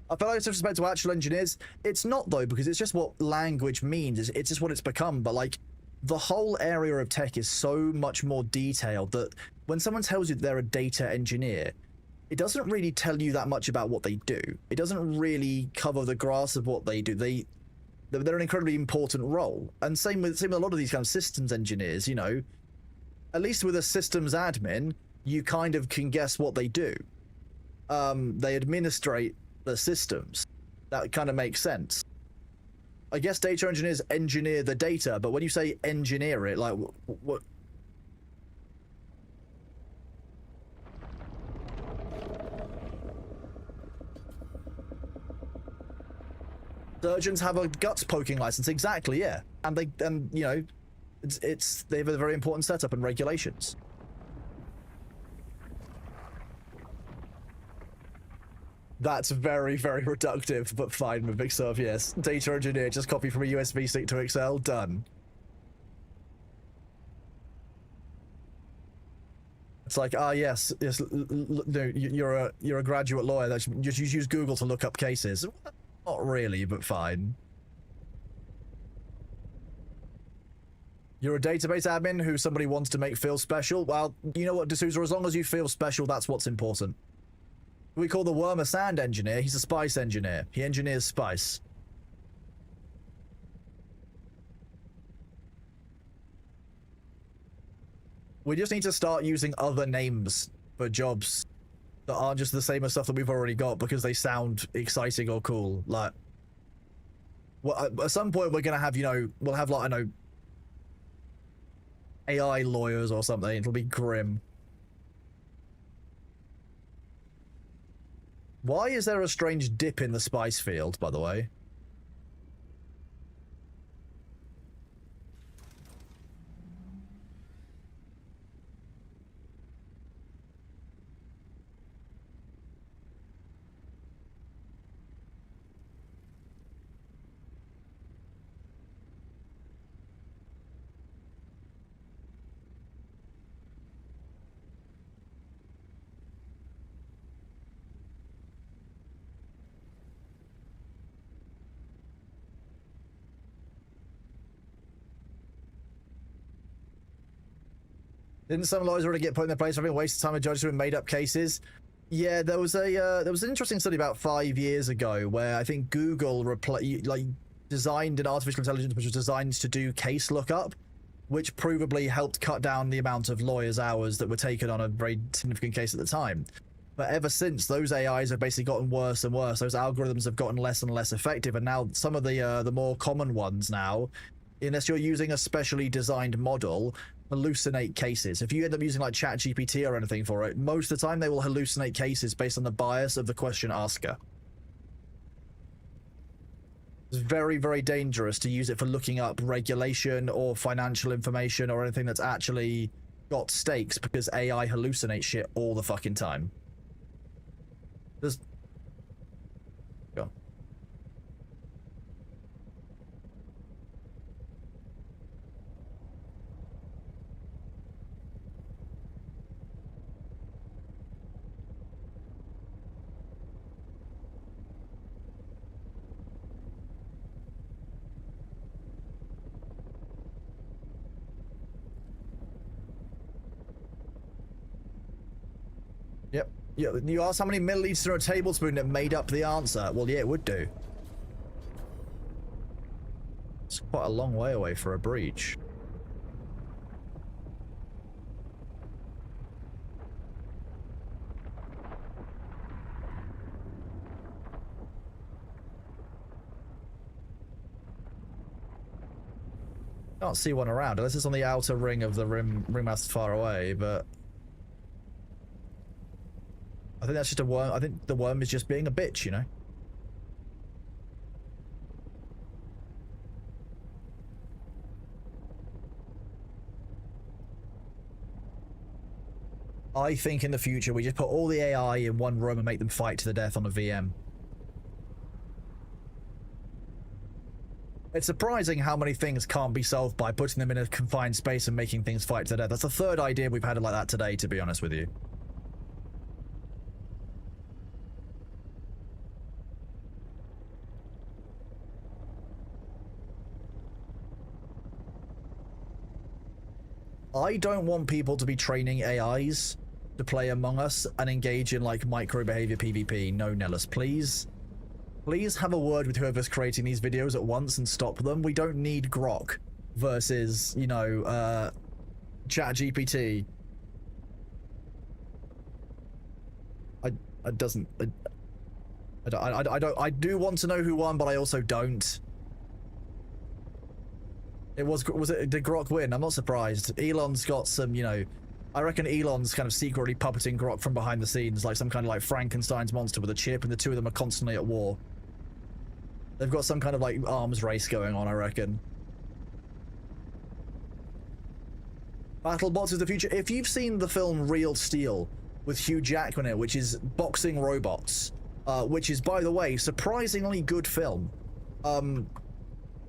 I feel like it's disrespect to actual engineers. It's not, though, because it's just what language means. It's just what it's become. But, like, the whole area of tech is so much more detailed that when someone tells you they're a data engineer, it doesn't really tell you that much about what they do. It doesn't really cover the grasp of what they do. They're an incredibly important role. And same with a lot of these kind of systems engineers, you know. At least with a systems admin, you kind of can guess what they do. They administrate the systems. That kind of makes sense. I guess data engineers engineer the data, but when you say engineer it, like, what? Surgeons have a guts poking license, exactly, yeah. And you know, they have a very important setup and regulations. That's very reductive, but fine with Mixerve, yes. Data engineer, just copy from a USB stick to Excel, done. It's like, yes, no, you're a graduate lawyer. That's just use Google to look up cases. Not really, but fine. You're a database admin who somebody wants to make feel special. Well, you know what, D'Souza, as long as you feel special, that's what's important. We call the worm a sand engineer. He's a spice engineer. He engineers spice. We just need to start using other names for jobs that aren't just the same as stuff that we've already got because they sound exciting or cool. Like, well, at some point we're gonna have, you know, we'll have, like, I know, AI lawyers or something. It'll be grim. Why is there a strange dip in the spice field, by the way? Didn't some lawyers already get put in their place for having wasted time and judges with made up cases? Yeah, there was an interesting study about 5 years ago where I think Google designed an artificial intelligence which was designed to do case lookup, which provably helped cut down the amount of lawyers' hours that were taken on a very significant case at the time. But ever since, those AIs have basically gotten worse and worse. Those algorithms have gotten less and less effective, and now some of the more common ones now, unless you're using a specially designed model, hallucinate cases. If you end up using like ChatGPT or anything for it, most of the time they will hallucinate cases based on the bias of the question asker. It's very dangerous to use it for looking up regulation or financial information or anything that's actually got stakes because AI hallucinates shit all the fucking time. There's... Go on. Yep. Yeah, you asked how many milliliters in a tablespoon that made up the answer. Well, yeah, it would do. It's quite a long way away for a breach. Can't see one around, unless it's on the outer ring of the ring mass far away, but... I think that's just a worm. I think the worm is just being a bitch, you know? I think in the future we just put all the AI in one room and make them fight to the death on a VM. It's surprising how many things can't be solved by putting them in a confined space and making things fight to the death. That's the third idea we've had like that today, to be honest with you. I don't want people to be training AIs to play Among Us and engage in like micro behavior PvP. No, Nellis, please. Please have a word with whoever's creating these videos at once and stop them. We don't need Grok versus, you know, ChatGPT. I do want to know who won, but I also don't. Did Grok win? I'm not surprised. Elon's got some, you know, I reckon Elon's kind of secretly puppeting Grok from behind the scenes, like some kind of like Frankenstein's monster with a chip, and the two of them are constantly at war. They've got some kind of like arms race going on, I reckon. BattleBots is the future. If you've seen the film Real Steel with Hugh Jackman in it, which is boxing robots, which is, by the way, surprisingly good film.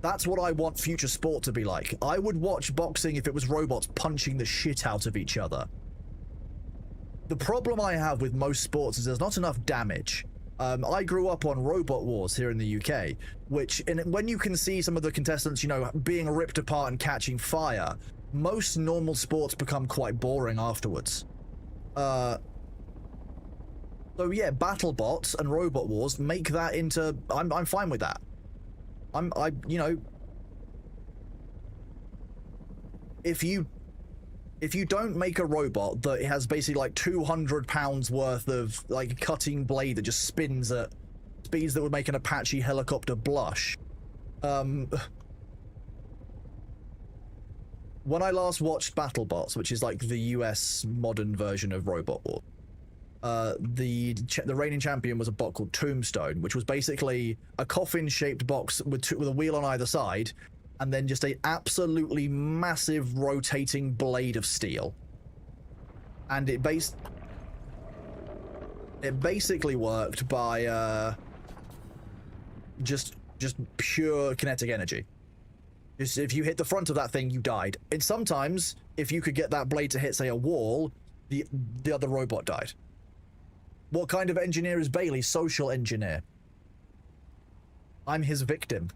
That's what I want future sport to be like. I would watch boxing if it was robots punching the shit out of each other. The problem I have with most sports is there's not enough damage. I grew up on Robot Wars here in the UK, which, when you can see some of the contestants, you know, being ripped apart and catching fire, most normal sports become quite boring afterwards. So yeah, BattleBots and Robot Wars make that into... I'm fine with that. You know, if you don't make a robot that has basically like 200 pounds worth of like cutting blade that just spins at speeds that would make an Apache helicopter blush. When I last watched BattleBots, which is like the US modern version of Robot War, the reigning champion was a bot called Tombstone, which was basically a coffin-shaped box with a wheel on either side, and then just a absolutely massive rotating blade of steel. And it basically worked by just pure kinetic energy. Just if you hit the front of that thing, you died. And sometimes, if you could get that blade to hit, say, a wall, the other robot died. What kind of engineer is Bailey? Social engineer. I'm his victim.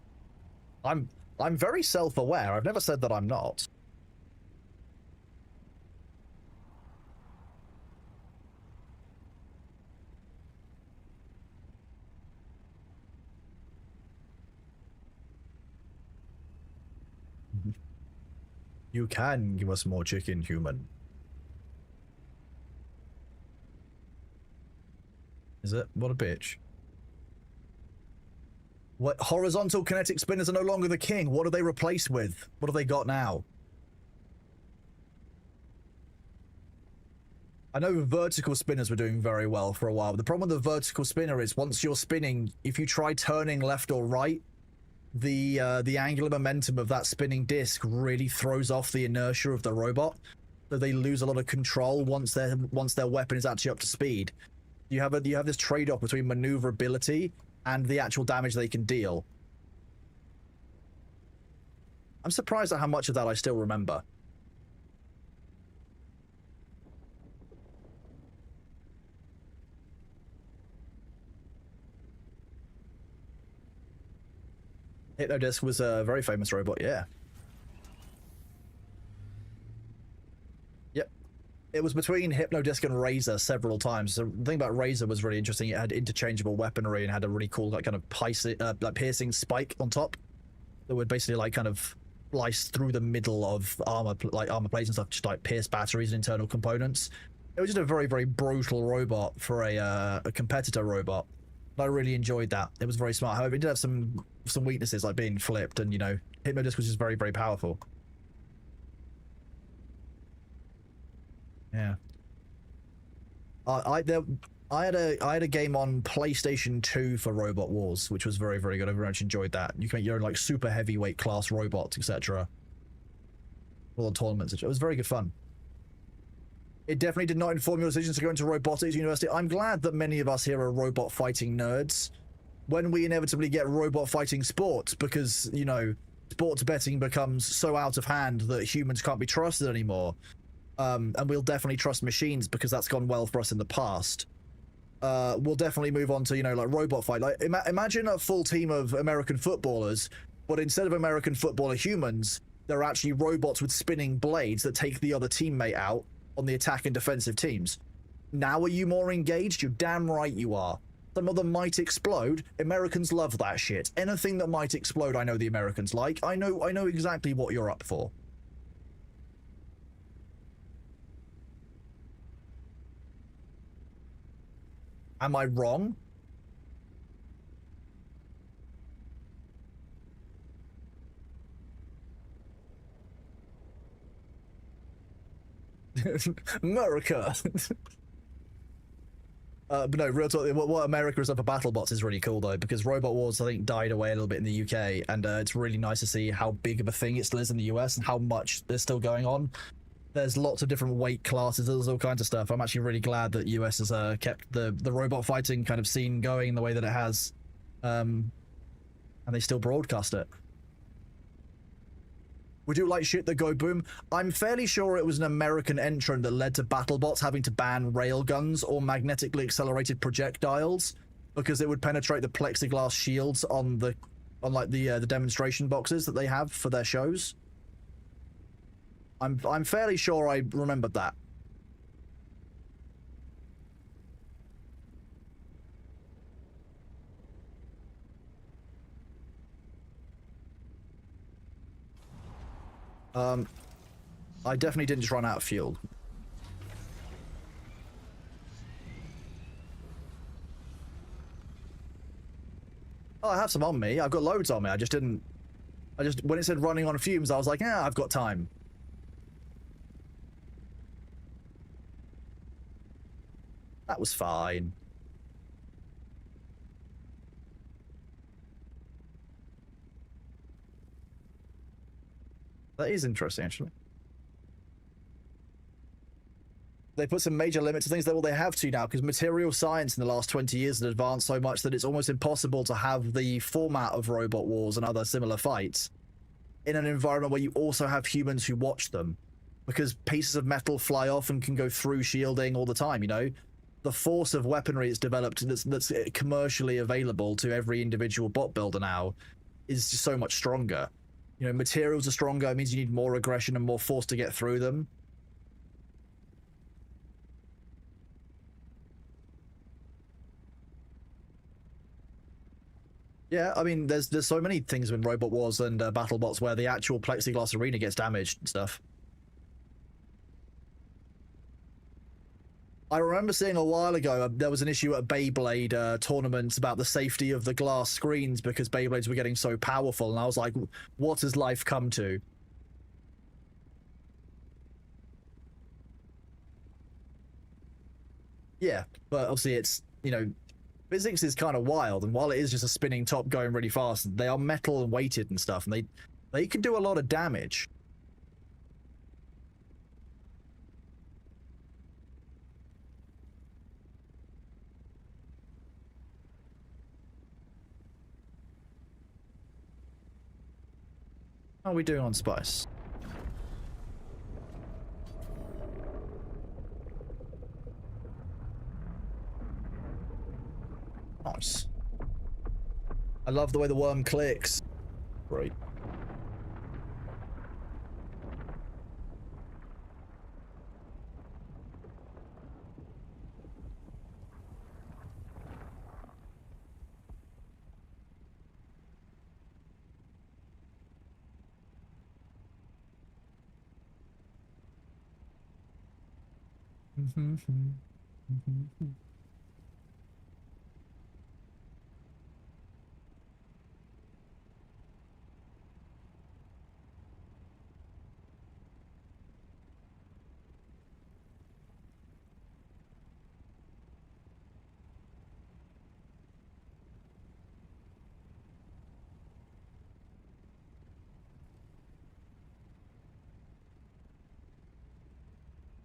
I'm very self-aware. I've never said that I'm not. You can give us more chicken, human. Is it? What a bitch. What? Horizontal kinetic spinners are no longer the king. What are they replaced with? What have they got now? I know vertical spinners were doing very well for a while, but the problem with the vertical spinner is once you're spinning, if you try turning left or right, the angular momentum of that spinning disc really throws off the inertia of the robot. so they lose a lot of control once their weapon is actually up to speed. You have this trade-off between maneuverability and the actual damage they can deal. I'm surprised at how much of that I still remember. Hypnodisc was a very famous robot, yeah. Yep. It was between Hypnodisc and Razor several times. So the thing about Razor was really interesting. It had interchangeable weaponry and had a really cool, like, kind of like piercing spike on top that would basically, like, kind of slice through the middle of armor plates and stuff, just like pierce batteries and internal components. It was just a very, very brutal robot for a competitor robot. I really enjoyed that. It was very smart. However, it did have some weaknesses, like being flipped, and, you know, Hypnodisc was just very, very powerful. Yeah. I had a game on PlayStation 2 for Robot Wars, which was very, very good. I very much enjoyed that. You can make your own, like, super heavyweight class robots, etc. All the tournaments. It was very good fun. It definitely did not inform your decisions to go into robotics university. I'm glad that many of us here are robot fighting nerds when we inevitably get robot fighting sports, because, you know, sports betting becomes so out of hand that humans can't be trusted anymore. And we'll definitely trust machines because that's gone well for us in the past. We'll definitely move on to, you know, like robot fight. Like, imagine a full team of American footballers, but instead of American footballer humans, they're actually robots with spinning blades that take the other teammate out on the attack and defensive teams. Now are you more engaged? You're damn right you are. Some of them might explode. Americans love that shit. Anything that might explode, I know the Americans like. I know exactly what you're up for. Am I wrong? America. But no, real talk, what America has done for BattleBots is really cool, though, because Robot Wars, I think, died away a little bit in the UK, and it's really nice to see how big of a thing it still is in the US and how much there's still going on. There's lots of different weight classes, there's all kinds of stuff. I'm actually really glad that US has kept the robot fighting kind of scene going the way that it has, and they still broadcast it. Would you like shit that go boom? I'm fairly sure it was an American entrant that led to BattleBots having to ban railguns or magnetically accelerated projectiles because it would penetrate the plexiglass shields on the demonstration boxes that they have for their shows. I'm fairly sure I remembered that. I definitely didn't just run out of fuel. Oh, I have some on me. I've got loads on me. I just when it said running on fumes, I was like, yeah, I've got time. That was fine. That is interesting, actually. They put some major limits to things that, well, they have to now, because material science in the last 20 years has advanced so much that it's almost impossible to have the format of Robot Wars and other similar fights in an environment where you also have humans who watch them, because pieces of metal fly off and can go through shielding all the time, you know? The force of weaponry it's developed that's commercially available to every individual bot builder now is just so much stronger. You know, materials are stronger, it means you need more aggression and more force to get through them. Yeah, I mean, there's so many things in Robot Wars and BattleBots where the actual plexiglass arena gets damaged and stuff. I remember seeing a while ago, there was an issue at Beyblade tournaments about the safety of the glass screens because Beyblades were getting so powerful, and I was like, what has life come to? Yeah, but obviously it's, you know, physics is kind of wild, and while it is just a spinning top going really fast, they are metal and weighted and stuff, and they can do a lot of damage. How are we doing on spice? Nice. I love the way the worm clicks. Great.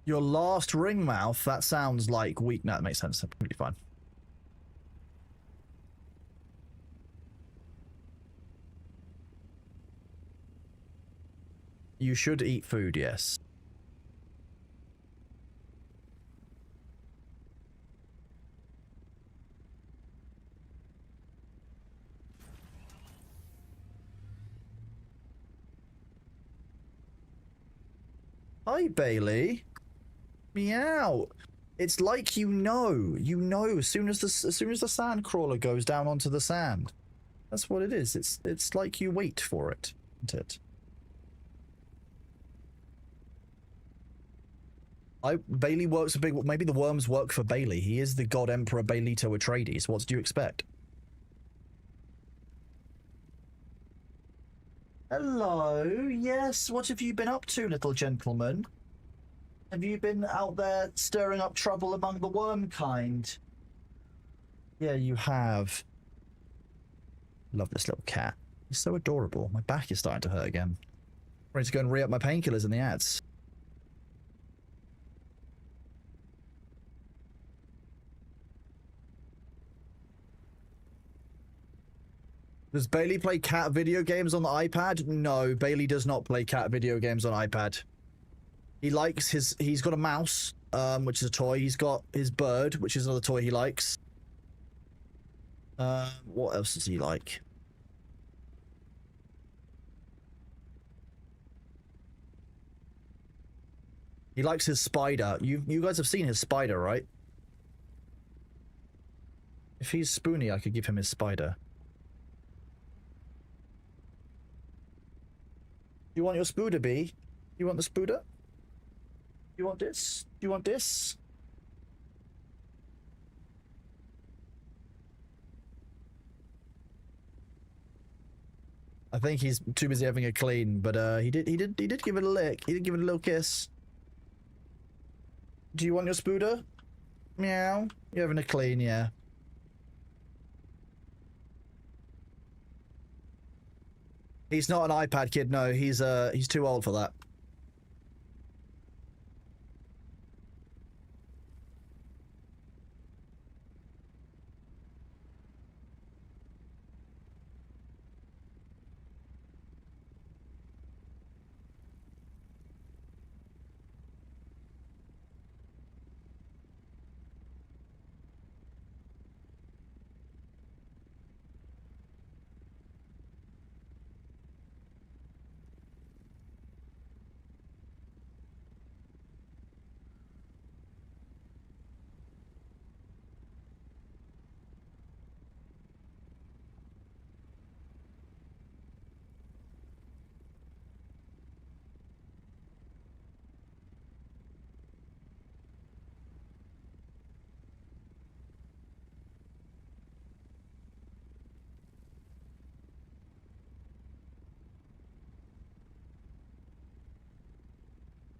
Your last ring mouth, that sounds like weak. No, that makes sense. That's pretty fine. You should eat food, yes. Hi, Bailey. Meow. It's like you know, as soon as the sand crawler goes down onto the sand. That's what it is. It's like you wait for it, isn't it? Bailey works a big. Maybe the worms work for Bailey. He is the God Emperor Bailito Atreides. What do you expect? Hello. Yes. What have you been up to, little gentleman? Have you been out there stirring up trouble among the worm kind? Yeah, you have. Love this little cat. He's so adorable. My back is starting to hurt again. Ready to go and re-up my painkillers in the ads. Does Bailey play cat video games on the iPad? No, Bailey does not play cat video games on iPad. He likes he's got a mouse, which is a toy. He's got his bird, which is another toy he likes. What else does he like? He likes his spider. You guys have seen his spider, right? If he's spoony, I could give him his spider. You want your spooder, B? You want the spooder? You want this? Do you want this? I think he's too busy having a clean, but he did give it a lick. He did give it a little kiss. Do you want your spooder? Meow. You're having a clean, yeah. He's not an iPad kid, no. He's too old for that.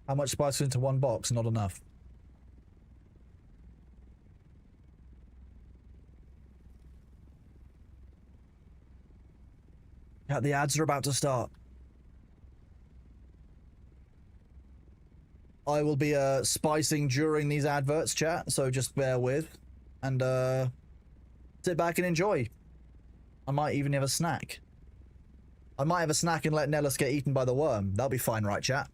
How much spice into one box? Not enough. Yeah, the ads are about to start. I will be spicing during these adverts, chat, so just bear with. And sit back and enjoy. I might even have a snack. I might have a snack and let Nellis get eaten by the worm. That'll be fine, right, chat?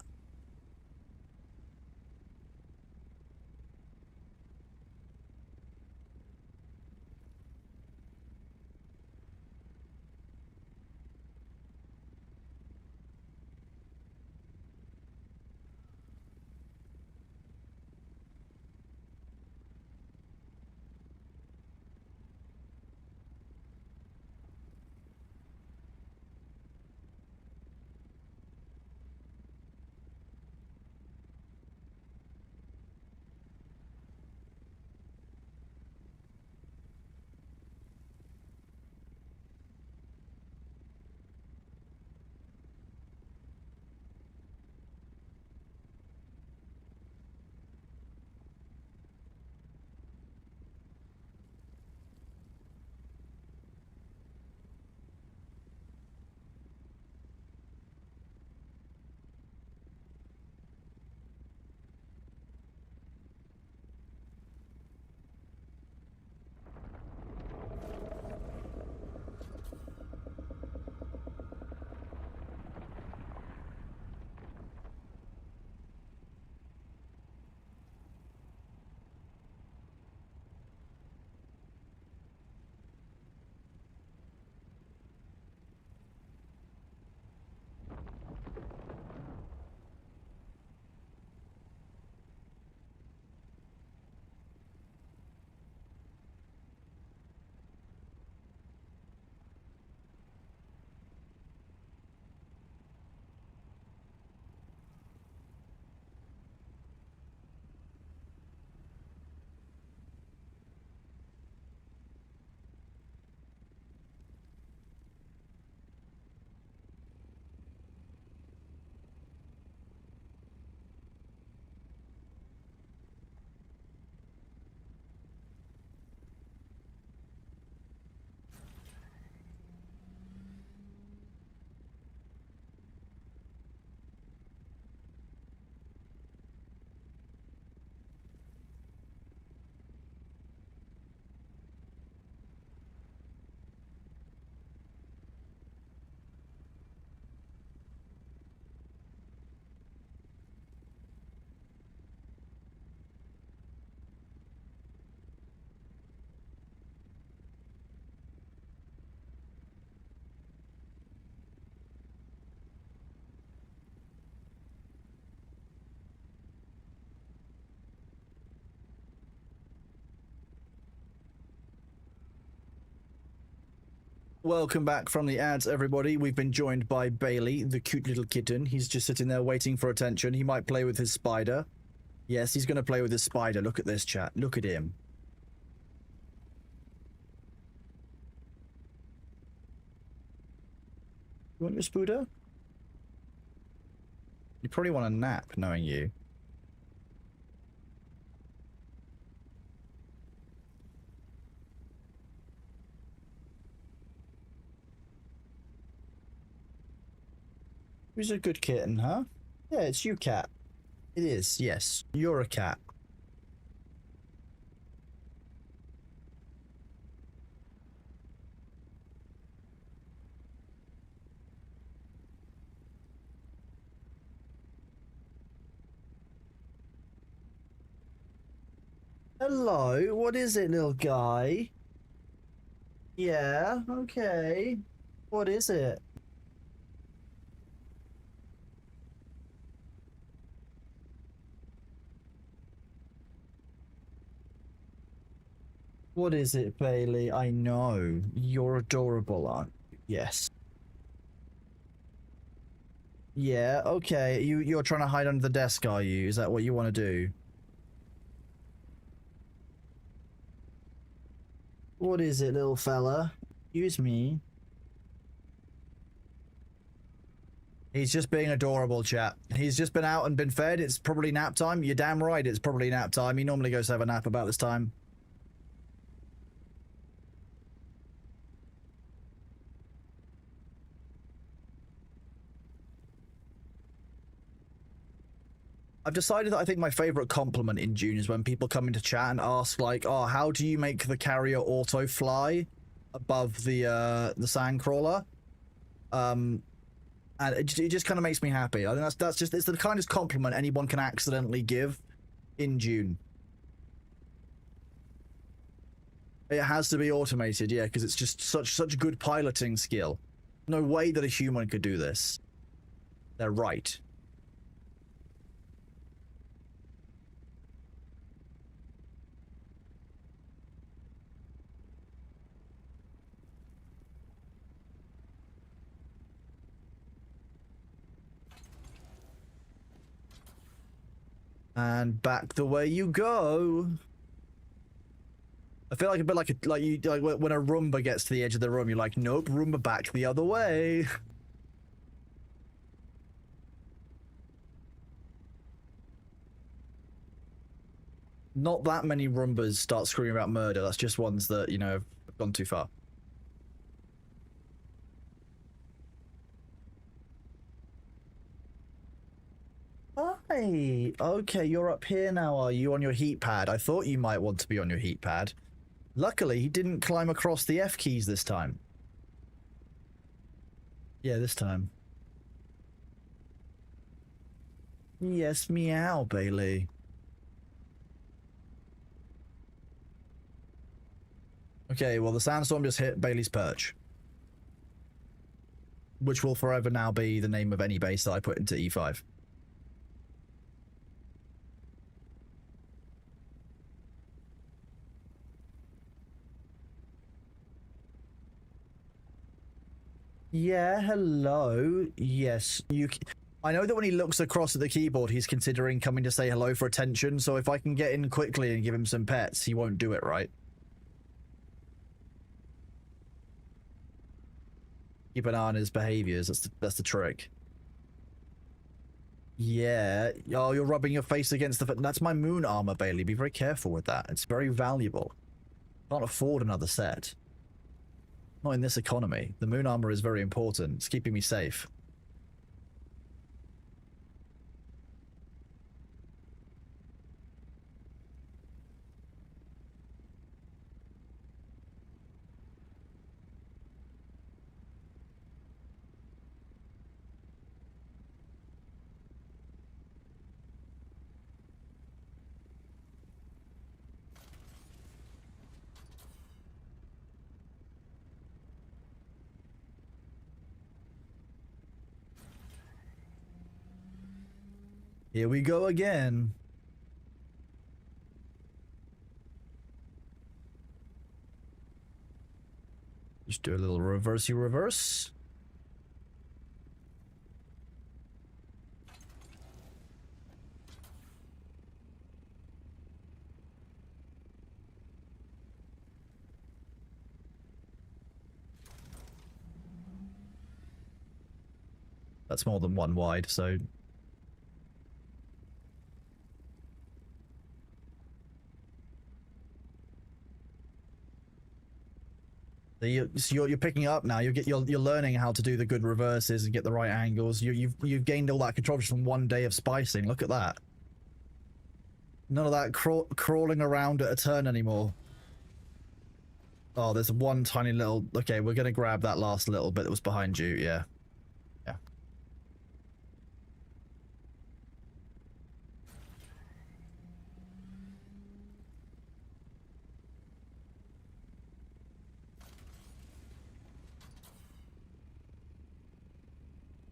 Welcome back from the ads, everybody. We've been joined by Bailey, the cute little kitten. He's just sitting there waiting for attention. He might play with his spider. Yes, he's going to play with his spider. Look at this, chat. Look at him. You want your spooder? You probably want a nap, knowing you. Who's a good kitten, huh? Yeah, it's you, cat. It is, yes. You're a cat. Hello, what is it, little guy? Yeah, okay. What is it? What is it, Bailey? I know. You're adorable, aren't you? Yes. Yeah, okay. You're trying to hide under the desk, are you? Is that what you want to do? What is it, little fella? Excuse me. He's just being adorable, chat. He's just been out and been fed. It's probably nap time. You're damn right it's probably nap time. He normally goes to have a nap about this time. I've decided that I think my favorite compliment in Dune is when people come into chat and ask, like, oh, how do you make the carrier auto fly above the sandcrawler? And it just kind of makes me happy. I think that's just, it's the kindest compliment anyone can accidentally give in Dune. It has to be automated, yeah, because it's just such good piloting skill. No way that a human could do this. They're right. And back the way you go. I feel like a bit like when a Roomba gets to the edge of the room, you're like, nope, Roomba back the other way. Not that many Roombas start screaming about murder. That's just ones that, you know, have gone too far. Hi. Okay, you're up here now, are you, on your heat pad? I thought you might want to be on your heat pad. Luckily, he didn't climb across the F keys this time. Yeah, this time. Yes, meow, Bailey. Okay, well, the sandstorm just hit Bailey's perch. Which will forever now be the name of any base that I put into E5. Yeah, hello. Yes, you... I know that when he looks across at the keyboard, he's considering coming to say hello for attention, so if I can get in quickly and give him some pets, he won't do it, right? Keep an eye on his behaviors, that's the trick. Yeah. Oh, you're rubbing your face against the... That's my moon armor, Bailey. Be very careful with that. It's very valuable. Can't afford another set. Not in this economy. The moon armor is very important. It's keeping me safe. Here we go again. Just do a little reversey reverse. That's more than one wide, so... So you're picking up now. You're learning how to do the good reverses and get the right angles. You've gained all that control just from one day of spicing. Look at that. None of that crawling around at a turn anymore. Oh, there's one tiny little... Okay, we're gonna grab that last little bit that was behind you. Yeah. Yeah.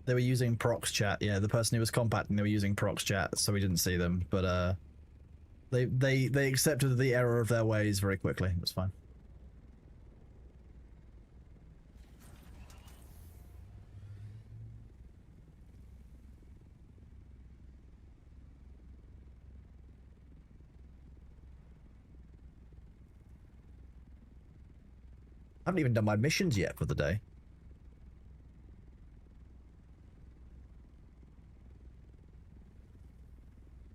They were using prox chat. Yeah, the person who was compacting, they were using prox chat, so we didn't see them. But they accepted the error of their ways very quickly. It was fine. I haven't even done my missions yet for the day.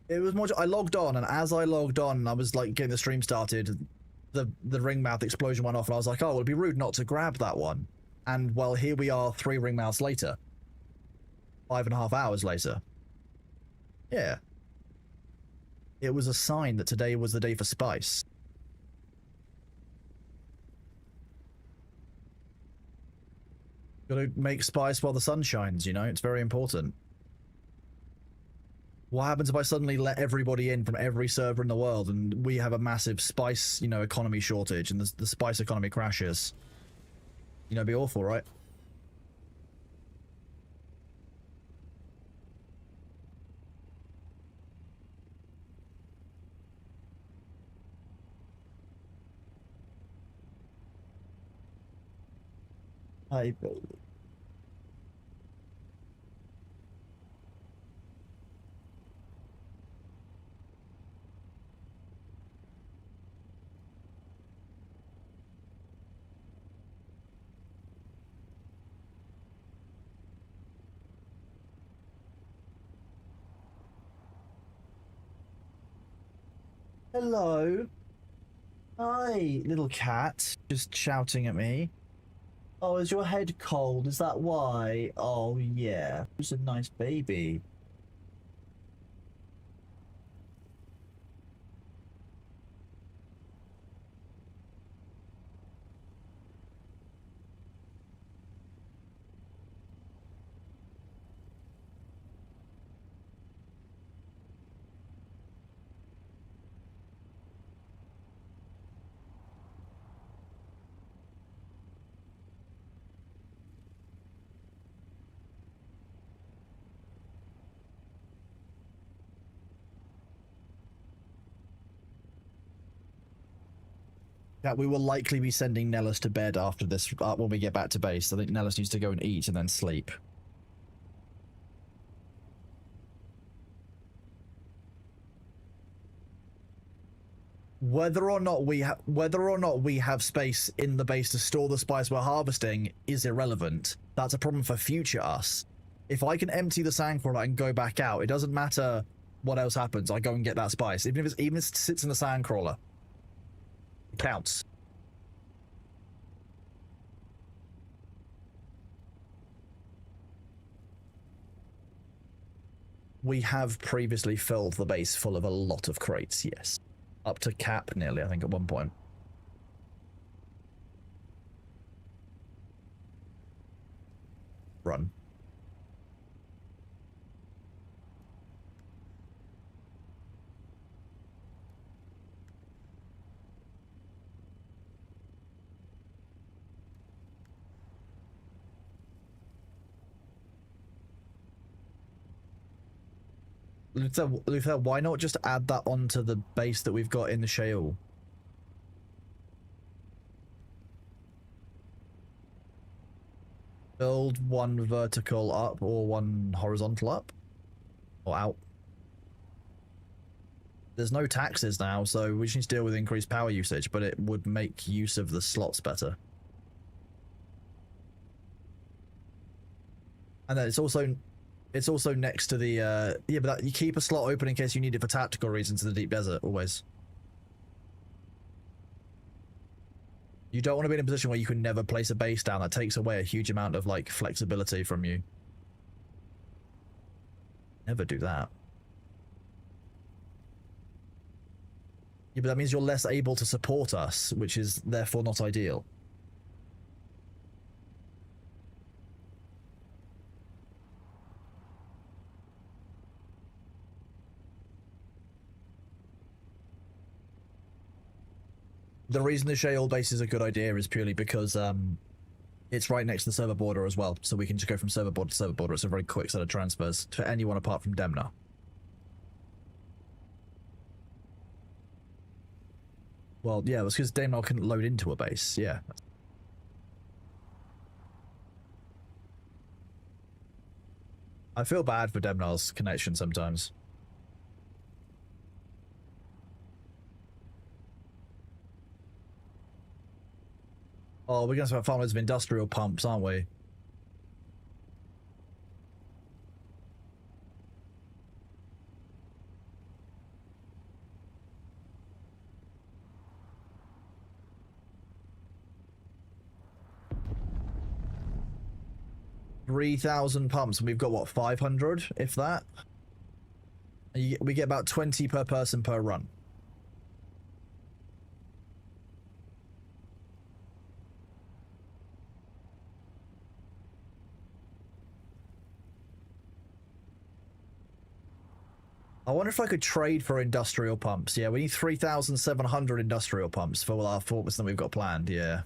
It was more... I logged on, and as I logged on, I was like getting the stream started, the ringmouth explosion went off, and I was like, oh, it'd be rude not to grab that one. And well, here we are 3 ringmouths later. 5.5 hours later. Yeah. It was a sign that today was the day for spice. Gotta make spice while the sun shines, you know? It's very important. What happens if I suddenly let everybody in from every server in the world and we have a massive spice, you know, economy shortage and the spice economy crashes? You know, it'd be awful, right? I... Hello. Hi, little cat. Just shouting at me. Oh, is your head cold? Is that why? Oh, yeah. Who's a nice baby? That we will likely be sending Nellis to bed after this, when we get back to base. I think Nellis needs to go and eat and then sleep. Whether or not we have space in the base to store the spice we're harvesting is irrelevant. That's a problem for future us. If I can empty the sandcrawler and go back out, it doesn't matter what else happens. I go and get that spice, even if it sits in the sandcrawler. It counts. We have previously filled the base full of a lot of crates, yes. Up to cap nearly, I think, at one point. Run. Luther, why not just add that onto the base that we've got in the shale? Build one vertical up or one horizontal up? Or out? There's no taxes now, so we just need to deal with increased power usage, but it would make use of the slots better. And then it's also next to the, yeah, but you keep a slot open in case you need it for tactical reasons in the deep desert, always. You don't want to be in a position where you can never place a base down. That takes away a huge amount of, like, flexibility from you. Never do that. Yeah, but that means you're less able to support us, which is therefore not ideal. The reason the shale base is a good idea is purely because it's right next to the server border as well, so we can just go from server border to server border. It's a very quick set of transfers to anyone apart from Demna. Well, yeah, it was because Demna couldn't load into a base, yeah. I feel bad for Demna's connection sometimes. Oh, we're going to start farmers of industrial pumps, aren't we? $3,000 pumps, and we've got, what, 500, if that? We get about 20 per person per run. I wonder if I could trade for industrial pumps. Yeah, we need 3,700 industrial pumps for all our forts that we've got planned, yeah.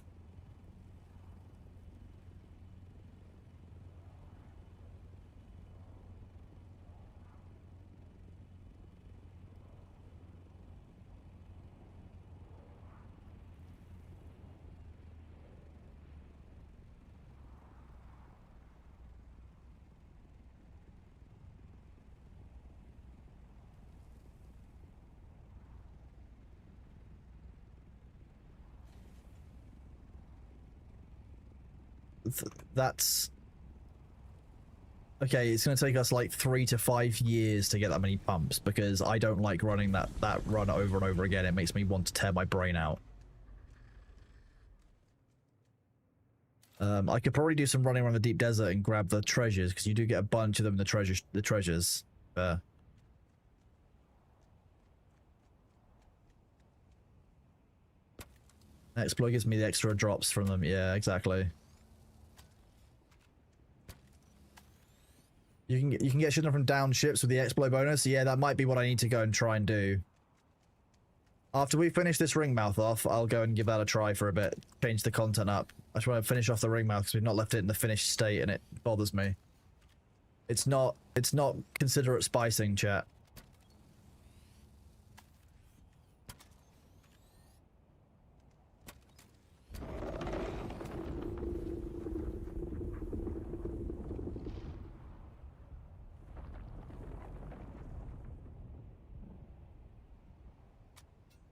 That's... Okay, it's going to take us like 3 to 5 years to get that many pumps, because I don't like running that run over and over again. It makes me want to tear my brain out. I could probably do some running around the deep desert and grab the treasures, because you do get a bunch of them in the treasures. Exploit gives me the extra drops from them. Yeah, exactly. You can get shit from down ships with the exploit bonus. Yeah, that might be what I need to go and try and do. After we finish this ringmouth off, I'll go and give that a try for a bit. Change the content up. I just want to finish off the ringmouth because we've not left it in the finished state and it bothers me. It's not considerate spicing, chat.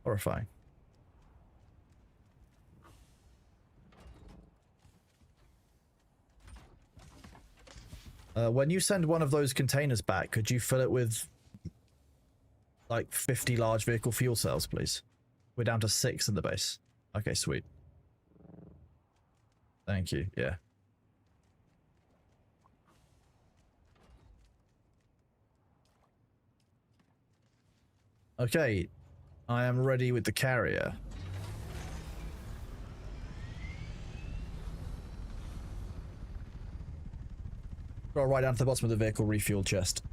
Horrifying. When you send one of those containers back, could you fill it with like 50 large vehicle fuel cells, please? We're down to 6 in the base. Okay, sweet. Thank you, yeah. Okay, I am ready with the carrier. Go right down to the bottom of the vehicle refuel chest.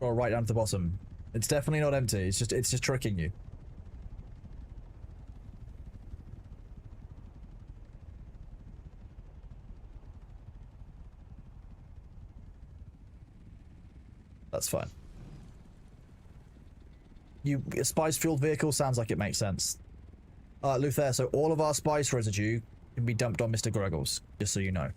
Go right down to the bottom. It's definitely not empty. It's just tricking you. That's fine. A spice-fueled vehicle sounds like it makes sense. Luther, so all of our spice residue can be dumped on Mr. Greggles, just so you know.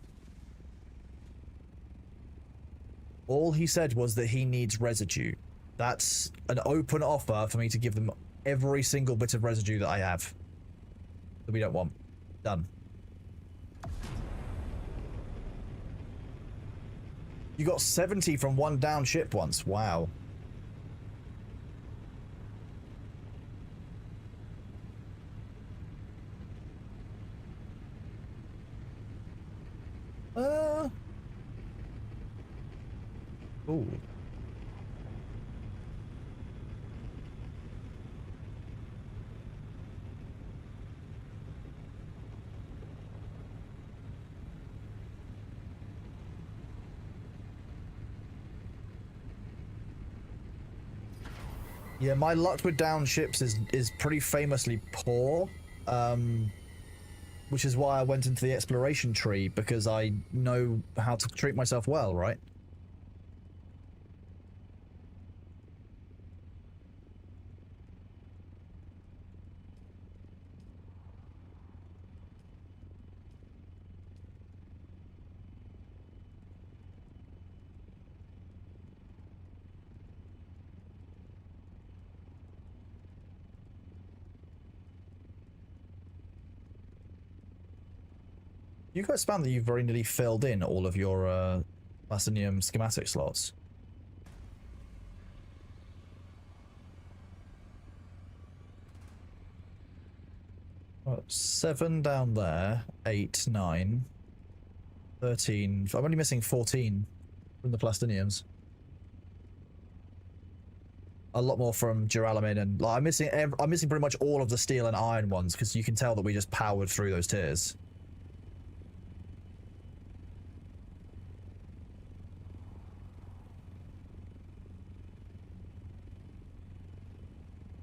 All he said was that he needs residue. That's an open offer for me to give them every single bit of residue that I have. That we don't want. Done. You got 70 from one down ship once. Wow. Ooh. Yeah, my luck with down ships is pretty famously poor, which is why I went into the exploration tree, because I know how to treat myself well, right? You guys found that you've very nearly filled in all of your Plastinium schematic slots. Well, 7 down there, 8, 9, 13. I'm only missing 14 from the Plastiniums. A lot more from duralumin, and like, I'm missing pretty much all of the steel and iron ones, because you can tell that we just powered through those tiers.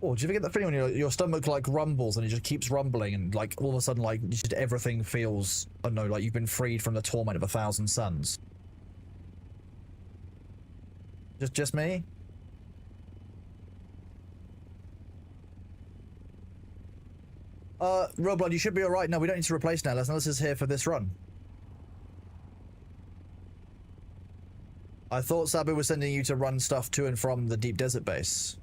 Oh, do you ever get that feeling when your stomach like rumbles and it just keeps rumbling and like all of a sudden like just everything feels, I don't know, like you've been freed from the torment of 1,000 suns? Just me? Real Blood, you should be alright. No, we don't need to replace Nellis. Nellis is here for this run. I thought Sabu was sending you to run stuff to and from the Deep Desert base.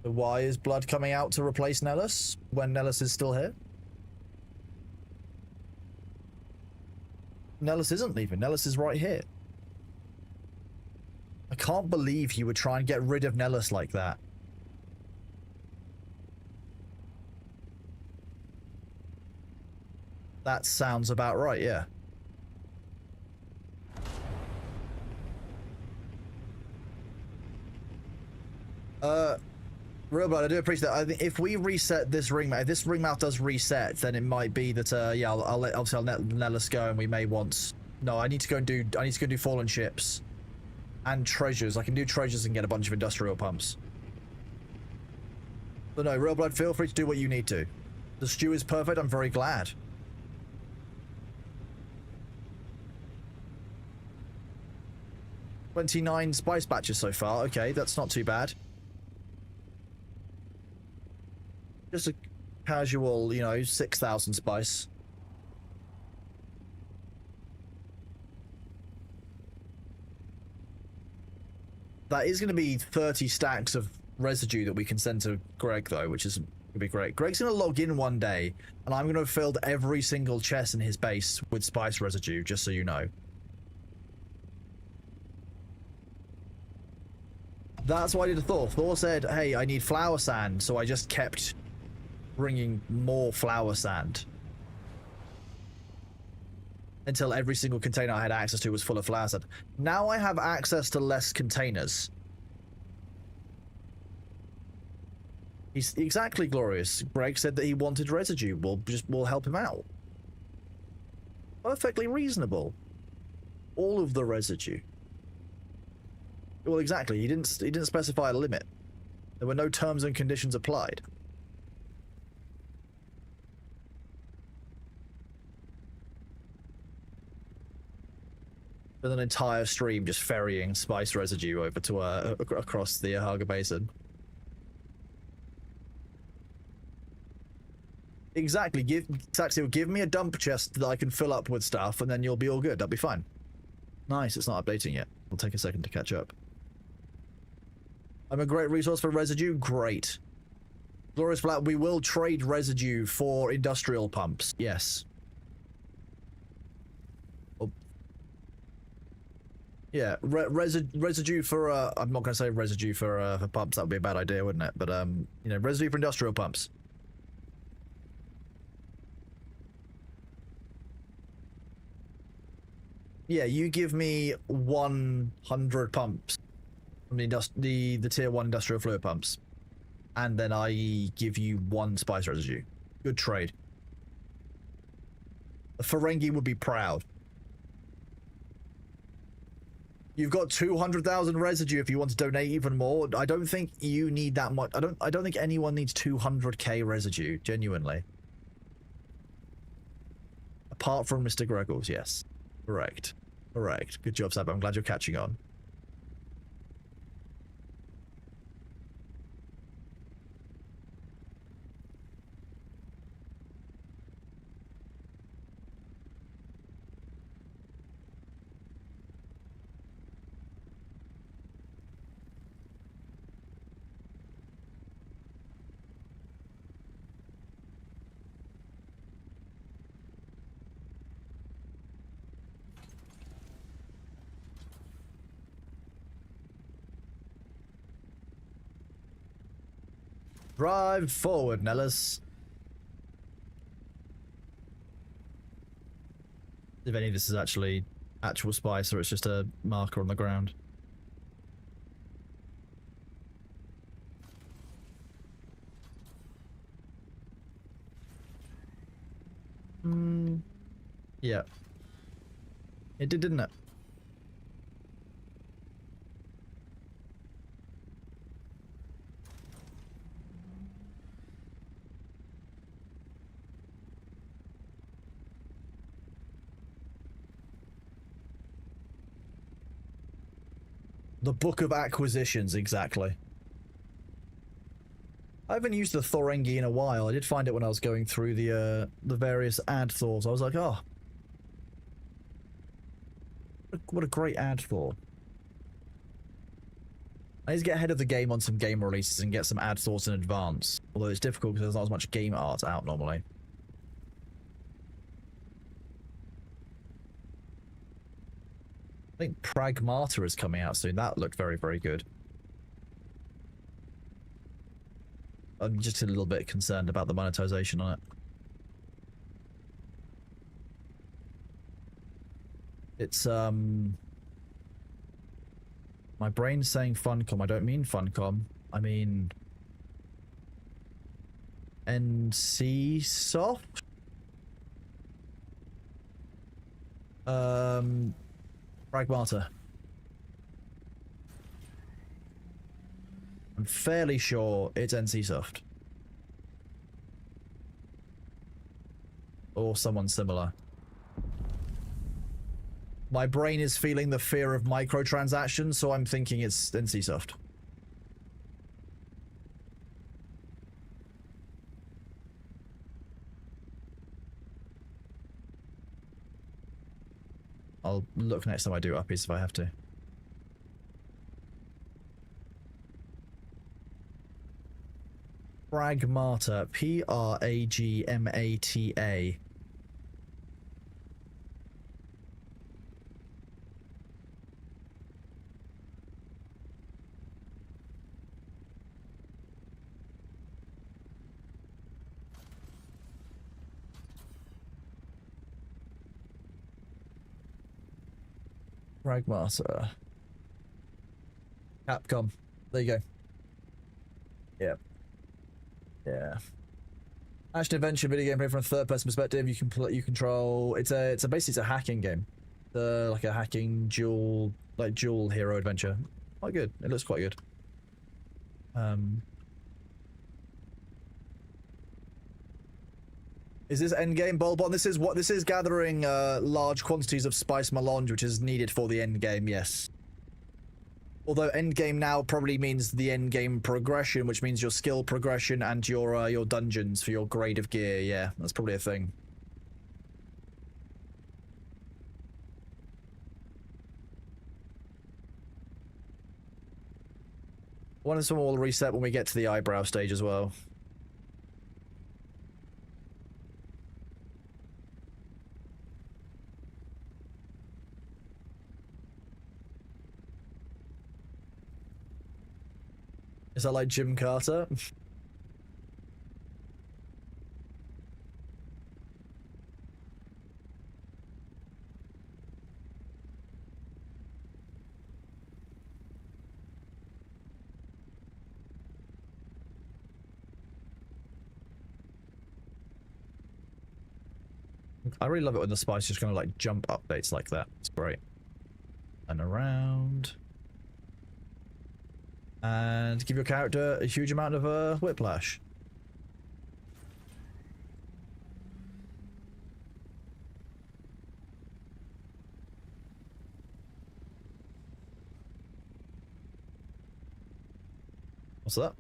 So why is Blood coming out to replace Nellis when Nellis is still here? Nellis isn't leaving. Nellis is right here. I can't believe he would try and get rid of Nellis like that. That sounds about right, yeah. Real Blood, I do appreciate that. I think if we reset this ring mouth, if this ring mouth does reset, then it might be that, yeah, I'll let Nellis go, and we may want... No, I need to go and do fallen ships and treasures. I can do treasures and get a bunch of industrial pumps. But no, Real Blood, feel free to do what you need to. The stew is perfect. I'm very glad. $29 spice batches so far. Okay, that's not too bad. Just a casual, you know, 6,000 spice. That is going to be 30 stacks of residue that we can send to Greg, though, which is going to be great. Greg's going to log in one day, and I'm going to have filled every single chest in his base with spice residue, just so you know. That's what I did to Thor. Thor said, hey, I need flower sand, so I just kept bringing more flower sand until every single container I had access to was full of flower sand. Now I have access to less containers. He's exactly glorious. Greg said that he wanted residue. We'll help him out. Perfectly reasonable. All of the residue. Well, exactly. He didn't specify a limit. There were no terms and conditions applied. With an entire stream just ferrying spice residue over to across the Ahaga Basin. Exactly. Give me a dump chest that I can fill up with stuff, and then you'll be all good. That'll be fine. Nice. It's not updating yet. It'll take a second to catch up. I'm a great resource for residue. Great. Glorious Flat. We will trade residue for industrial pumps. Yes. Yeah, residue for I'm not going to say residue for pumps. That would be a bad idea, wouldn't it? But you know, residue for industrial pumps. Yeah, you give me 100 pumps from the tier 1 industrial fluid pumps, and then I give you 1 spice residue. Good trade. The Ferengi would be proud. You've got 200,000 residue if you want to donate even more. I don't think you need that much. I don't think anyone needs 200k residue, genuinely. Apart from Mr. Greggles, yes. Correct. Correct. Good job, Sab. I'm glad you're catching on. Drive forward, Nellis. If any of this is actual spice or it's just a marker on the ground. Yeah. It did, didn't it? The Book of Acquisitions, exactly. I haven't used the Thorengi in a while. I did find it when I was going through the various ad thoughts. I was like, oh. What a great ad thought. I need to get ahead of the game on some game releases and get some ad thoughts in advance. Although it's difficult because there's not as much game art out normally. I think Pragmata is coming out soon. That looked very, very good. I'm just a little bit concerned about the monetization on it. It's, my brain's saying Funcom. I don't mean Funcom. I mean... NC Soft? Pragmata. I'm fairly sure it's NC Soft. Or someone similar. My brain is feeling the fear of microtransactions, so I'm thinking it's NC Soft. I'll look next time I do uppies if I have to. Pragmata. Pragmata. Pragmata. Capcom. There you go. Yeah. Yeah. Action adventure video game played from a third-person perspective. You can control. It's basically it's a hacking game. Like a hacking dual hero adventure. Quite good. It looks quite good. Is this endgame Bolbon? This is gathering large quantities of spice melange, which is needed for the endgame. Yes. Although endgame now probably means the endgame progression, which means your skill progression and your dungeons for your grade of gear. Yeah, that's probably a thing. One of them will reset when we get to the eyebrow stage as well. Is that like Jim Carter? I really love it when the spice just kind of like jump updates like that. It's great. And around. And give your character a huge amount of whiplash. What's that?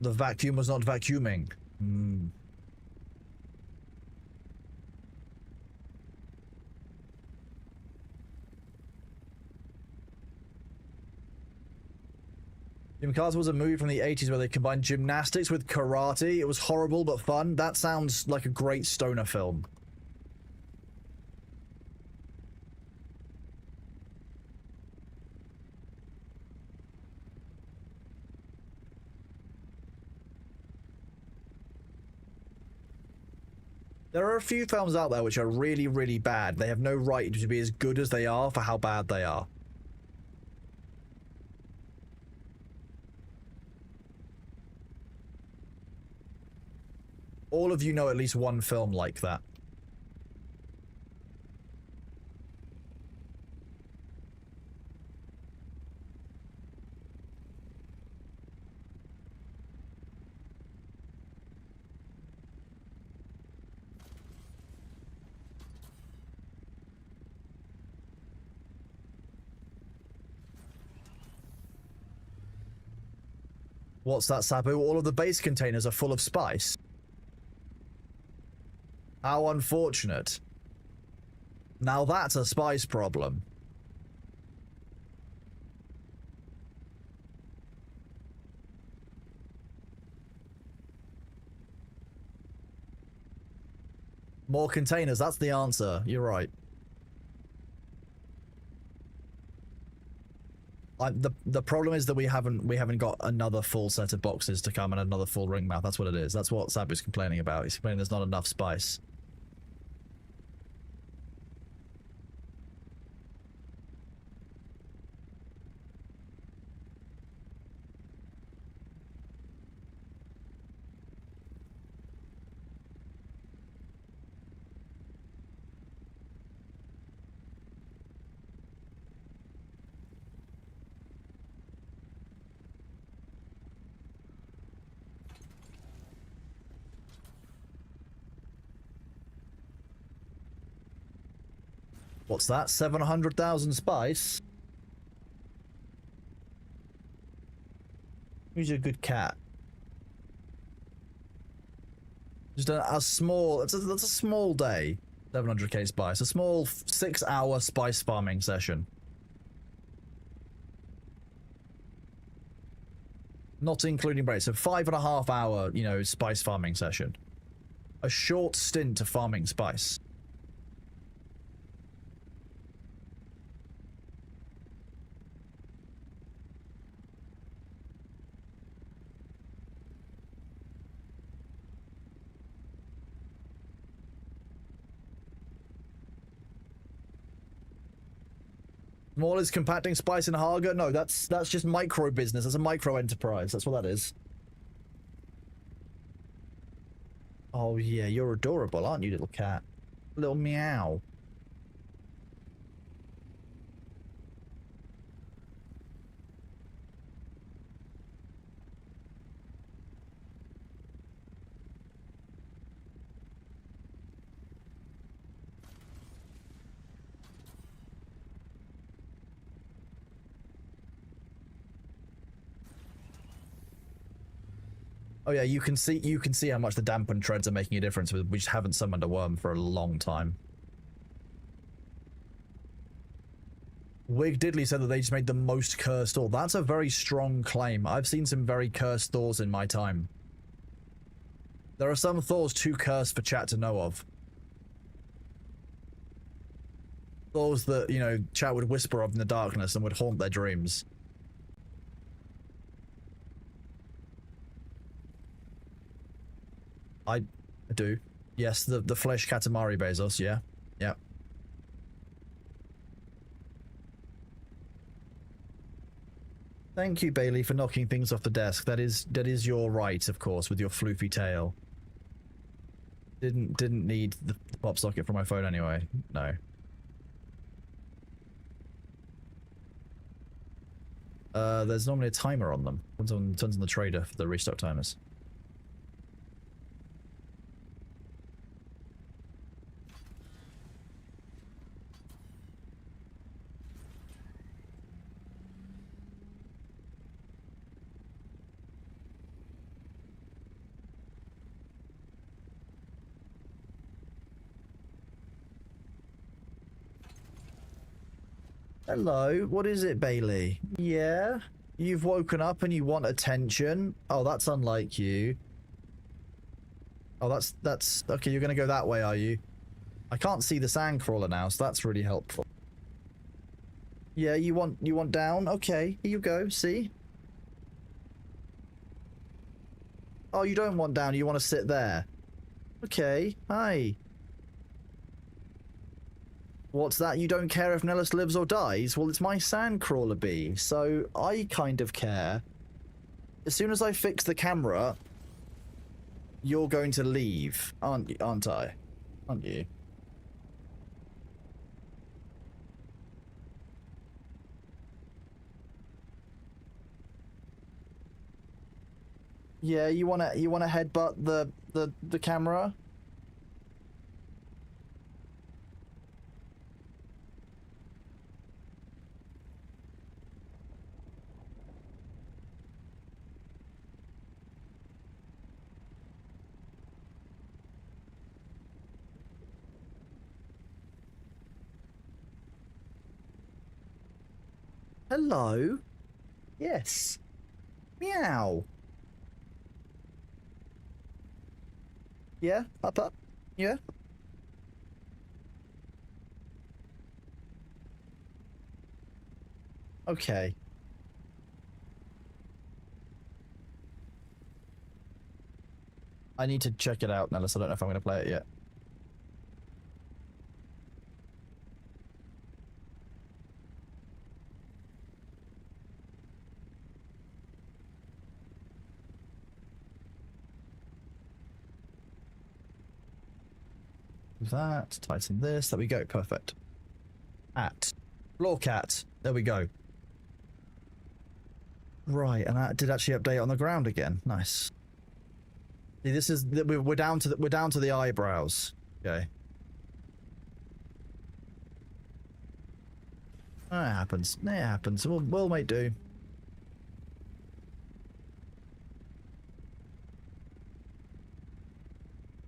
The vacuum was not vacuuming. Hmm. Jim Carter was a movie from the 80s where they combined gymnastics with karate. It was horrible but fun. That sounds like a great stoner film. There are a few films out there which are really, really bad. They have no right to be as good as they are for how bad they are. All of you know at least one film like that. What's that, Sabu? All of the base containers are full of spice. How unfortunate. Now that's a spice problem. More containers, that's the answer. You're right. The problem is that we haven't got another full set of boxes to come and another full ring mouth. That's what it is. That's what Sabu's complaining about. He's complaining there's not enough spice. What's that? 700,000 spice? Who's a good cat? Just a small... That's a small day. 700k spice. A small 6-hour spice farming session. Not including breaks. So 5.5 hour, you know, spice farming session. A short stint of farming spice. Small is compacting spice in Haga? No, that's just micro business. That's a micro enterprise. That's what that is. Oh yeah, you're adorable, aren't you, little cat? Little meow. Oh yeah, you can see how much the dampened treads are making a difference. We just haven't summoned a worm for a long time. Wig Diddley said that they just made the most cursed Thor. That's a very strong claim. I've seen some very cursed Thors in my time. There are some Thors too cursed for chat to know of. Thors that, you know, chat would whisper of in the darkness and would haunt their dreams. I do. Yes, the flesh Katamari Bezos, yeah. Yeah. Thank you, Bailey, for knocking things off the desk. That is your right, of course, with your floofy tail. Didn't need the pop socket for my phone anyway. No. There's normally a timer on them. Turns on the trader for the restock timers. Hello, what is it, Bailey? Yeah? You've woken up and you want attention? Oh, that's unlike you. Oh, that's... Okay, you're gonna go that way, are you? I can't see the sandcrawler now, so that's really helpful. Yeah, you want down? Okay, here you go, see? Oh, you don't want down, you want to sit there. Okay, hi. What's that? You don't care if Nellis lives or dies? Well, it's my sandcrawler bee, so I kind of care. As soon as I fix the camera, you're going to leave, aren't I? Aren't you? Yeah, you wanna headbutt the camera? Hello? Yes. Meow. Yeah, up. Yeah. Okay. I need to check it out, Nellis. I don't know if I'm going to play it yet. That, tighten this. There we go. Perfect. At. Floor cat. There we go. Right, and that did actually update on the ground again. Nice. See, this is we're down to the eyebrows. Okay. That happens. It happens. We'll make do.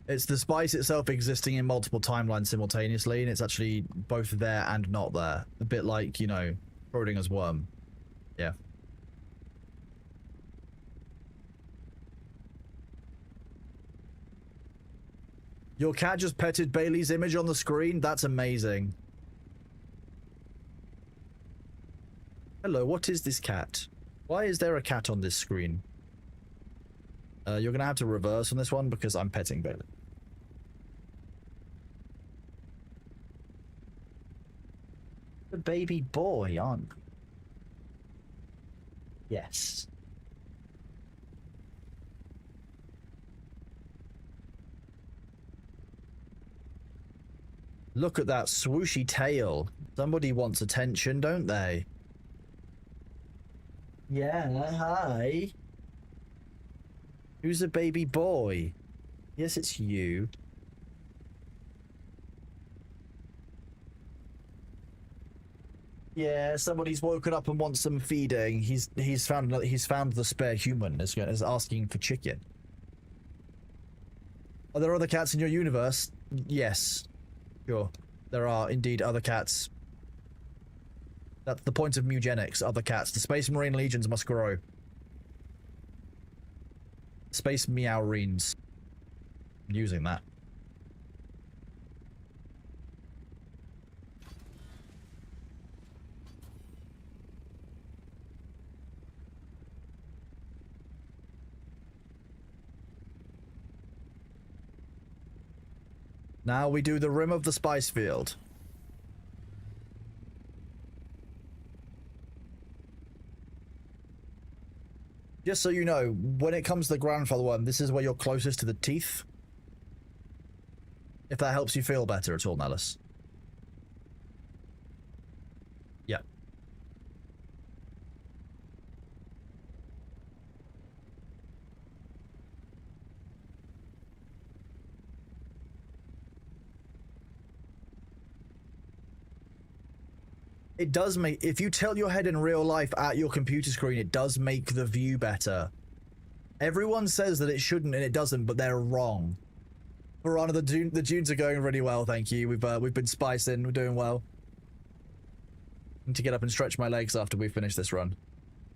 It's the spice itself existing in multiple timelines simultaneously, and it's actually both there and not there. A bit like, you know, Schrodinger's worm. Yeah. Your cat just petted Bailey's image on the screen? That's amazing. Hello, what is this cat? Why is there a cat on this screen? You're gonna have to reverse on this one because I'm petting Bailey. The baby boy, aren't you? Yes. Look at that swooshy tail. Somebody wants attention, don't they? Yeah, hi. Who's a baby boy? Yes, it's you. Yeah, somebody's woken up and wants some feeding. He's found the spare human is asking for chicken. Are there other cats in your universe? Yes. Sure. There are indeed other cats. That's the point of eugenics, other cats. The Space Marine legions must grow. Space Meowreens. I'm using that. Now we do the rim of the spice field. Just so you know, when it comes to the grandfather one, this is where you're closest to the teeth. If that helps you feel better at all, Nellis. Yeah. It does make, if you tilt your head in real life at your computer screen, it does make the view better. Everyone says that it shouldn't and it doesn't, but they're wrong. Piranha, the dunes are going really well, thank you. We've been spicing, we're doing well. Need to get up and stretch my legs after we finish this run.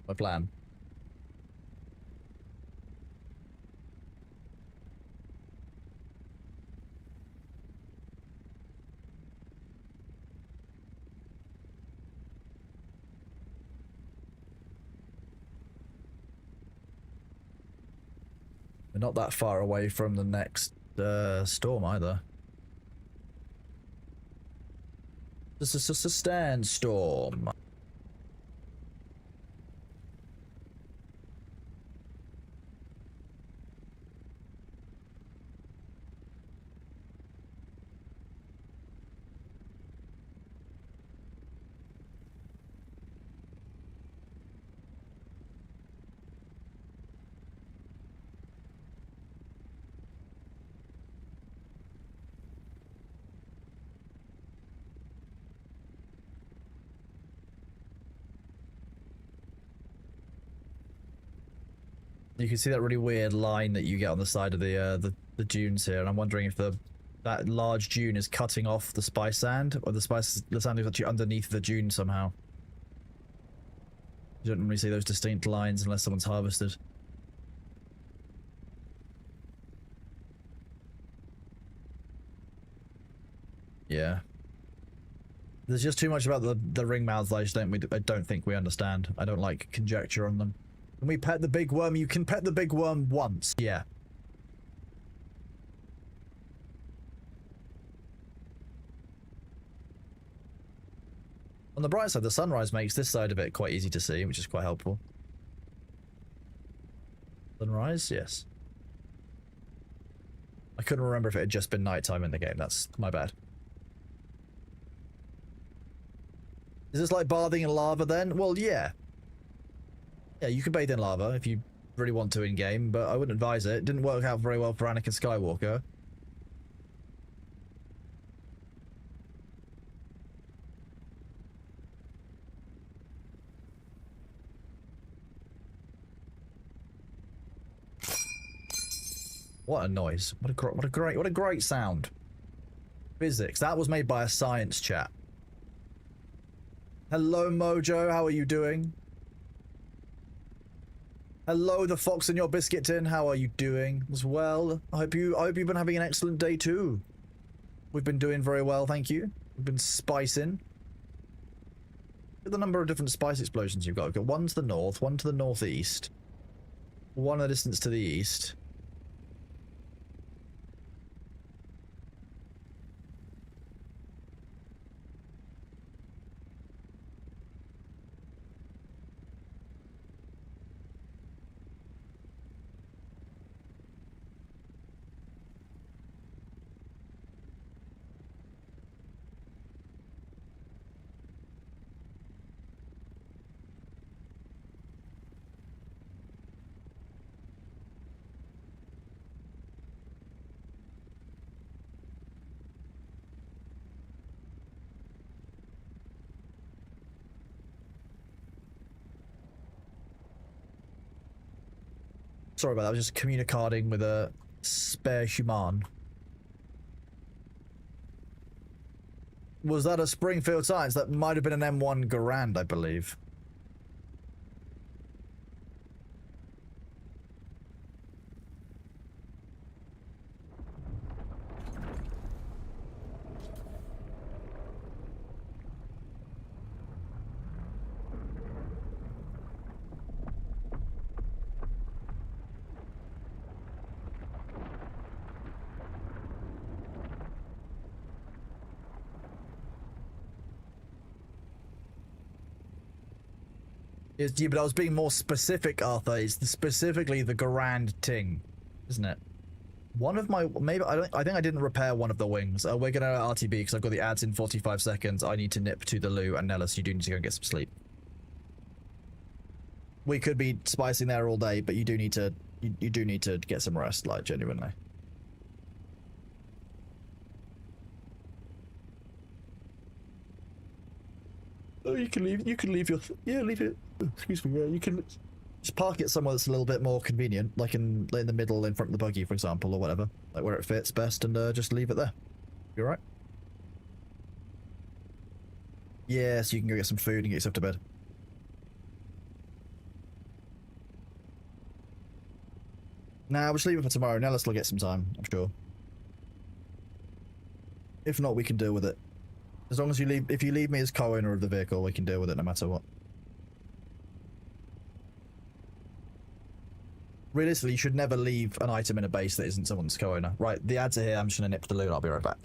My plan. We're not that far away from the next storm either. This is a sandstorm. You can see that really weird line that you get on the side of the dunes here, and I'm wondering if that large dune is cutting off the spice sand, or the sand is actually underneath the dune somehow. You don't normally see those distinct lines unless someone's harvested. Yeah. There's just too much about the ring mouths I don't think we understand. I don't like conjecture on them. Can we pet the big worm? You can pet the big worm once. Yeah. On the bright side, the sunrise makes this side of it quite easy to see, which is quite helpful. Sunrise? Yes. I couldn't remember if it had just been nighttime in the game. That's my bad. Is this like bathing in lava then? Well, yeah. Yeah, you can bathe in lava if you really want to in-game, but I wouldn't advise it. It didn't work out very well for Anakin Skywalker. What a noise. What a great sound. Physics. That was made by a science chat. Hello, Mojo. How are you doing? Hello, the fox in your biscuit tin. How are you doing as well? I hope you've been having an excellent day too. We've been doing very well, thank you. We've been spicing. Look at the number of different spice explosions you've got. We've got one to the north, one to the northeast, one at a distance to the east. Sorry about that, I was just communicating with a spare human. Was that a Springfield Science? That might have been an M1 Garand, I believe. Yeah, but I was being more specific, Arthur. It's specifically the Garand Ting, isn't it? One of my I think I didn't repair one of the wings. We're gonna RTB because I've got the ads in 45 seconds. I need to nip to the loo, and Nellis, you do need to go and get some sleep. We could be spicing there all day, but you do need to get some rest, like genuinely. Oh, you can leave your leave it. Excuse me. Yeah, you can just park it somewhere that's a little bit more convenient, like in the middle, in front of the buggy, for example, or whatever, like where it fits best, and just leave it there. You all right? Yeah, so you can go get some food and get yourself to bed. Nah, we'll just leave it for tomorrow. Now let's get some time, I'm sure. If not, we can deal with it. As long as you leave, if you leave me as co-owner of the vehicle, we can deal with it no matter what. Realistically, you should never leave an item in a base that isn't someone's co-owner. Right, the ads are here. I'm just gonna nip to the loo and I'll be right back.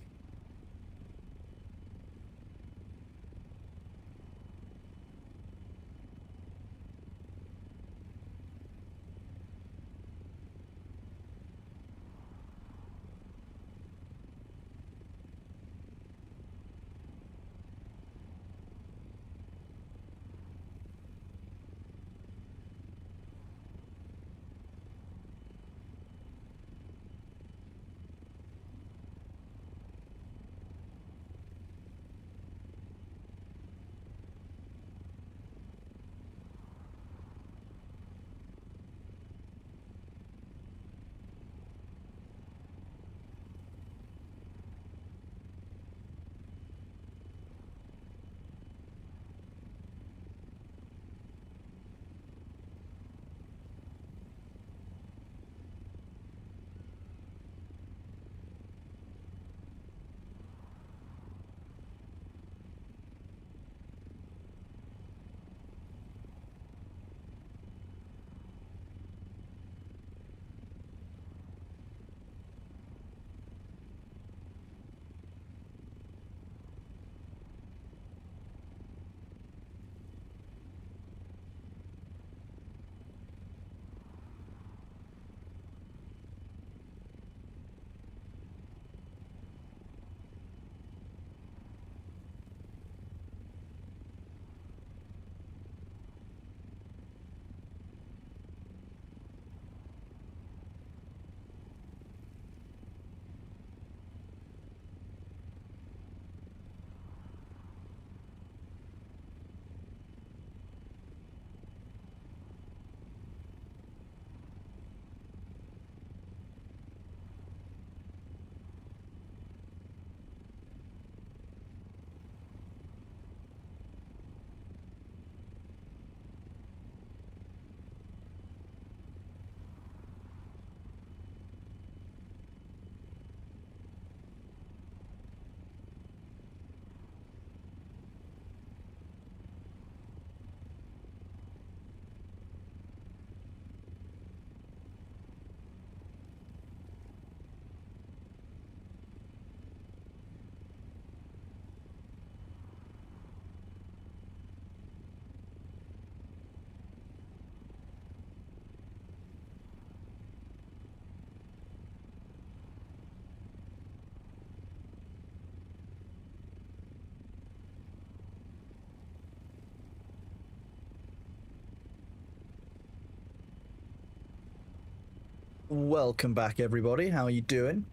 Welcome back, everybody. How are you doing?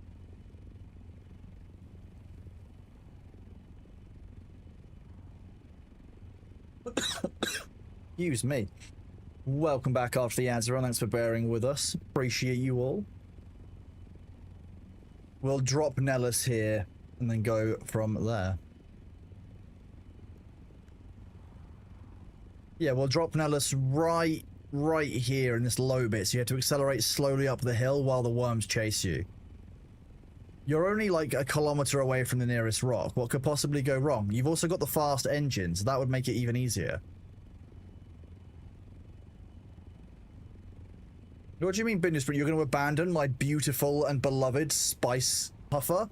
Excuse me. Welcome back after the ads are on. Thanks for bearing with us. Appreciate you all. We'll drop Nellis here and then go from there. Yeah, we'll drop Nellis right here in this low bit, so you have to accelerate slowly up the hill while the worms chase you. You're only like a kilometer away from the nearest rock. What could possibly go wrong? You've also got the fast engines. That would make it even easier. What do you mean, Bindus? You're going to abandon my beautiful and beloved spice puffer?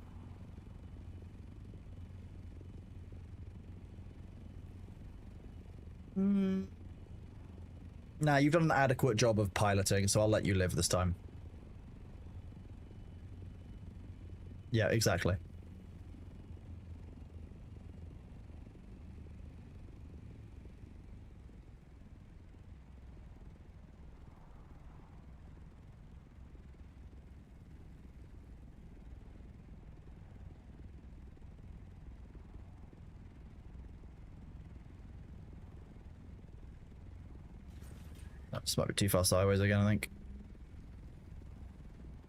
Nah, you've done an adequate job of piloting, so I'll let you live this time. Yeah, exactly. This might be too far sideways again, I think.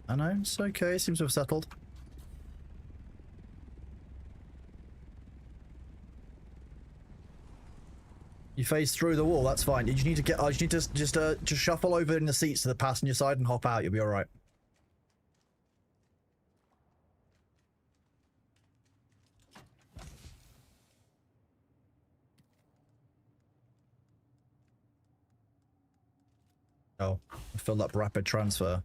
I know, it's okay, seems to have settled. You phased through the wall, that's fine. You need to get, you need to just shuffle over in the seats to the passenger side and hop out, you'll be alright. Oh, I filled up rapid transfer.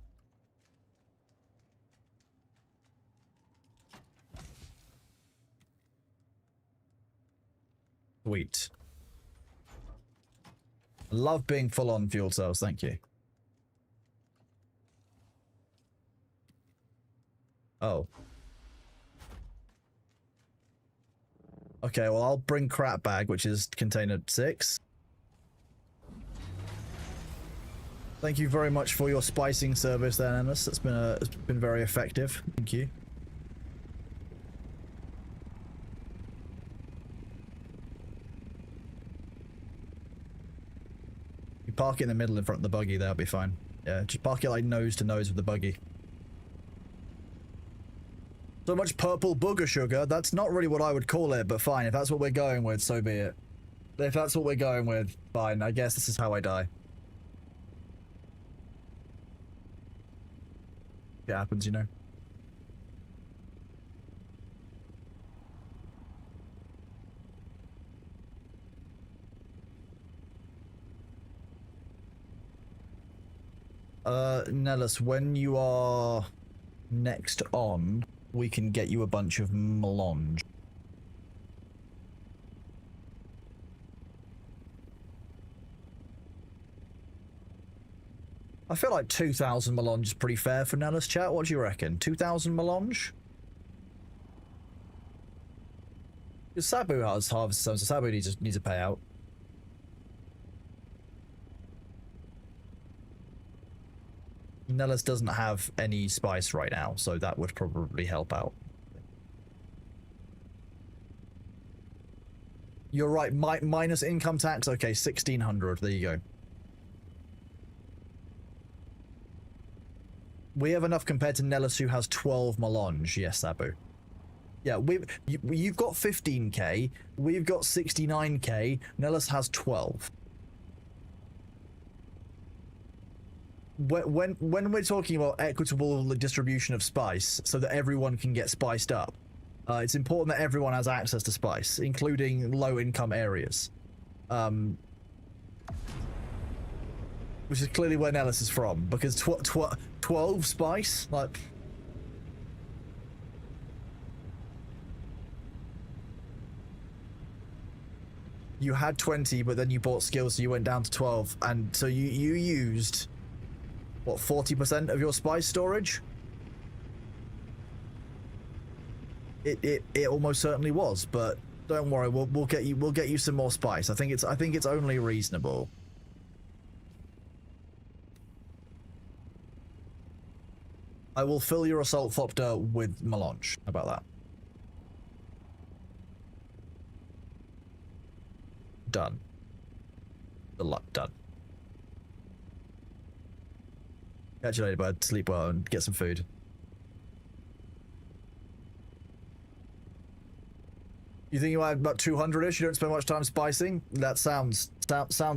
Sweet. Love being full on fuel cells, thank you. Oh. Okay, well I'll bring crap bag, which is container 6. Thank you very much for your spicing service there, Ennis. It's been very effective. Thank you. You park it in the middle in front of the buggy, that'll be fine. Yeah, just park it like nose to nose with the buggy. So much purple booger sugar. That's not really what I would call it, but fine. If that's what we're going with, so be it. If that's what we're going with, fine. I guess this is how I die. It happens, you know. Nellis, when you are next on, we can get you a bunch of melange. I feel like 2,000 melange is pretty fair for Nellis, chat. What do you reckon? 2,000 melange? Because Sabu has harvest zones, so Sabu needs a payout. Nellis doesn't have any spice right now, so that would probably help out. You're right, minus income tax? Okay, 1,600, there you go. We have enough compared to Nellis, who has 12 melange. Yes, Sabu. Yeah, you've got 15k, we've got 69k, Nellis has 12. When we're talking about equitable distribution of spice so that everyone can get spiced up, it's important that everyone has access to spice, including low-income areas. Which is clearly where Nellis is from, because 12 spice? Like... You had 20, but then you bought skills, so you went down to 12, and so you used... What, 40% of your spice storage? It almost certainly was, but don't worry, we'll get you some more spice. I think it's only reasonable. I will fill your assault thopter with melange. How about that? Done. Done. Catch you later, bud. Sleep well and get some food. You think you might have about 200-ish? You don't spend much time spicing? That sounds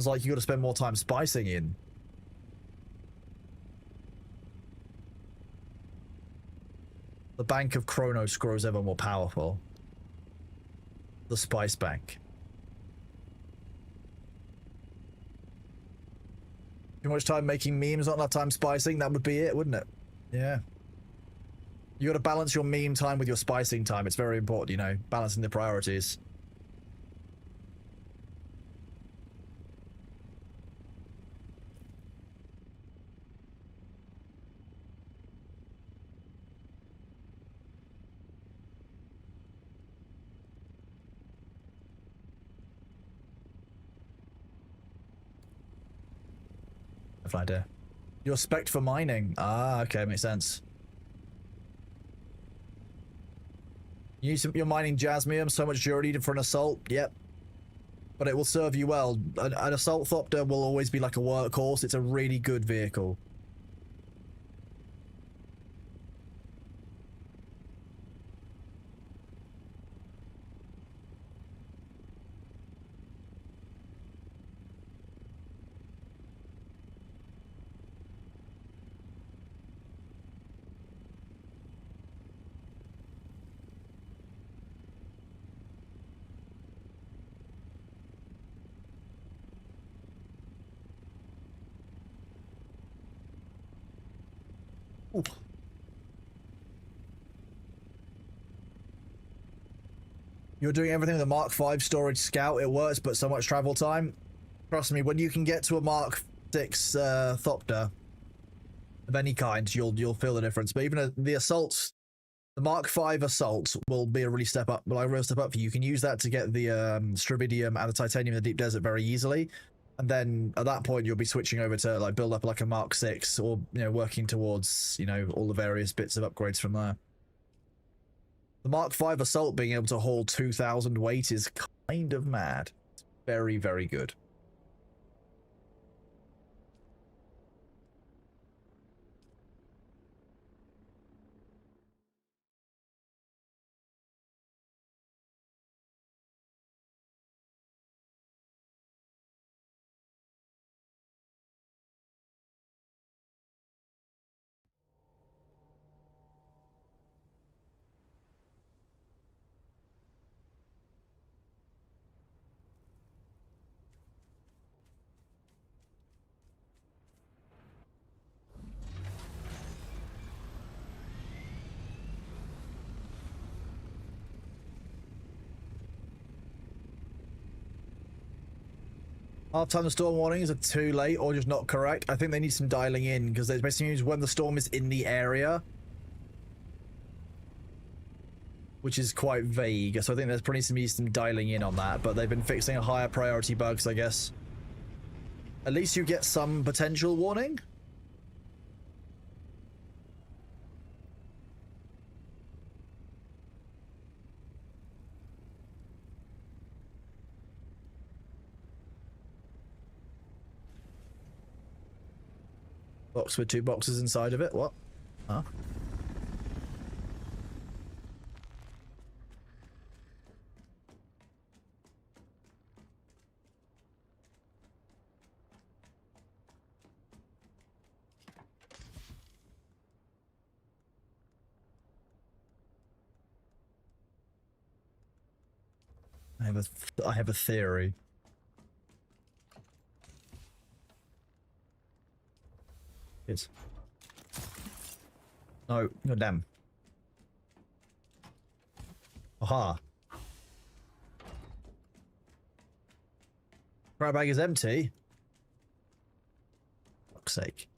like you got to spend more time spicing in. The Bank of Kronos grows ever more powerful. The Spice Bank. Too much time making memes, not enough time spicing, that would be it, wouldn't it? Yeah. You gotta balance your meme time with your spicing time. It's very important, you know, balancing the priorities. Have no idea. You're spec'd for mining. Ah, okay, makes sense. You're mining jasmium, so much durity for an assault. Yep. But it will serve you well. An assault thopter will always be like a workhorse. It's a really good vehicle. Ooh. You're doing everything with the Mark V storage scout. It works, but so much travel time. Trust me, when you can get to a Mark VI thopter of any kind, you'll feel the difference. But even the assaults, the Mark V assault will be a really step up. Well, a real step up for you. You can use that to get the Stravidium and the Titanium in the Deep Desert very easily. And then at that point, you'll be switching over to like build up like a Mark VI, or working towards all the various bits of upgrades from there. The Mark V assault being able to haul 2,000 weight is kind of mad. It's very, very good. Half-time the storm warnings are too late or just not correct. I think they need some dialing in, because they basically use when the storm is in the area, which is quite vague. So I think there's probably some dialing in on that, but they've been fixing a higher priority bugs, I guess. At least you get some potential warning. Box with 2 boxes inside of it. What? Huh? I have a theory. It's no, damn. Aha. Crab bag is empty. Fuck's sake.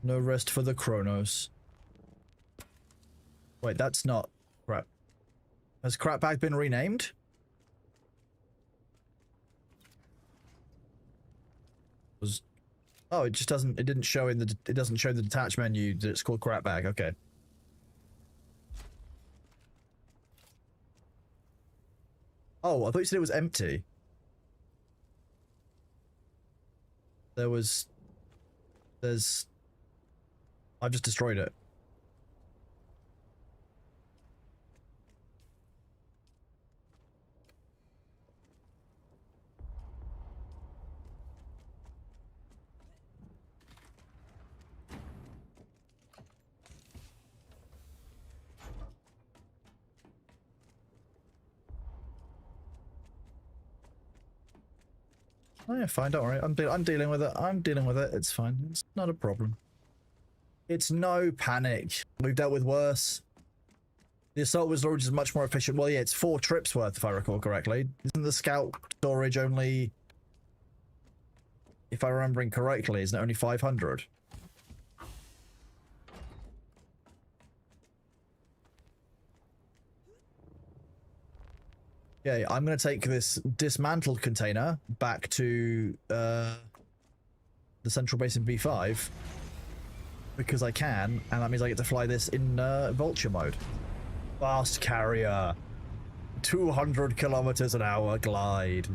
No rest for the Kronos. Wait, that's not crap. Has crap bag been renamed? Oh, it just doesn't. It didn't show in the. It doesn't show the detach menu that it's called crap bag. Okay. Oh, I thought you said it was empty. There was. There's. I've just destroyed it. Oh yeah, fine. Don't worry. I'm dealing with it. I'm dealing with it. It's fine. It's not a problem. It's no panic. We've dealt with worse. The assault storage is much more efficient. Well, yeah, it's 4 trips worth, if I recall correctly. Isn't the scout storage only, if I'm remembering correctly, isn't it only 500? Okay, I'm going to take this dismantled container back to the central base in B5 because I can, and that means I get to fly this in vulture mode. Fast carrier. 200 kilometers an hour glide.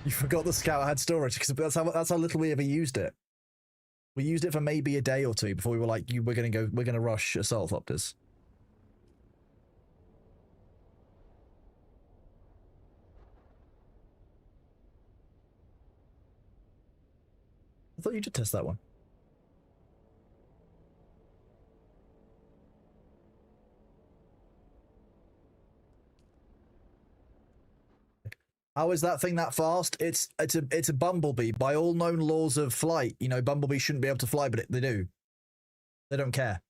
You forgot the scout had storage because that's how little we ever used it. We used it for maybe a day or two before we were like, we're gonna rush assault opters. I thought you did test that one. How is that thing that fast? It's a bumblebee. By all known laws of flight, you know, bumblebees shouldn't be able to fly, but they do. They don't care.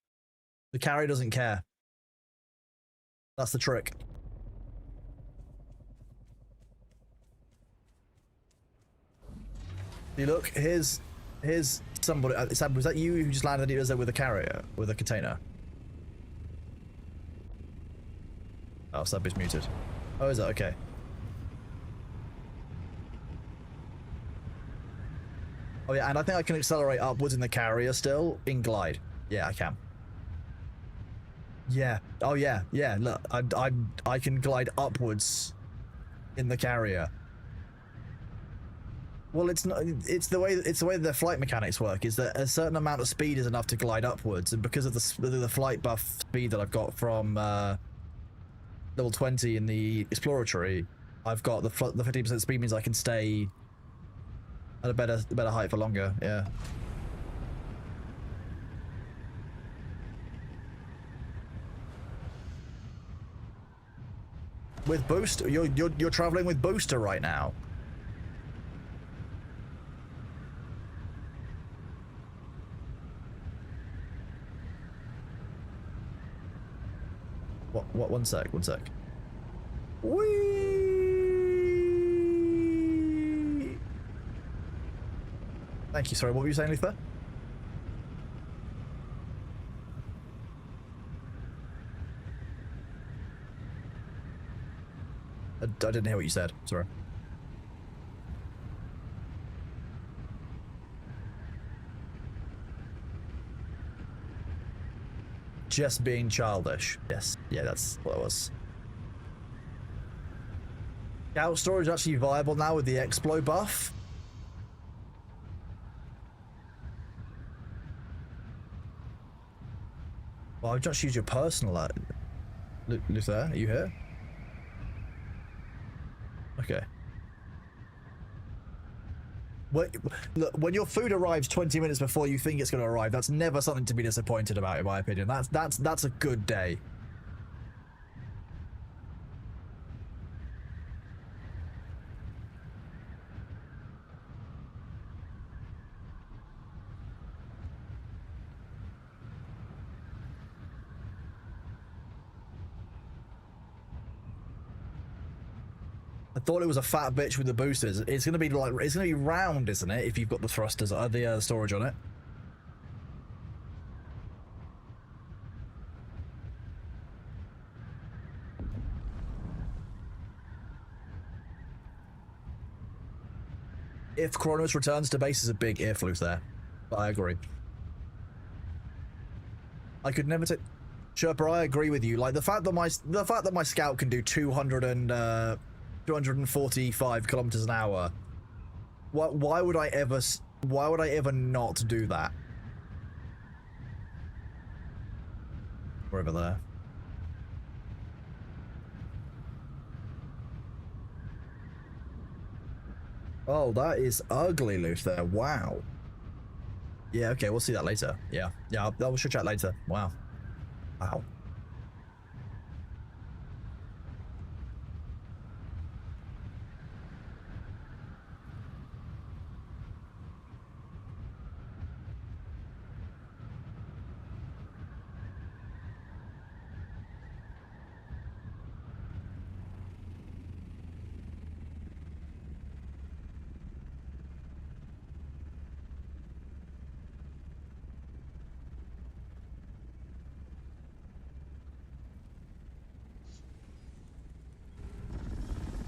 The carrier doesn't care. That's the trick. See, look, here's somebody. Sam, was that you who just landed it with a carrier, with a container? Oh, sub is muted. Oh, is that okay? Oh yeah, and I think I can accelerate upwards in the carrier still in glide. Yeah, I can. Yeah. Oh yeah, yeah. Look, I can glide upwards in the carrier. Well, it's not. It's the way the flight mechanics work. Is that a certain amount of speed is enough to glide upwards, and because of the flight buff speed that I've got from level 20 in the exploratory, I've got the 50% speed means I can stay at a better height for longer. Yeah. With booster, you're traveling with booster right now. What? One sec. Whee! Thank you. Sorry, what were you saying, Luther? I didn't hear what you said. Sorry. Just being childish. Yes. Yeah, that's what it was. Scout storage is actually viable now with the Explo buff. Well, I've just used your personal. Luther, are you here? Okay. Look, when your food arrives 20 minutes before you think it's going to arrive, that's never something to be disappointed about, in my opinion. That's a good day. I thought it was a fat bitch with the boosters. It's gonna be round, isn't it? If you've got the thrusters, the storage on it. If Kronos returns to base is a big if, Luth there. But I agree. I could never take... Sherpa, I agree with you. Like, the fact that my scout can do 245 kilometers an hour, why would I ever not do that? We're over there. Oh, that is ugly, Luth there. Wow. Yeah, okay, we'll see that later. Yeah, we should chat later. Wow. Wow.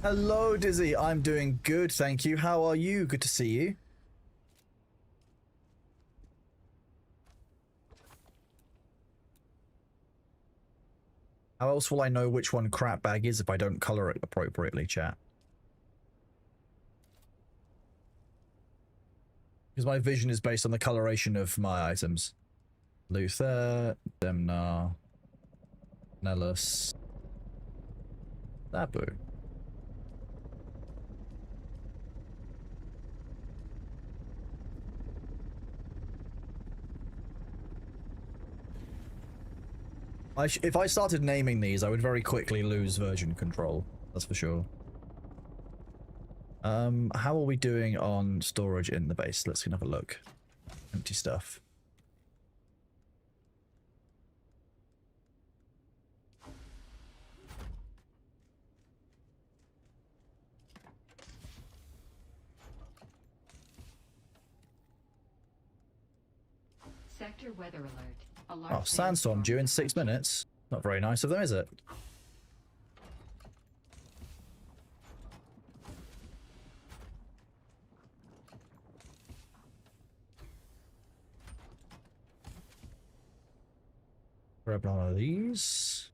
Hello, Dizzy. I'm doing good, thank you. How are you? Good to see you. How else will I know which one crap bag is if I don't color it appropriately, chat? Because my vision is based on the coloration of my items. Luther, Demnar, Nellis, Sabu. If I started naming these, I would very quickly lose version control. That's for sure. How are we doing on storage in the base? Let's have a look. Empty stuff. Sector weather alert. Oh, sandstorm due in 6 minutes. Not very nice of them, is it? Grab one of these.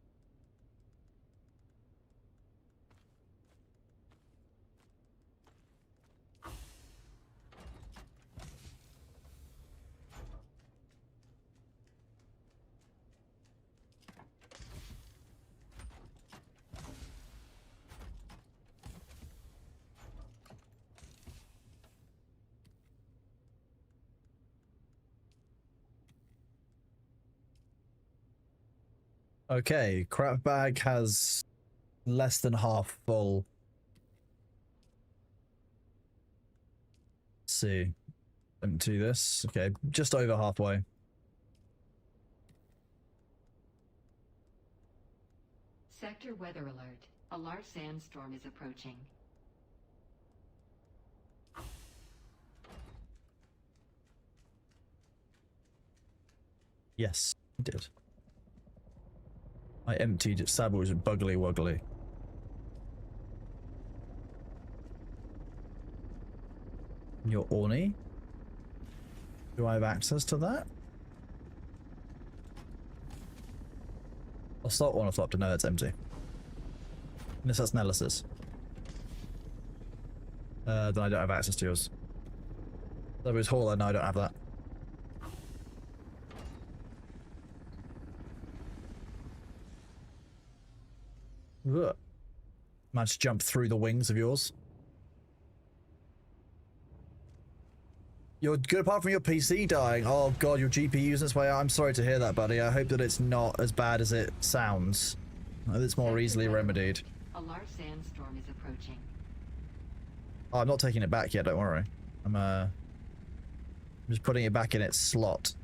Okay, crap bag has less than half full. Let's see. Empty this. Okay, just over halfway. Sector weather alert. A large sandstorm is approaching. Yes, I did. I emptied it. Sabu's buggly wuggly. Your Orny? Do I have access to that? I'll start one off top to know it's empty. Unless that's Nellis's. Then I don't have access to yours. Sabu's Hauler, no, I don't have that. Ugh. Managed to jump through the wings of yours. You're good apart from your PC dying. Oh god, your GPU's in its way out. I'm sorry to hear that, buddy. I hope that it's not as bad as it sounds. I hope it's more easily remedied. A large sandstorm is approaching. Oh, I'm not taking it back yet, don't worry. I'm just putting it back in its slot.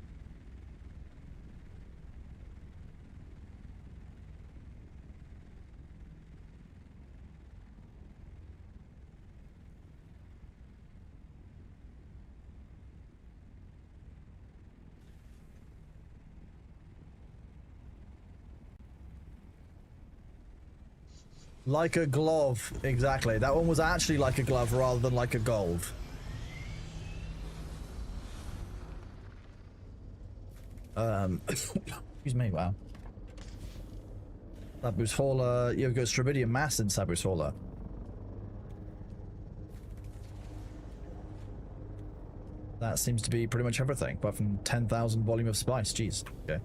Like a glove, exactly. That one was actually like a glove rather than like a golf. Excuse me, wow. Sabus Hauler, you've got Strabidium Mass in Sabus Hauler. That seems to be pretty much everything, apart from 10,000 volume of spice. Jeez. Okay.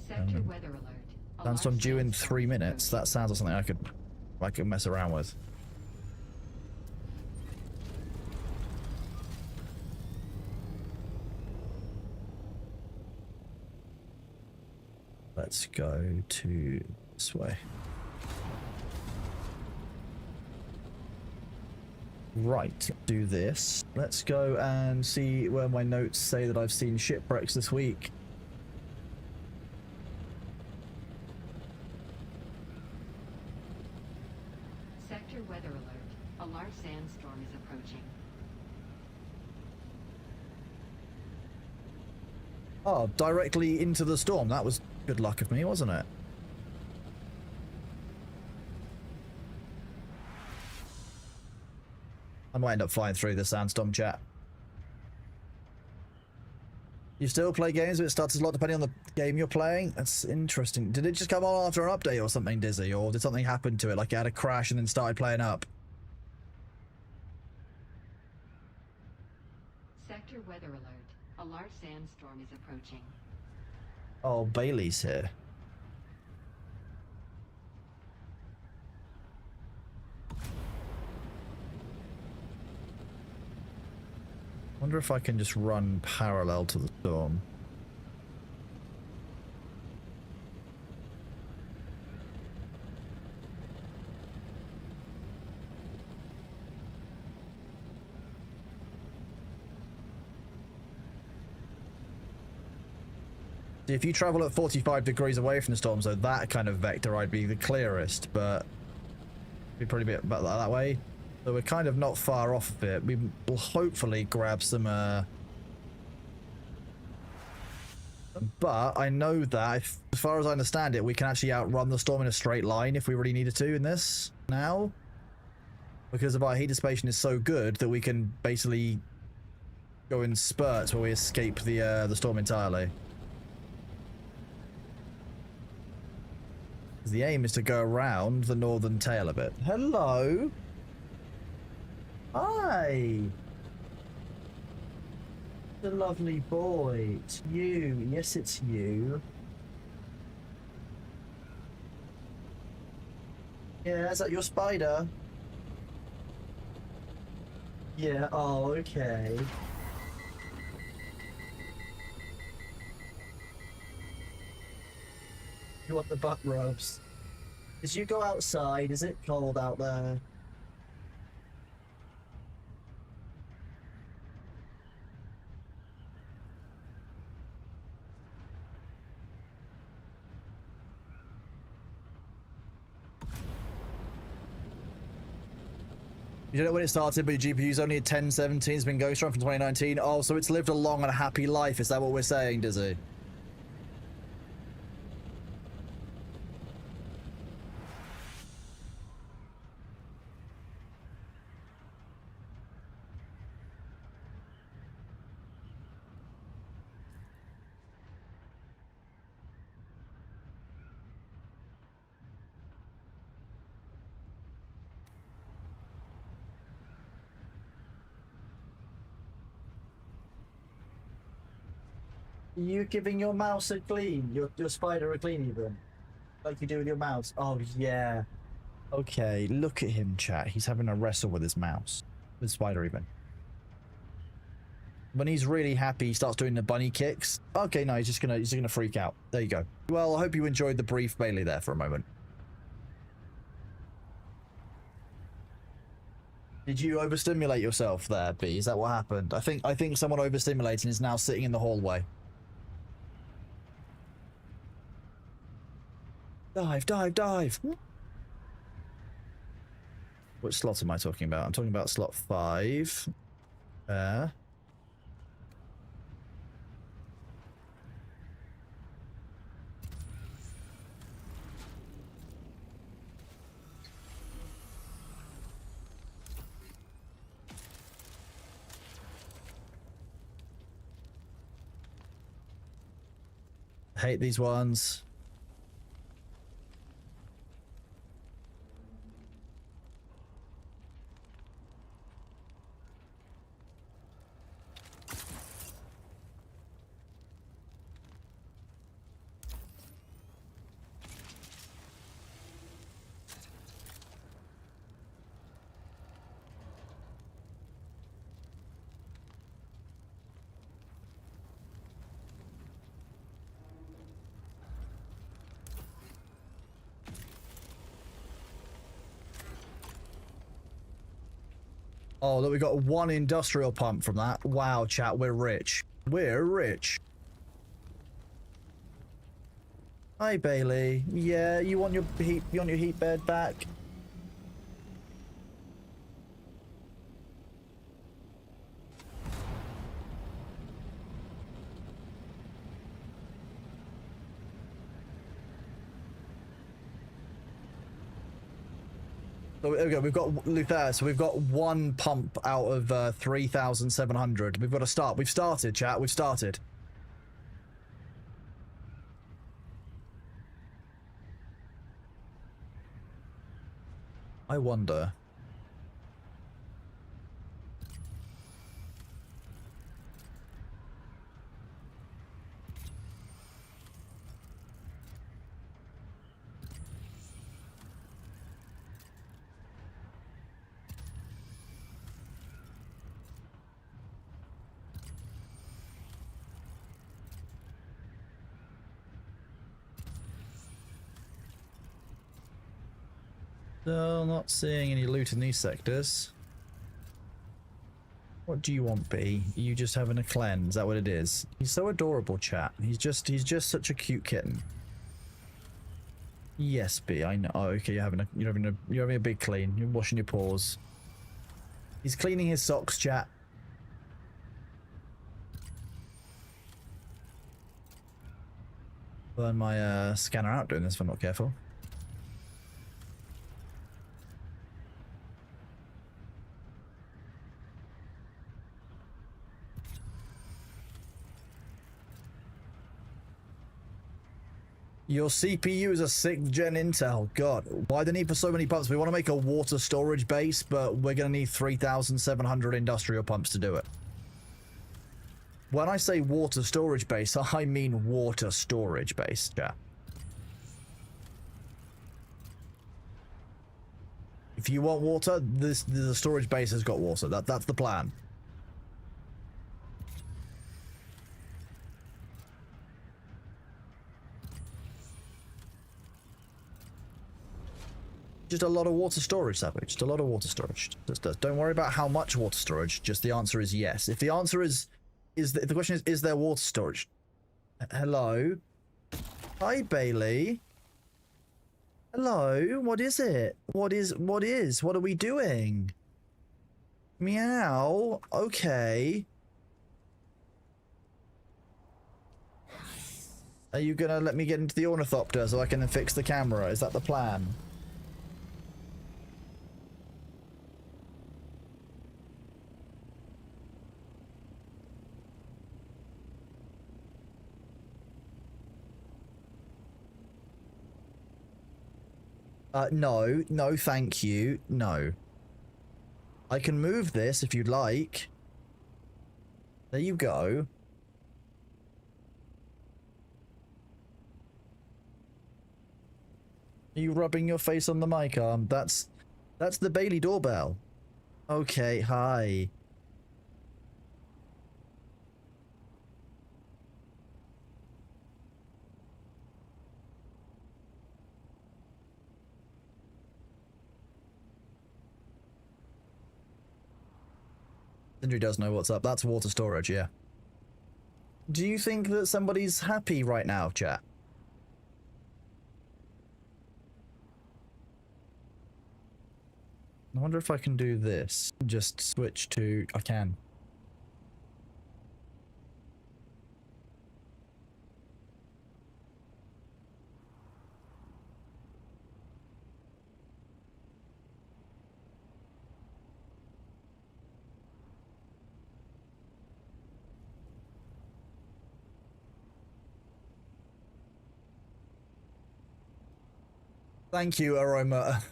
Sector weather alert. A Sandstorm large due in sandstorm 3 is minutes. approaching. That sounds like something I could mess around with. Let's go to this way. Right, do this. Let's go and see where my notes say that I've seen shipwrecks this week. Sector weather alert. A large sandstorm is approaching. Oh, directly into the storm. That was good luck of me, wasn't it? I might end up flying through the sandstorm, chat. You still play games, but it starts a lot depending on the game you're playing? That's interesting. Did it just come on after an update or something, Dizzy? Or did something happen to it? Like it had a crash and then started playing up? Sector weather alert. A large sandstorm is approaching. Oh, Bailey's here. Wonder if I can just run parallel to the storm. See, if you travel at 45 degrees away from the storm, so that kind of vector, I'd be the clearest, but be pretty bit about that way. So we're kind of not far off of it. We will hopefully grab some, but I know that, as far as I understand it, we can actually outrun the storm in a straight line if we really needed to in this now. Because of our heat dissipation is so good that we can basically go in spurts where we escape the storm entirely. The aim is to go around the northern tail a bit. Hello. Hi. The lovely boy. It's you. Yes, it's you. Yeah, is that your spider? Yeah, oh, okay. You want the butt rubs? Did you go outside? Is it cold out there? You don't know when it started, but your GPU's only at 1017. It's been Ghost Run from 2019. Oh, so it's lived a long and a happy life. Is that what we're saying, Dizzy? You giving your mouse a clean? Your spider a clean even? Like you do with your mouse? Oh, yeah. Okay, look at him, chat. He's having a wrestle with his mouse. With spider even. When he's really happy, he starts doing the bunny kicks. Okay, no, he's just gonna freak out. There you go. Well, I hope you enjoyed the brief Bailey there for a moment. Did you overstimulate yourself there, B? Is that what happened? I think someone overstimulated and is now sitting in the hallway. Dive, dive, dive! Which slot am I talking about? I'm talking about slot 5. Hate these ones. Oh, look, we got one industrial pump from that. Wow, chat, we're rich. We're rich. Hi, Bailey. Yeah, you want your heat bed back? So there we go. We've got Luther. So we've got one pump out of 3,700. We've got to start. We've started, chat. We've started. I wonder. Still not seeing any loot in these sectors. What do you want, B? You just having a cleanse? Is that what it is? He's so adorable, chat. He's just such a cute kitten. Yes, B. I know. Oh, okay, you're having a big clean. You're washing your paws. He's cleaning his socks, chat. Burn my scanner out doing this if I'm not careful. Your CPU is a 6th gen Intel. God, why the need for so many pumps? We want to make a water storage base, but we're going to need 3,700 industrial pumps to do it. When I say water storage base, I mean water storage base, yeah. If you want water, the storage base has got water. That's the plan. Just a lot of water storage, Savage. Just a lot of water storage. Just don't worry about how much water storage. Just the answer is yes. If the answer is if the question is there water storage? Hello? Hi, Bailey. Hello? What is it? What are we doing? Meow. Okay. Are you gonna let me get into the ornithopter so I can fix the camera? Is that the plan? No, thank you. No. I can move this if you'd like. There you go. Are you rubbing your face on the mic arm? That's the Bailey doorbell. Okay, hi. Sindri does know what's up. That's water storage, yeah. Do you think that somebody's happy right now, chat? I wonder if I can do this. Just switch to... I can. Thank you, Aroma.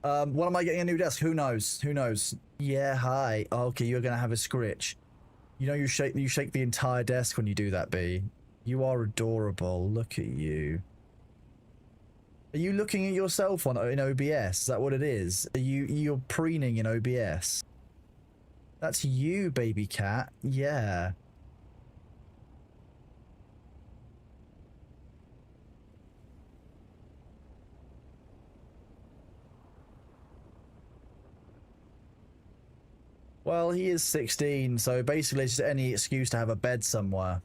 When am I getting a new desk? Who knows? Who knows? Yeah, hi. Okay, you're gonna have a scritch. You know you shake the entire desk when you do that, B. You are adorable. Look at you. Are you looking at yourself in OBS? Is that what it is? You're preening in OBS? That's you, baby cat. Yeah. Well, he is 16, so basically it's just any excuse to have a bed somewhere.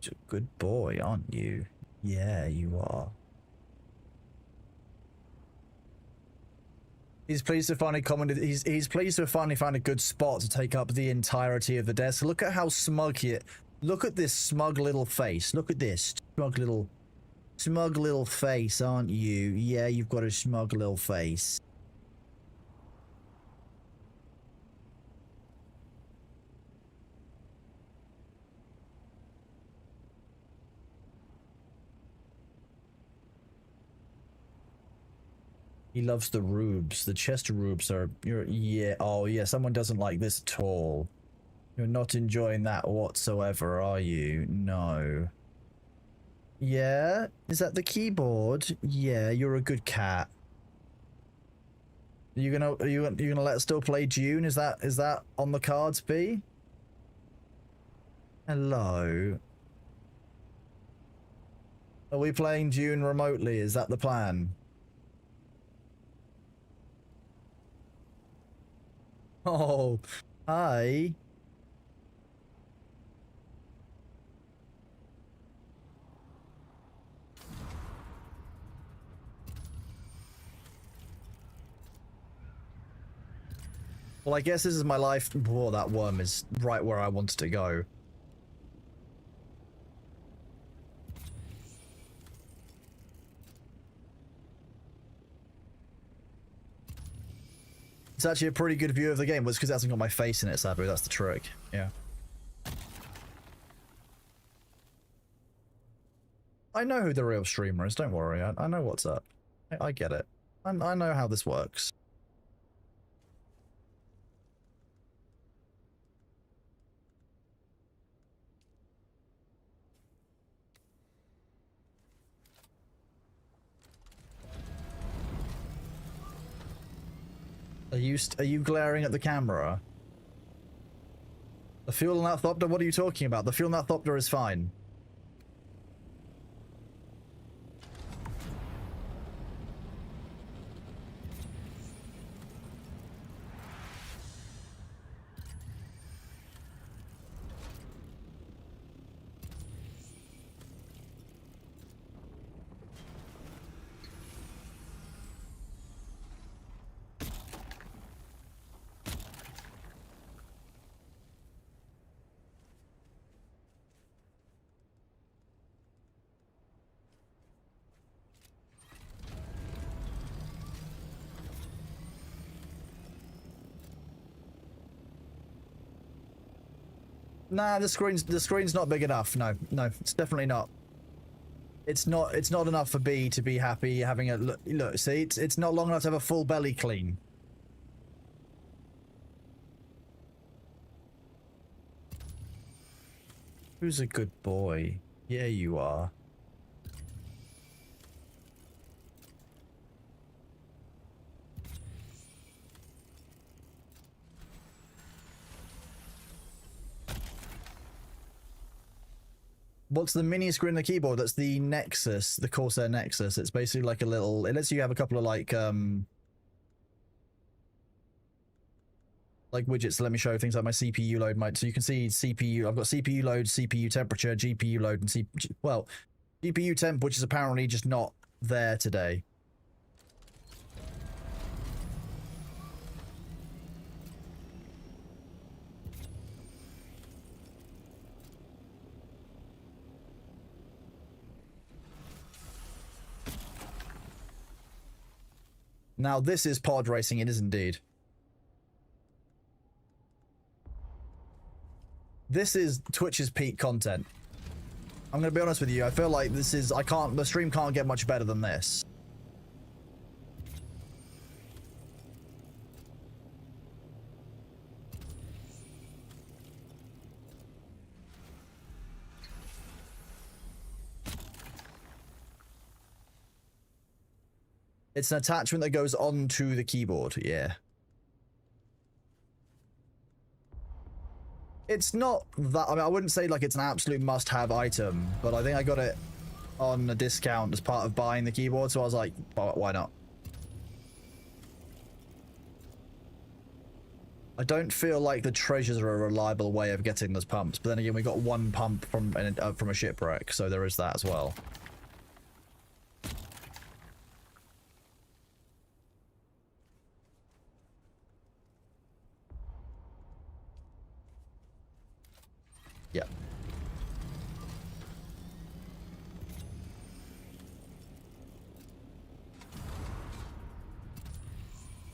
You're a good boy, aren't you? Yeah, you are. He's pleased to finally commented. He's pleased to have finally found a good spot to take up the entirety of the desk. Look at how smug he is. Look at this smug little face. Look at this smug little face, aren't you? Yeah, you've got a smug little face. He loves the rubes. The Chester rubes are... yeah. Oh, yeah. Someone doesn't like this at all. You're not enjoying that whatsoever, are you? No. Yeah? Is that the keyboard? Yeah, you're a good cat. Are you gonna let us still play Dune? Is that on the cards, B? Hello. Are we playing Dune remotely? Is that the plan? Oh, hi. Well, I guess this is my life. Whoa, that worm is right where I wanted to go. It's actually a pretty good view of the game. Well, it's because it hasn't got my face in it, sadly. That's the trick. Yeah. I know who the real streamer is. Don't worry. I know what's up. I get it. I know how this works. Are you glaring at the camera? The fuel in that thopter? What are you talking about? The fuel in that thopter is fine. Nah, the screen's not big enough. No, it's definitely not. It's not enough for B to be happy having a look. See, it's not long enough to have a full belly clean. Who's a good boy? Yeah, you are. What's the mini screen on the keyboard? That's the Nexus, the Corsair Nexus. It's basically like a little... It lets you have a couple of like widgets to let me show things like my CPU load. So you can see CPU... I've got CPU load, CPU temperature, GPU load, and well, GPU temp, which is apparently just not there today. Now this is pod racing, it is indeed. This is Twitch's peak content. I'm gonna be honest with you, I feel like this is, the stream can't get much better than this. It's an attachment that goes onto the keyboard, yeah. It's not that, I mean, I wouldn't say like it's an absolute must-have item, but I think I got it on a discount as part of buying the keyboard, so I was like, why not? I don't feel like the treasures are a reliable way of getting those pumps, but then again, we got one pump from a shipwreck, so there is that as well. Yeah.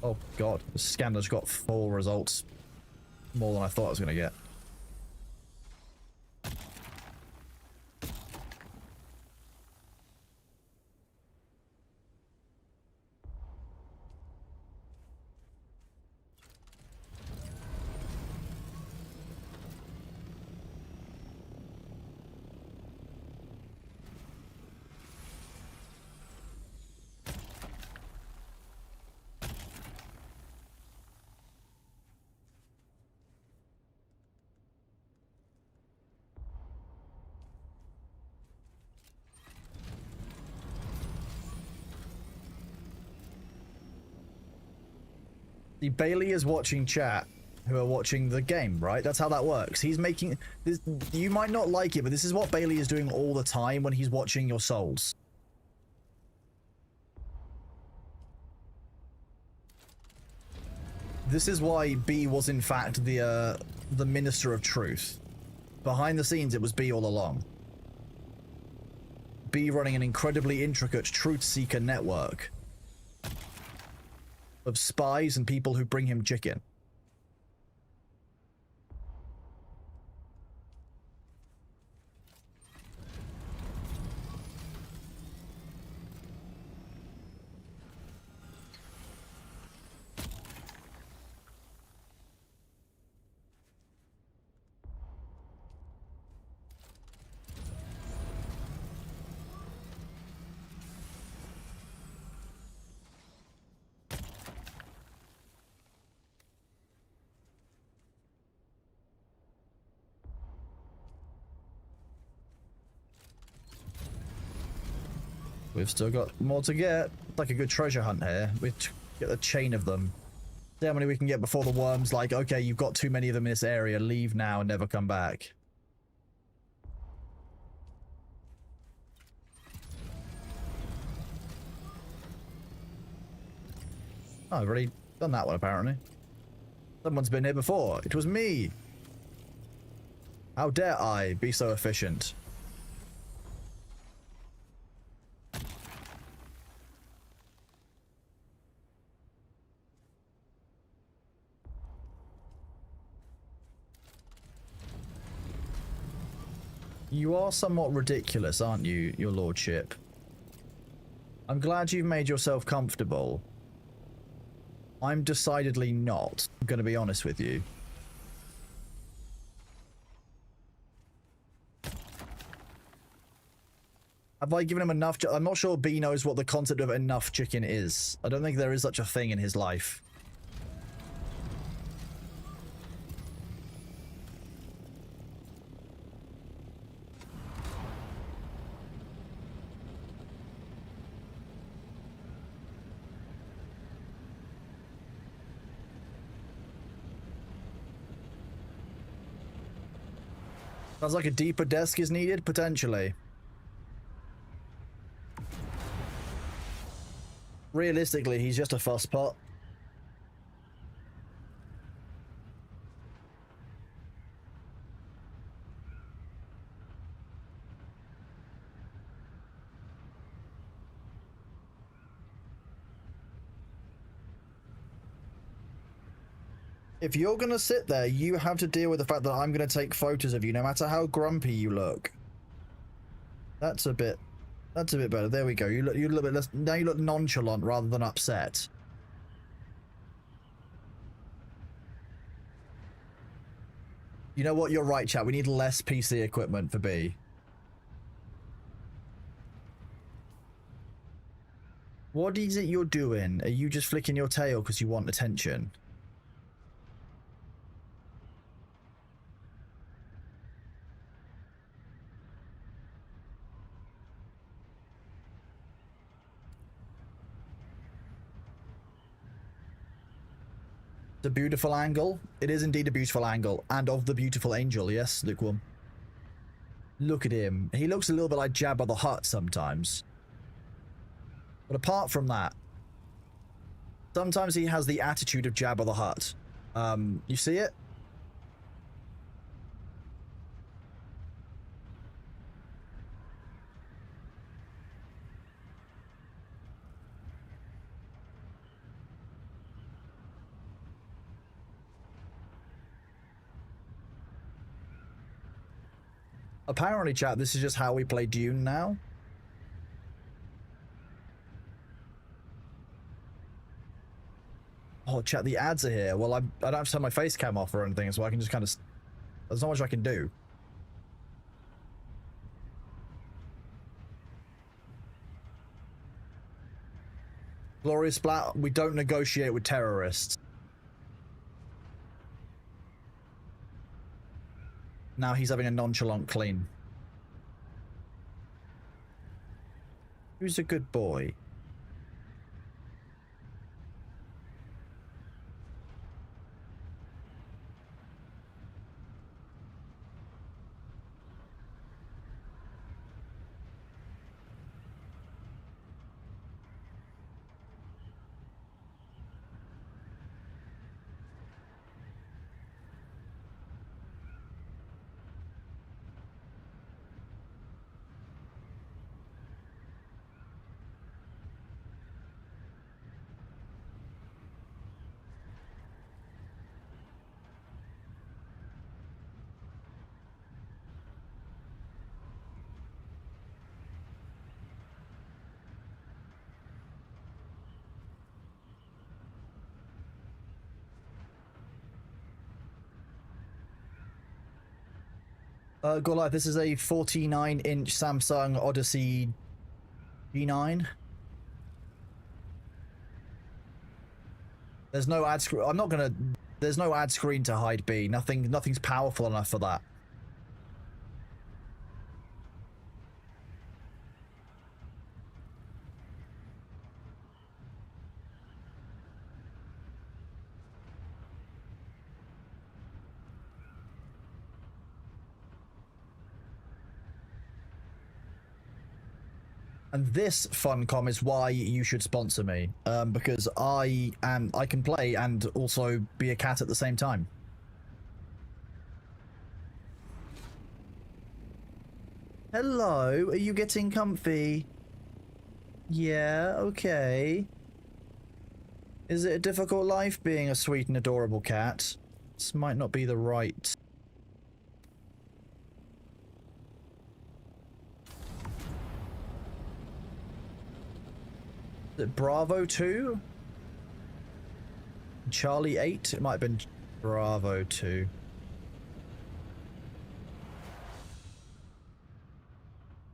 Oh god, the scanner's got 4 results. More than I thought I was going to get. The Bailey is watching chat who are watching the game, right? That's how that works. He's making this. You might not like it, but this is what Bailey is doing all the time when he's watching your souls. This is why B was in fact the Minister of Truth. Behind the scenes, it was B all along. B running an incredibly intricate truth seeker network of spies and people who bring him chicken. We've still got more to get. Like a good treasure hunt here. We get a chain of them. See how many we can get before the worm's like, okay, you've got too many of them in this area. Leave now and never come back. Oh, I've already done that one, apparently. Someone's been here before. It was me. How dare I be so efficient? You are somewhat ridiculous, aren't you, your lordship? I'm glad you've made yourself comfortable. I'm decidedly not, I'm gonna be honest with you. Have I given him enough? I'm not sure B knows what the concept of enough chicken is. I don't think there is such a thing in his life. Sounds like a deeper desk is needed, potentially. Realistically, he's just a fusspot. If you're gonna sit there, you have to deal with the fact that I'm gonna take photos of you, no matter how grumpy you look. That's a bit better. There we go. You look a little bit less. Now you look nonchalant rather than upset. You know what? You're right, chat. We need less PC equipment for B. What is it you're doing? Are you just flicking your tail because you want attention? It's a beautiful angle. It is indeed a beautiful angle. And of the beautiful angel, yes, lukewarm. Look at him. He looks a little bit like Jabba the Hutt sometimes. But apart from that, sometimes he has the attitude of Jabba the Hutt. You see it? Apparently, chat, this is just how we play Dune now. Oh, chat, the ads are here. Well, I don't have to turn my face cam off or anything, so I can just kind of... There's not much I can do. Glorious Splat, we don't negotiate with terrorists. Now he's having a nonchalant clean. Who's a good boy? Gorlife, this is a 49-inch Samsung Odyssey G9. There's no ad screen. I'm not gonna. There's no ad screen to hide B. Nothing's powerful enough for that. And this Funcom is why you should sponsor me, because I can play and also be a cat at the same time. Hello, are you getting comfy? Yeah, okay. Is it a difficult life being a sweet and adorable cat? This might not be the right... Is it Bravo 2? Charlie 8? It might have been Bravo 2.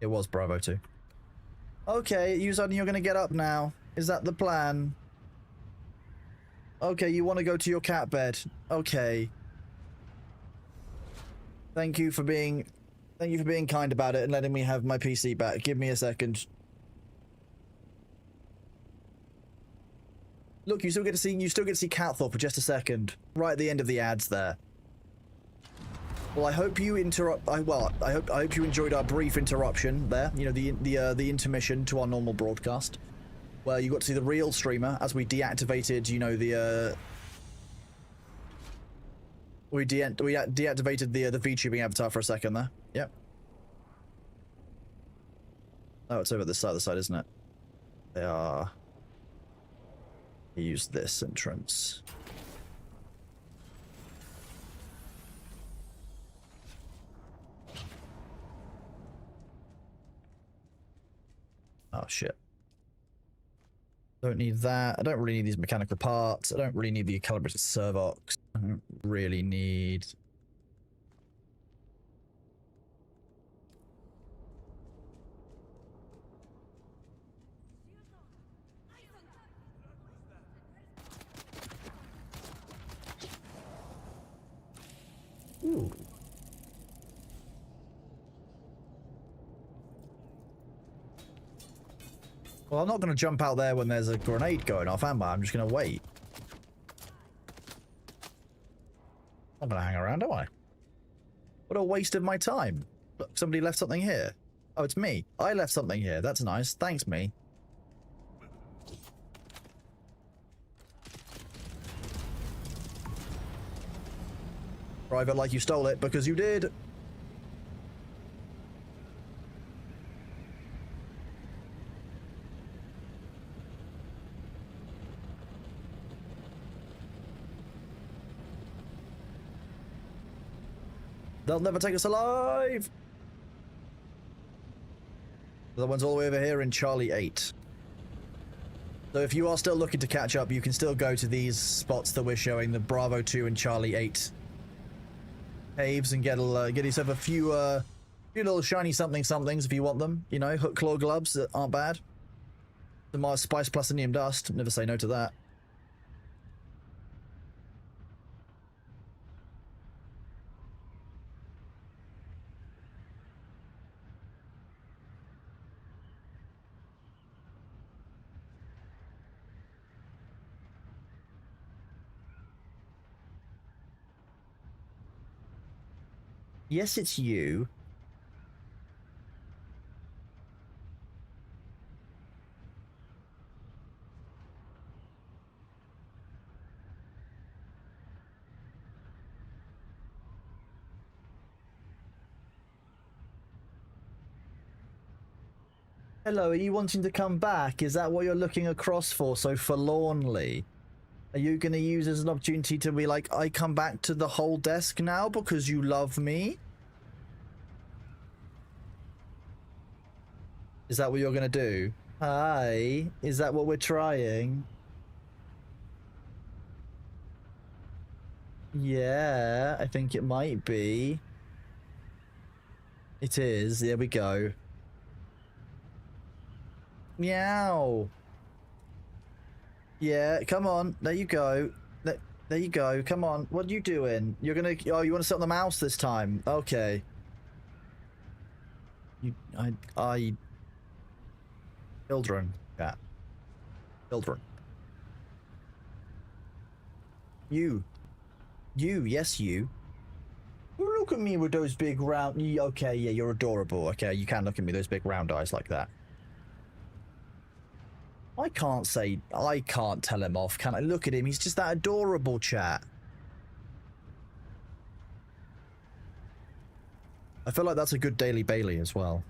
It was Bravo 2. Okay, you suddenly you're gonna get up now. Is that the plan? Okay, you want to go to your cat bed. Okay. Thank you for being kind about it and letting me have my PC back. Give me a second. Look, you still get to see Catthorpe for just a second, right at the end of the ads there. Well, I hope you I hope you enjoyed our brief interruption there. You know, the intermission to our normal broadcast, where you got to see the real streamer as we deactivated, you know, we deactivated the VTubing avatar for a second there. Yep. Oh, it's over this other side, isn't it? They are. Use this entrance. Oh, shit. Don't need that. I don't really need these mechanical parts. I don't really need the calibrated servox. I don't really need... Ooh. Well, I'm not going to jump out there when there's a grenade going off, am I? I'm just going to wait. I'm going to hang around, am I? What a waste of my time. Look, somebody left something here. Oh, it's me. I left something here. That's nice. Thanks, me. Private, like you stole it, because you did. They'll never take us alive! The one's all the way over here in Charlie 8. So if you are still looking to catch up, you can still go to these spots that we're showing, the Bravo 2 and Charlie 8 caves, and get yourself a few little shiny somethings if you want them. You know, hook claw gloves that aren't bad. The Mars Spice Plutonium Dust, never say no to that. Yes, it's you. Hello, are you wanting to come back? Is that what you're looking across for so forlornly? Are you going to use as an opportunity to be like, I come back to the whole desk now because you love me? Is that what you're going to do? Hi, is that what we're trying? Yeah, I think it might be. It is, there we go. Meow. Yeah, come on. There you go. There you go. Come on. What are you doing? You're gonna... Oh, you want to sit on the mouse this time? Okay. I... Children. Yeah. Children. You. Yes, you. Look at me with those big round... Okay, yeah, you're adorable. Okay, you can look at me with those big round eyes like that. I can't tell him off, can I? Look at him, he's just that adorable, chat. I feel like that's a good Daily Bailey as well.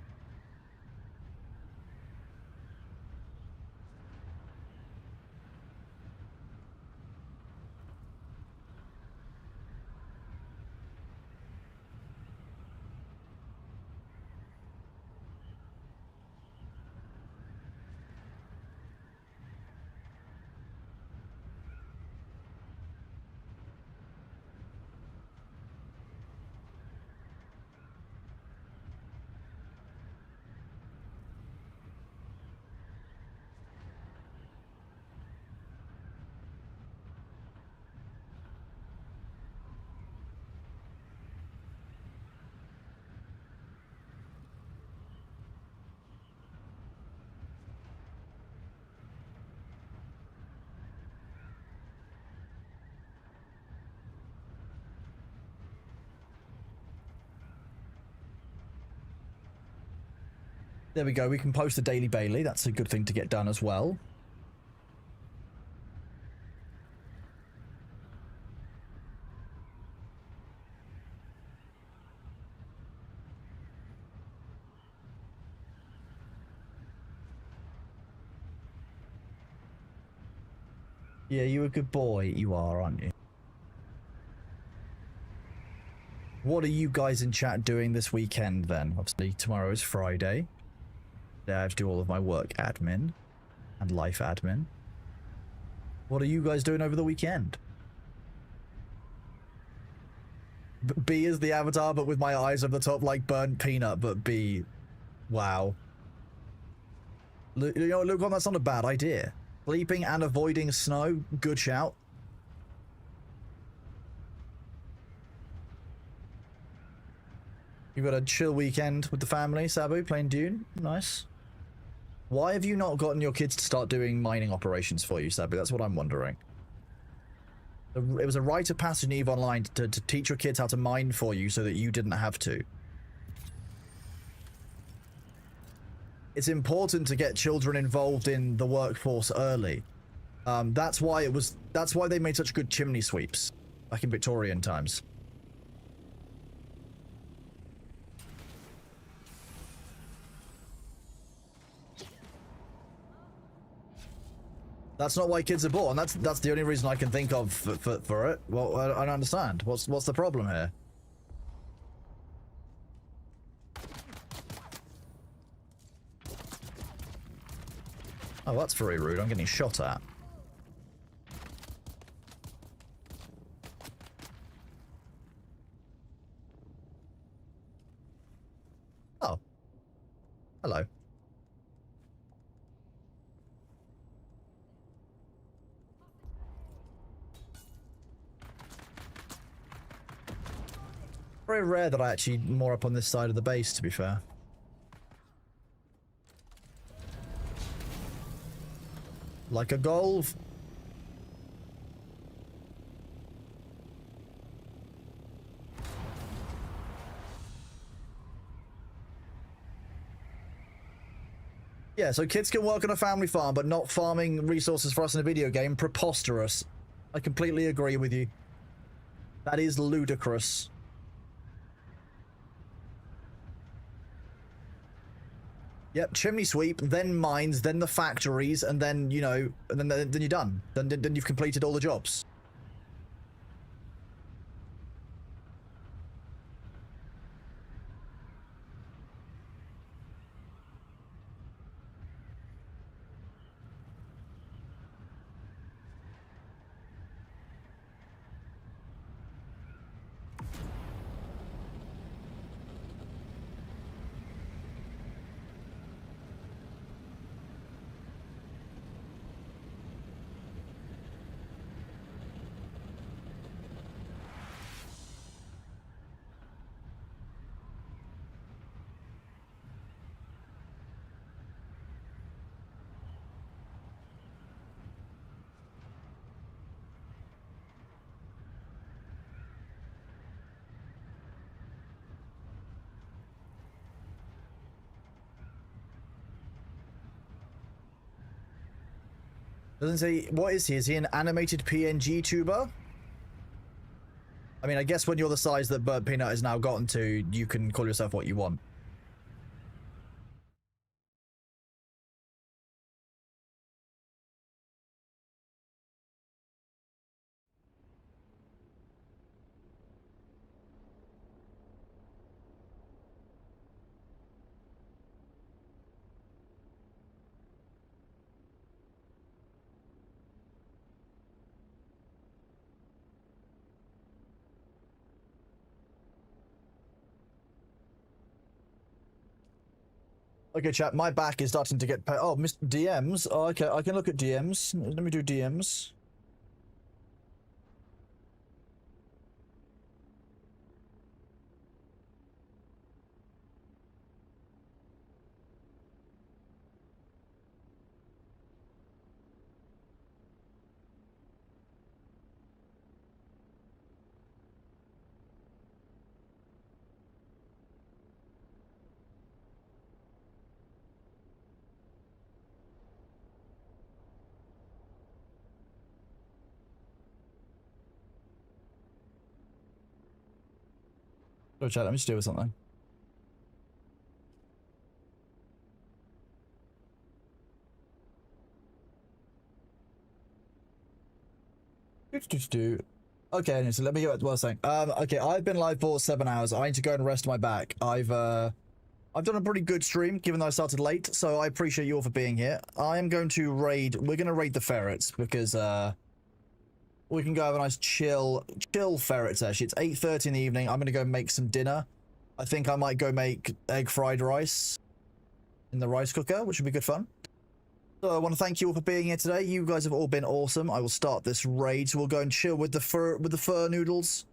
There we go, we can post the Daily Bailey. That's a good thing to get done as well. Yeah, you're a good boy. You are, aren't you? What are you guys in chat doing this weekend then? Obviously, tomorrow is Friday. I have to do all of my work admin and life admin. What are you guys doing over the weekend? B is the avatar, but with my eyes over the top like burnt peanut, but B. Wow. You know, Luke, that's not a bad idea. Sleeping and avoiding snow, good shout. You got a chill weekend with the family, Sabu, playing Dune? Nice. Why have you not gotten your kids to start doing mining operations for you, Sabu? That's what I'm wondering. It was a rite of passage in EVE Online to teach your kids how to mine for you so that you didn't have to. It's important to get children involved in the workforce early. That's why they made such good chimney sweeps back in Victorian times. That's not why kids are born. That's the only reason I can think of for it. Well, I don't understand. What's the problem here? Oh, that's very rude. I'm getting shot at. Oh. Hello. Very rare that I actually more up on this side of the base, to be fair. Like a golf. Yeah, so kids can work on a family farm, but not farming resources for us in a video game. Preposterous. I completely agree with you. That is ludicrous. Yep, chimney sweep, then mines, then the factories, and then, you know, and then you're done. Then you've completed all the jobs. Doesn't say, what is he? Is he an animated PNG tuber? I mean, I guess when you're the size that Burnt Peanut has now gotten to, you can call yourself what you want. Okay, chat, my back is starting to get... Oh, Mr. DMs? Oh, okay, I can look at DMs. Let me do DMs. Oh, chat, let me just deal with something. Okay, so let me get back to what I was saying. Okay, I've been live for 7 hours. I need to go and rest my back. I've I've done a pretty good stream, given that I started late, so I appreciate you all for being here. I am going to raid... We're going to raid the ferrets, because, we can go have a nice chill ferret session. It's 8:30 in the evening. I'm going to go make some dinner. I think I might go make egg fried rice in the rice cooker, which would be good fun. So I want to thank you all for being here today. You guys have all been awesome. I will start this raid, so we'll go and chill with the fur noodles.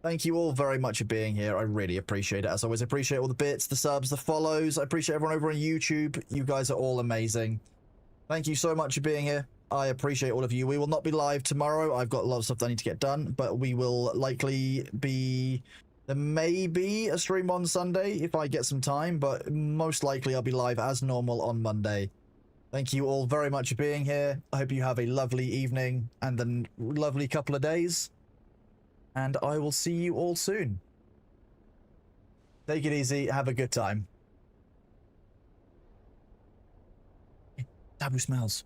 Thank you all very much for being here. I really appreciate it. As always, I appreciate all the bits, the subs, the follows. I appreciate everyone over on YouTube. You guys are all amazing. Thank you so much for being here. I appreciate all of you. We will not be live tomorrow. I've got a lot of stuff that I need to get done, but we will likely be... There may be a stream on Sunday if I get some time, but most likely I'll be live as normal on Monday. Thank you all very much for being here. I hope you have a lovely evening and a lovely couple of days. And I will see you all soon. Take it easy. Have a good time. Taboo smells.